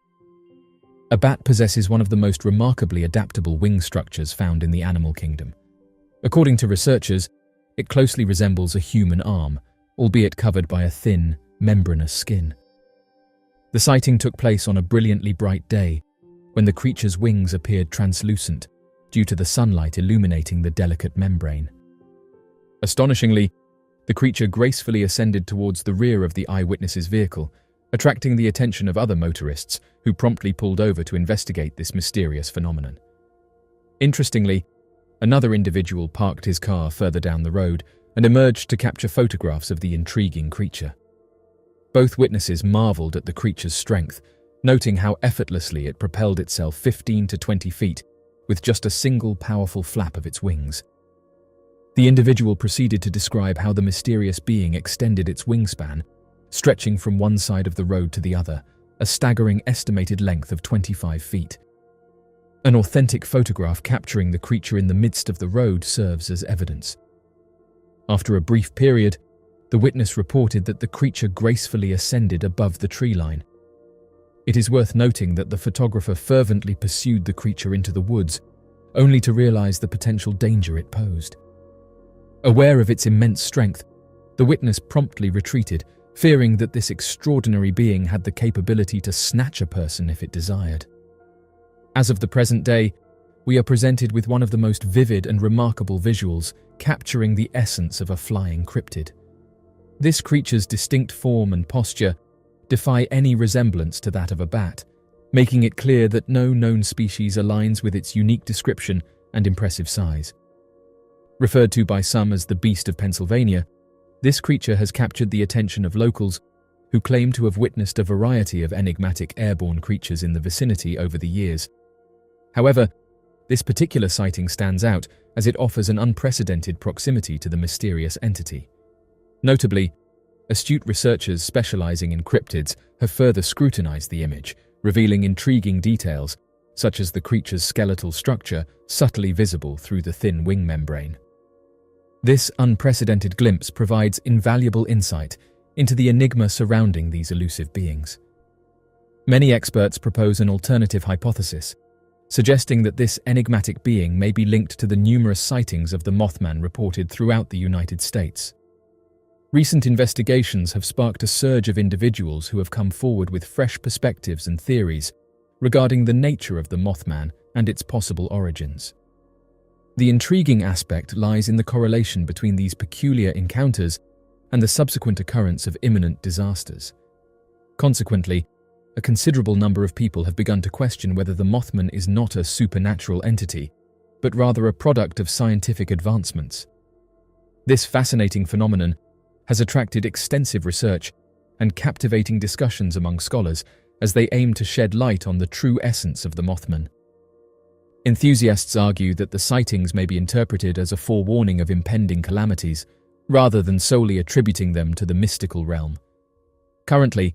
A bat possesses one of the most remarkably adaptable wing structures found in the animal kingdom. According to researchers, it closely resembles a human arm, albeit covered by a thin, membranous skin. The sighting took place on a brilliantly bright day, when the creature's wings appeared translucent due to the sunlight illuminating the delicate membrane. Astonishingly, the creature gracefully ascended towards the rear of the eyewitness's vehicle, attracting the attention of other motorists who promptly pulled over to investigate this mysterious phenomenon. Interestingly, another individual parked his car further down the road and emerged to capture photographs of the intriguing creature. Both witnesses marveled at the creature's strength, noting how effortlessly it propelled itself 15 to 20 feet with just a single powerful flap of its wings. The individual proceeded to describe how the mysterious being extended its wingspan, stretching from one side of the road to the other, a staggering estimated length of 25 feet. An authentic photograph capturing the creature in the midst of the road serves as evidence. After a brief period, the witness reported that the creature gracefully ascended above the tree line. It is worth noting that the photographer fervently pursued the creature into the woods, only to realize the potential danger it posed. Aware of its immense strength, the witness promptly retreated, fearing that this extraordinary being had the capability to snatch a person if it desired. As of the present day, we are presented with one of the most vivid and remarkable visuals, capturing the essence of a flying cryptid. This creature's distinct form and posture defy any resemblance to that of a bat, making it clear that no known species aligns with its unique description and impressive size. Referred to by some as the Beast of Pennsylvania, this creature has captured the attention of locals who claim to have witnessed a variety of enigmatic airborne creatures in the vicinity over the years. However, this particular sighting stands out as it offers an unprecedented proximity to the mysterious entity. Notably, astute researchers specializing in cryptids have further scrutinized the image, revealing intriguing details, such as the creature's skeletal structure subtly visible through the thin wing membrane. This unprecedented glimpse provides invaluable insight into the enigma surrounding these elusive beings. Many experts propose an alternative hypothesis, suggesting that this enigmatic being may be linked to the numerous sightings of the Mothman reported throughout the United States. Recent investigations have sparked a surge of individuals who have come forward with fresh perspectives and theories regarding the nature of the Mothman and its possible origins. The intriguing aspect lies in the correlation between these peculiar encounters and the subsequent occurrence of imminent disasters. Consequently, a considerable number of people have begun to question whether the Mothman is not a supernatural entity, but rather a product of scientific advancements. This fascinating phenomenon has attracted extensive research and captivating discussions among scholars as they aim to shed light on the true essence of the Mothman. Enthusiasts argue that the sightings may be interpreted as a forewarning of impending calamities, rather than solely attributing them to the mystical realm. Currently,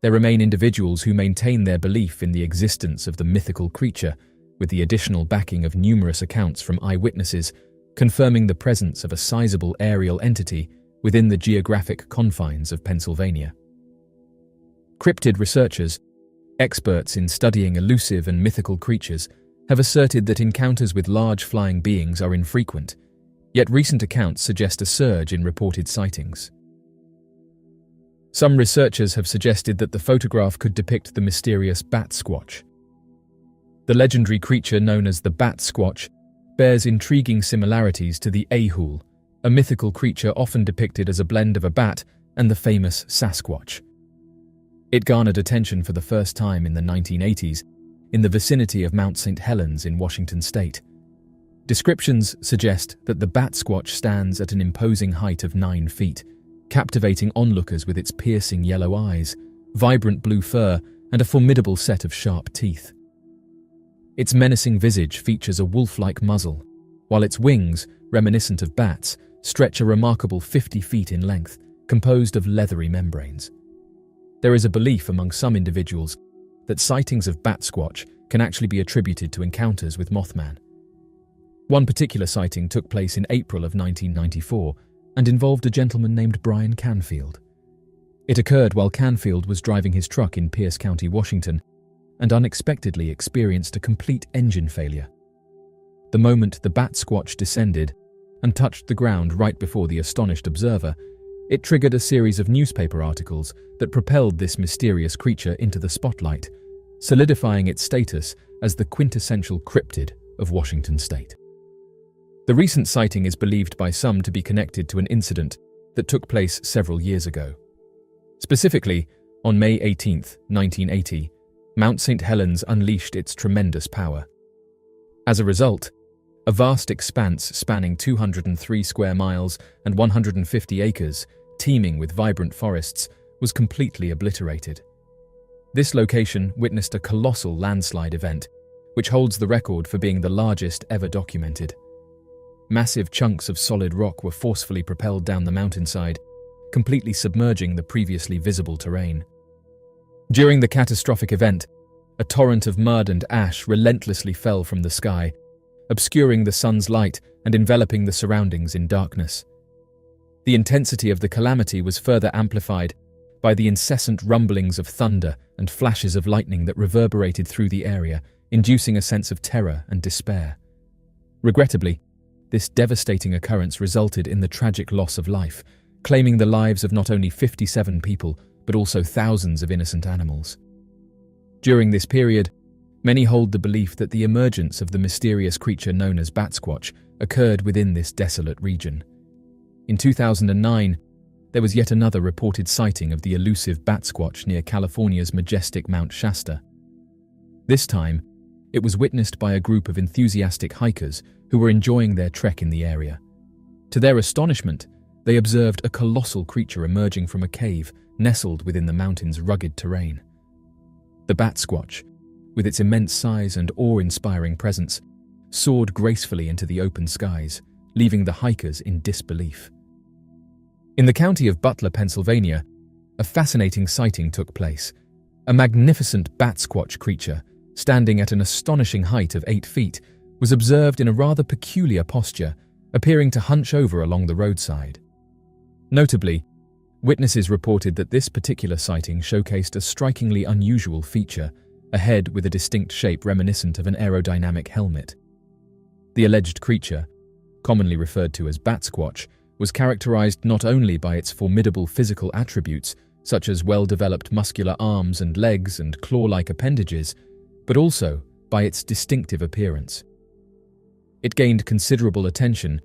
there remain individuals who maintain their belief in the existence of the mythical creature, with the additional backing of numerous accounts from eyewitnesses confirming the presence of a sizable aerial entity within the geographic confines of Pennsylvania. Cryptid researchers, experts in studying elusive and mythical creatures, have asserted that encounters with large flying beings are infrequent, yet recent accounts suggest a surge in reported sightings. Some researchers have suggested that the photograph could depict the mysterious bat squatch. The legendary creature known as the bat squatch bears intriguing similarities to the ahul, a mythical creature often depicted as a blend of a bat and the famous Sasquatch. It garnered attention for the first time in the 1980s in the vicinity of Mount St. Helens in Washington state. Descriptions suggest that the bat squatch stands at an imposing height of 9 feet, captivating onlookers with its piercing yellow eyes, vibrant blue fur, and a formidable set of sharp teeth. Its menacing visage features a wolf-like muzzle, while its wings, reminiscent of bats, stretch a remarkable 50 feet in length, composed of leathery membranes. There is a belief among some individuals that sightings of bat squatch can actually be attributed to encounters with Mothman. One particular sighting took place in April of 1994 and involved a gentleman named Brian Canfield. It occurred while Canfield was driving his truck in Pierce County, Washington, and unexpectedly experienced a complete engine failure. The moment the bat squatch descended and touched the ground right before the astonished observer, it triggered a series of newspaper articles that propelled this mysterious creature into the spotlight, solidifying its status as the quintessential cryptid of Washington state. The recent sighting is believed by some to be connected to an incident that took place several years ago. Specifically, on May 18, 1980, Mount St. Helens unleashed its tremendous power. As a result, a vast expanse spanning 203 square miles and 150 acres, teeming with vibrant forests, was completely obliterated. This location witnessed a colossal landslide event, which holds the record for being the largest ever documented. Massive chunks of solid rock were forcefully propelled down the mountainside, completely submerging the previously visible terrain. During the catastrophic event, a torrent of mud and ash relentlessly fell from the sky, obscuring the sun's light and enveloping the surroundings in darkness. The intensity of the calamity was further amplified by the incessant rumblings of thunder and flashes of lightning that reverberated through the area, inducing a sense of terror and despair. Regrettably, this devastating occurrence resulted in the tragic loss of life, claiming the lives of not only 57 people, but also thousands of innocent animals. During this period, many hold the belief that the emergence of the mysterious creature known as Batsquatch occurred within this desolate region. In 2009, there was yet another reported sighting of the elusive Batsquatch near California's majestic Mount Shasta. This time, it was witnessed by a group of enthusiastic hikers who were enjoying their trek in the area. To their astonishment, they observed a colossal creature emerging from a cave nestled within the mountain's rugged terrain. The Batsquatch, with its immense size and awe-inspiring presence, soared gracefully into the open skies, leaving the hikers in disbelief. In the county of Butler, Pennsylvania, a fascinating sighting took place. A magnificent Batsquatch creature, standing at an astonishing height of 8 feet, was observed in a rather peculiar posture, appearing to hunch over along the roadside. Notably, witnesses reported that this particular sighting showcased a strikingly unusual feature, a head with a distinct shape reminiscent of an aerodynamic helmet. The alleged creature, commonly referred to as Batsquatch, was characterized not only by its formidable physical attributes, such as well-developed muscular arms and legs and claw-like appendages, but also by its distinctive appearance. It gained considerable attention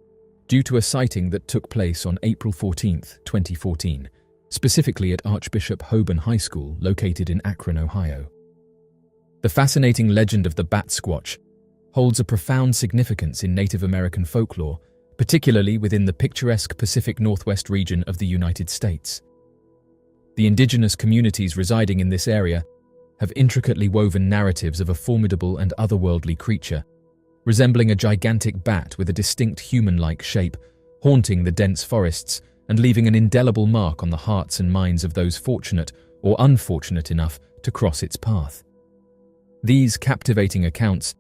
due to a sighting that took place on April 14, 2014, specifically at Archbishop Hoban High School, located in Akron, Ohio. The fascinating legend of the Batsquatch holds a profound significance in Native American folklore, particularly within the picturesque Pacific Northwest region of the United States. The indigenous communities residing in this area have intricately woven narratives of a formidable and otherworldly creature, resembling a gigantic bat with a distinct human-like shape, haunting the dense forests and leaving an indelible mark on the hearts and minds of those fortunate or unfortunate enough to cross its path. These captivating accounts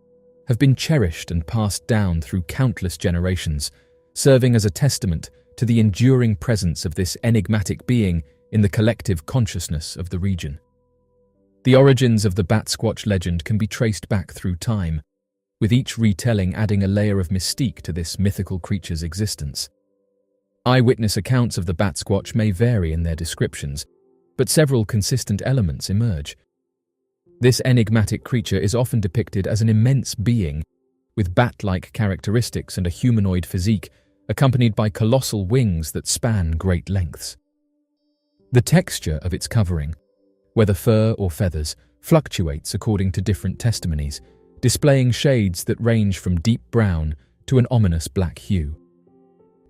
have been cherished and passed down through countless generations, serving as a testament to the enduring presence of this enigmatic being in the collective consciousness of the region. The origins of the Bat Squatch legend can be traced back through time, with each retelling adding a layer of mystique to this mythical creature's existence. Eyewitness accounts of the Bat Squatch may vary in their descriptions, but several consistent elements emerge. This enigmatic creature is often depicted as an immense being, with bat-like characteristics and a humanoid physique, accompanied by colossal wings that span great lengths. The texture of its covering, whether fur or feathers, fluctuates according to different testimonies, displaying shades that range from deep brown to an ominous black hue.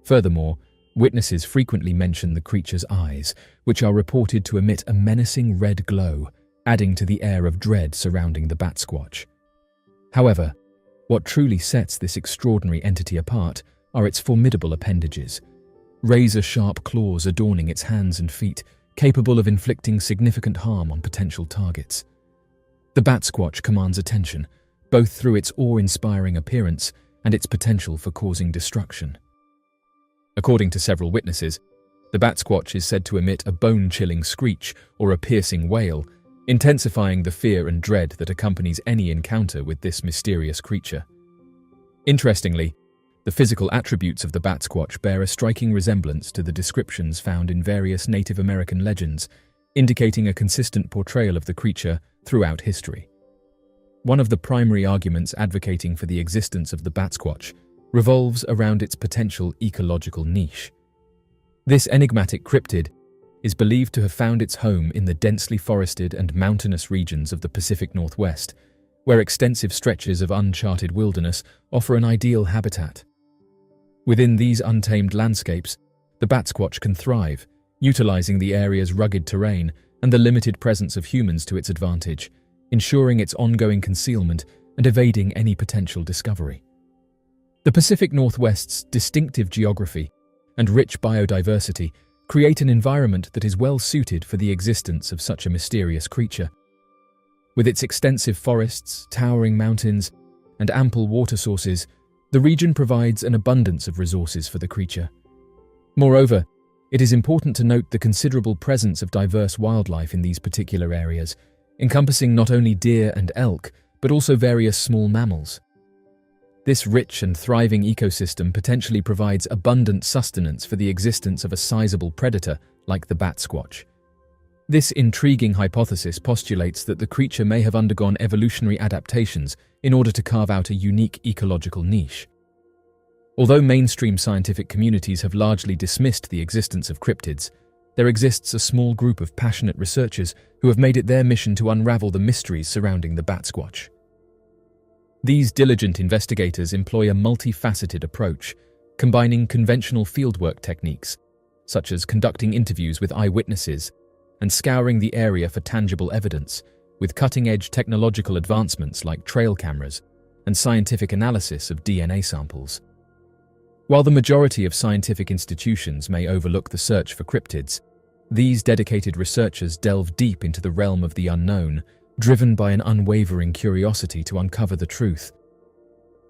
Furthermore, witnesses frequently mention the creature's eyes, which are reported to emit a menacing red glow, adding to the air of dread surrounding the Bat Squatch. However, what truly sets this extraordinary entity apart are its formidable appendages, razor-sharp claws adorning its hands and feet, capable of inflicting significant harm on potential targets. The Bat Squatch commands attention, both through its awe-inspiring appearance and its potential for causing destruction. According to several witnesses, the Bat Squatch is said to emit a bone-chilling screech or a piercing wail, intensifying the fear and dread that accompanies any encounter with this mysterious creature. Interestingly, the physical attributes of the Bat Squatch bear a striking resemblance to the descriptions found in various Native American legends, indicating a consistent portrayal of the creature throughout history. One of the primary arguments advocating for the existence of the Bat Squatch revolves around its potential ecological niche. This enigmatic cryptid is believed to have found its home in the densely forested and mountainous regions of the Pacific Northwest, where extensive stretches of uncharted wilderness offer an ideal habitat. Within these untamed landscapes, the Bat Squatch can thrive, utilizing the area's rugged terrain and the limited presence of humans to its advantage, ensuring its ongoing concealment and evading any potential discovery. The Pacific Northwest's distinctive geography and rich biodiversity create an environment that is well suited for the existence of such a mysterious creature. With its extensive forests, towering mountains, and ample water sources, the region provides an abundance of resources for the creature. Moreover, it is important to note the considerable presence of diverse wildlife in these particular areas, encompassing not only deer and elk, but also various small mammals. This rich and thriving ecosystem potentially provides abundant sustenance for the existence of a sizable predator like the Bat Squatch. This intriguing hypothesis postulates that the creature may have undergone evolutionary adaptations in order to carve out a unique ecological niche. Although mainstream scientific communities have largely dismissed the existence of cryptids, there exists a small group of passionate researchers who have made it their mission to unravel the mysteries surrounding the Bat Squatch. These diligent investigators employ a multifaceted approach, combining conventional fieldwork techniques, such as conducting interviews with eyewitnesses and scouring the area for tangible evidence, with cutting-edge technological advancements like trail cameras and scientific analysis of DNA samples. While the majority of scientific institutions may overlook the search for cryptids, these dedicated researchers delve deep into the realm of the unknown, driven by an unwavering curiosity to uncover the truth.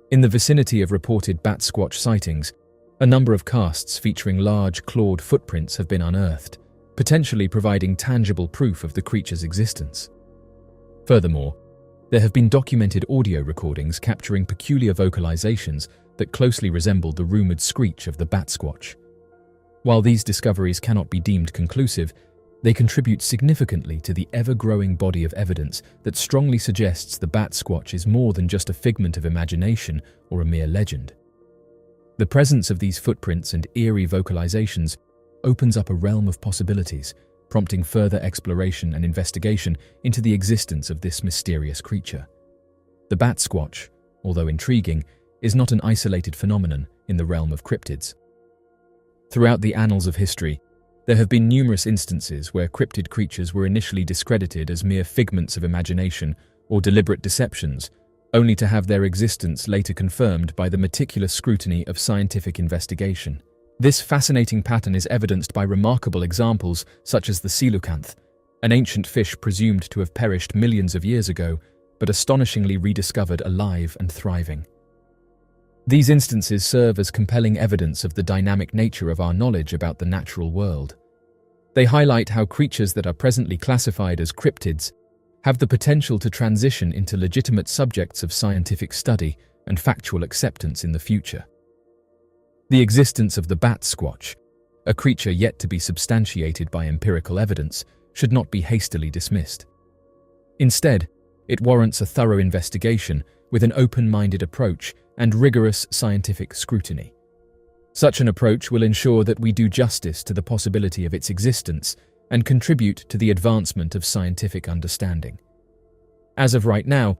In the vicinity of reported Bat Squatch sightings, a number of casts featuring large clawed footprints have been unearthed, potentially providing tangible proof of the creature's existence. Furthermore, there have been documented audio recordings capturing peculiar vocalizations that closely resemble the rumored screech of the Bat Squatch. While these discoveries cannot be deemed conclusive, they contribute significantly to the ever-growing body of evidence that strongly suggests the Bat Squatch is more than just a figment of imagination or a mere legend. The presence of these footprints and eerie vocalizations opens up a realm of possibilities, prompting further exploration and investigation into the existence of this mysterious creature. The Bat Squatch, although intriguing, is not an isolated phenomenon in the realm of cryptids. Throughout the annals of history, there have been numerous instances where cryptid creatures were initially discredited as mere figments of imagination or deliberate deceptions, only to have their existence later confirmed by the meticulous scrutiny of scientific investigation. This fascinating pattern is evidenced by remarkable examples such as the coelacanth, an ancient fish presumed to have perished millions of years ago, but astonishingly rediscovered alive and thriving. These instances serve as compelling evidence of the dynamic nature of our knowledge about the natural world. They highlight how creatures that are presently classified as cryptids have the potential to transition into legitimate subjects of scientific study and factual acceptance in the future. The existence of the bat squatch, a creature yet to be substantiated by empirical evidence, should not be hastily dismissed. Instead, it warrants a thorough investigation with an open-minded approach and rigorous scientific scrutiny. Such an approach will ensure that we do justice to the possibility of its existence and contribute to the advancement of scientific understanding. As of right now,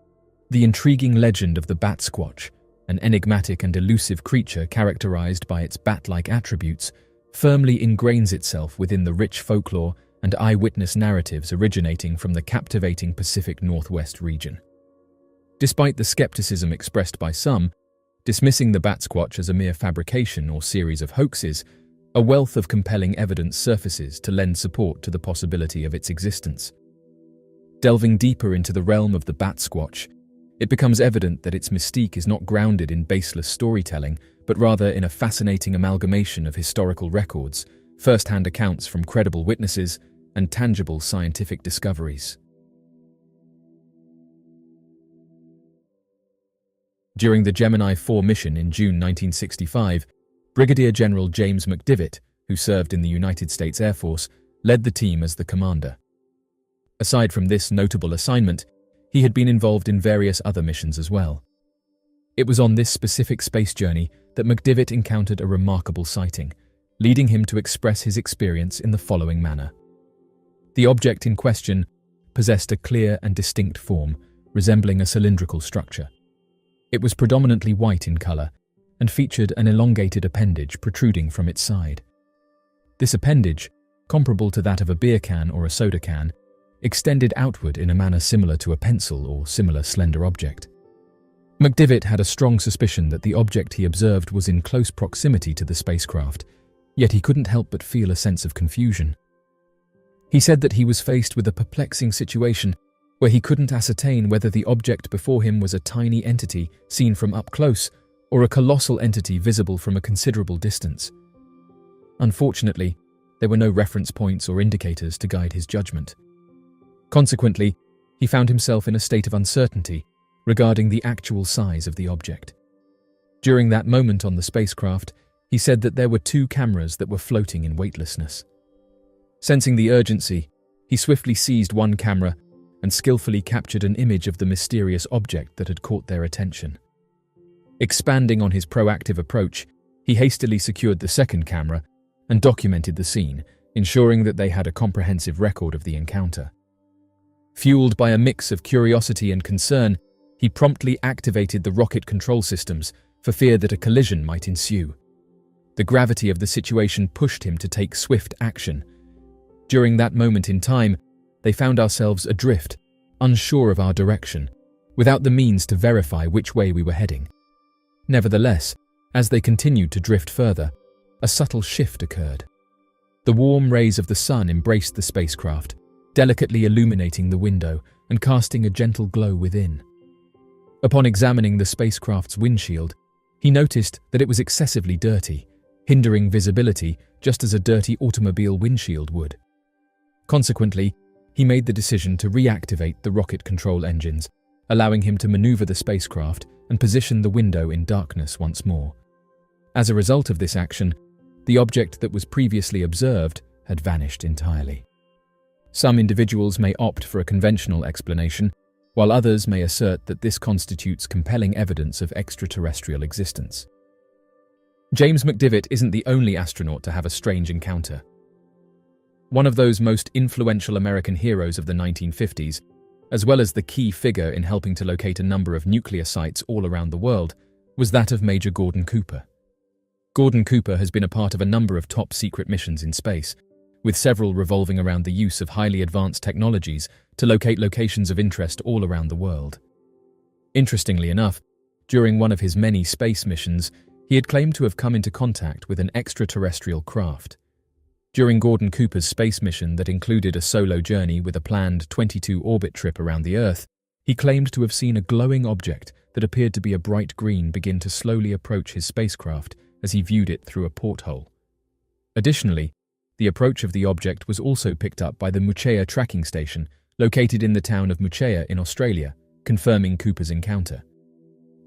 the intriguing legend of the bat squatch, an enigmatic and elusive creature characterized by its bat-like attributes, firmly ingrains itself within the rich folklore and eyewitness narratives originating from the captivating Pacific Northwest region. Despite the skepticism expressed by some, dismissing the bat squatch as a mere fabrication or series of hoaxes, a wealth of compelling evidence surfaces to lend support to the possibility of its existence. Delving deeper into the realm of the bat squatch, it becomes evident that its mystique is not grounded in baseless storytelling, but rather in a fascinating amalgamation of historical records, first-hand accounts from credible witnesses, and tangible scientific discoveries. During the Gemini 4 mission in June 1965, Brigadier General James McDivitt, who served in the United States Air Force, led the team as the commander. Aside from this notable assignment, he had been involved in various other missions as well. It was on this specific space journey that McDivitt encountered a remarkable sighting, leading him to express his experience in the following manner. The object in question possessed a clear and distinct form, resembling a cylindrical structure. It was predominantly white in color and featured an elongated appendage protruding from its side. This appendage, comparable to that of a beer can or a soda can, extended outward in a manner similar to a pencil or similar slender object. McDivitt had a strong suspicion that the object he observed was in close proximity to the spacecraft, yet he couldn't help but feel a sense of confusion. He said that he was faced with a perplexing situation where he couldn't ascertain whether the object before him was a tiny entity seen from up close or a colossal entity visible from a considerable distance. Unfortunately, there were no reference points or indicators to guide his judgment. Consequently, he found himself in a state of uncertainty regarding the actual size of the object. During that moment on the spacecraft, he said that there were 2 cameras that were floating in weightlessness. Sensing the urgency, he swiftly seized one camera and skillfully captured an image of the mysterious object that had caught their attention. Expanding on his proactive approach, he hastily secured the second camera and documented the scene, ensuring that they had a comprehensive record of the encounter. Fueled by a mix of curiosity and concern, he promptly activated the rocket control systems for fear that a collision might ensue. The gravity of the situation pushed him to take swift action. During that moment in time, they found ourselves adrift, unsure of our direction, without the means to verify which way we were heading. Nevertheless, as they continued to drift further, a subtle shift occurred. The warm rays of the sun embraced the spacecraft, delicately illuminating the window and casting a gentle glow within. Upon examining the spacecraft's windshield, he noticed that it was excessively dirty, hindering visibility just as a dirty automobile windshield would. Consequently, he made the decision to reactivate the rocket control engines, allowing him to maneuver the spacecraft and position the window in darkness once more. As a result of this action, the object that was previously observed had vanished entirely. Some individuals may opt for a conventional explanation, while others may assert that this constitutes compelling evidence of extraterrestrial existence. James McDivitt isn't the only astronaut to have a strange encounter. One of those most influential American heroes of the 1950s, as well as the key figure in helping to locate a number of nuclear sites all around the world, was that of Major Gordon Cooper. Gordon Cooper has been a part of a number of top-secret missions in space, with several revolving around the use of highly advanced technologies to locate locations of interest all around the world. Interestingly enough, during one of his many space missions, he had claimed to have come into contact with an extraterrestrial craft. During Gordon Cooper's space mission that included a solo journey with a planned 22-orbit trip around the Earth, he claimed to have seen a glowing object that appeared to be a bright green begin to slowly approach his spacecraft as he viewed it through a porthole. Additionally, the approach of the object was also picked up by the Muchea tracking station, located in the town of Muchea in Australia, confirming Cooper's encounter.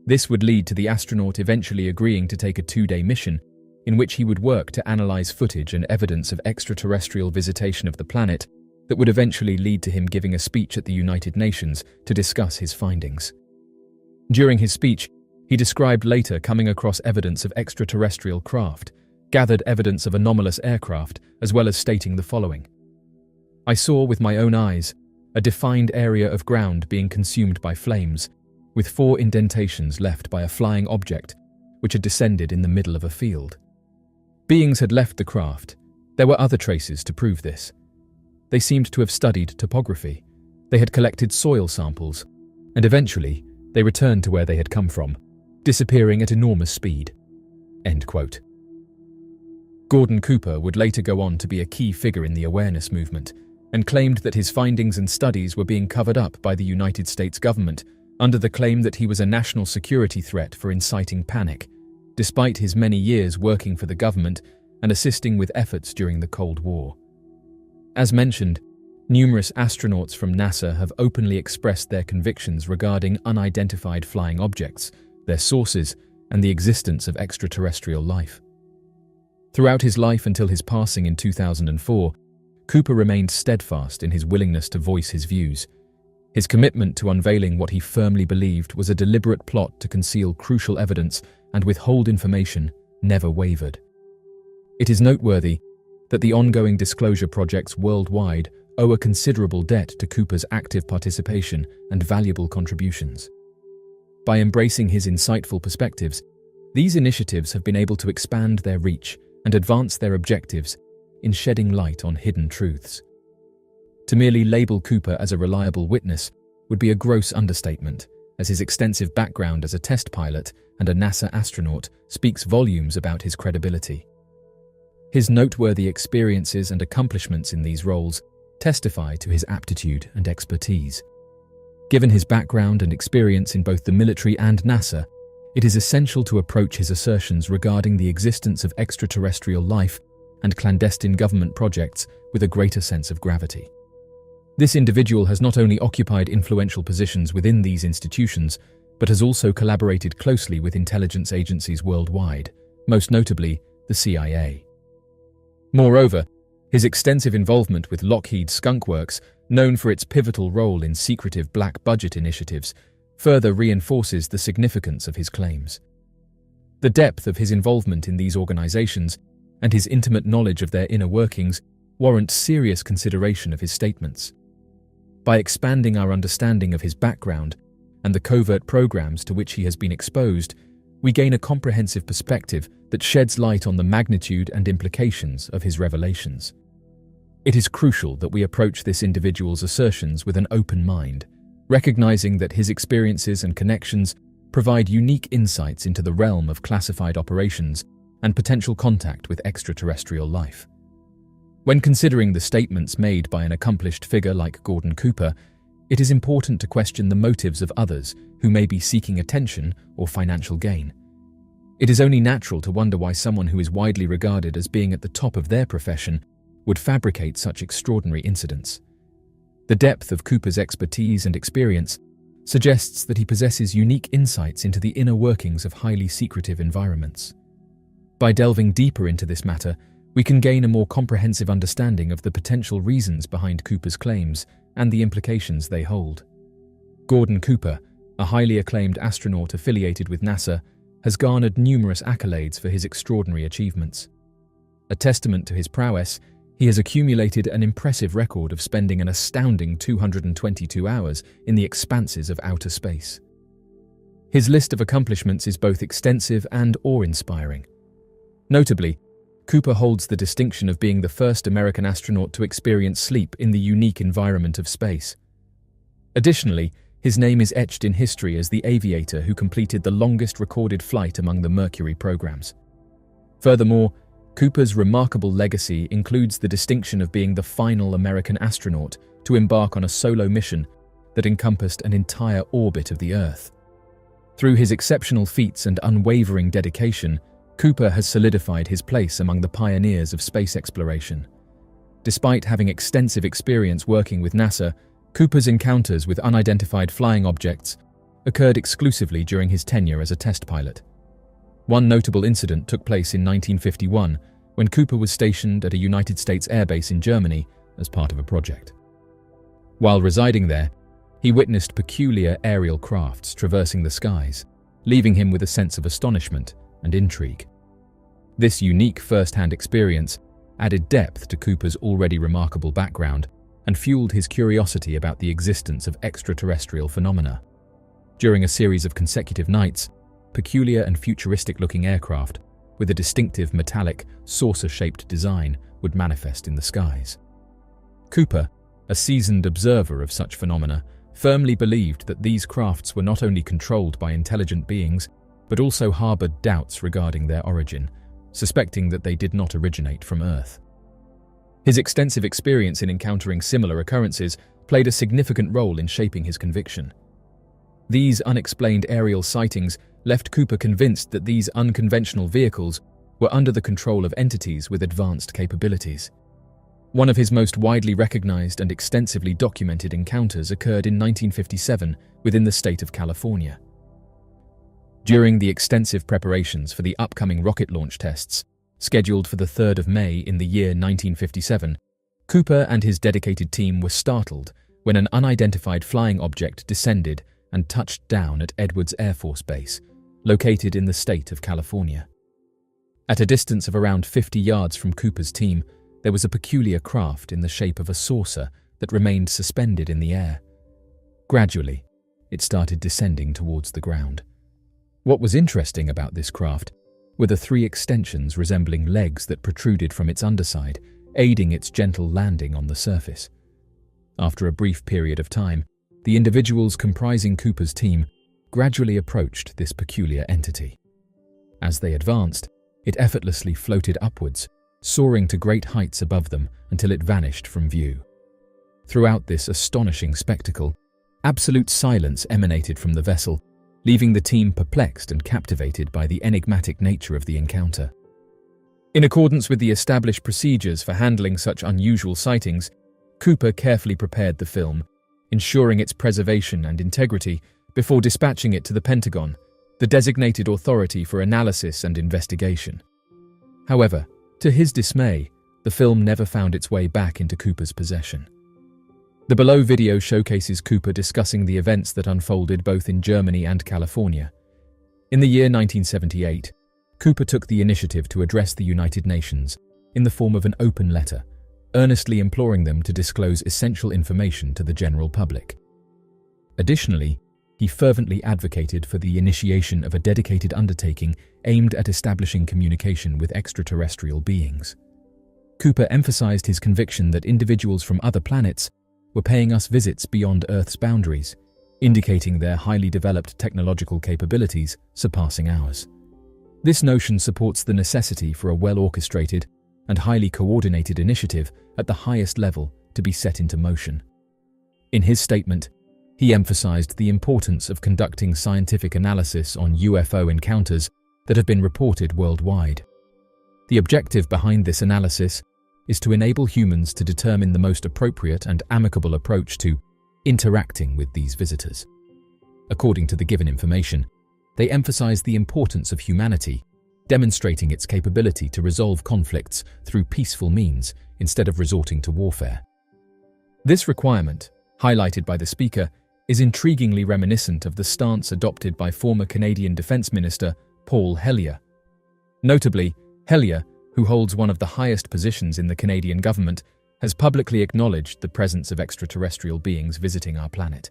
This would lead to the astronaut eventually agreeing to take a 2-day mission in which he would work to analyze footage and evidence of extraterrestrial visitation of the planet that would eventually lead to him giving a speech at the United Nations to discuss his findings. During his speech, he described later coming across evidence of extraterrestrial craft, gathered evidence of anomalous aircraft, as well as stating the following: "I saw with my own eyes a defined area of ground being consumed by flames, with 4 indentations left by a flying object which had descended in the middle of a field. Beings had left the craft. There were other traces to prove this. They seemed to have studied topography. They had collected soil samples, and eventually they returned to where they had come from, disappearing at enormous speed." End quote. Gordon Cooper would later go on to be a key figure in the awareness movement, and claimed that his findings and studies were being covered up by the United States government under the claim that he was a national security threat for inciting panic, despite his many years working for the government and assisting with efforts during the Cold War. As mentioned, numerous astronauts from NASA have openly expressed their convictions regarding unidentified flying objects, their sources, and the existence of extraterrestrial life. Throughout his life until his passing in 2004, Cooper remained steadfast in his willingness to voice his views. His commitment to unveiling what he firmly believed was a deliberate plot to conceal crucial evidence and withhold information never wavered. It is noteworthy that the ongoing disclosure projects worldwide owe a considerable debt to Cooper's active participation and valuable contributions. By embracing his insightful perspectives, these initiatives have been able to expand their reach and advance their objectives in shedding light on hidden truths. To merely label Cooper as a reliable witness would be a gross understatement, as his extensive background as a test pilot and a NASA astronaut speaks volumes about his credibility. His noteworthy experiences and accomplishments in these roles testify to his aptitude and expertise. Given his background and experience in both the military and NASA, it is essential to approach his assertions regarding the existence of extraterrestrial life and clandestine government projects with a greater sense of gravity. This individual has not only occupied influential positions within these institutions, but has also collaborated closely with intelligence agencies worldwide, most notably the CIA. Moreover, his extensive involvement with Lockheed Skunk Works, known for its pivotal role in secretive black budget initiatives, further reinforces the significance of his claims. The depth of his involvement in these organizations and his intimate knowledge of their inner workings warrant serious consideration of his statements. By expanding our understanding of his background and the covert programs to which he has been exposed, we gain a comprehensive perspective that sheds light on the magnitude and implications of his revelations. It is crucial that we approach this individual's assertions with an open mind, recognizing that his experiences and connections provide unique insights into the realm of classified operations and potential contact with extraterrestrial life. When considering the statements made by an accomplished figure like Gordon Cooper, it is important to question the motives of others who may be seeking attention or financial gain. It is only natural to wonder why someone who is widely regarded as being at the top of their profession would fabricate such extraordinary incidents. The depth of Cooper's expertise and experience suggests that he possesses unique insights into the inner workings of highly secretive environments. By delving deeper into this matter, we can gain a more comprehensive understanding of the potential reasons behind Cooper's claims and the implications they hold. Gordon Cooper, a highly acclaimed astronaut affiliated with NASA, has garnered numerous accolades for his extraordinary achievements. A testament to his prowess, he has accumulated an impressive record of spending an astounding 222 hours in the expanses of outer space. His list of accomplishments is both extensive and awe-inspiring. Notably, Cooper holds the distinction of being the first American astronaut to experience sleep in the unique environment of space. Additionally, his name is etched in history as the aviator who completed the longest recorded flight among the Mercury programs. Furthermore, Cooper's remarkable legacy includes the distinction of being the final American astronaut to embark on a solo mission that encompassed an entire orbit of the Earth. Through his exceptional feats and unwavering dedication, Cooper has solidified his place among the pioneers of space exploration. Despite having extensive experience working with NASA, Cooper's encounters with unidentified flying objects occurred exclusively during his tenure as a test pilot. One notable incident took place in 1951 when Cooper was stationed at a United States airbase in Germany as part of a project. While residing there, he witnessed peculiar aerial crafts traversing the skies, leaving him with a sense of astonishment and intrigue. This unique first-hand experience added depth to Cooper's already remarkable background and fueled his curiosity about the existence of extraterrestrial phenomena. During a series of consecutive nights, peculiar and futuristic-looking aircraft with a distinctive metallic, saucer-shaped design would manifest in the skies. Cooper, a seasoned observer of such phenomena, firmly believed that these crafts were not only controlled by intelligent beings, but also harbored doubts regarding their origin, suspecting that they did not originate from Earth. His extensive experience in encountering similar occurrences played a significant role in shaping his conviction. These unexplained aerial sightings left Cooper convinced that these unconventional vehicles were under the control of entities with advanced capabilities. One of his most widely recognized and extensively documented encounters occurred in 1957 within the state of California. During the extensive preparations for the upcoming rocket launch tests, scheduled for the 3rd of May in the year 1957, Cooper and his dedicated team were startled when an unidentified flying object descended and touched down at Edwards Air Force Base, located in the state of California. At a distance of around 50 yards from Cooper's team, there was a peculiar craft in the shape of a saucer that remained suspended in the air. Gradually, it started descending towards the ground. What was interesting about this craft were the 3 extensions resembling legs that protruded from its underside, aiding its gentle landing on the surface. After a brief period of time, the individuals comprising Cooper's team gradually approached this peculiar entity. As they advanced, it effortlessly floated upwards, soaring to great heights above them until it vanished from view. Throughout this astonishing spectacle, absolute silence emanated from the vessel, leaving the team perplexed and captivated by the enigmatic nature of the encounter. In accordance with the established procedures for handling such unusual sightings, Cooper carefully prepared the film, ensuring its preservation and integrity before dispatching it to the Pentagon, the designated authority for analysis and investigation. However, to his dismay, the film never found its way back into Cooper's possession. The below video showcases Cooper discussing the events that unfolded both in Germany and California. In the year 1978, Cooper took the initiative to address the United Nations in the form of an open letter, earnestly imploring them to disclose essential information to the general public. Additionally, he fervently advocated for the initiation of a dedicated undertaking aimed at establishing communication with extraterrestrial beings. Cooper emphasized his conviction that individuals from other planets were paying us visits beyond Earth's boundaries, indicating their highly developed technological capabilities surpassing ours. This notion supports the necessity for a well-orchestrated and highly coordinated initiative at the highest level to be set into motion. In his statement, he emphasized the importance of conducting scientific analysis on UFO encounters that have been reported worldwide. The objective behind this analysis is to enable humans to determine the most appropriate and amicable approach to interacting with these visitors. According to the given information, they emphasize the importance of humanity, demonstrating its capability to resolve conflicts through peaceful means instead of resorting to warfare. This requirement, highlighted by the speaker, is intriguingly reminiscent of the stance adopted by former Canadian Defence Minister Paul Hellyer. Notably, Hellyer, who holds one of the highest positions in the Canadian government, has publicly acknowledged the presence of extraterrestrial beings visiting our planet.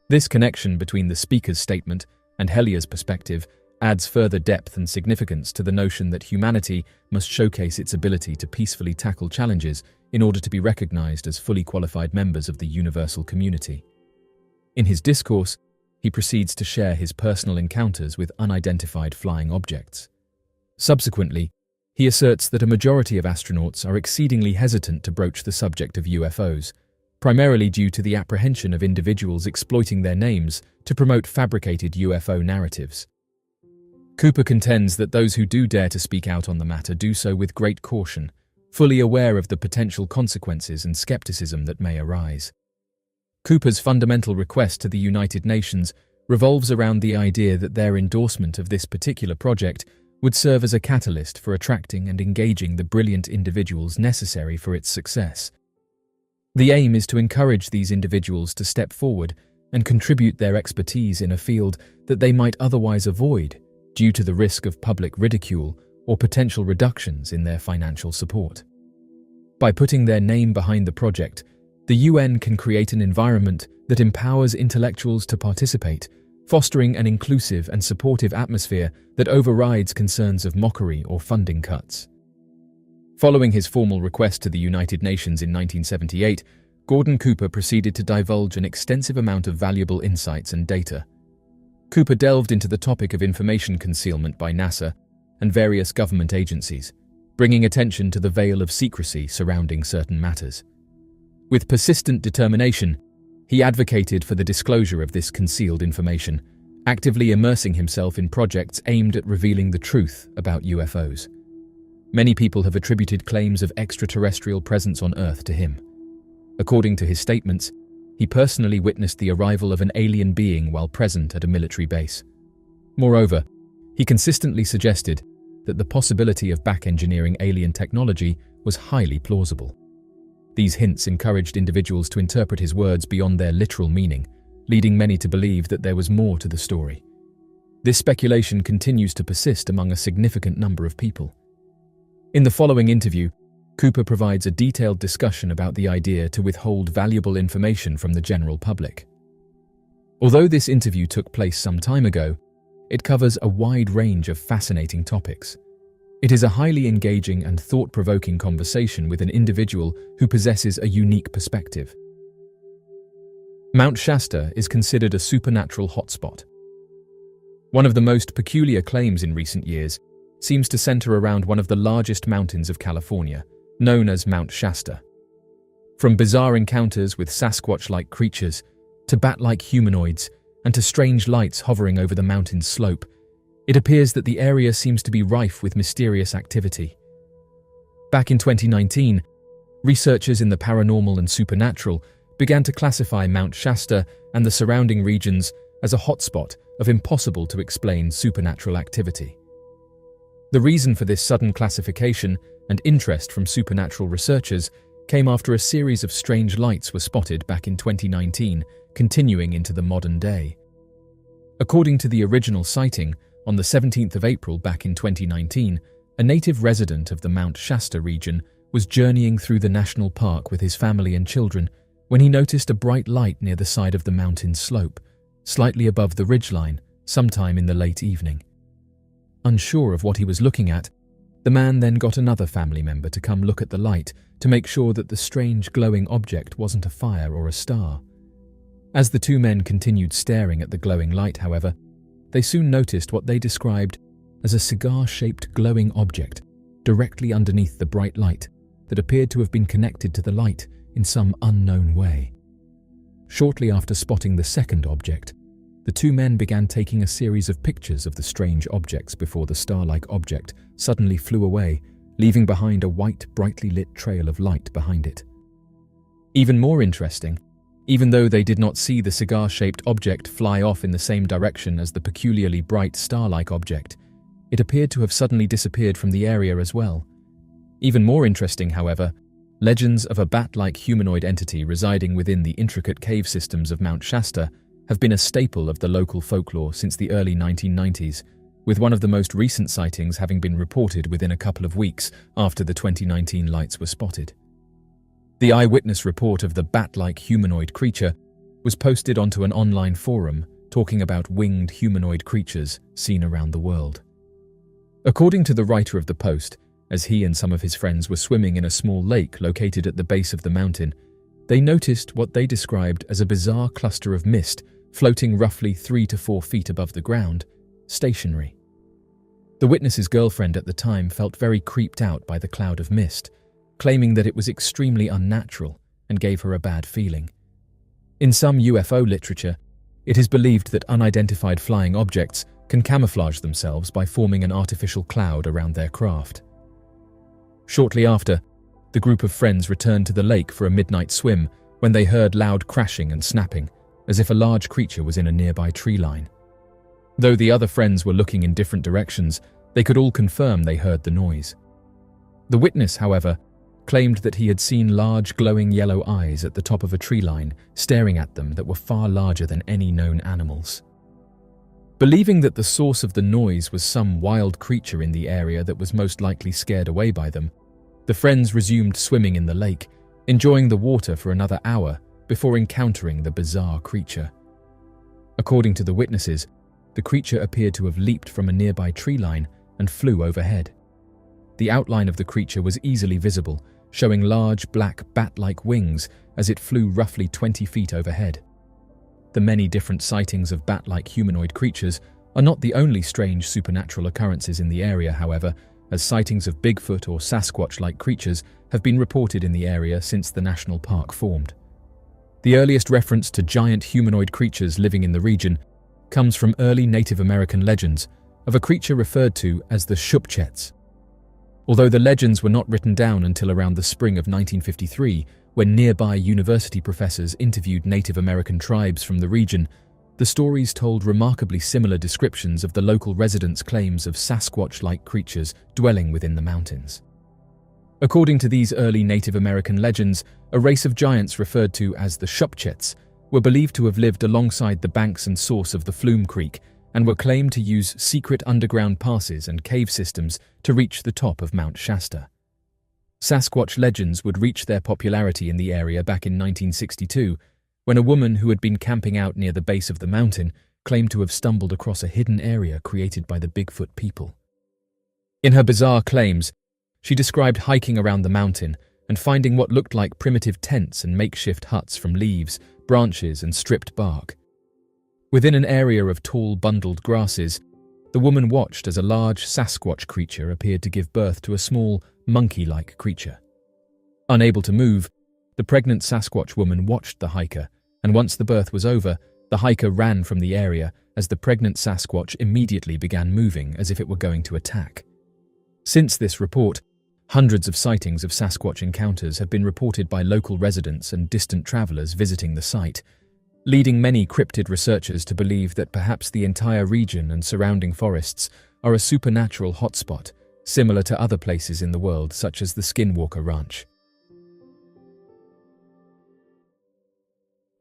This connection between the speaker's statement and Hellyer's perspective adds further depth and significance to the notion that humanity must showcase its ability to peacefully tackle challenges in order to be recognized as fully qualified members of the universal community. In his discourse, he proceeds to share his personal encounters with unidentified flying objects. Subsequently, he asserts that a majority of astronauts are exceedingly hesitant to broach the subject of UFOs, primarily due to the apprehension of individuals exploiting their names to promote fabricated UFO narratives. Cooper contends that those who do dare to speak out on the matter do so with great caution, fully aware of the potential consequences and skepticism that may arise. Cooper's fundamental request to the United Nations revolves around the idea that their endorsement of this particular project would serve as a catalyst for attracting and engaging the brilliant individuals necessary for its success. The aim is to encourage these individuals to step forward and contribute their expertise in a field that they might otherwise avoid due to the risk of public ridicule or potential reductions in their financial support. By putting their name behind the project, the UN can create an environment that empowers intellectuals to participate, fostering an inclusive and supportive atmosphere that overrides concerns of mockery or funding cuts. Following his formal request to the United Nations in 1978, Gordon Cooper proceeded to divulge an extensive amount of valuable insights and data. Cooper delved into the topic of information concealment by NASA and various government agencies, bringing attention to the veil of secrecy surrounding certain matters. With persistent determination, he advocated for the disclosure of this concealed information, actively immersing himself in projects aimed at revealing the truth about UFOs. Many people have attributed claims of extraterrestrial presence on Earth to him. According to his statements, he personally witnessed the arrival of an alien being while present at a military base. Moreover, he consistently suggested that the possibility of back-engineering alien technology was highly plausible. These hints encouraged individuals to interpret his words beyond their literal meaning, leading many to believe that there was more to the story. This speculation continues to persist among a significant number of people. In the following interview, Cooper provides a detailed discussion about the idea to withhold valuable information from the general public. Although this interview took place some time ago, it covers a wide range of fascinating topics. It is a highly engaging and thought-provoking conversation with an individual who possesses a unique perspective. Mount Shasta is considered a supernatural hotspot. One of the most peculiar claims in recent years seems to center around one of the largest mountains of California, known as Mount Shasta. From bizarre encounters with Sasquatch-like creatures, to bat-like humanoids, and to strange lights hovering over the mountain's slope, it appears that the area seems to be rife with mysterious activity. Back in 2019, researchers in the paranormal and supernatural began to classify Mount Shasta and the surrounding regions as a hotspot of impossible-to-explain supernatural activity. The reason for this sudden classification and interest from supernatural researchers came after a series of strange lights were spotted back in 2019, continuing into the modern day. According to the original sighting, on the 17th of April back in 2019, a native resident of the Mount Shasta region was journeying through the national park with his family and children when he noticed a bright light near the side of the mountain's slope, slightly above the ridgeline, sometime in the late evening. Unsure of what he was looking at, the man then got another family member to come look at the light to make sure that the strange glowing object wasn't a fire or a star. As the two men continued staring at the glowing light, however, they soon noticed what they described as a cigar-shaped glowing object directly underneath the bright light that appeared to have been connected to the light in some unknown way. Shortly after spotting the second object, the two men began taking a series of pictures of the strange objects before the star-like object suddenly flew away, leaving behind a white, brightly lit trail of light behind it. Even more interesting, even though they did not see the cigar-shaped object fly off in the same direction as the peculiarly bright star-like object, it appeared to have suddenly disappeared from the area as well. Even more interesting, however, legends of a bat-like humanoid entity residing within the intricate cave systems of Mount Shasta have been a staple of the local folklore since the early 1990s, with one of the most recent sightings having been reported within a couple of weeks after the 2019 lights were spotted. The eyewitness report of the bat-like humanoid creature was posted onto an online forum talking about winged humanoid creatures seen around the world. According to the writer of the post, as he and some of his friends were swimming in a small lake located at the base of the mountain, they noticed what they described as a bizarre cluster of mist floating roughly 3 to 4 feet above the ground, stationary. The witness's girlfriend at the time felt very creeped out by the cloud of mist, claiming that it was extremely unnatural and gave her a bad feeling. In some UFO literature, it is believed that unidentified flying objects can camouflage themselves by forming an artificial cloud around their craft. Shortly after, the group of friends returned to the lake for a midnight swim when they heard loud crashing and snapping, as if a large creature was in a nearby tree line. Though the other friends were looking in different directions, they could all confirm they heard the noise. The witness, however, claimed that he had seen large glowing yellow eyes at the top of a tree line staring at them that were far larger than any known animals. Believing that the source of the noise was some wild creature in the area that was most likely scared away by them, the friends resumed swimming in the lake, enjoying the water for another hour before encountering the bizarre creature. According to the witnesses, the creature appeared to have leaped from a nearby tree line and flew overhead. The outline of the creature was easily visible, showing large black bat-like wings as it flew roughly 20 feet overhead. The many different sightings of bat-like humanoid creatures are not the only strange supernatural occurrences in the area, however, as sightings of Bigfoot or Sasquatch-like creatures have been reported in the area since the national park formed. The earliest reference to giant humanoid creatures living in the region comes from early Native American legends of a creature referred to as the Shupchets. Although the legends were not written down until around the spring of 1953, when nearby university professors interviewed Native American tribes from the region, the stories told remarkably similar descriptions of the local residents' claims of Sasquatch-like creatures dwelling within the mountains. According to these early Native American legends, a race of giants referred to as the Shupchets were believed to have lived alongside the banks and source of the Flume Creek and were claimed to use secret underground passes and cave systems to reach the top of Mount Shasta. Sasquatch legends would reach their popularity in the area back in 1962, when a woman who had been camping out near the base of the mountain claimed to have stumbled across a hidden area created by the Bigfoot people. In her bizarre claims, she described hiking around the mountain and finding what looked like primitive tents and makeshift huts from leaves, branches, and stripped bark. Within an area of tall, bundled grasses, the woman watched as a large Sasquatch creature appeared to give birth to a small, monkey-like creature. Unable to move, the pregnant Sasquatch woman watched the hiker, and once the birth was over, the hiker ran from the area as the pregnant Sasquatch immediately began moving as if it were going to attack. Since this report, hundreds of sightings of Sasquatch encounters have been reported by local residents and distant travelers visiting the site, leading many cryptid researchers to believe that perhaps the entire region and surrounding forests are a supernatural hotspot, similar to other places in the world such as the Skinwalker Ranch.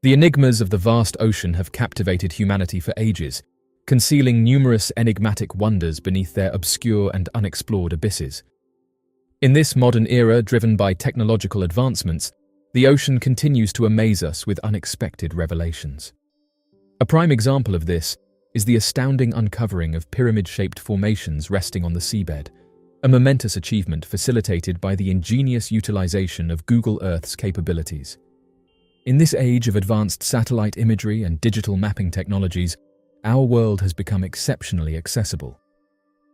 The enigmas of the vast ocean have captivated humanity for ages, concealing numerous enigmatic wonders beneath their obscure and unexplored abysses. In this modern era driven by technological advancements, the ocean continues to amaze us with unexpected revelations. A prime example of this is the astounding uncovering of pyramid-shaped formations resting on the seabed, a momentous achievement facilitated by the ingenious utilization of Google Earth's capabilities. In this age of advanced satellite imagery and digital mapping technologies, our world has become exceptionally accessible.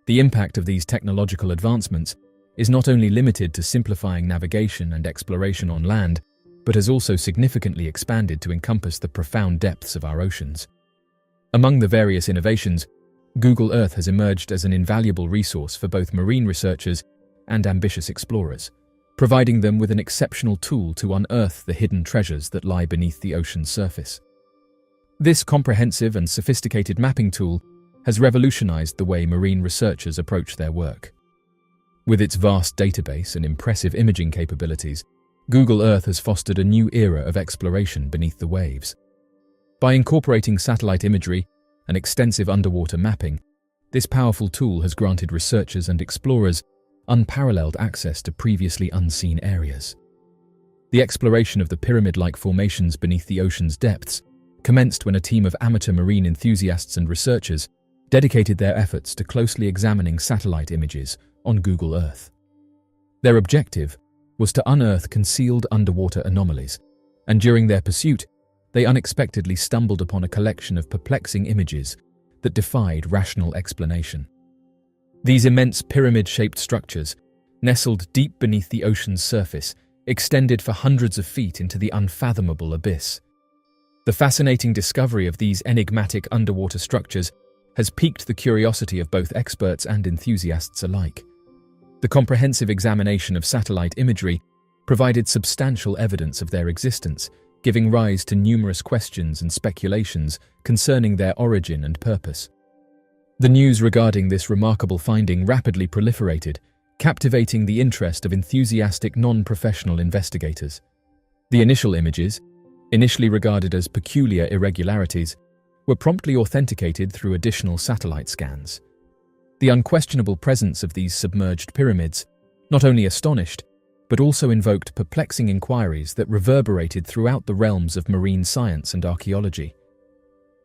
The impact of these technological advancements is not only limited to simplifying navigation and exploration on land, but has also significantly expanded to encompass the profound depths of our oceans. Among the various innovations, Google Earth has emerged as an invaluable resource for both marine researchers and ambitious explorers, providing them with an exceptional tool to unearth the hidden treasures that lie beneath the ocean's surface. This comprehensive and sophisticated mapping tool has revolutionized the way marine researchers approach their work. With its vast database and impressive imaging capabilities, Google Earth has fostered a new era of exploration beneath the waves. By incorporating satellite imagery and extensive underwater mapping, this powerful tool has granted researchers and explorers unparalleled access to previously unseen areas. The exploration of the pyramid-like formations beneath the ocean's depths commenced when a team of amateur marine enthusiasts and researchers dedicated their efforts to closely examining satellite images on Google Earth. Their objective was to unearth concealed underwater anomalies, and during their pursuit, they unexpectedly stumbled upon a collection of perplexing images that defied rational explanation. These immense pyramid-shaped structures, nestled deep beneath the ocean's surface, extended for hundreds of feet into the unfathomable abyss. The fascinating discovery of these enigmatic underwater structures has piqued the curiosity of both experts and enthusiasts alike. The comprehensive examination of satellite imagery provided substantial evidence of their existence, giving rise to numerous questions and speculations concerning their origin and purpose. The news regarding this remarkable finding rapidly proliferated, captivating the interest of enthusiastic non-professional investigators. The initial images, initially regarded as peculiar irregularities, were promptly authenticated through additional satellite scans. The unquestionable presence of these submerged pyramids not only astonished, but also invoked perplexing inquiries that reverberated throughout the realms of marine science and archaeology.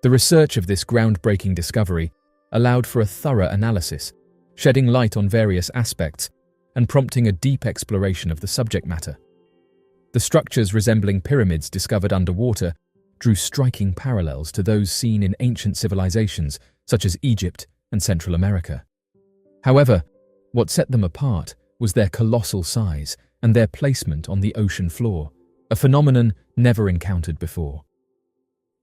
The research of this groundbreaking discovery allowed for a thorough analysis, shedding light on various aspects and prompting a deep exploration of the subject matter. The structures resembling pyramids discovered underwater drew striking parallels to those seen in ancient civilizations such as Egypt and Central America. However, what set them apart was their colossal size and their placement on the ocean floor, a phenomenon never encountered before.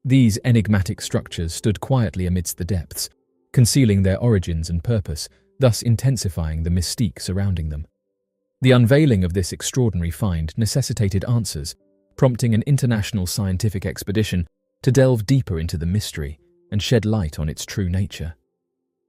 These enigmatic structures stood quietly amidst the depths, concealing their origins and purpose, thus intensifying the mystique surrounding them. The unveiling of this extraordinary find necessitated answers, prompting an international scientific expedition to delve deeper into the mystery and shed light on its true nature.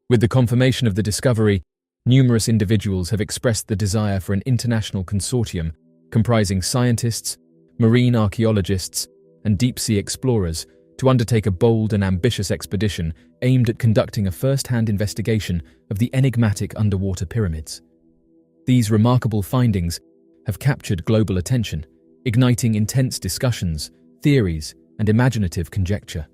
With the confirmation of the discovery, numerous individuals have expressed the desire for an international consortium comprising scientists, marine archaeologists, and deep-sea explorers to undertake a bold and ambitious expedition aimed at conducting a first-hand investigation of the enigmatic underwater pyramids. These remarkable findings have captured global attention, igniting intense discussions, theories, and imaginative conjecture.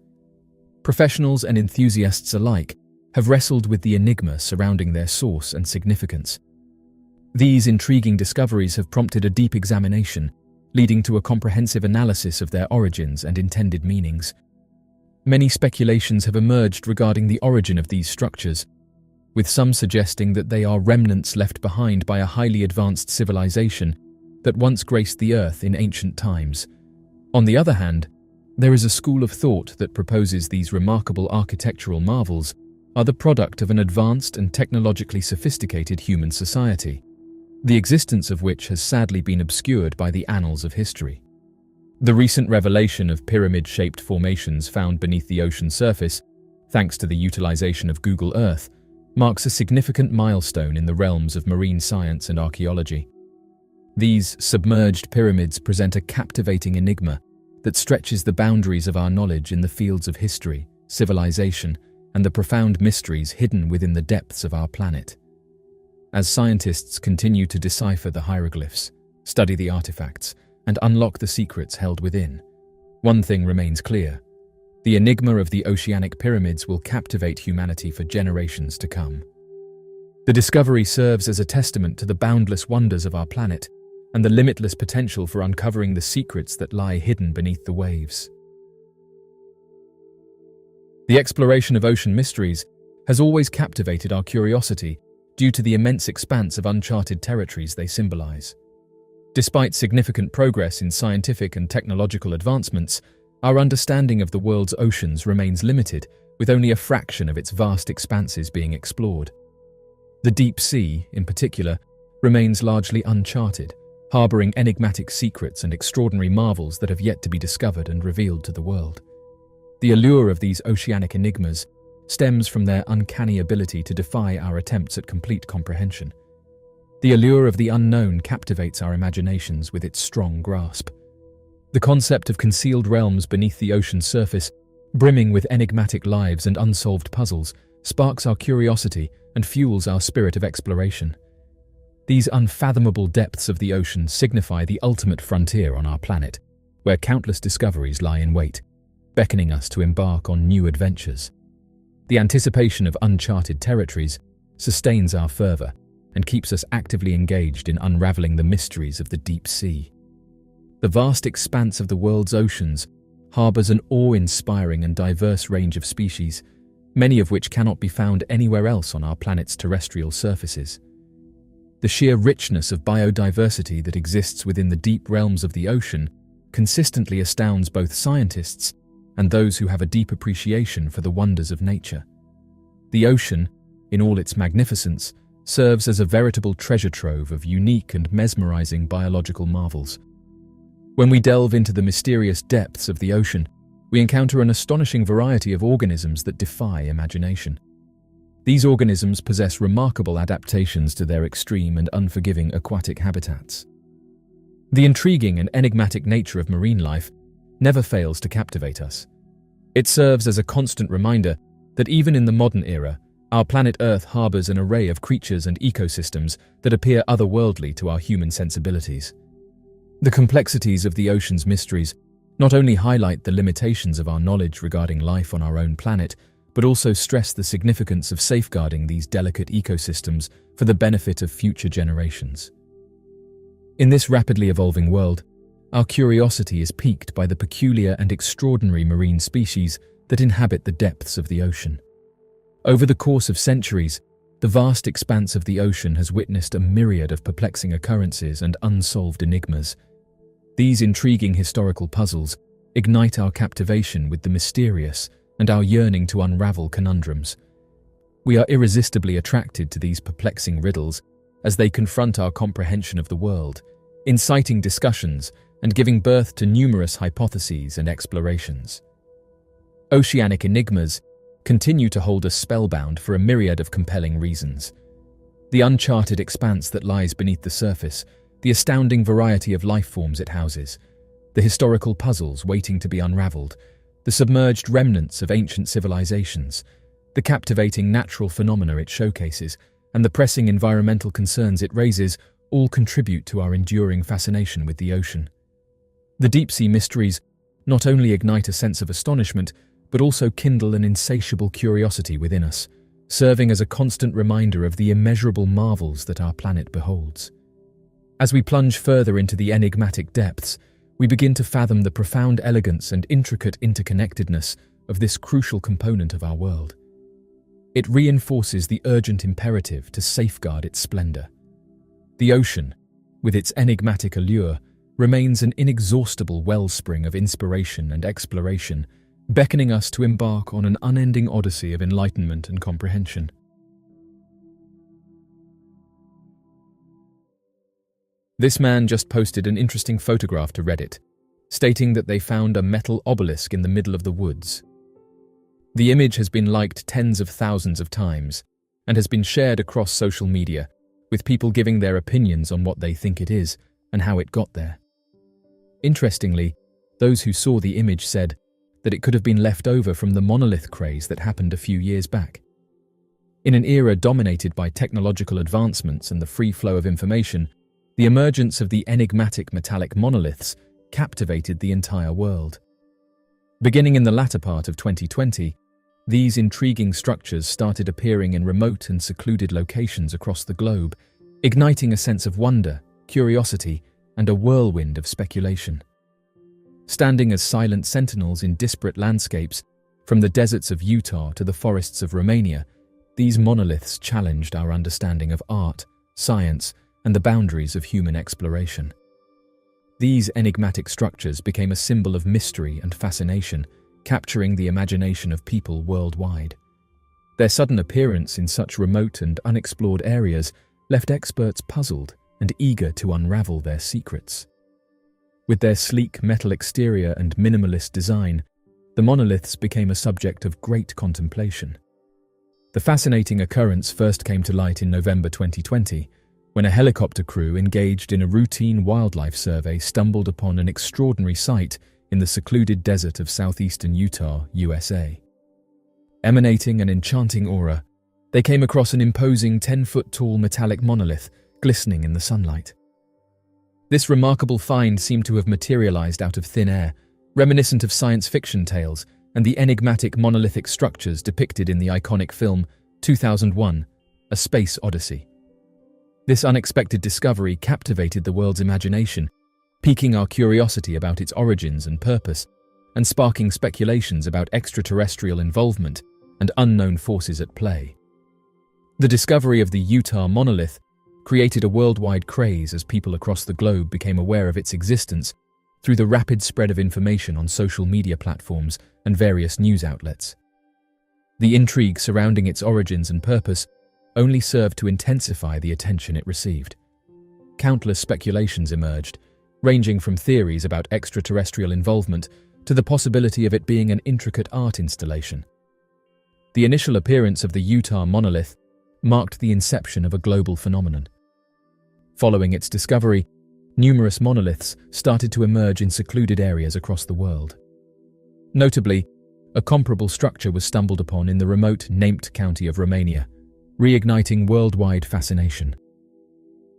Professionals and enthusiasts alike have wrestled with the enigma surrounding their source and significance. These intriguing discoveries have prompted a deep examination, leading to a comprehensive analysis of their origins and intended meanings. Many speculations have emerged regarding the origin of these structures, with some suggesting that they are remnants left behind by a highly advanced civilization that once graced the earth in ancient times. On the other hand, there is a school of thought that proposes these remarkable architectural marvels are the product of an advanced and technologically sophisticated human society, the existence of which has sadly been obscured by the annals of history. The recent revelation of pyramid-shaped formations found beneath the ocean surface, thanks to the utilization of Google Earth, marks a significant milestone in the realms of marine science and archaeology. These submerged pyramids present a captivating enigma that stretches the boundaries of our knowledge in the fields of history, civilization, and the profound mysteries hidden within the depths of our planet. As scientists continue to decipher the hieroglyphs, study the artifacts, and unlock the secrets held within, one thing remains clear: the enigma of the oceanic pyramids will captivate humanity for generations to come. The discovery serves as a testament to the boundless wonders of our planet and the limitless potential for uncovering the secrets that lie hidden beneath the waves. The exploration of ocean mysteries has always captivated our curiosity due to the immense expanse of uncharted territories they symbolize. Despite significant progress in scientific and technological advancements, our understanding of the world's oceans remains limited, with only a fraction of its vast expanses being explored. The deep sea, in particular, remains largely uncharted, harboring enigmatic secrets and extraordinary marvels that have yet to be discovered and revealed to the world. The allure of these oceanic enigmas stems from their uncanny ability to defy our attempts at complete comprehension. The allure of the unknown captivates our imaginations with its strong grasp. The concept of concealed realms beneath the ocean's surface, brimming with enigmatic lives and unsolved puzzles, sparks our curiosity and fuels our spirit of exploration. These unfathomable depths of the ocean signify the ultimate frontier on our planet, where countless discoveries lie in wait, beckoning us to embark on new adventures. The anticipation of uncharted territories sustains our fervor and keeps us actively engaged in unraveling the mysteries of the deep sea. The vast expanse of the world's oceans harbors an awe-inspiring and diverse range of species, many of which cannot be found anywhere else on our planet's terrestrial surfaces. The sheer richness of biodiversity that exists within the deep realms of the ocean consistently astounds both scientists and those who have a deep appreciation for the wonders of nature. The ocean, in all its magnificence, serves as a veritable treasure trove of unique and mesmerizing biological marvels. When we delve into the mysterious depths of the ocean, we encounter an astonishing variety of organisms that defy imagination. These organisms possess remarkable adaptations to their extreme and unforgiving aquatic habitats. The intriguing and enigmatic nature of marine life never fails to captivate us. It serves as a constant reminder that even in the modern era, our planet Earth harbors an array of creatures and ecosystems that appear otherworldly to our human sensibilities. The complexities of the ocean's mysteries not only highlight the limitations of our knowledge regarding life on our own planet, but also stress the significance of safeguarding these delicate ecosystems for the benefit of future generations. In this rapidly evolving world, our curiosity is piqued by the peculiar and extraordinary marine species that inhabit the depths of the ocean. Over the course of centuries, the vast expanse of the ocean has witnessed a myriad of perplexing occurrences and unsolved enigmas. These intriguing historical puzzles ignite our captivation with the mysterious and our yearning to unravel conundrums. We are irresistibly attracted to these perplexing riddles as they confront our comprehension of the world, inciting discussions and giving birth to numerous hypotheses and explorations. Oceanic enigmas continue to hold us spellbound for a myriad of compelling reasons. The uncharted expanse that lies beneath the surface, the astounding variety of life forms it houses, the historical puzzles waiting to be unraveled, the submerged remnants of ancient civilizations, the captivating natural phenomena it showcases, and the pressing environmental concerns it raises all contribute to our enduring fascination with the ocean. The deep-sea mysteries not only ignite a sense of astonishment, but also kindle an insatiable curiosity within us, serving as a constant reminder of the immeasurable marvels that our planet beholds. As we plunge further into the enigmatic depths, we begin to fathom the profound elegance and intricate interconnectedness of this crucial component of our world. It reinforces the urgent imperative to safeguard its splendor. The ocean, with its enigmatic allure, remains an inexhaustible wellspring of inspiration and exploration, beckoning us to embark on an unending odyssey of enlightenment and comprehension. This man just posted an interesting photograph to Reddit, stating that they found a metal obelisk in the middle of the woods. The image has been liked tens of thousands of times and has been shared across social media, with people giving their opinions on what they think it is and how it got there. Interestingly, those who saw the image said that it could have been left over from the monolith craze that happened a few years back. In an era dominated by technological advancements and the free flow of information, the emergence of the enigmatic metallic monoliths captivated the entire world. Beginning in the latter part of 2020, these intriguing structures started appearing in remote and secluded locations across the globe, igniting a sense of wonder, curiosity, and a whirlwind of speculation. Standing as silent sentinels in disparate landscapes, from the deserts of Utah to the forests of Romania, these monoliths challenged our understanding of art, science, and the boundaries of human exploration. These enigmatic structures became a symbol of mystery and fascination, capturing the imagination of people worldwide. Their sudden appearance in such remote and unexplored areas left experts puzzled and eager to unravel their secrets. With their sleek metal exterior and minimalist design, the monoliths became a subject of great contemplation. The fascinating occurrence first came to light in November 2020, when a helicopter crew engaged in a routine wildlife survey stumbled upon an extraordinary sight in the secluded desert of southeastern Utah, USA. Emanating an enchanting aura, they came across an imposing 10-foot-tall metallic monolith glistening in the sunlight. This remarkable find seemed to have materialized out of thin air, reminiscent of science fiction tales and the enigmatic monolithic structures depicted in the iconic film 2001, A Space Odyssey. This unexpected discovery captivated the world's imagination, piquing our curiosity about its origins and purpose, and sparking speculations about extraterrestrial involvement and unknown forces at play. The discovery of the Utah monolith created a worldwide craze as people across the globe became aware of its existence through the rapid spread of information on social media platforms and various news outlets. The intrigue surrounding its origins and purpose only served to intensify the attention it received. Countless speculations emerged, ranging from theories about extraterrestrial involvement to the possibility of it being an intricate art installation. The initial appearance of the Utah monolith marked the inception of a global phenomenon. Following its discovery, numerous monoliths started to emerge in secluded areas across the world. Notably, a comparable structure was stumbled upon in the remote Namt county of Romania, reigniting worldwide fascination.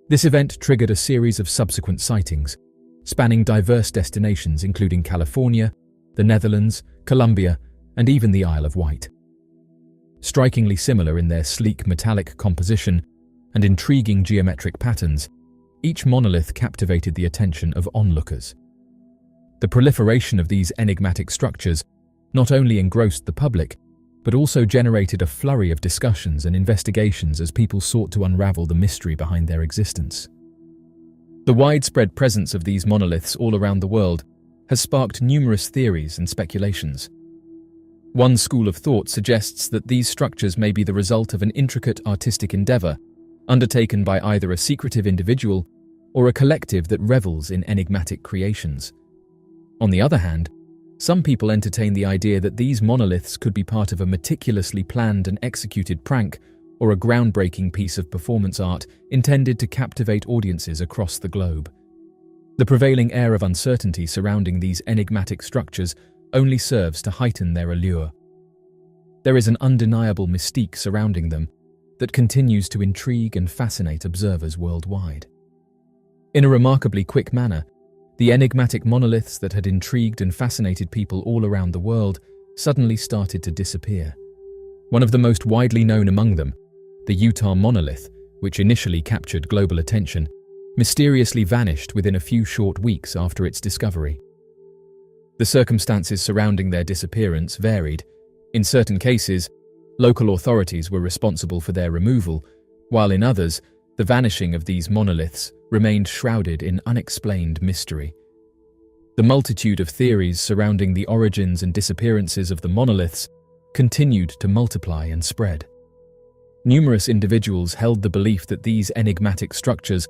This event triggered a series of subsequent sightings, spanning diverse destinations including California, the Netherlands, Colombia, and even the Isle of Wight. Strikingly similar in their sleek metallic composition and intriguing geometric patterns, each monolith captivated the attention of onlookers. The proliferation of these enigmatic structures not only engrossed the public, but also generated a flurry of discussions and investigations as people sought to unravel the mystery behind their existence. The widespread presence of these monoliths all around the world has sparked numerous theories and speculations. One school of thought suggests that these structures may be the result of an intricate artistic endeavor undertaken by either a secretive individual or a collective that revels in enigmatic creations. On the other hand, some people entertain the idea that these monoliths could be part of a meticulously planned and executed prank or a groundbreaking piece of performance art intended to captivate audiences across the globe. The prevailing air of uncertainty surrounding these enigmatic structures only serves to heighten their allure. There is an undeniable mystique surrounding them that continues to intrigue and fascinate observers worldwide. In a remarkably quick manner, the enigmatic monoliths that had intrigued and fascinated people all around the world suddenly started to disappear. One of the most widely known among them, the Utah monolith, which initially captured global attention, mysteriously vanished within a few short weeks after its discovery. The circumstances surrounding their disappearance varied. In certain cases, local authorities were responsible for their removal, while in others, the vanishing of these monoliths remained shrouded in unexplained mystery. The multitude of theories surrounding the origins and disappearances of the monoliths continued to multiply and spread. Numerous individuals held the belief that these enigmatic structures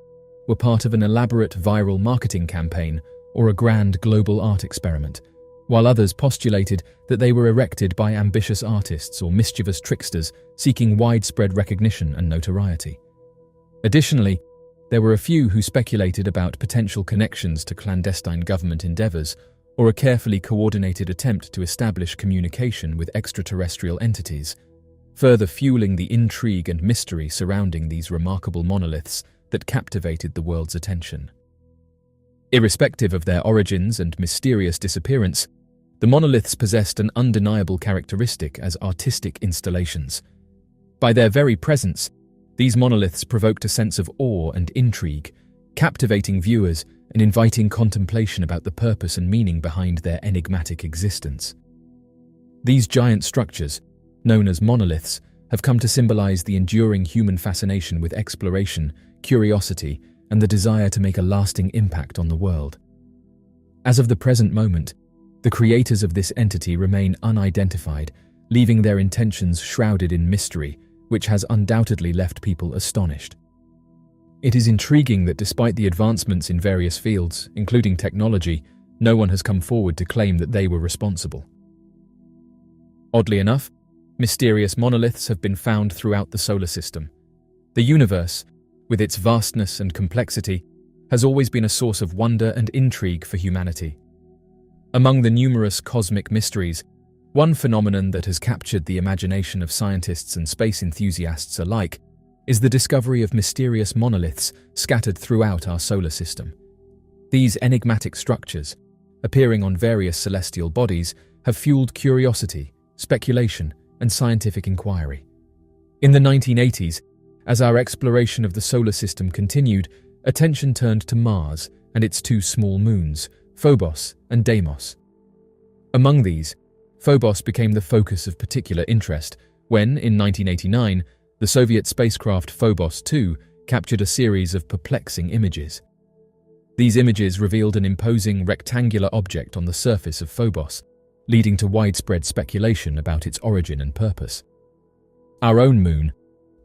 were part of an elaborate viral marketing campaign or a grand global art experiment, while others postulated that they were erected by ambitious artists or mischievous tricksters seeking widespread recognition and notoriety. Additionally, there were a few who speculated about potential connections to clandestine government endeavors or a carefully coordinated attempt to establish communication with extraterrestrial entities, further fueling the intrigue and mystery surrounding these remarkable monoliths that captivated the world's attention. Irrespective of their origins and mysterious disappearance, the monoliths possessed an undeniable characteristic as artistic installations. By their very presence, these monoliths provoked a sense of awe and intrigue, captivating viewers and inviting contemplation about the purpose and meaning behind their enigmatic existence. These giant structures, known as monoliths, have come to symbolize the enduring human fascination with exploration, curiosity, and the desire to make a lasting impact on the world. As of the present moment, the creators of this entity remain unidentified, leaving their intentions shrouded in mystery, which has undoubtedly left people astonished. It is intriguing that despite the advancements in various fields, including technology, no one has come forward to claim that they were responsible. Oddly enough, mysterious monoliths have been found throughout the solar system. The universe, with its vastness and complexity, has always been a source of wonder and intrigue for humanity. Among the numerous cosmic mysteries, one phenomenon that has captured the imagination of scientists and space enthusiasts alike is the discovery of mysterious monoliths scattered throughout our solar system. These enigmatic structures, appearing on various celestial bodies, have fueled curiosity, speculation, and scientific inquiry. In the 1980s, as our exploration of the solar system continued, attention turned to Mars and its two small moons, Phobos and Deimos. Among these, Phobos became the focus of particular interest when, in 1989, the Soviet spacecraft Phobos 2 captured a series of perplexing images. These images revealed an imposing rectangular object on the surface of Phobos, leading to widespread speculation about its origin and purpose. Our own moon,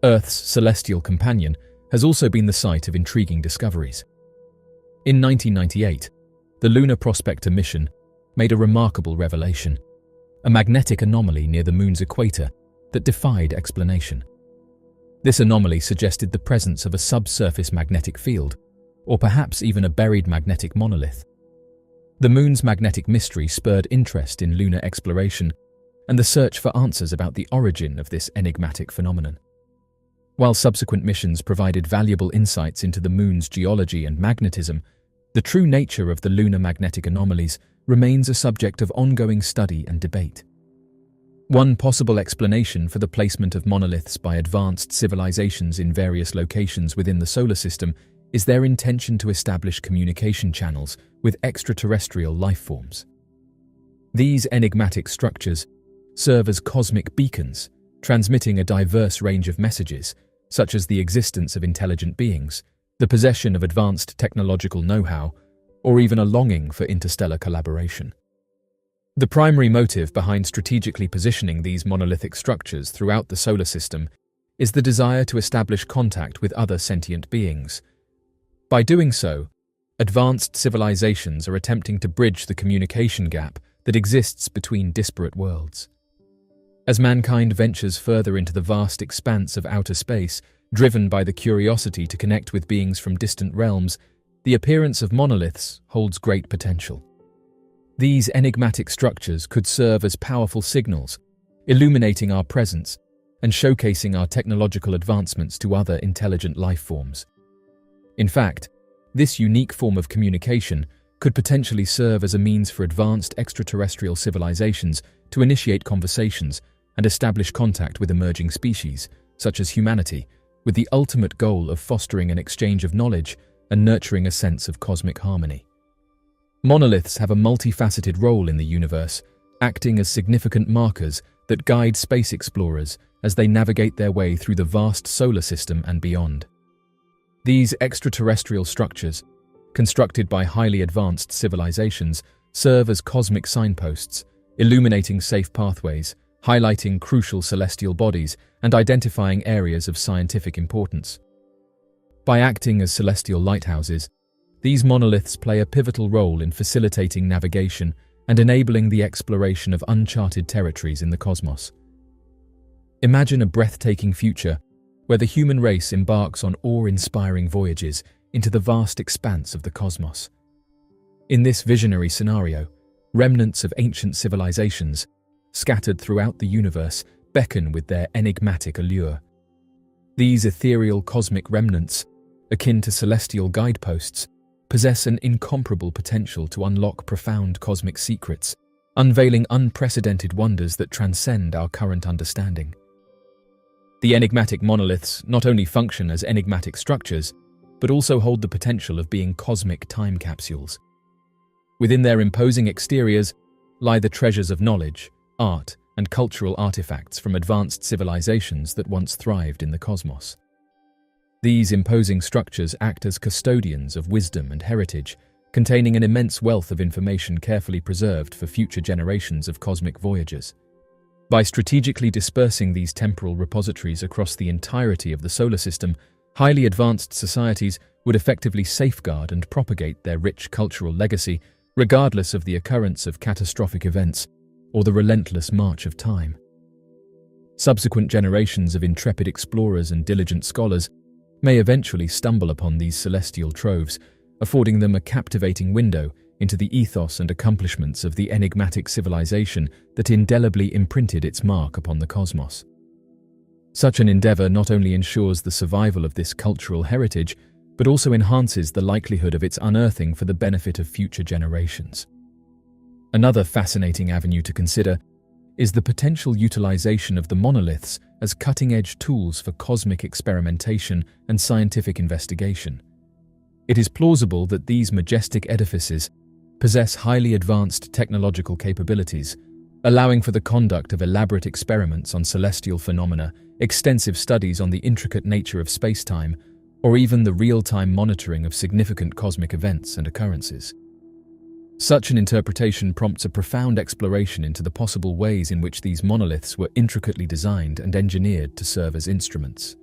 Earth's celestial companion, has also been the site of intriguing discoveries. In 1998, the Lunar Prospector mission made a remarkable revelation, a magnetic anomaly near the Moon's equator that defied explanation. This anomaly suggested the presence of a subsurface magnetic field, or perhaps even a buried magnetic monolith. The Moon's magnetic mystery spurred interest in lunar exploration and the search for answers about the origin of this enigmatic phenomenon. While subsequent missions provided valuable insights into the Moon's geology and magnetism, the true nature of the lunar magnetic anomalies remains a subject of ongoing study and debate. One possible explanation for the placement of monoliths by advanced civilizations in various locations within the solar system is their intention to establish communication channels with extraterrestrial life forms. These enigmatic structures serve as cosmic beacons, transmitting a diverse range of messages, such as the existence of intelligent beings, the possession of advanced technological know-how, or even a longing for interstellar collaboration. The primary motive behind strategically positioning these monolithic structures throughout the solar system is the desire to establish contact with other sentient beings. By doing so, advanced civilizations are attempting to bridge the communication gap that exists between disparate worlds. As mankind ventures further into the vast expanse of outer space, driven by the curiosity to connect with beings from distant realms, the appearance of monoliths holds great potential. These enigmatic structures could serve as powerful signals, illuminating our presence and showcasing our technological advancements to other intelligent life forms. In fact, this unique form of communication could potentially serve as a means for advanced extraterrestrial civilizations to initiate conversations and establish contact with emerging species, such as humanity, with the ultimate goal of fostering an exchange of knowledge and nurturing a sense of cosmic harmony. Monoliths have a multifaceted role in the universe, acting as significant markers that guide space explorers as they navigate their way through the vast solar system and beyond. These extraterrestrial structures, constructed by highly advanced civilizations, serve as cosmic signposts, illuminating safe pathways, highlighting crucial celestial bodies, and identifying areas of scientific importance. By acting as celestial lighthouses, these monoliths play a pivotal role in facilitating navigation and enabling the exploration of uncharted territories in the cosmos. Imagine a breathtaking future where the human race embarks on awe-inspiring voyages into the vast expanse of the cosmos. In this visionary scenario, remnants of ancient civilizations, scattered throughout the universe, beckon with their enigmatic allure. These ethereal cosmic remnants, akin to celestial guideposts, possess an incomparable potential to unlock profound cosmic secrets, unveiling unprecedented wonders that transcend our current understanding. The enigmatic monoliths not only function as enigmatic structures, but also hold the potential of being cosmic time capsules. Within their imposing exteriors lie the treasures of knowledge, art, and cultural artifacts from advanced civilizations that once thrived in the cosmos. These imposing structures act as custodians of wisdom and heritage, containing an immense wealth of information carefully preserved for future generations of cosmic voyagers. By strategically dispersing these temporal repositories across the entirety of the solar system, highly advanced societies would effectively safeguard and propagate their rich cultural legacy, regardless of the occurrence of catastrophic events or the relentless march of time. Subsequent generations of intrepid explorers and diligent scholars may eventually stumble upon these celestial troves, affording them a captivating window into the ethos and accomplishments of the enigmatic civilization that indelibly imprinted its mark upon the cosmos. Such an endeavor not only ensures the survival of this cultural heritage, but also enhances the likelihood of its unearthing for the benefit of future generations. Another fascinating avenue to consider is the potential utilization of the monoliths as cutting-edge tools for cosmic experimentation and scientific investigation. It is plausible that these majestic edifices possess highly advanced technological capabilities, allowing for the conduct of elaborate experiments on celestial phenomena, extensive studies on the intricate nature of space-time, or even the real-time monitoring of significant cosmic events and occurrences. Such an interpretation prompts a profound exploration into the possible ways in which these monoliths were intricately designed and engineered to serve as instruments.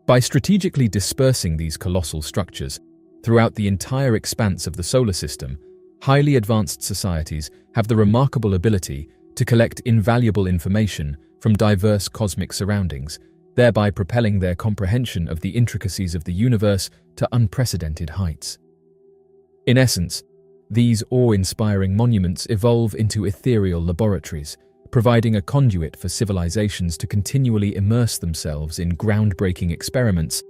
By strategically dispersing these colossal structures, Throughout the entire expanse of the solar system, highly advanced societies have the remarkable ability to collect invaluable information from diverse cosmic surroundings, thereby propelling their comprehension of the intricacies of the universe to unprecedented heights. In essence, these awe-inspiring monuments evolve into ethereal laboratories, providing a conduit for civilizations to continually immerse themselves in groundbreaking experiments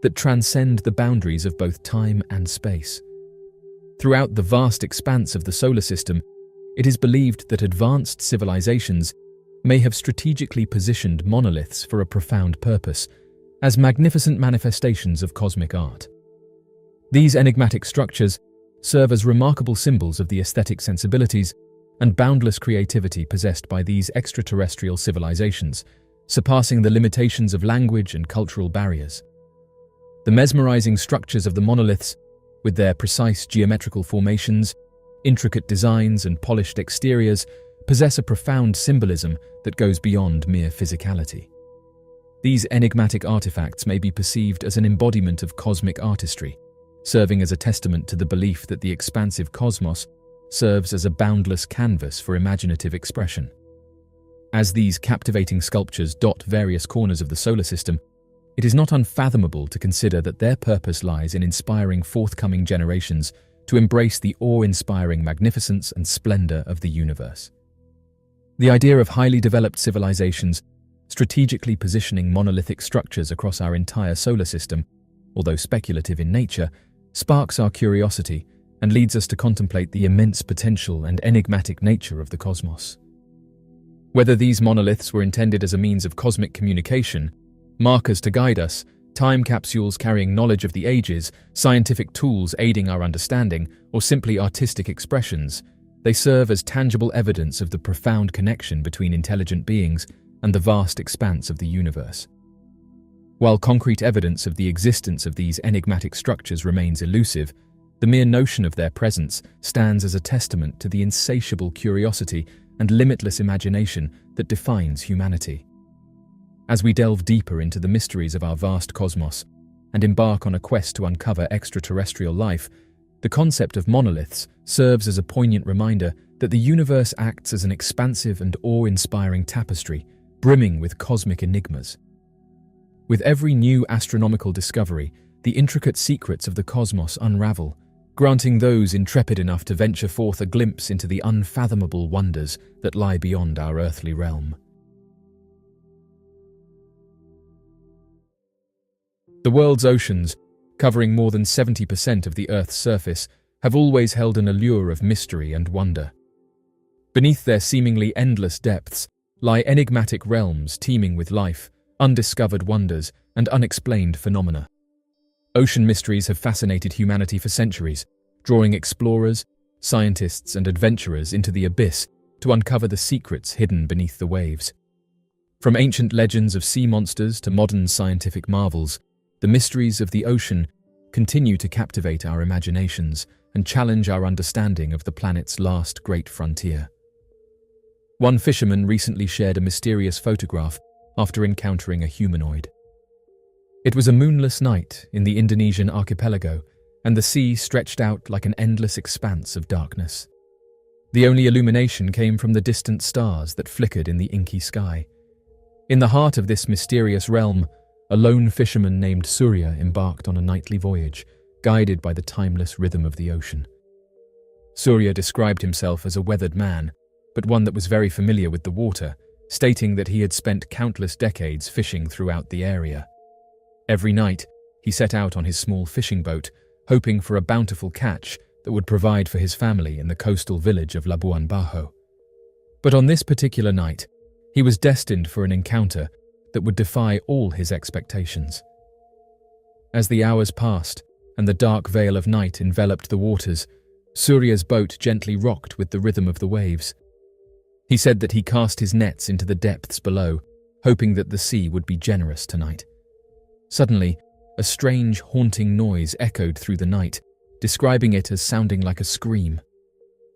that transcend the boundaries of both time and space. Throughout the vast expanse of the solar system, it is believed that advanced civilizations may have strategically positioned monoliths for a profound purpose, as magnificent manifestations of cosmic art. These enigmatic structures serve as remarkable symbols of the aesthetic sensibilities and boundless creativity possessed by these extraterrestrial civilizations, surpassing the limitations of language and cultural barriers. The mesmerizing structures of the monoliths, with their precise geometrical formations, intricate designs, and polished exteriors, possess a profound symbolism that goes beyond mere physicality. These enigmatic artifacts may be perceived as an embodiment of cosmic artistry, serving as a testament to the belief that the expansive cosmos serves as a boundless canvas for imaginative expression. As these captivating sculptures dot various corners of the solar system, it is not unfathomable to consider that their purpose lies in inspiring forthcoming generations to embrace the awe-inspiring magnificence and splendor of the universe. The idea of highly developed civilizations strategically positioning monolithic structures across our entire solar system, although speculative in nature, sparks our curiosity and leads us to contemplate the immense potential and enigmatic nature of the cosmos. Whether these monoliths were intended as a means of cosmic communication, markers to guide us, time capsules carrying knowledge of the ages, scientific tools aiding our understanding, or simply artistic expressions, they serve as tangible evidence of the profound connection between intelligent beings and the vast expanse of the universe. While concrete evidence of the existence of these enigmatic structures remains elusive, the mere notion of their presence stands as a testament to the insatiable curiosity and limitless imagination that defines humanity. As we delve deeper into the mysteries of our vast cosmos and embark on a quest to uncover extraterrestrial life, the concept of monoliths serves as a poignant reminder that the universe acts as an expansive and awe-inspiring tapestry, brimming with cosmic enigmas. With every new astronomical discovery, the intricate secrets of the cosmos unravel, granting those intrepid enough to venture forth a glimpse into the unfathomable wonders that lie beyond our earthly realm. The world's oceans, covering more than 70% of the Earth's surface, have always held an allure of mystery and wonder. Beneath their seemingly endless depths lie enigmatic realms teeming with life, undiscovered wonders, and unexplained phenomena. Ocean mysteries have fascinated humanity for centuries, drawing explorers, scientists, and adventurers into the abyss to uncover the secrets hidden beneath the waves. From ancient legends of sea monsters to modern scientific marvels, the mysteries of the ocean continue to captivate our imaginations and challenge our understanding of the planet's last great frontier. One fisherman recently shared a mysterious photograph after encountering a humanoid. It was a moonless night in the Indonesian archipelago, and the sea stretched out like an endless expanse of darkness. The only illumination came from the distant stars that flickered in the inky sky. In the heart of this mysterious realm, a lone fisherman named Surya embarked on a nightly voyage, guided by the timeless rhythm of the ocean. Surya described himself as a weathered man, but one that was very familiar with the water, stating that he had spent countless decades fishing throughout the area. Every night, he set out on his small fishing boat, hoping for a bountiful catch that would provide for his family in the coastal village of Labuan Bajo. But on this particular night, he was destined for an encounter that would defy all his expectations. As the hours passed and the dark veil of night enveloped the waters, Surya's boat gently rocked with the rhythm of the waves. He said that he cast his nets into the depths below, hoping that the sea would be generous tonight. Suddenly, a strange, haunting noise echoed through the night, describing it as sounding like a scream.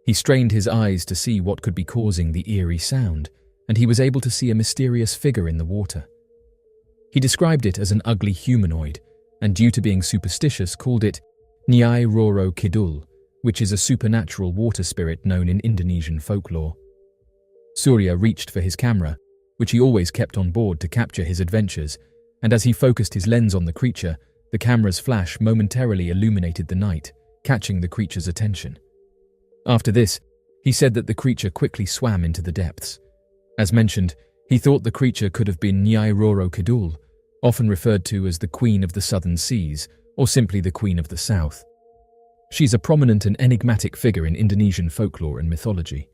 He strained his eyes to see what could be causing the eerie sound, and he was able to see a mysterious figure in the water. He described it as an ugly humanoid, and due to being superstitious, called it Nyai Roro Kidul, which is a supernatural water spirit known in Indonesian folklore. Surya reached for his camera, which he always kept on board to capture his adventures, and as he focused his lens on the creature, the camera's flash momentarily illuminated the night, catching the creature's attention. After this, he said that the creature quickly swam into the depths. As mentioned, he thought the creature could have been Nyai Roro Kidul, often referred to as the Queen of the Southern Seas, or simply the Queen of the South. She's a prominent and enigmatic figure in Indonesian folklore and mythology.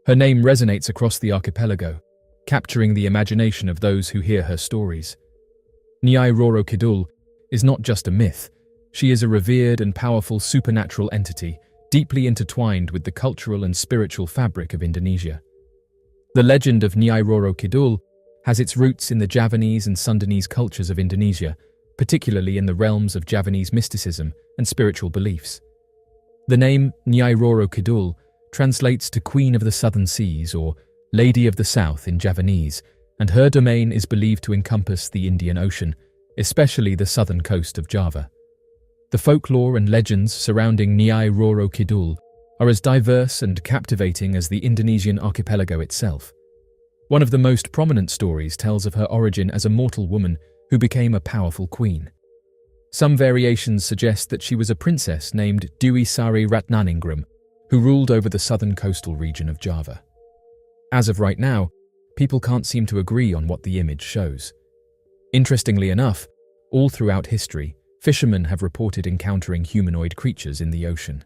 Her name resonates across the archipelago, capturing the imagination of those who hear her stories. Nyai Roro Kidul is not just a myth, she is a revered and powerful supernatural entity deeply intertwined with the cultural and spiritual fabric of Indonesia. The legend of Nyai Roro Kidul has its roots in the Javanese and Sundanese cultures of Indonesia, particularly in the realms of Javanese mysticism and spiritual beliefs. The name Nyai Roro Kidul translates to Queen of the Southern Seas or Lady of the South in Javanese, and her domain is believed to encompass the Indian Ocean, especially the southern coast of Java. The folklore and legends surrounding Nyai Roro Kidul are as diverse and captivating as the Indonesian archipelago itself. One of the most prominent stories tells of her origin as a mortal woman who became a powerful queen. Some variations suggest that she was a princess named Dewi Sari Ratnaningrum, who ruled over the southern coastal region of Java. As of right now, people can't seem to agree on what the image shows. Interestingly enough, all throughout history, fishermen have reported encountering humanoid creatures in the ocean.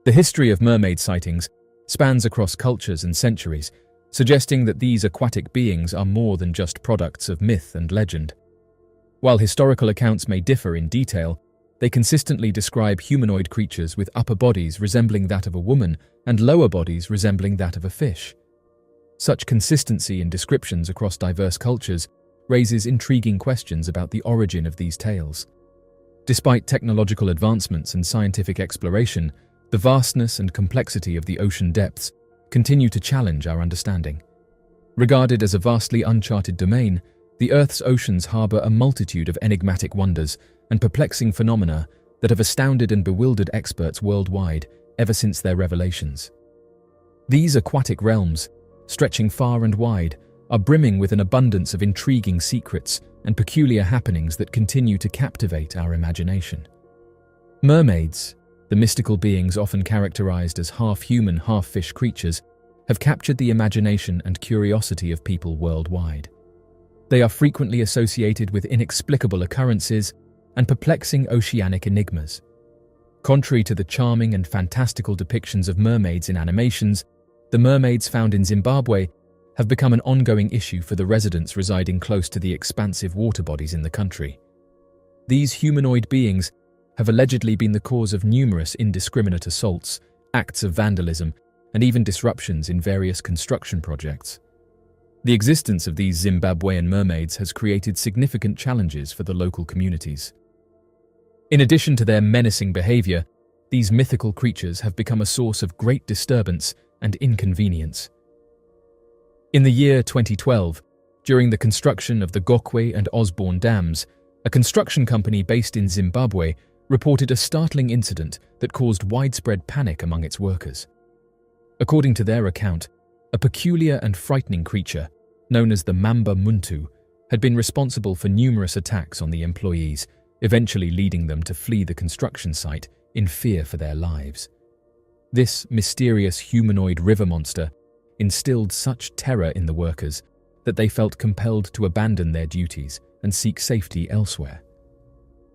The history of mermaid sightings spans across cultures and centuries, suggesting that these aquatic beings are more than just products of myth and legend. While historical accounts may differ in detail, they consistently describe humanoid creatures with upper bodies resembling that of a woman and lower bodies resembling that of a fish. Such consistency in descriptions across diverse cultures raises intriguing questions about the origin of these tales. Despite technological advancements and scientific exploration, the vastness and complexity of the ocean depths continue to challenge our understanding. Regarded as a vastly uncharted domain, the Earth's oceans harbor a multitude of enigmatic wonders and perplexing phenomena that have astounded and bewildered experts worldwide ever since their revelations. These aquatic realms, stretching far and wide, are brimming with an abundance of intriguing secrets and peculiar happenings that continue to captivate our imagination. Mermaids, the mystical beings often characterized as half-human, half-fish creatures, have captured the imagination and curiosity of people worldwide. They are frequently associated with inexplicable occurrences and perplexing oceanic enigmas. Contrary to the charming and fantastical depictions of mermaids in animations, the mermaids found in Zimbabwe have become an ongoing issue for the residents residing close to the expansive water bodies in the country. These humanoid beings have allegedly been the cause of numerous indiscriminate assaults, acts of vandalism, and even disruptions in various construction projects. The existence of these Zimbabwean mermaids has created significant challenges for the local communities. In addition to their menacing behavior, these mythical creatures have become a source of great disturbance and inconvenience. In the year 2012, during the construction of the Gokwe and Osborne dams, a construction company based in Zimbabwe reported a startling incident that caused widespread panic among its workers. According to their account, a peculiar and frightening creature, known as the Mamba Muntu, had been responsible for numerous attacks on the employees, eventually leading them to flee the construction site in fear for their lives. This mysterious humanoid river monster instilled such terror in the workers that they felt compelled to abandon their duties and seek safety elsewhere.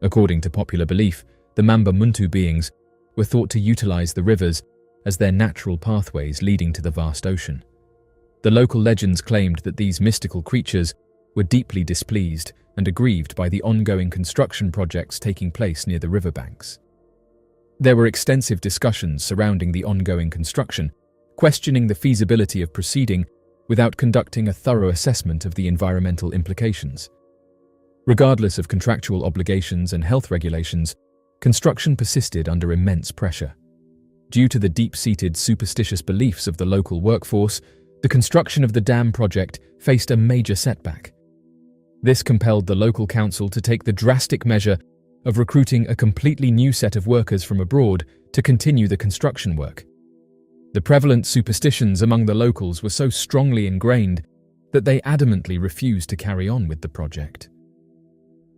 According to popular belief, the Mamba Muntu beings were thought to utilize the rivers as their natural pathways leading to the vast ocean. The local legends claimed that these mystical creatures were deeply displeased and aggrieved by the ongoing construction projects taking place near the riverbanks. There were extensive discussions surrounding the ongoing construction, questioning the feasibility of proceeding without conducting a thorough assessment of the environmental implications. Regardless of contractual obligations and health regulations, construction persisted under immense pressure. Due to the deep-seated superstitious beliefs of the local workforce, the construction of the dam project faced a major setback. This compelled the local council to take the drastic measure of recruiting a completely new set of workers from abroad to continue the construction work. The prevalent superstitions among the locals were so strongly ingrained that they adamantly refused to carry on with the project.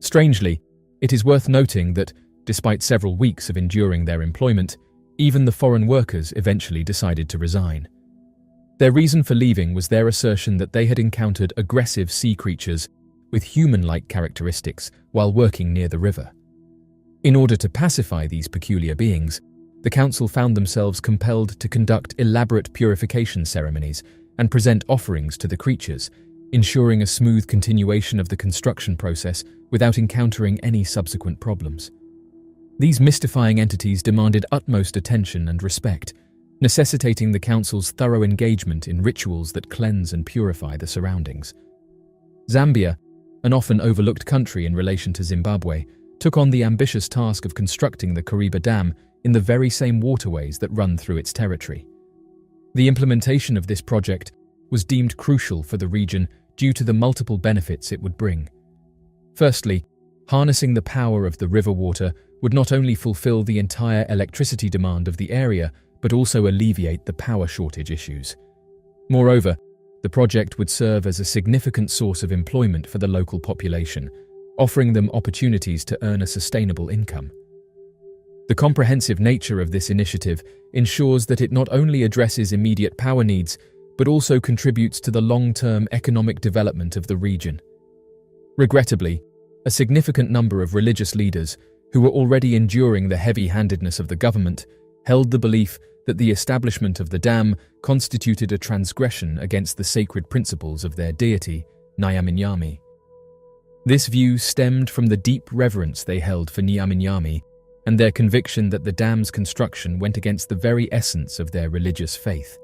Strangely, it is worth noting that, despite several weeks of enduring their employment, even the foreign workers eventually decided to resign. Their reason for leaving was their assertion that they had encountered aggressive sea creatures with human-like characteristics while working near the river. In order to pacify these peculiar beings, the council found themselves compelled to conduct elaborate purification ceremonies and present offerings to the creatures, ensuring a smooth continuation of the construction process without encountering any subsequent problems. These mystifying entities demanded utmost attention and respect, necessitating the council's thorough engagement in rituals that cleanse and purify the surroundings. Zambia, an often overlooked country in relation to Zimbabwe, took on the ambitious task of constructing the Kariba Dam in the very same waterways that run through its territory. The implementation of this project was deemed crucial for the region due to the multiple benefits it would bring. Firstly, harnessing the power of the river water would not only fulfill the entire electricity demand of the area, but also alleviate the power shortage issues. Moreover, the project would serve as a significant source of employment for the local population, offering them opportunities to earn a sustainable income. The comprehensive nature of this initiative ensures that it not only addresses immediate power needs, but also contributes to the long-term economic development of the region. Regrettably, a significant number of religious leaders, who were already enduring the heavy-handedness of the government, held the belief that the establishment of the dam constituted a transgression against the sacred principles of their deity, Nyaminyami. This view stemmed from the deep reverence they held for Nyaminyami and their conviction that the dam's construction went against the very essence of their religious faith.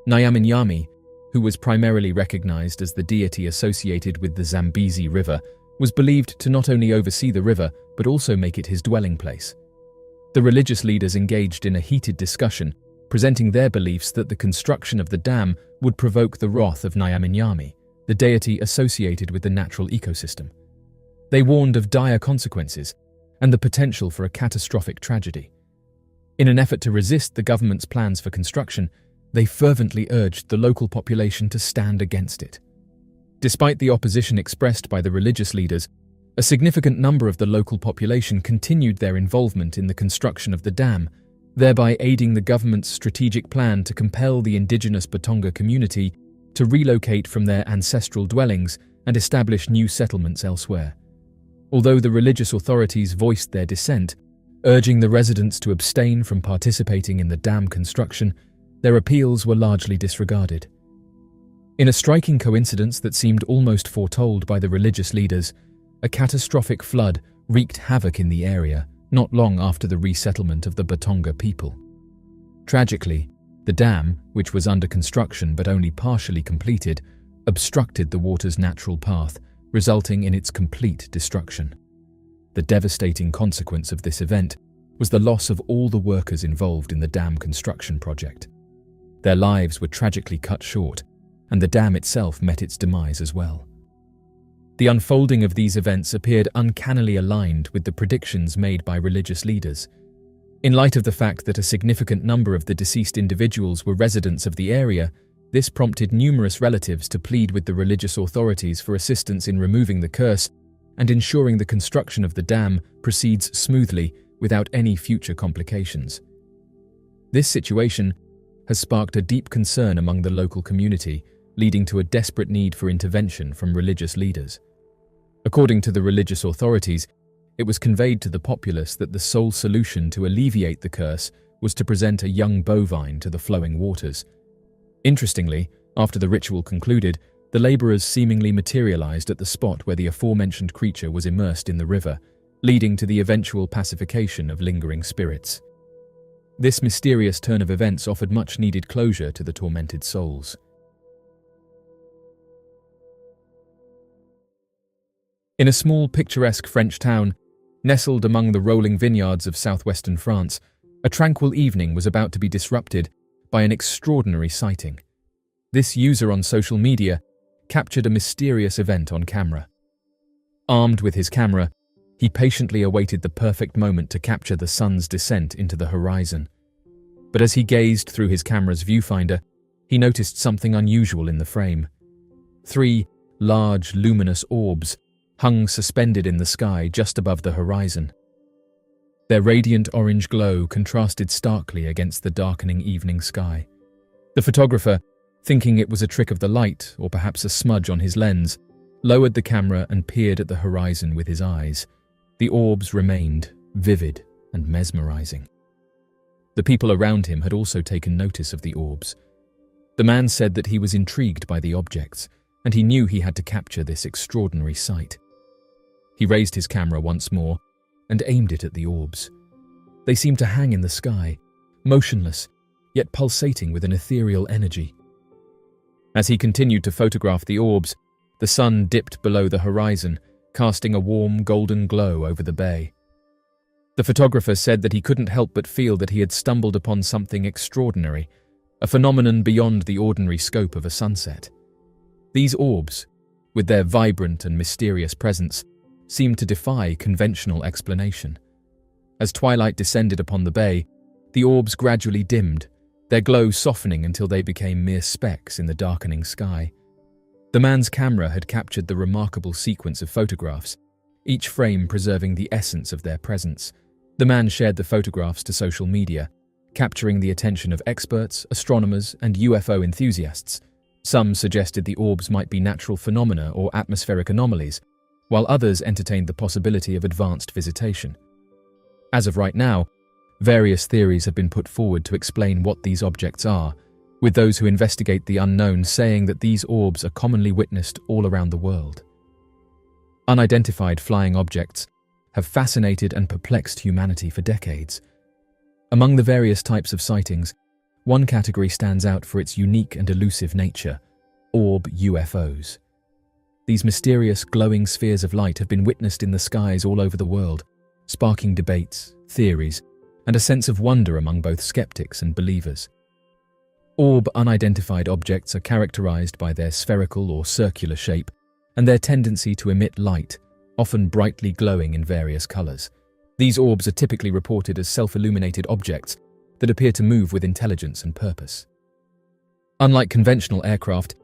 Nyaminyami, who was primarily recognized as the deity associated with the Zambezi River, was believed to not only oversee the river but also make it his dwelling place. The religious leaders engaged in a heated discussion, presenting their beliefs that the construction of the dam would provoke the wrath of Nyaminyami, the deity associated with the natural ecosystem. They warned of dire consequences and the potential for a catastrophic tragedy. In an effort to resist the government's plans for construction, they fervently urged the local population to stand against it. Despite the opposition expressed by the religious leaders, a significant number of the local population continued their involvement in the construction of the dam, thereby aiding the government's strategic plan to compel the indigenous Batonga community to relocate from their ancestral dwellings and establish new settlements elsewhere. Although the religious authorities voiced their dissent, urging the residents to abstain from participating in the dam construction, their appeals were largely disregarded. In a striking coincidence that seemed almost foretold by the religious leaders, a catastrophic flood wreaked havoc in the area not long after the resettlement of the Batonga people. Tragically, the dam, which was under construction but only partially completed, obstructed the water's natural path, resulting in its complete destruction. The devastating consequence of this event was the loss of all the workers involved in the dam construction project. Their lives were tragically cut short, and the dam itself met its demise as well. The unfolding of these events appeared uncannily aligned with the predictions made by religious leaders. In light of the fact that a significant number of the deceased individuals were residents of the area, this prompted numerous relatives to plead with the religious authorities for assistance in removing the curse and ensuring the construction of the dam proceeds smoothly without any future complications. This situation has sparked a deep concern among the local community, leading to a desperate need for intervention from religious leaders. According to the religious authorities, it was conveyed to the populace that the sole solution to alleviate the curse was to present a young bovine to the flowing waters. Interestingly, after the ritual concluded, the laborers seemingly materialized at the spot where the aforementioned creature was immersed in the river, leading to the eventual pacification of lingering spirits. This mysterious turn of events offered much-needed closure to the tormented souls. In a small, picturesque French town, nestled among the rolling vineyards of southwestern France, a tranquil evening was about to be disrupted by an extraordinary sighting. This user on social media captured a mysterious event on camera. Armed with his camera, He patiently awaited the perfect moment to capture the sun's descent into the horizon. But as he gazed through his camera's viewfinder, he noticed something unusual in the frame. 3 large, luminous orbs hung suspended in the sky just above the horizon. Their radiant orange glow contrasted starkly against the darkening evening sky. The photographer, thinking it was a trick of the light or perhaps a smudge on his lens, lowered the camera and peered at the horizon with his eyes. The orbs remained vivid and mesmerizing. The people around him had also taken notice of the orbs. The man said that he was intrigued by the objects, and he knew he had to capture this extraordinary sight. He raised his camera once more and aimed it at the orbs. They seemed to hang in the sky, motionless, yet pulsating with an ethereal energy. As he continued to photograph the orbs, the sun dipped below the horizon, casting a warm golden glow over the bay. The photographer said that he couldn't help but feel that he had stumbled upon something extraordinary, a phenomenon beyond the ordinary scope of a sunset. These orbs, with their vibrant and mysterious presence, seemed to defy conventional explanation. As twilight descended upon the bay, the orbs gradually dimmed, their glow softening until they became mere specks in the darkening sky. The man's camera had captured the remarkable sequence of photographs, each frame preserving the essence of their presence. The man shared the photographs to social media, capturing the attention of experts, astronomers, and UFO enthusiasts. Some suggested the orbs might be natural phenomena or atmospheric anomalies, while others entertained the possibility of advanced visitation. As of right now, various theories have been put forward to explain what these objects are, with those who investigate the unknown saying that these orbs are commonly witnessed all around the world. Unidentified flying objects have fascinated and perplexed humanity for decades. Among the various types of sightings, one category stands out for its unique and elusive nature: orb UFOs. These mysterious, glowing spheres of light have been witnessed in the skies all over the world, sparking debates, theories, and a sense of wonder among both skeptics and believers. Orb unidentified objects are characterized by their spherical or circular shape and their tendency to emit light, often brightly glowing in various colors. These orbs are typically reported as self-illuminated objects that appear to move with intelligence and purpose. Unlike conventional aircraft,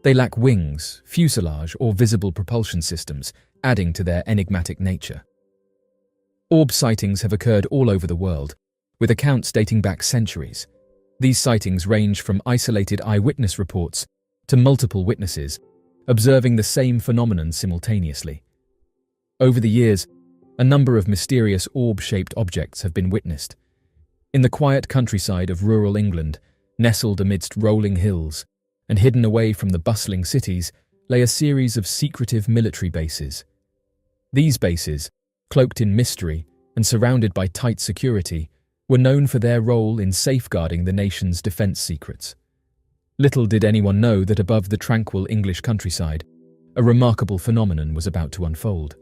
they lack wings, fuselage, or visible propulsion systems, adding to their enigmatic nature. Orb sightings have occurred all over the world, with accounts dating back centuries. These sightings range from isolated eyewitness reports to multiple witnesses, observing the same phenomenon simultaneously. Over the years, a number of mysterious orb-shaped objects have been witnessed. In the quiet countryside of rural England, nestled amidst rolling hills, and hidden away from the bustling cities, lay a series of secretive military bases. These bases, cloaked in mystery and surrounded by tight security, were known for their role in safeguarding the nation's defense secrets. Little did anyone know that above the tranquil English countryside, a remarkable phenomenon was about to unfold.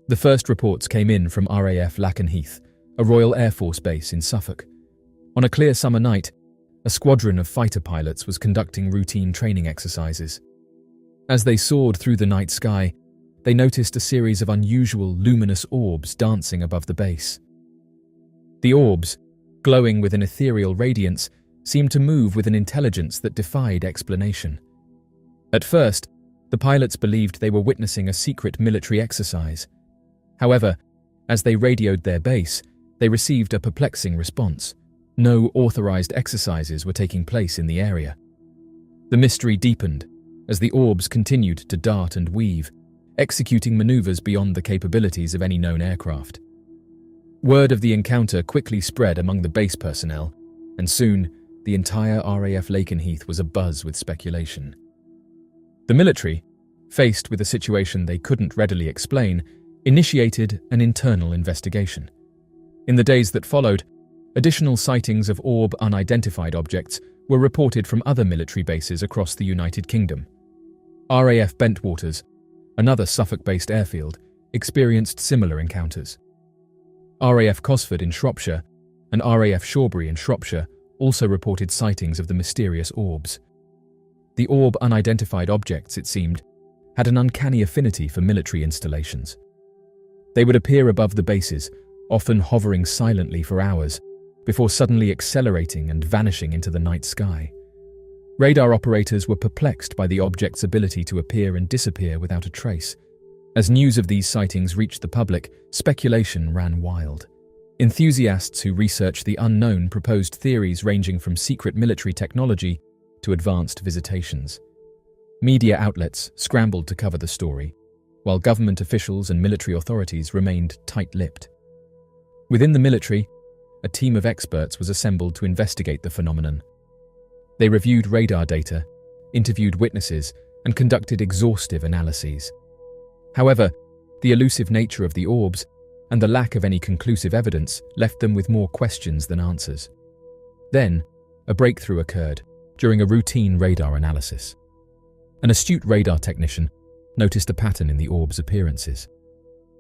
The first reports came in from RAF Lakenheath, a Royal Air Force base in Suffolk. On a clear summer night, a squadron of fighter pilots was conducting routine training exercises. As they soared through the night sky, they noticed a series of unusual luminous orbs dancing above the base. The orbs, glowing with an ethereal radiance, seemed to move with an intelligence that defied explanation. At first, the pilots believed they were witnessing a secret military exercise. However, as they radioed their base, they received a perplexing response. No authorized exercises were taking place in the area. The mystery deepened as the orbs continued to dart and weave, executing maneuvers beyond the capabilities of any known aircraft. Word of the encounter quickly spread among the base personnel, and soon the entire RAF Lakenheath was abuzz with speculation. The military, faced with a situation they couldn't readily explain, initiated an internal investigation. In the days that followed, additional sightings of orb unidentified objects were reported from other military bases across the United Kingdom. RAF Bentwaters, another Suffolk-based airfield, experienced similar encounters. RAF Cosford in Shropshire and RAF Shawbury in Shropshire also reported sightings of the mysterious orbs. The orb unidentified objects, it seemed, had an uncanny affinity for military installations. They would appear above the bases, often hovering silently for hours, before suddenly accelerating and vanishing into the night sky. Radar operators were perplexed by the object's ability to appear and disappear without a trace. As news of these sightings reached the public, speculation ran wild. Enthusiasts who researched the unknown proposed theories ranging from secret military technology to advanced visitations. Media outlets scrambled to cover the story, while government officials and military authorities remained tight-lipped. Within the military, a team of experts was assembled to investigate the phenomenon. They reviewed radar data, interviewed witnesses, and conducted exhaustive analyses. However, the elusive nature of the orbs and the lack of any conclusive evidence left them with more questions than answers. Then, a breakthrough occurred during a routine radar analysis. An astute radar technician noticed a pattern in the orbs' appearances.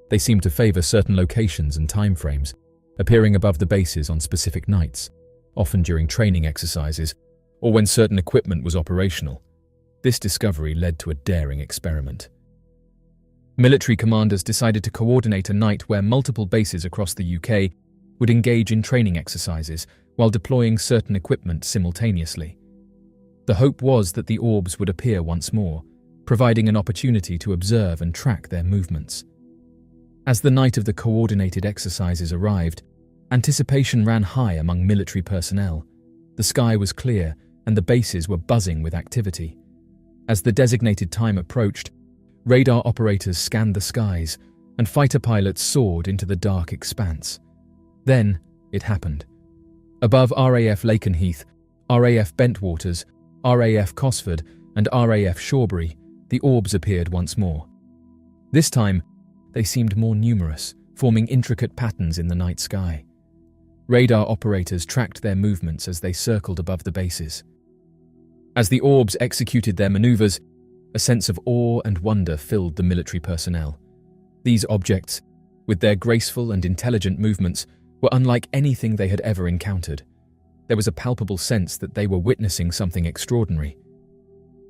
They seemed to favor certain locations and timeframes, appearing above the bases on specific nights, often during training exercises or when certain equipment was operational. This discovery led to a daring experiment. Military commanders decided to coordinate a night where multiple bases across the UK would engage in training exercises while deploying certain equipment simultaneously. The hope was that the orbs would appear once more, providing an opportunity to observe and track their movements. As the night of the coordinated exercises arrived, anticipation ran high among military personnel. The sky was clear and the bases were buzzing with activity. As the designated time approached, radar operators scanned the skies and fighter pilots soared into the dark expanse. Then, it happened. Above RAF Lakenheath, RAF Bentwaters, RAF Cosford, and RAF Shawbury, the orbs appeared once more. This time, they seemed more numerous, forming intricate patterns in the night sky. Radar operators tracked their movements as they circled above the bases. As the orbs executed their maneuvers, a sense of awe and wonder filled the military personnel. These objects, with their graceful and intelligent movements, were unlike anything they had ever encountered. There was a palpable sense that they were witnessing something extraordinary.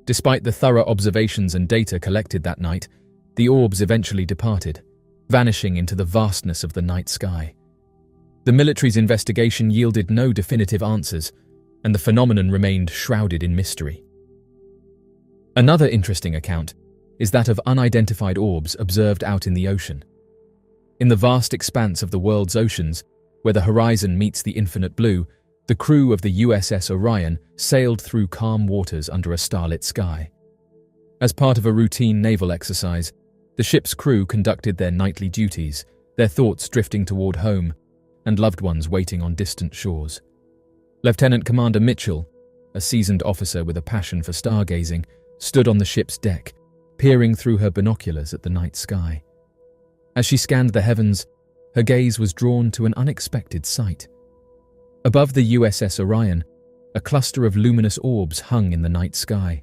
Despite the thorough observations and data collected that night, the orbs eventually departed, vanishing into the vastness of the night sky. The military's investigation yielded no definitive answers, and the phenomenon remained shrouded in mystery. Another interesting account is that of unidentified orbs observed out in the ocean. In the vast expanse of the world's oceans, where the horizon meets the infinite blue, the crew of the USS Orion sailed through calm waters under a starlit sky. As part of a routine naval exercise, the ship's crew conducted their nightly duties, their thoughts drifting toward home and loved ones waiting on distant shores. Lieutenant Commander Mitchell, a seasoned officer with a passion for stargazing, stood on the ship's deck, peering through her binoculars at the night sky. As she scanned the heavens, her gaze was drawn to an unexpected sight. Above the USS Orion, a cluster of luminous orbs hung in the night sky.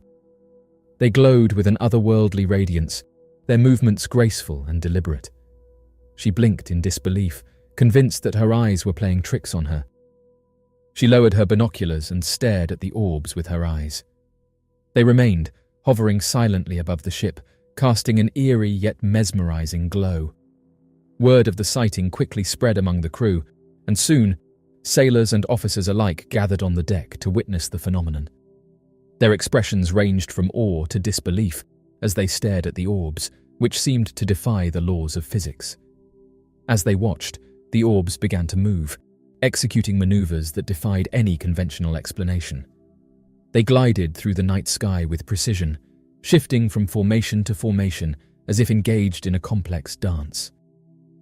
They glowed with an otherworldly radiance, their movements graceful and deliberate. She blinked in disbelief, convinced that her eyes were playing tricks on her. She lowered her binoculars and stared at the orbs with her eyes. They remained, hovering silently above the ship, casting an eerie yet mesmerizing glow. Word of the sighting quickly spread among the crew, and soon, sailors and officers alike gathered on the deck to witness the phenomenon. Their expressions ranged from awe to disbelief as they stared at the orbs, which seemed to defy the laws of physics. As they watched, the orbs began to move, executing maneuvers that defied any conventional explanation. They glided through the night sky with precision, shifting from formation to formation as if engaged in a complex dance.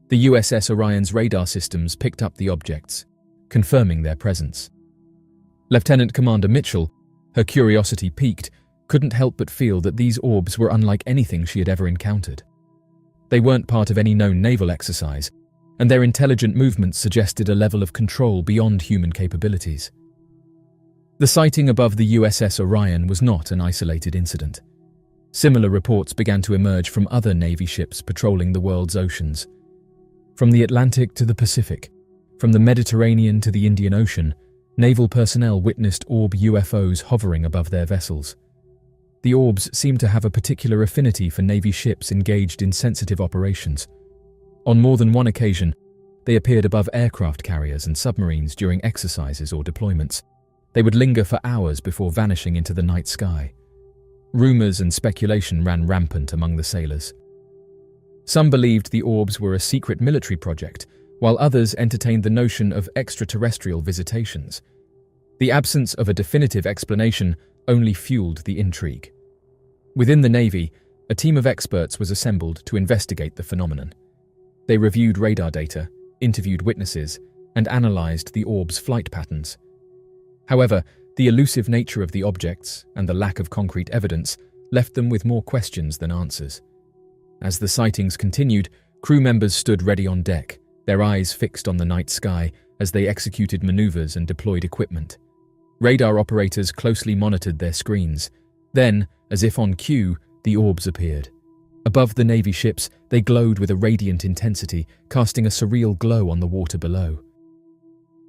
The USS Orion's radar systems picked up the objects, confirming their presence. Lieutenant Commander Mitchell, her curiosity piqued, couldn't help but feel that these orbs were unlike anything she had ever encountered. They weren't part of any known naval exercise, and their intelligent movements suggested a level of control beyond human capabilities. The sighting above the USS Orion was not an isolated incident. Similar reports began to emerge from other Navy ships patrolling the world's oceans. From the Atlantic to the Pacific, from the Mediterranean to the Indian Ocean, naval personnel witnessed orb UFOs hovering above their vessels. The orbs seemed to have a particular affinity for Navy ships engaged in sensitive operations. On more than one occasion, they appeared above aircraft carriers and submarines during exercises or deployments. They would linger for hours before vanishing into the night sky. Rumors and speculation ran rampant among the sailors. Some believed the orbs were a secret military project, while others entertained the notion of extraterrestrial visitations. The absence of a definitive explanation only fueled the intrigue. Within the Navy, a team of experts was assembled to investigate the phenomenon. They reviewed radar data, interviewed witnesses, and analyzed the orb's flight patterns. However, the elusive nature of the objects and the lack of concrete evidence left them with more questions than answers. As the sightings continued, crew members stood ready on deck, their eyes fixed on the night sky as they executed maneuvers and deployed equipment. Radar operators closely monitored their screens. Then, as if on cue, the orbs appeared. Above the Navy ships, they glowed with a radiant intensity, casting a surreal glow on the water below.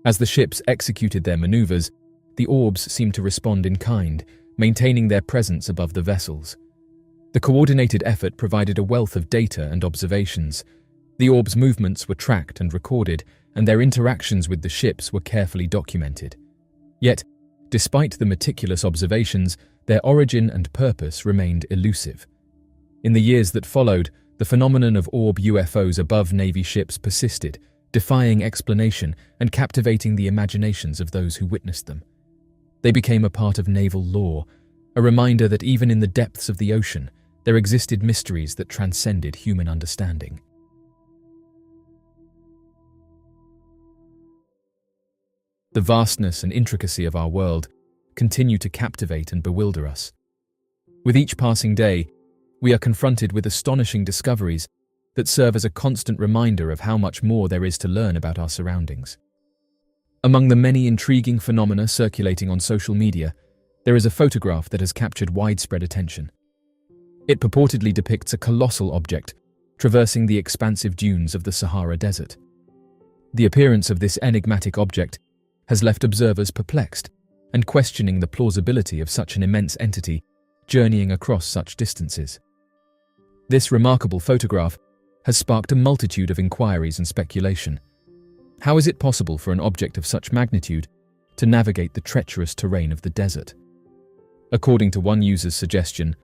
As the ships executed their maneuvers, the orbs seemed to respond in kind, maintaining their presence above the vessels. The coordinated effort provided a wealth of data and observations. The orbs' movements were tracked and recorded, and their interactions with the ships were carefully documented. Yet, despite the meticulous observations, their origin and purpose remained elusive. In the years that followed, the phenomenon of orb UFOs above Navy ships persisted, defying explanation and captivating the imaginations of those who witnessed them. They became a part of naval lore, a reminder that even in the depths of the ocean, there existed mysteries that transcended human understanding. The vastness and intricacy of our world continue to captivate and bewilder us. With each passing day, we are confronted with astonishing discoveries that serve as a constant reminder of how much more there is to learn about our surroundings. Among the many intriguing phenomena circulating on social media, there is a photograph that has captured widespread attention. It purportedly depicts a colossal object traversing the expansive dunes of the Sahara Desert. The appearance of this enigmatic object has left observers perplexed and questioning the plausibility of such an immense entity journeying across such distances. This remarkable photograph has sparked a multitude of inquiries and speculation. How is it possible for an object of such magnitude to navigate the treacherous terrain of the desert? According to one user's suggestion,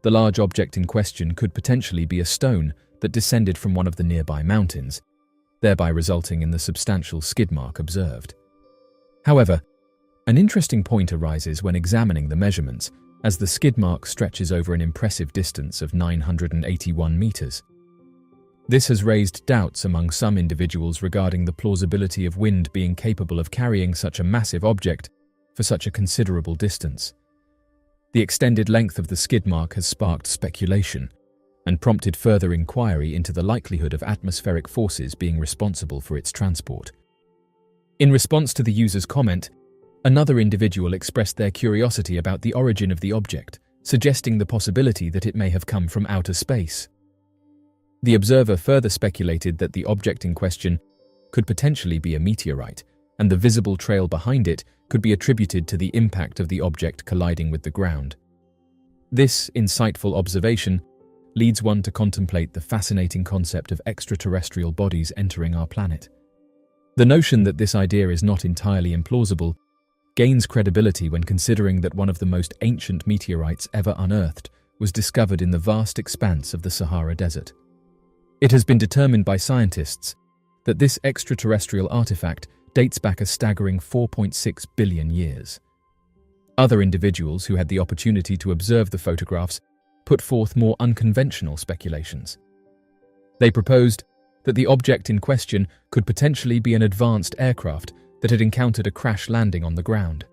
the large object in question could potentially be a stone that descended from one of the nearby mountains, thereby resulting in the substantial skid mark observed. However, an interesting point arises when examining the measurements, as the skid mark stretches over an impressive distance of 981 meters. This has raised doubts among some individuals regarding the plausibility of wind being capable of carrying such a massive object for such a considerable distance. The extended length of the skid mark has sparked speculation and prompted further inquiry into the likelihood of atmospheric forces being responsible for its transport. In response to the user's comment, another individual expressed their curiosity about the origin of the object, suggesting the possibility that it may have come from outer space. The observer further speculated that the object in question could potentially be a meteorite, and the visible trail behind it could be attributed to the impact of the object colliding with the ground. This insightful observation leads one to contemplate the fascinating concept of extraterrestrial bodies entering our planet. The notion that this idea is not entirely implausible gains credibility when considering that one of the most ancient meteorites ever unearthed was discovered in the vast expanse of the Sahara Desert. It has been determined by scientists that this extraterrestrial artifact dates back a staggering 4.6 billion years. Other individuals who had the opportunity to observe the photographs put forth more unconventional speculations. They proposed that the object in question could potentially be an advanced aircraft that had encountered a crash landing on the ground.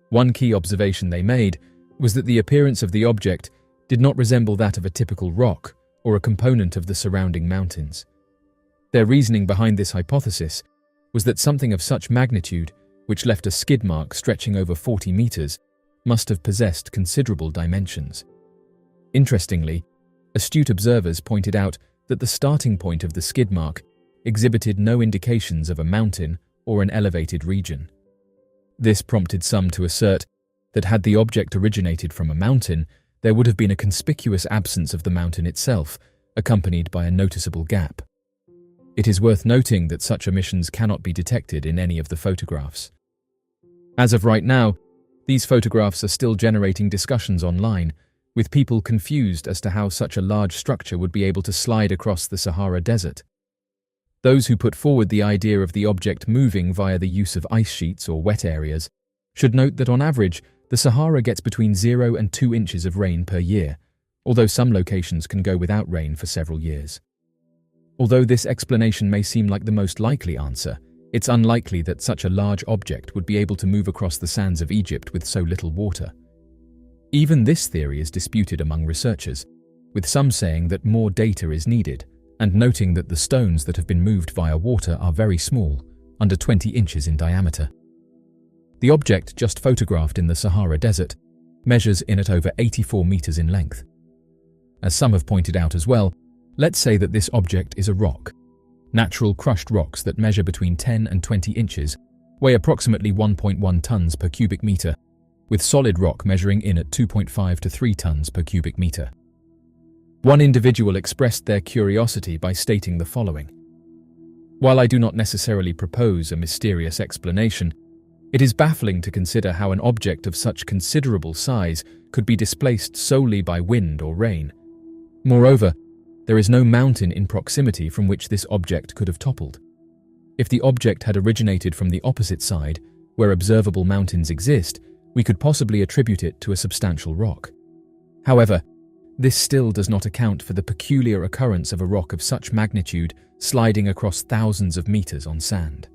One key observation they made was that the appearance of the object did not resemble that of a typical rock or a component of the surrounding mountains. Their reasoning behind this hypothesis was that something of such magnitude, which left a skid mark stretching over 40 meters, must have possessed considerable dimensions. Interestingly, astute observers pointed out that the starting point of the skid mark exhibited no indications of a mountain or an elevated region. This prompted some to assert that had the object originated from a mountain, there would have been a conspicuous absence of the mountain itself, accompanied by a noticeable gap. It is worth noting that such emissions cannot be detected in any of the photographs. As of right now, these photographs are still generating discussions online, with people confused as to how such a large structure would be able to slide across the Sahara Desert. Those who put forward the idea of the object moving via the use of ice sheets or wet areas should note that on average, the Sahara gets between 0 and 2 inches of rain per year, although some locations can go without rain for several years. Although this explanation may seem like the most likely answer, it's unlikely that such a large object would be able to move across the sands of Egypt with so little water. Even this theory is disputed among researchers, with some saying that more data is needed, and noting that the stones that have been moved via water are very small, under 20 inches in diameter. The object just photographed in the Sahara Desert measures in at over 84 meters in length. As some have pointed out as well, let's say that this object is a rock. Natural crushed rocks that measure between 10 and 20 inches weigh approximately 1.1 tons per cubic meter, with solid rock measuring in at 2.5 to 3 tons per cubic meter. One individual expressed their curiosity by stating the following: "While I do not necessarily propose a mysterious explanation, it is baffling to consider how an object of such considerable size could be displaced solely by wind or rain. Moreover, there is no mountain in proximity from which this object could have toppled. If the object had originated from the opposite side, where observable mountains exist, we could possibly attribute it to a substantial rock. However, this still does not account for the peculiar occurrence of a rock of such magnitude sliding across thousands of meters on sand.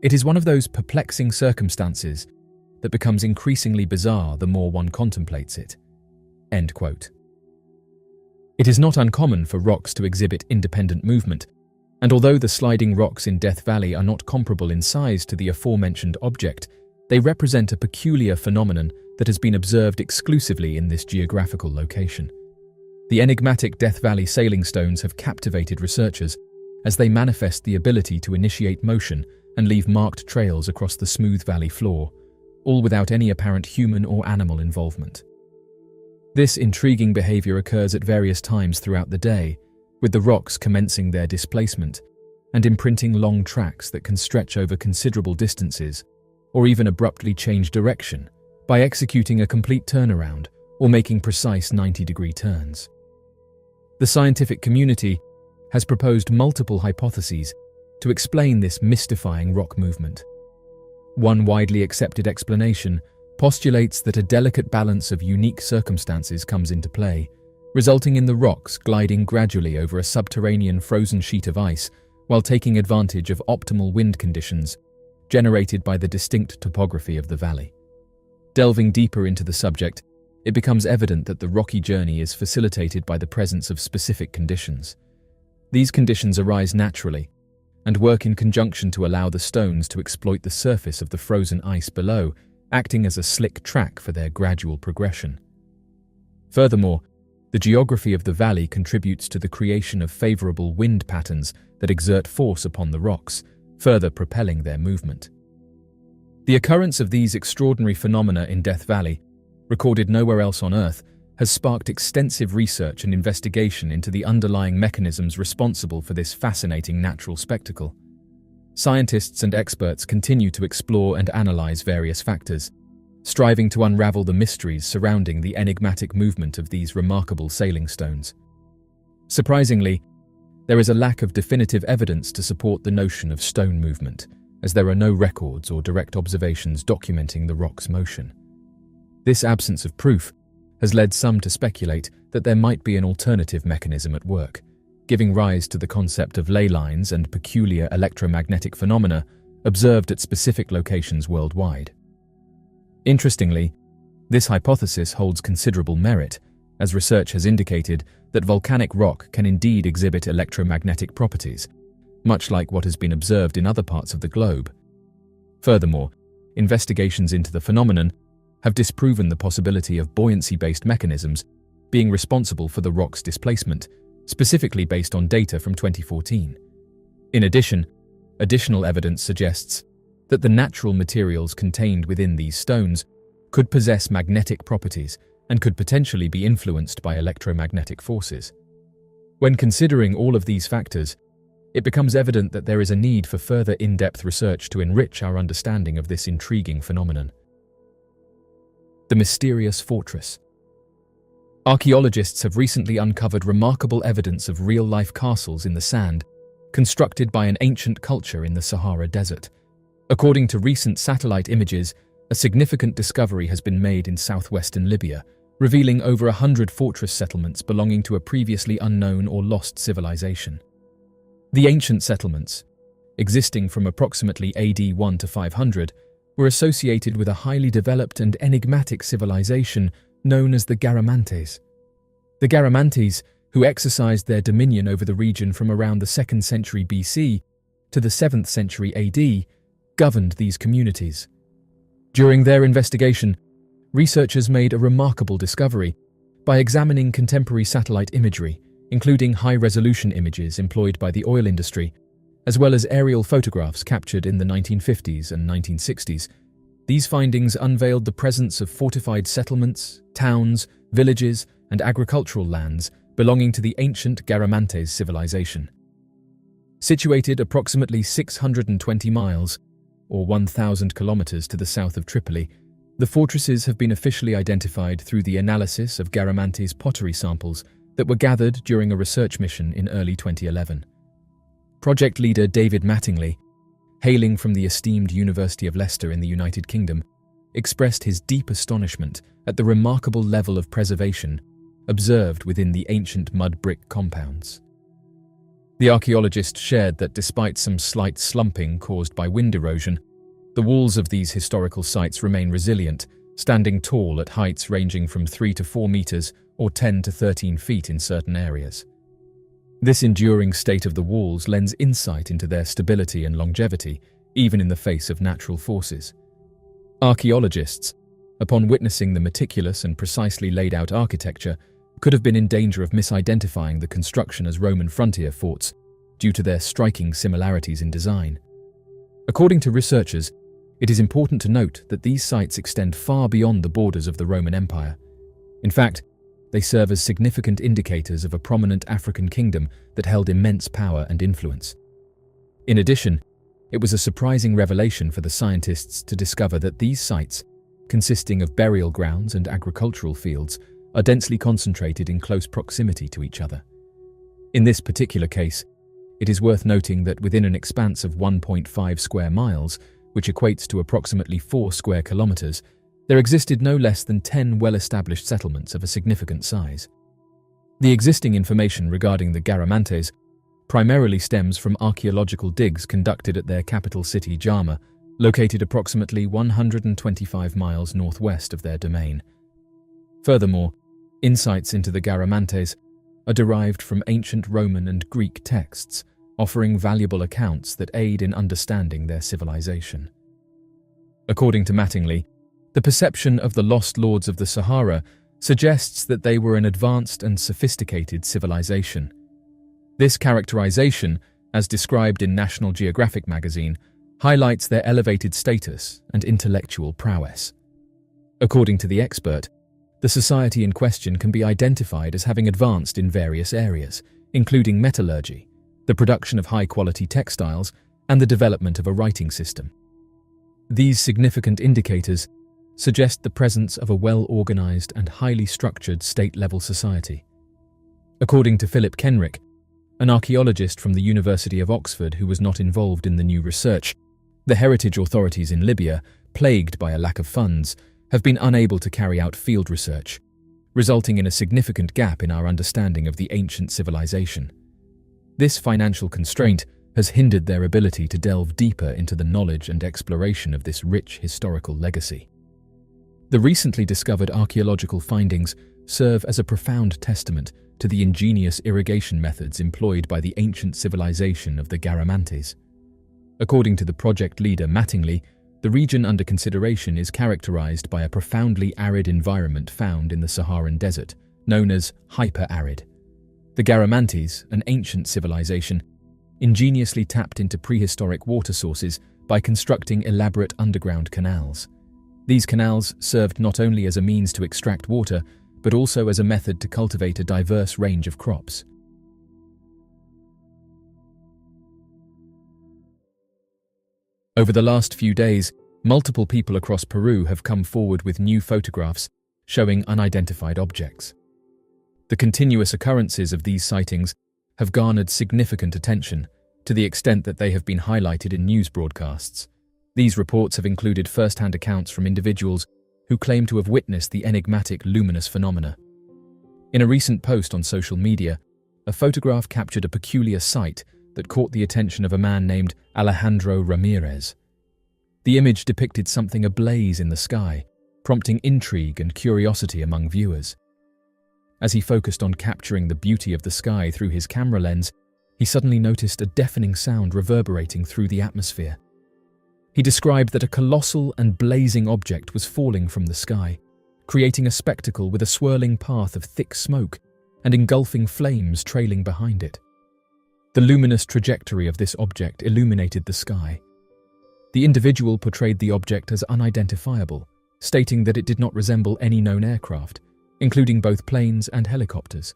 It is one of those perplexing circumstances that becomes increasingly bizarre the more one contemplates it." End quote. It is not uncommon for rocks to exhibit independent movement, and although the sliding rocks in Death Valley are not comparable in size to the aforementioned object, they represent a peculiar phenomenon that has been observed exclusively in this geographical location. The enigmatic Death Valley sailing stones have captivated researchers as they manifest the ability to initiate motion and leave marked trails across the smooth valley floor, all without any apparent human or animal involvement. This intriguing behavior occurs at various times throughout the day, with the rocks commencing their displacement and imprinting long tracks that can stretch over considerable distances or even abruptly change direction by executing a complete turnaround or making precise 90-degree turns. The scientific community has proposed multiple hypotheses to explain this mystifying rock movement. One widely accepted explanation postulates that a delicate balance of unique circumstances comes into play, resulting in the rocks gliding gradually over a subterranean frozen sheet of ice while taking advantage of optimal wind conditions generated by the distinct topography of the valley. Delving deeper into the subject, it becomes evident that the rocky journey is facilitated by the presence of specific conditions. These conditions arise naturally and work in conjunction to allow the stones to exploit the surface of the frozen ice below, acting as a slick track for their gradual progression. Furthermore, the geography of the valley contributes to the creation of favorable wind patterns that exert force upon the rocks, further propelling their movement. The occurrence of these extraordinary phenomena in Death Valley, recorded nowhere else on Earth, has sparked extensive research and investigation into the underlying mechanisms responsible for this fascinating natural spectacle. Scientists and experts continue to explore and analyze various factors, striving to unravel the mysteries surrounding the enigmatic movement of these remarkable sailing stones. Surprisingly, there is a lack of definitive evidence to support the notion of stone movement, as there are no records or direct observations documenting the rock's motion. This absence of proof has led some to speculate that there might be an alternative mechanism at work, giving rise to the concept of ley lines and peculiar electromagnetic phenomena observed at specific locations worldwide. Interestingly, this hypothesis holds considerable merit, as research has indicated that volcanic rock can indeed exhibit electromagnetic properties, much like what has been observed in other parts of the globe. Furthermore, investigations into the phenomenon have disproven the possibility of buoyancy-based mechanisms being responsible for the rock's displacement, specifically based on data from 2014. In addition, additional evidence suggests that the natural materials contained within these stones could possess magnetic properties and could potentially be influenced by electromagnetic forces. When considering all of these factors, it becomes evident that there is a need for further in-depth research to enrich our understanding of this intriguing phenomenon. The mysterious fortress. Archaeologists have recently uncovered remarkable evidence of real-life castles in the sand, constructed by an ancient culture in the Sahara Desert. According to recent satellite images, a significant discovery has been made in southwestern Libya, revealing over 100 fortress settlements belonging to a previously unknown or lost civilization. The ancient settlements, existing from approximately AD 1 to 500, were associated with a highly developed and enigmatic civilization known as the Garamantes. The Garamantes, who exercised their dominion over the region from around the 2nd century BC to the 7th century AD, governed these communities. During their investigation, researchers made a remarkable discovery by examining contemporary satellite imagery, including high-resolution images employed by the oil industry, as well as aerial photographs captured in the 1950s and 1960s. These findings unveiled the presence of fortified settlements, towns, villages, and agricultural lands belonging to the ancient Garamantes civilization. Situated approximately 620 miles, or 1,000 kilometers to the south of Tripoli, the fortresses have been officially identified through the analysis of Garamantes pottery samples that were gathered during a research mission in early 2011. Project leader David Mattingly, hailing from the esteemed University of Leicester in the United Kingdom, expressed his deep astonishment at the remarkable level of preservation observed within the ancient mud brick compounds. The archaeologist shared that despite some slight slumping caused by wind erosion, the walls of these historical sites remain resilient, standing tall at heights ranging from 3 to 4 meters or 10 to 13 feet in certain areas. This enduring state of the walls lends insight into their stability and longevity, even in the face of natural forces. Archaeologists, upon witnessing the meticulous and precisely laid out architecture, could have been in danger of misidentifying the construction as Roman frontier forts due to their striking similarities in design. According to researchers, it is important to note that these sites extend far beyond the borders of the Roman Empire. In fact, they serve as significant indicators of a prominent African kingdom that held immense power and influence. In addition, it was a surprising revelation for the scientists to discover that these sites, consisting of burial grounds and agricultural fields, are densely concentrated in close proximity to each other. In this particular case, it is worth noting that within an expanse of 1.5 square miles, which equates to approximately 4 square kilometers, there existed no less than 10 well-established settlements of a significant size. The existing information regarding the Garamantes primarily stems from archaeological digs conducted at their capital city Jama, located approximately 125 miles northwest of their domain. Furthermore, insights into the Garamantes are derived from ancient Roman and Greek texts, offering valuable accounts that aid in understanding their civilization. According to Mattingly, the perception of the lost lords of the Sahara suggests that they were an advanced and sophisticated civilization. This characterization, as described in National Geographic magazine, highlights their elevated status and intellectual prowess. According to the expert, the society in question can be identified as having advanced in various areas, including metallurgy, the production of high-quality textiles, and the development of a writing system. These significant indicators suggest the presence of a well-organized and highly structured state-level society. According to Philip Kenrick, an archaeologist from the University of Oxford who was not involved in the new research, the heritage authorities in Libya, plagued by a lack of funds, have been unable to carry out field research, resulting in a significant gap in our understanding of the ancient civilization. This financial constraint has hindered their ability to delve deeper into the knowledge and exploration of this rich historical legacy. The recently discovered archaeological findings serve as a profound testament to the ingenious irrigation methods employed by the ancient civilization of the Garamantes. According to the project leader Mattingly, the region under consideration is characterized by a profoundly arid environment found in the Saharan desert, known as hyper-arid. The Garamantes, an ancient civilization, ingeniously tapped into prehistoric water sources by constructing elaborate underground canals. These canals served not only as a means to extract water, but also as a method to cultivate a diverse range of crops. Over the last few days, multiple people across Peru have come forward with new photographs showing unidentified objects. The continuous occurrences of these sightings have garnered significant attention, to the extent that they have been highlighted in news broadcasts. These reports have included first-hand accounts from individuals who claim to have witnessed the enigmatic luminous phenomena. In a recent post on social media, a photograph captured a peculiar sight that caught the attention of a man named Alejandro Ramirez. The image depicted something ablaze in the sky, prompting intrigue and curiosity among viewers. As he focused on capturing the beauty of the sky through his camera lens, he suddenly noticed a deafening sound reverberating through the atmosphere. He described that a colossal and blazing object was falling from the sky, creating a spectacle with a swirling path of thick smoke and engulfing flames trailing behind it. The luminous trajectory of this object illuminated the sky. The individual portrayed the object as unidentifiable, stating that it did not resemble any known aircraft, including both planes and helicopters.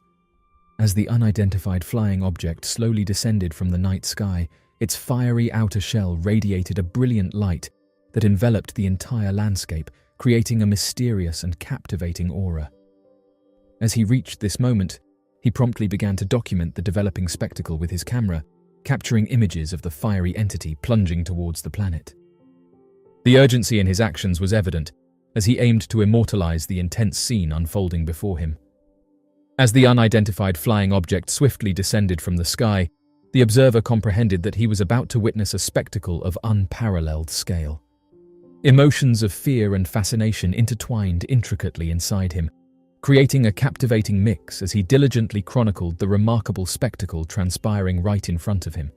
As the unidentified flying object slowly descended from the night sky, its fiery outer shell radiated a brilliant light that enveloped the entire landscape, creating a mysterious and captivating aura. As he reached this moment, he promptly began to document the developing spectacle with his camera, capturing images of the fiery entity plunging towards the planet. The urgency in his actions was evident, as he aimed to immortalize the intense scene unfolding before him. As the unidentified flying object swiftly descended from the sky, the observer comprehended that he was about to witness a spectacle of unparalleled scale. Emotions of fear and fascination intertwined intricately inside him, creating a captivating mix as he diligently chronicled the remarkable spectacle transpiring right in front of him.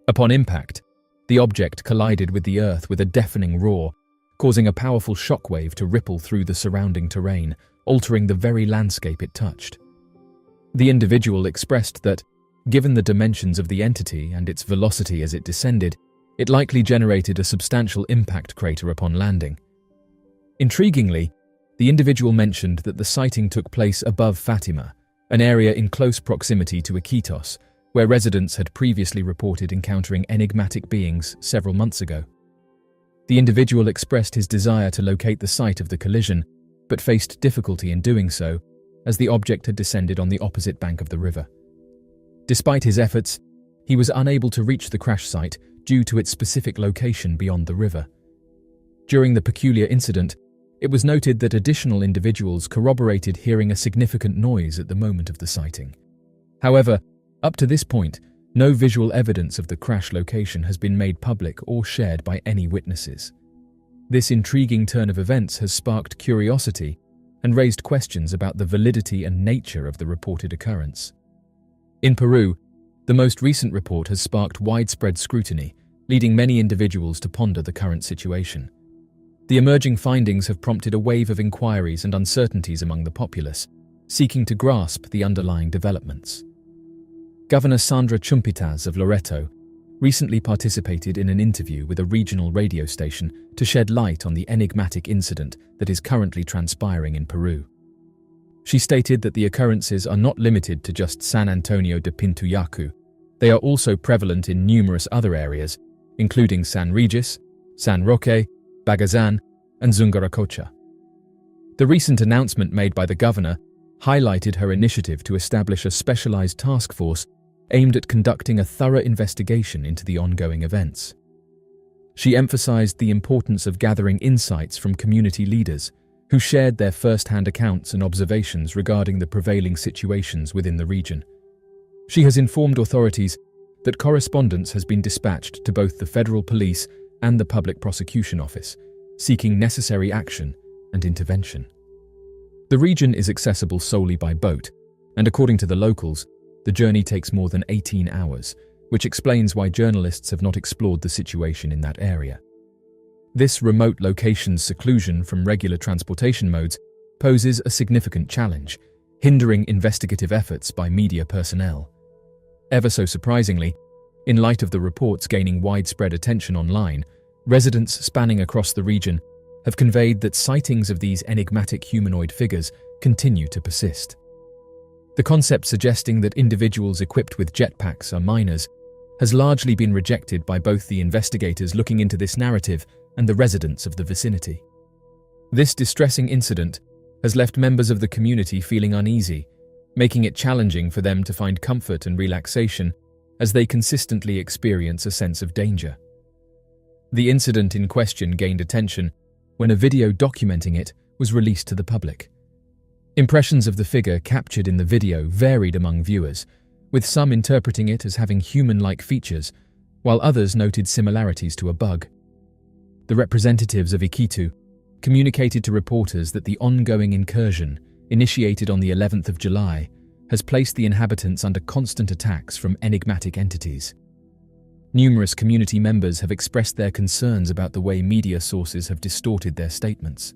Upon impact, the object collided with the earth with a deafening roar, causing a powerful shockwave to ripple through the surrounding terrain, altering the very landscape it touched. The individual expressed that, given the dimensions of the entity and its velocity as it descended, it likely generated a substantial impact crater upon landing. Intriguingly, the individual mentioned that the sighting took place above Fatima, an area in close proximity to Iquitos, where residents had previously reported encountering enigmatic beings several months ago. The individual expressed his desire to locate the site of the collision, but faced difficulty in doing so, as the object had descended on the opposite bank of the river. Despite his efforts, he was unable to reach the crash site due to its specific location beyond the river. During the peculiar incident, it was noted that additional individuals corroborated hearing a significant noise at the moment of the sighting. However, up to this point, no visual evidence of the crash location has been made public or shared by any witnesses. This intriguing turn of events has sparked curiosity and raised questions about the validity and nature of the reported occurrence. In Peru, the most recent report has sparked widespread scrutiny, leading many individuals to ponder the current situation. The emerging findings have prompted a wave of inquiries and uncertainties among the populace, seeking to grasp the underlying developments. Governor Sandra Chumpitas of Loreto recently participated in an interview with a regional radio station to shed light on the enigmatic incident that is currently transpiring in Peru. She stated that the occurrences are not limited to just San Antonio de Pintuyacu. They are also prevalent in numerous other areas, including San Regis, San Roque, Bagazan, and Zungaracocha. The recent announcement made by the governor highlighted her initiative to establish a specialized task force aimed at conducting a thorough investigation into the ongoing events. She emphasized the importance of gathering insights from community leaders who shared their first-hand accounts and observations regarding the prevailing situations within the region. She has informed authorities that correspondence has been dispatched to both the federal police and the public prosecution office, seeking necessary action and intervention. The region is accessible solely by boat, and according to the locals, the journey takes more than 18 hours, which explains why journalists have not explored the situation in that area. This remote location's seclusion from regular transportation modes poses a significant challenge, hindering investigative efforts by media personnel. Ever so surprisingly, in light of the reports gaining widespread attention online, residents spanning across the region have conveyed that sightings of these enigmatic humanoid figures continue to persist. The concept suggesting that individuals equipped with jetpacks are minors has largely been rejected by both the investigators looking into this narrative and the residents of the vicinity. This distressing incident has left members of the community feeling uneasy, making it challenging for them to find comfort and relaxation as they consistently experience a sense of danger. The incident in question gained attention when a video documenting it was released to the public. Impressions of the figure captured in the video varied among viewers, with some interpreting it as having human-like features, while others noted similarities to a bug. The representatives of Iquitu communicated to reporters that the ongoing incursion, initiated on the 11th of July, has placed the inhabitants under constant attacks from enigmatic entities. Numerous community members have expressed their concerns about the way media sources have distorted their statements.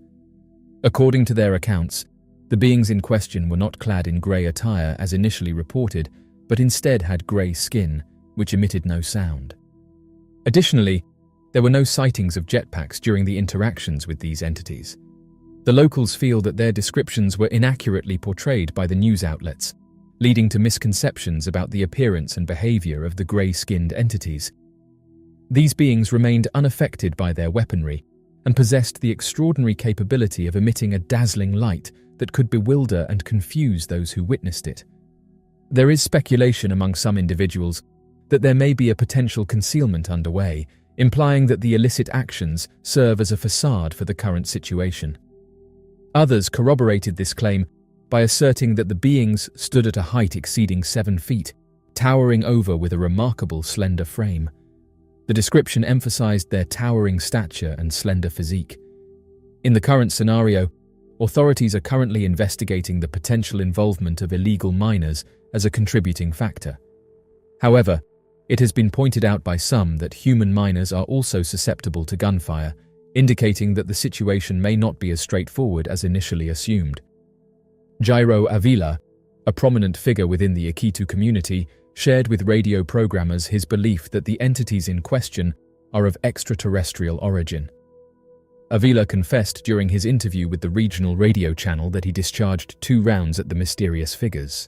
According to their accounts, the beings in question were not clad in grey attire as initially reported, but instead had grey skin, which emitted no sound. Additionally, there were no sightings of jetpacks during the interactions with these entities. The locals feel that their descriptions were inaccurately portrayed by the news outlets, leading to misconceptions about the appearance and behavior of the grey-skinned entities. These beings remained unaffected by their weaponry and possessed the extraordinary capability of emitting a dazzling light that could bewilder and confuse those who witnessed it. There is speculation among some individuals that there may be a potential concealment underway, implying that the illicit actions serve as a facade for the current situation. Others corroborated this claim by asserting that the beings stood at a height exceeding 7 feet, towering over with a remarkable slender frame. The description emphasized their towering stature and slender physique. In the current scenario, authorities are currently investigating the potential involvement of illegal miners as a contributing factor. However, it has been pointed out by some that human miners are also susceptible to gunfire, indicating that the situation may not be as straightforward as initially assumed. Jairo Avila, a prominent figure within the Iquitu community, shared with radio programmers his belief that the entities in question are of extraterrestrial origin. Avila confessed during his interview with the regional radio channel that he discharged 2 rounds at the mysterious figures.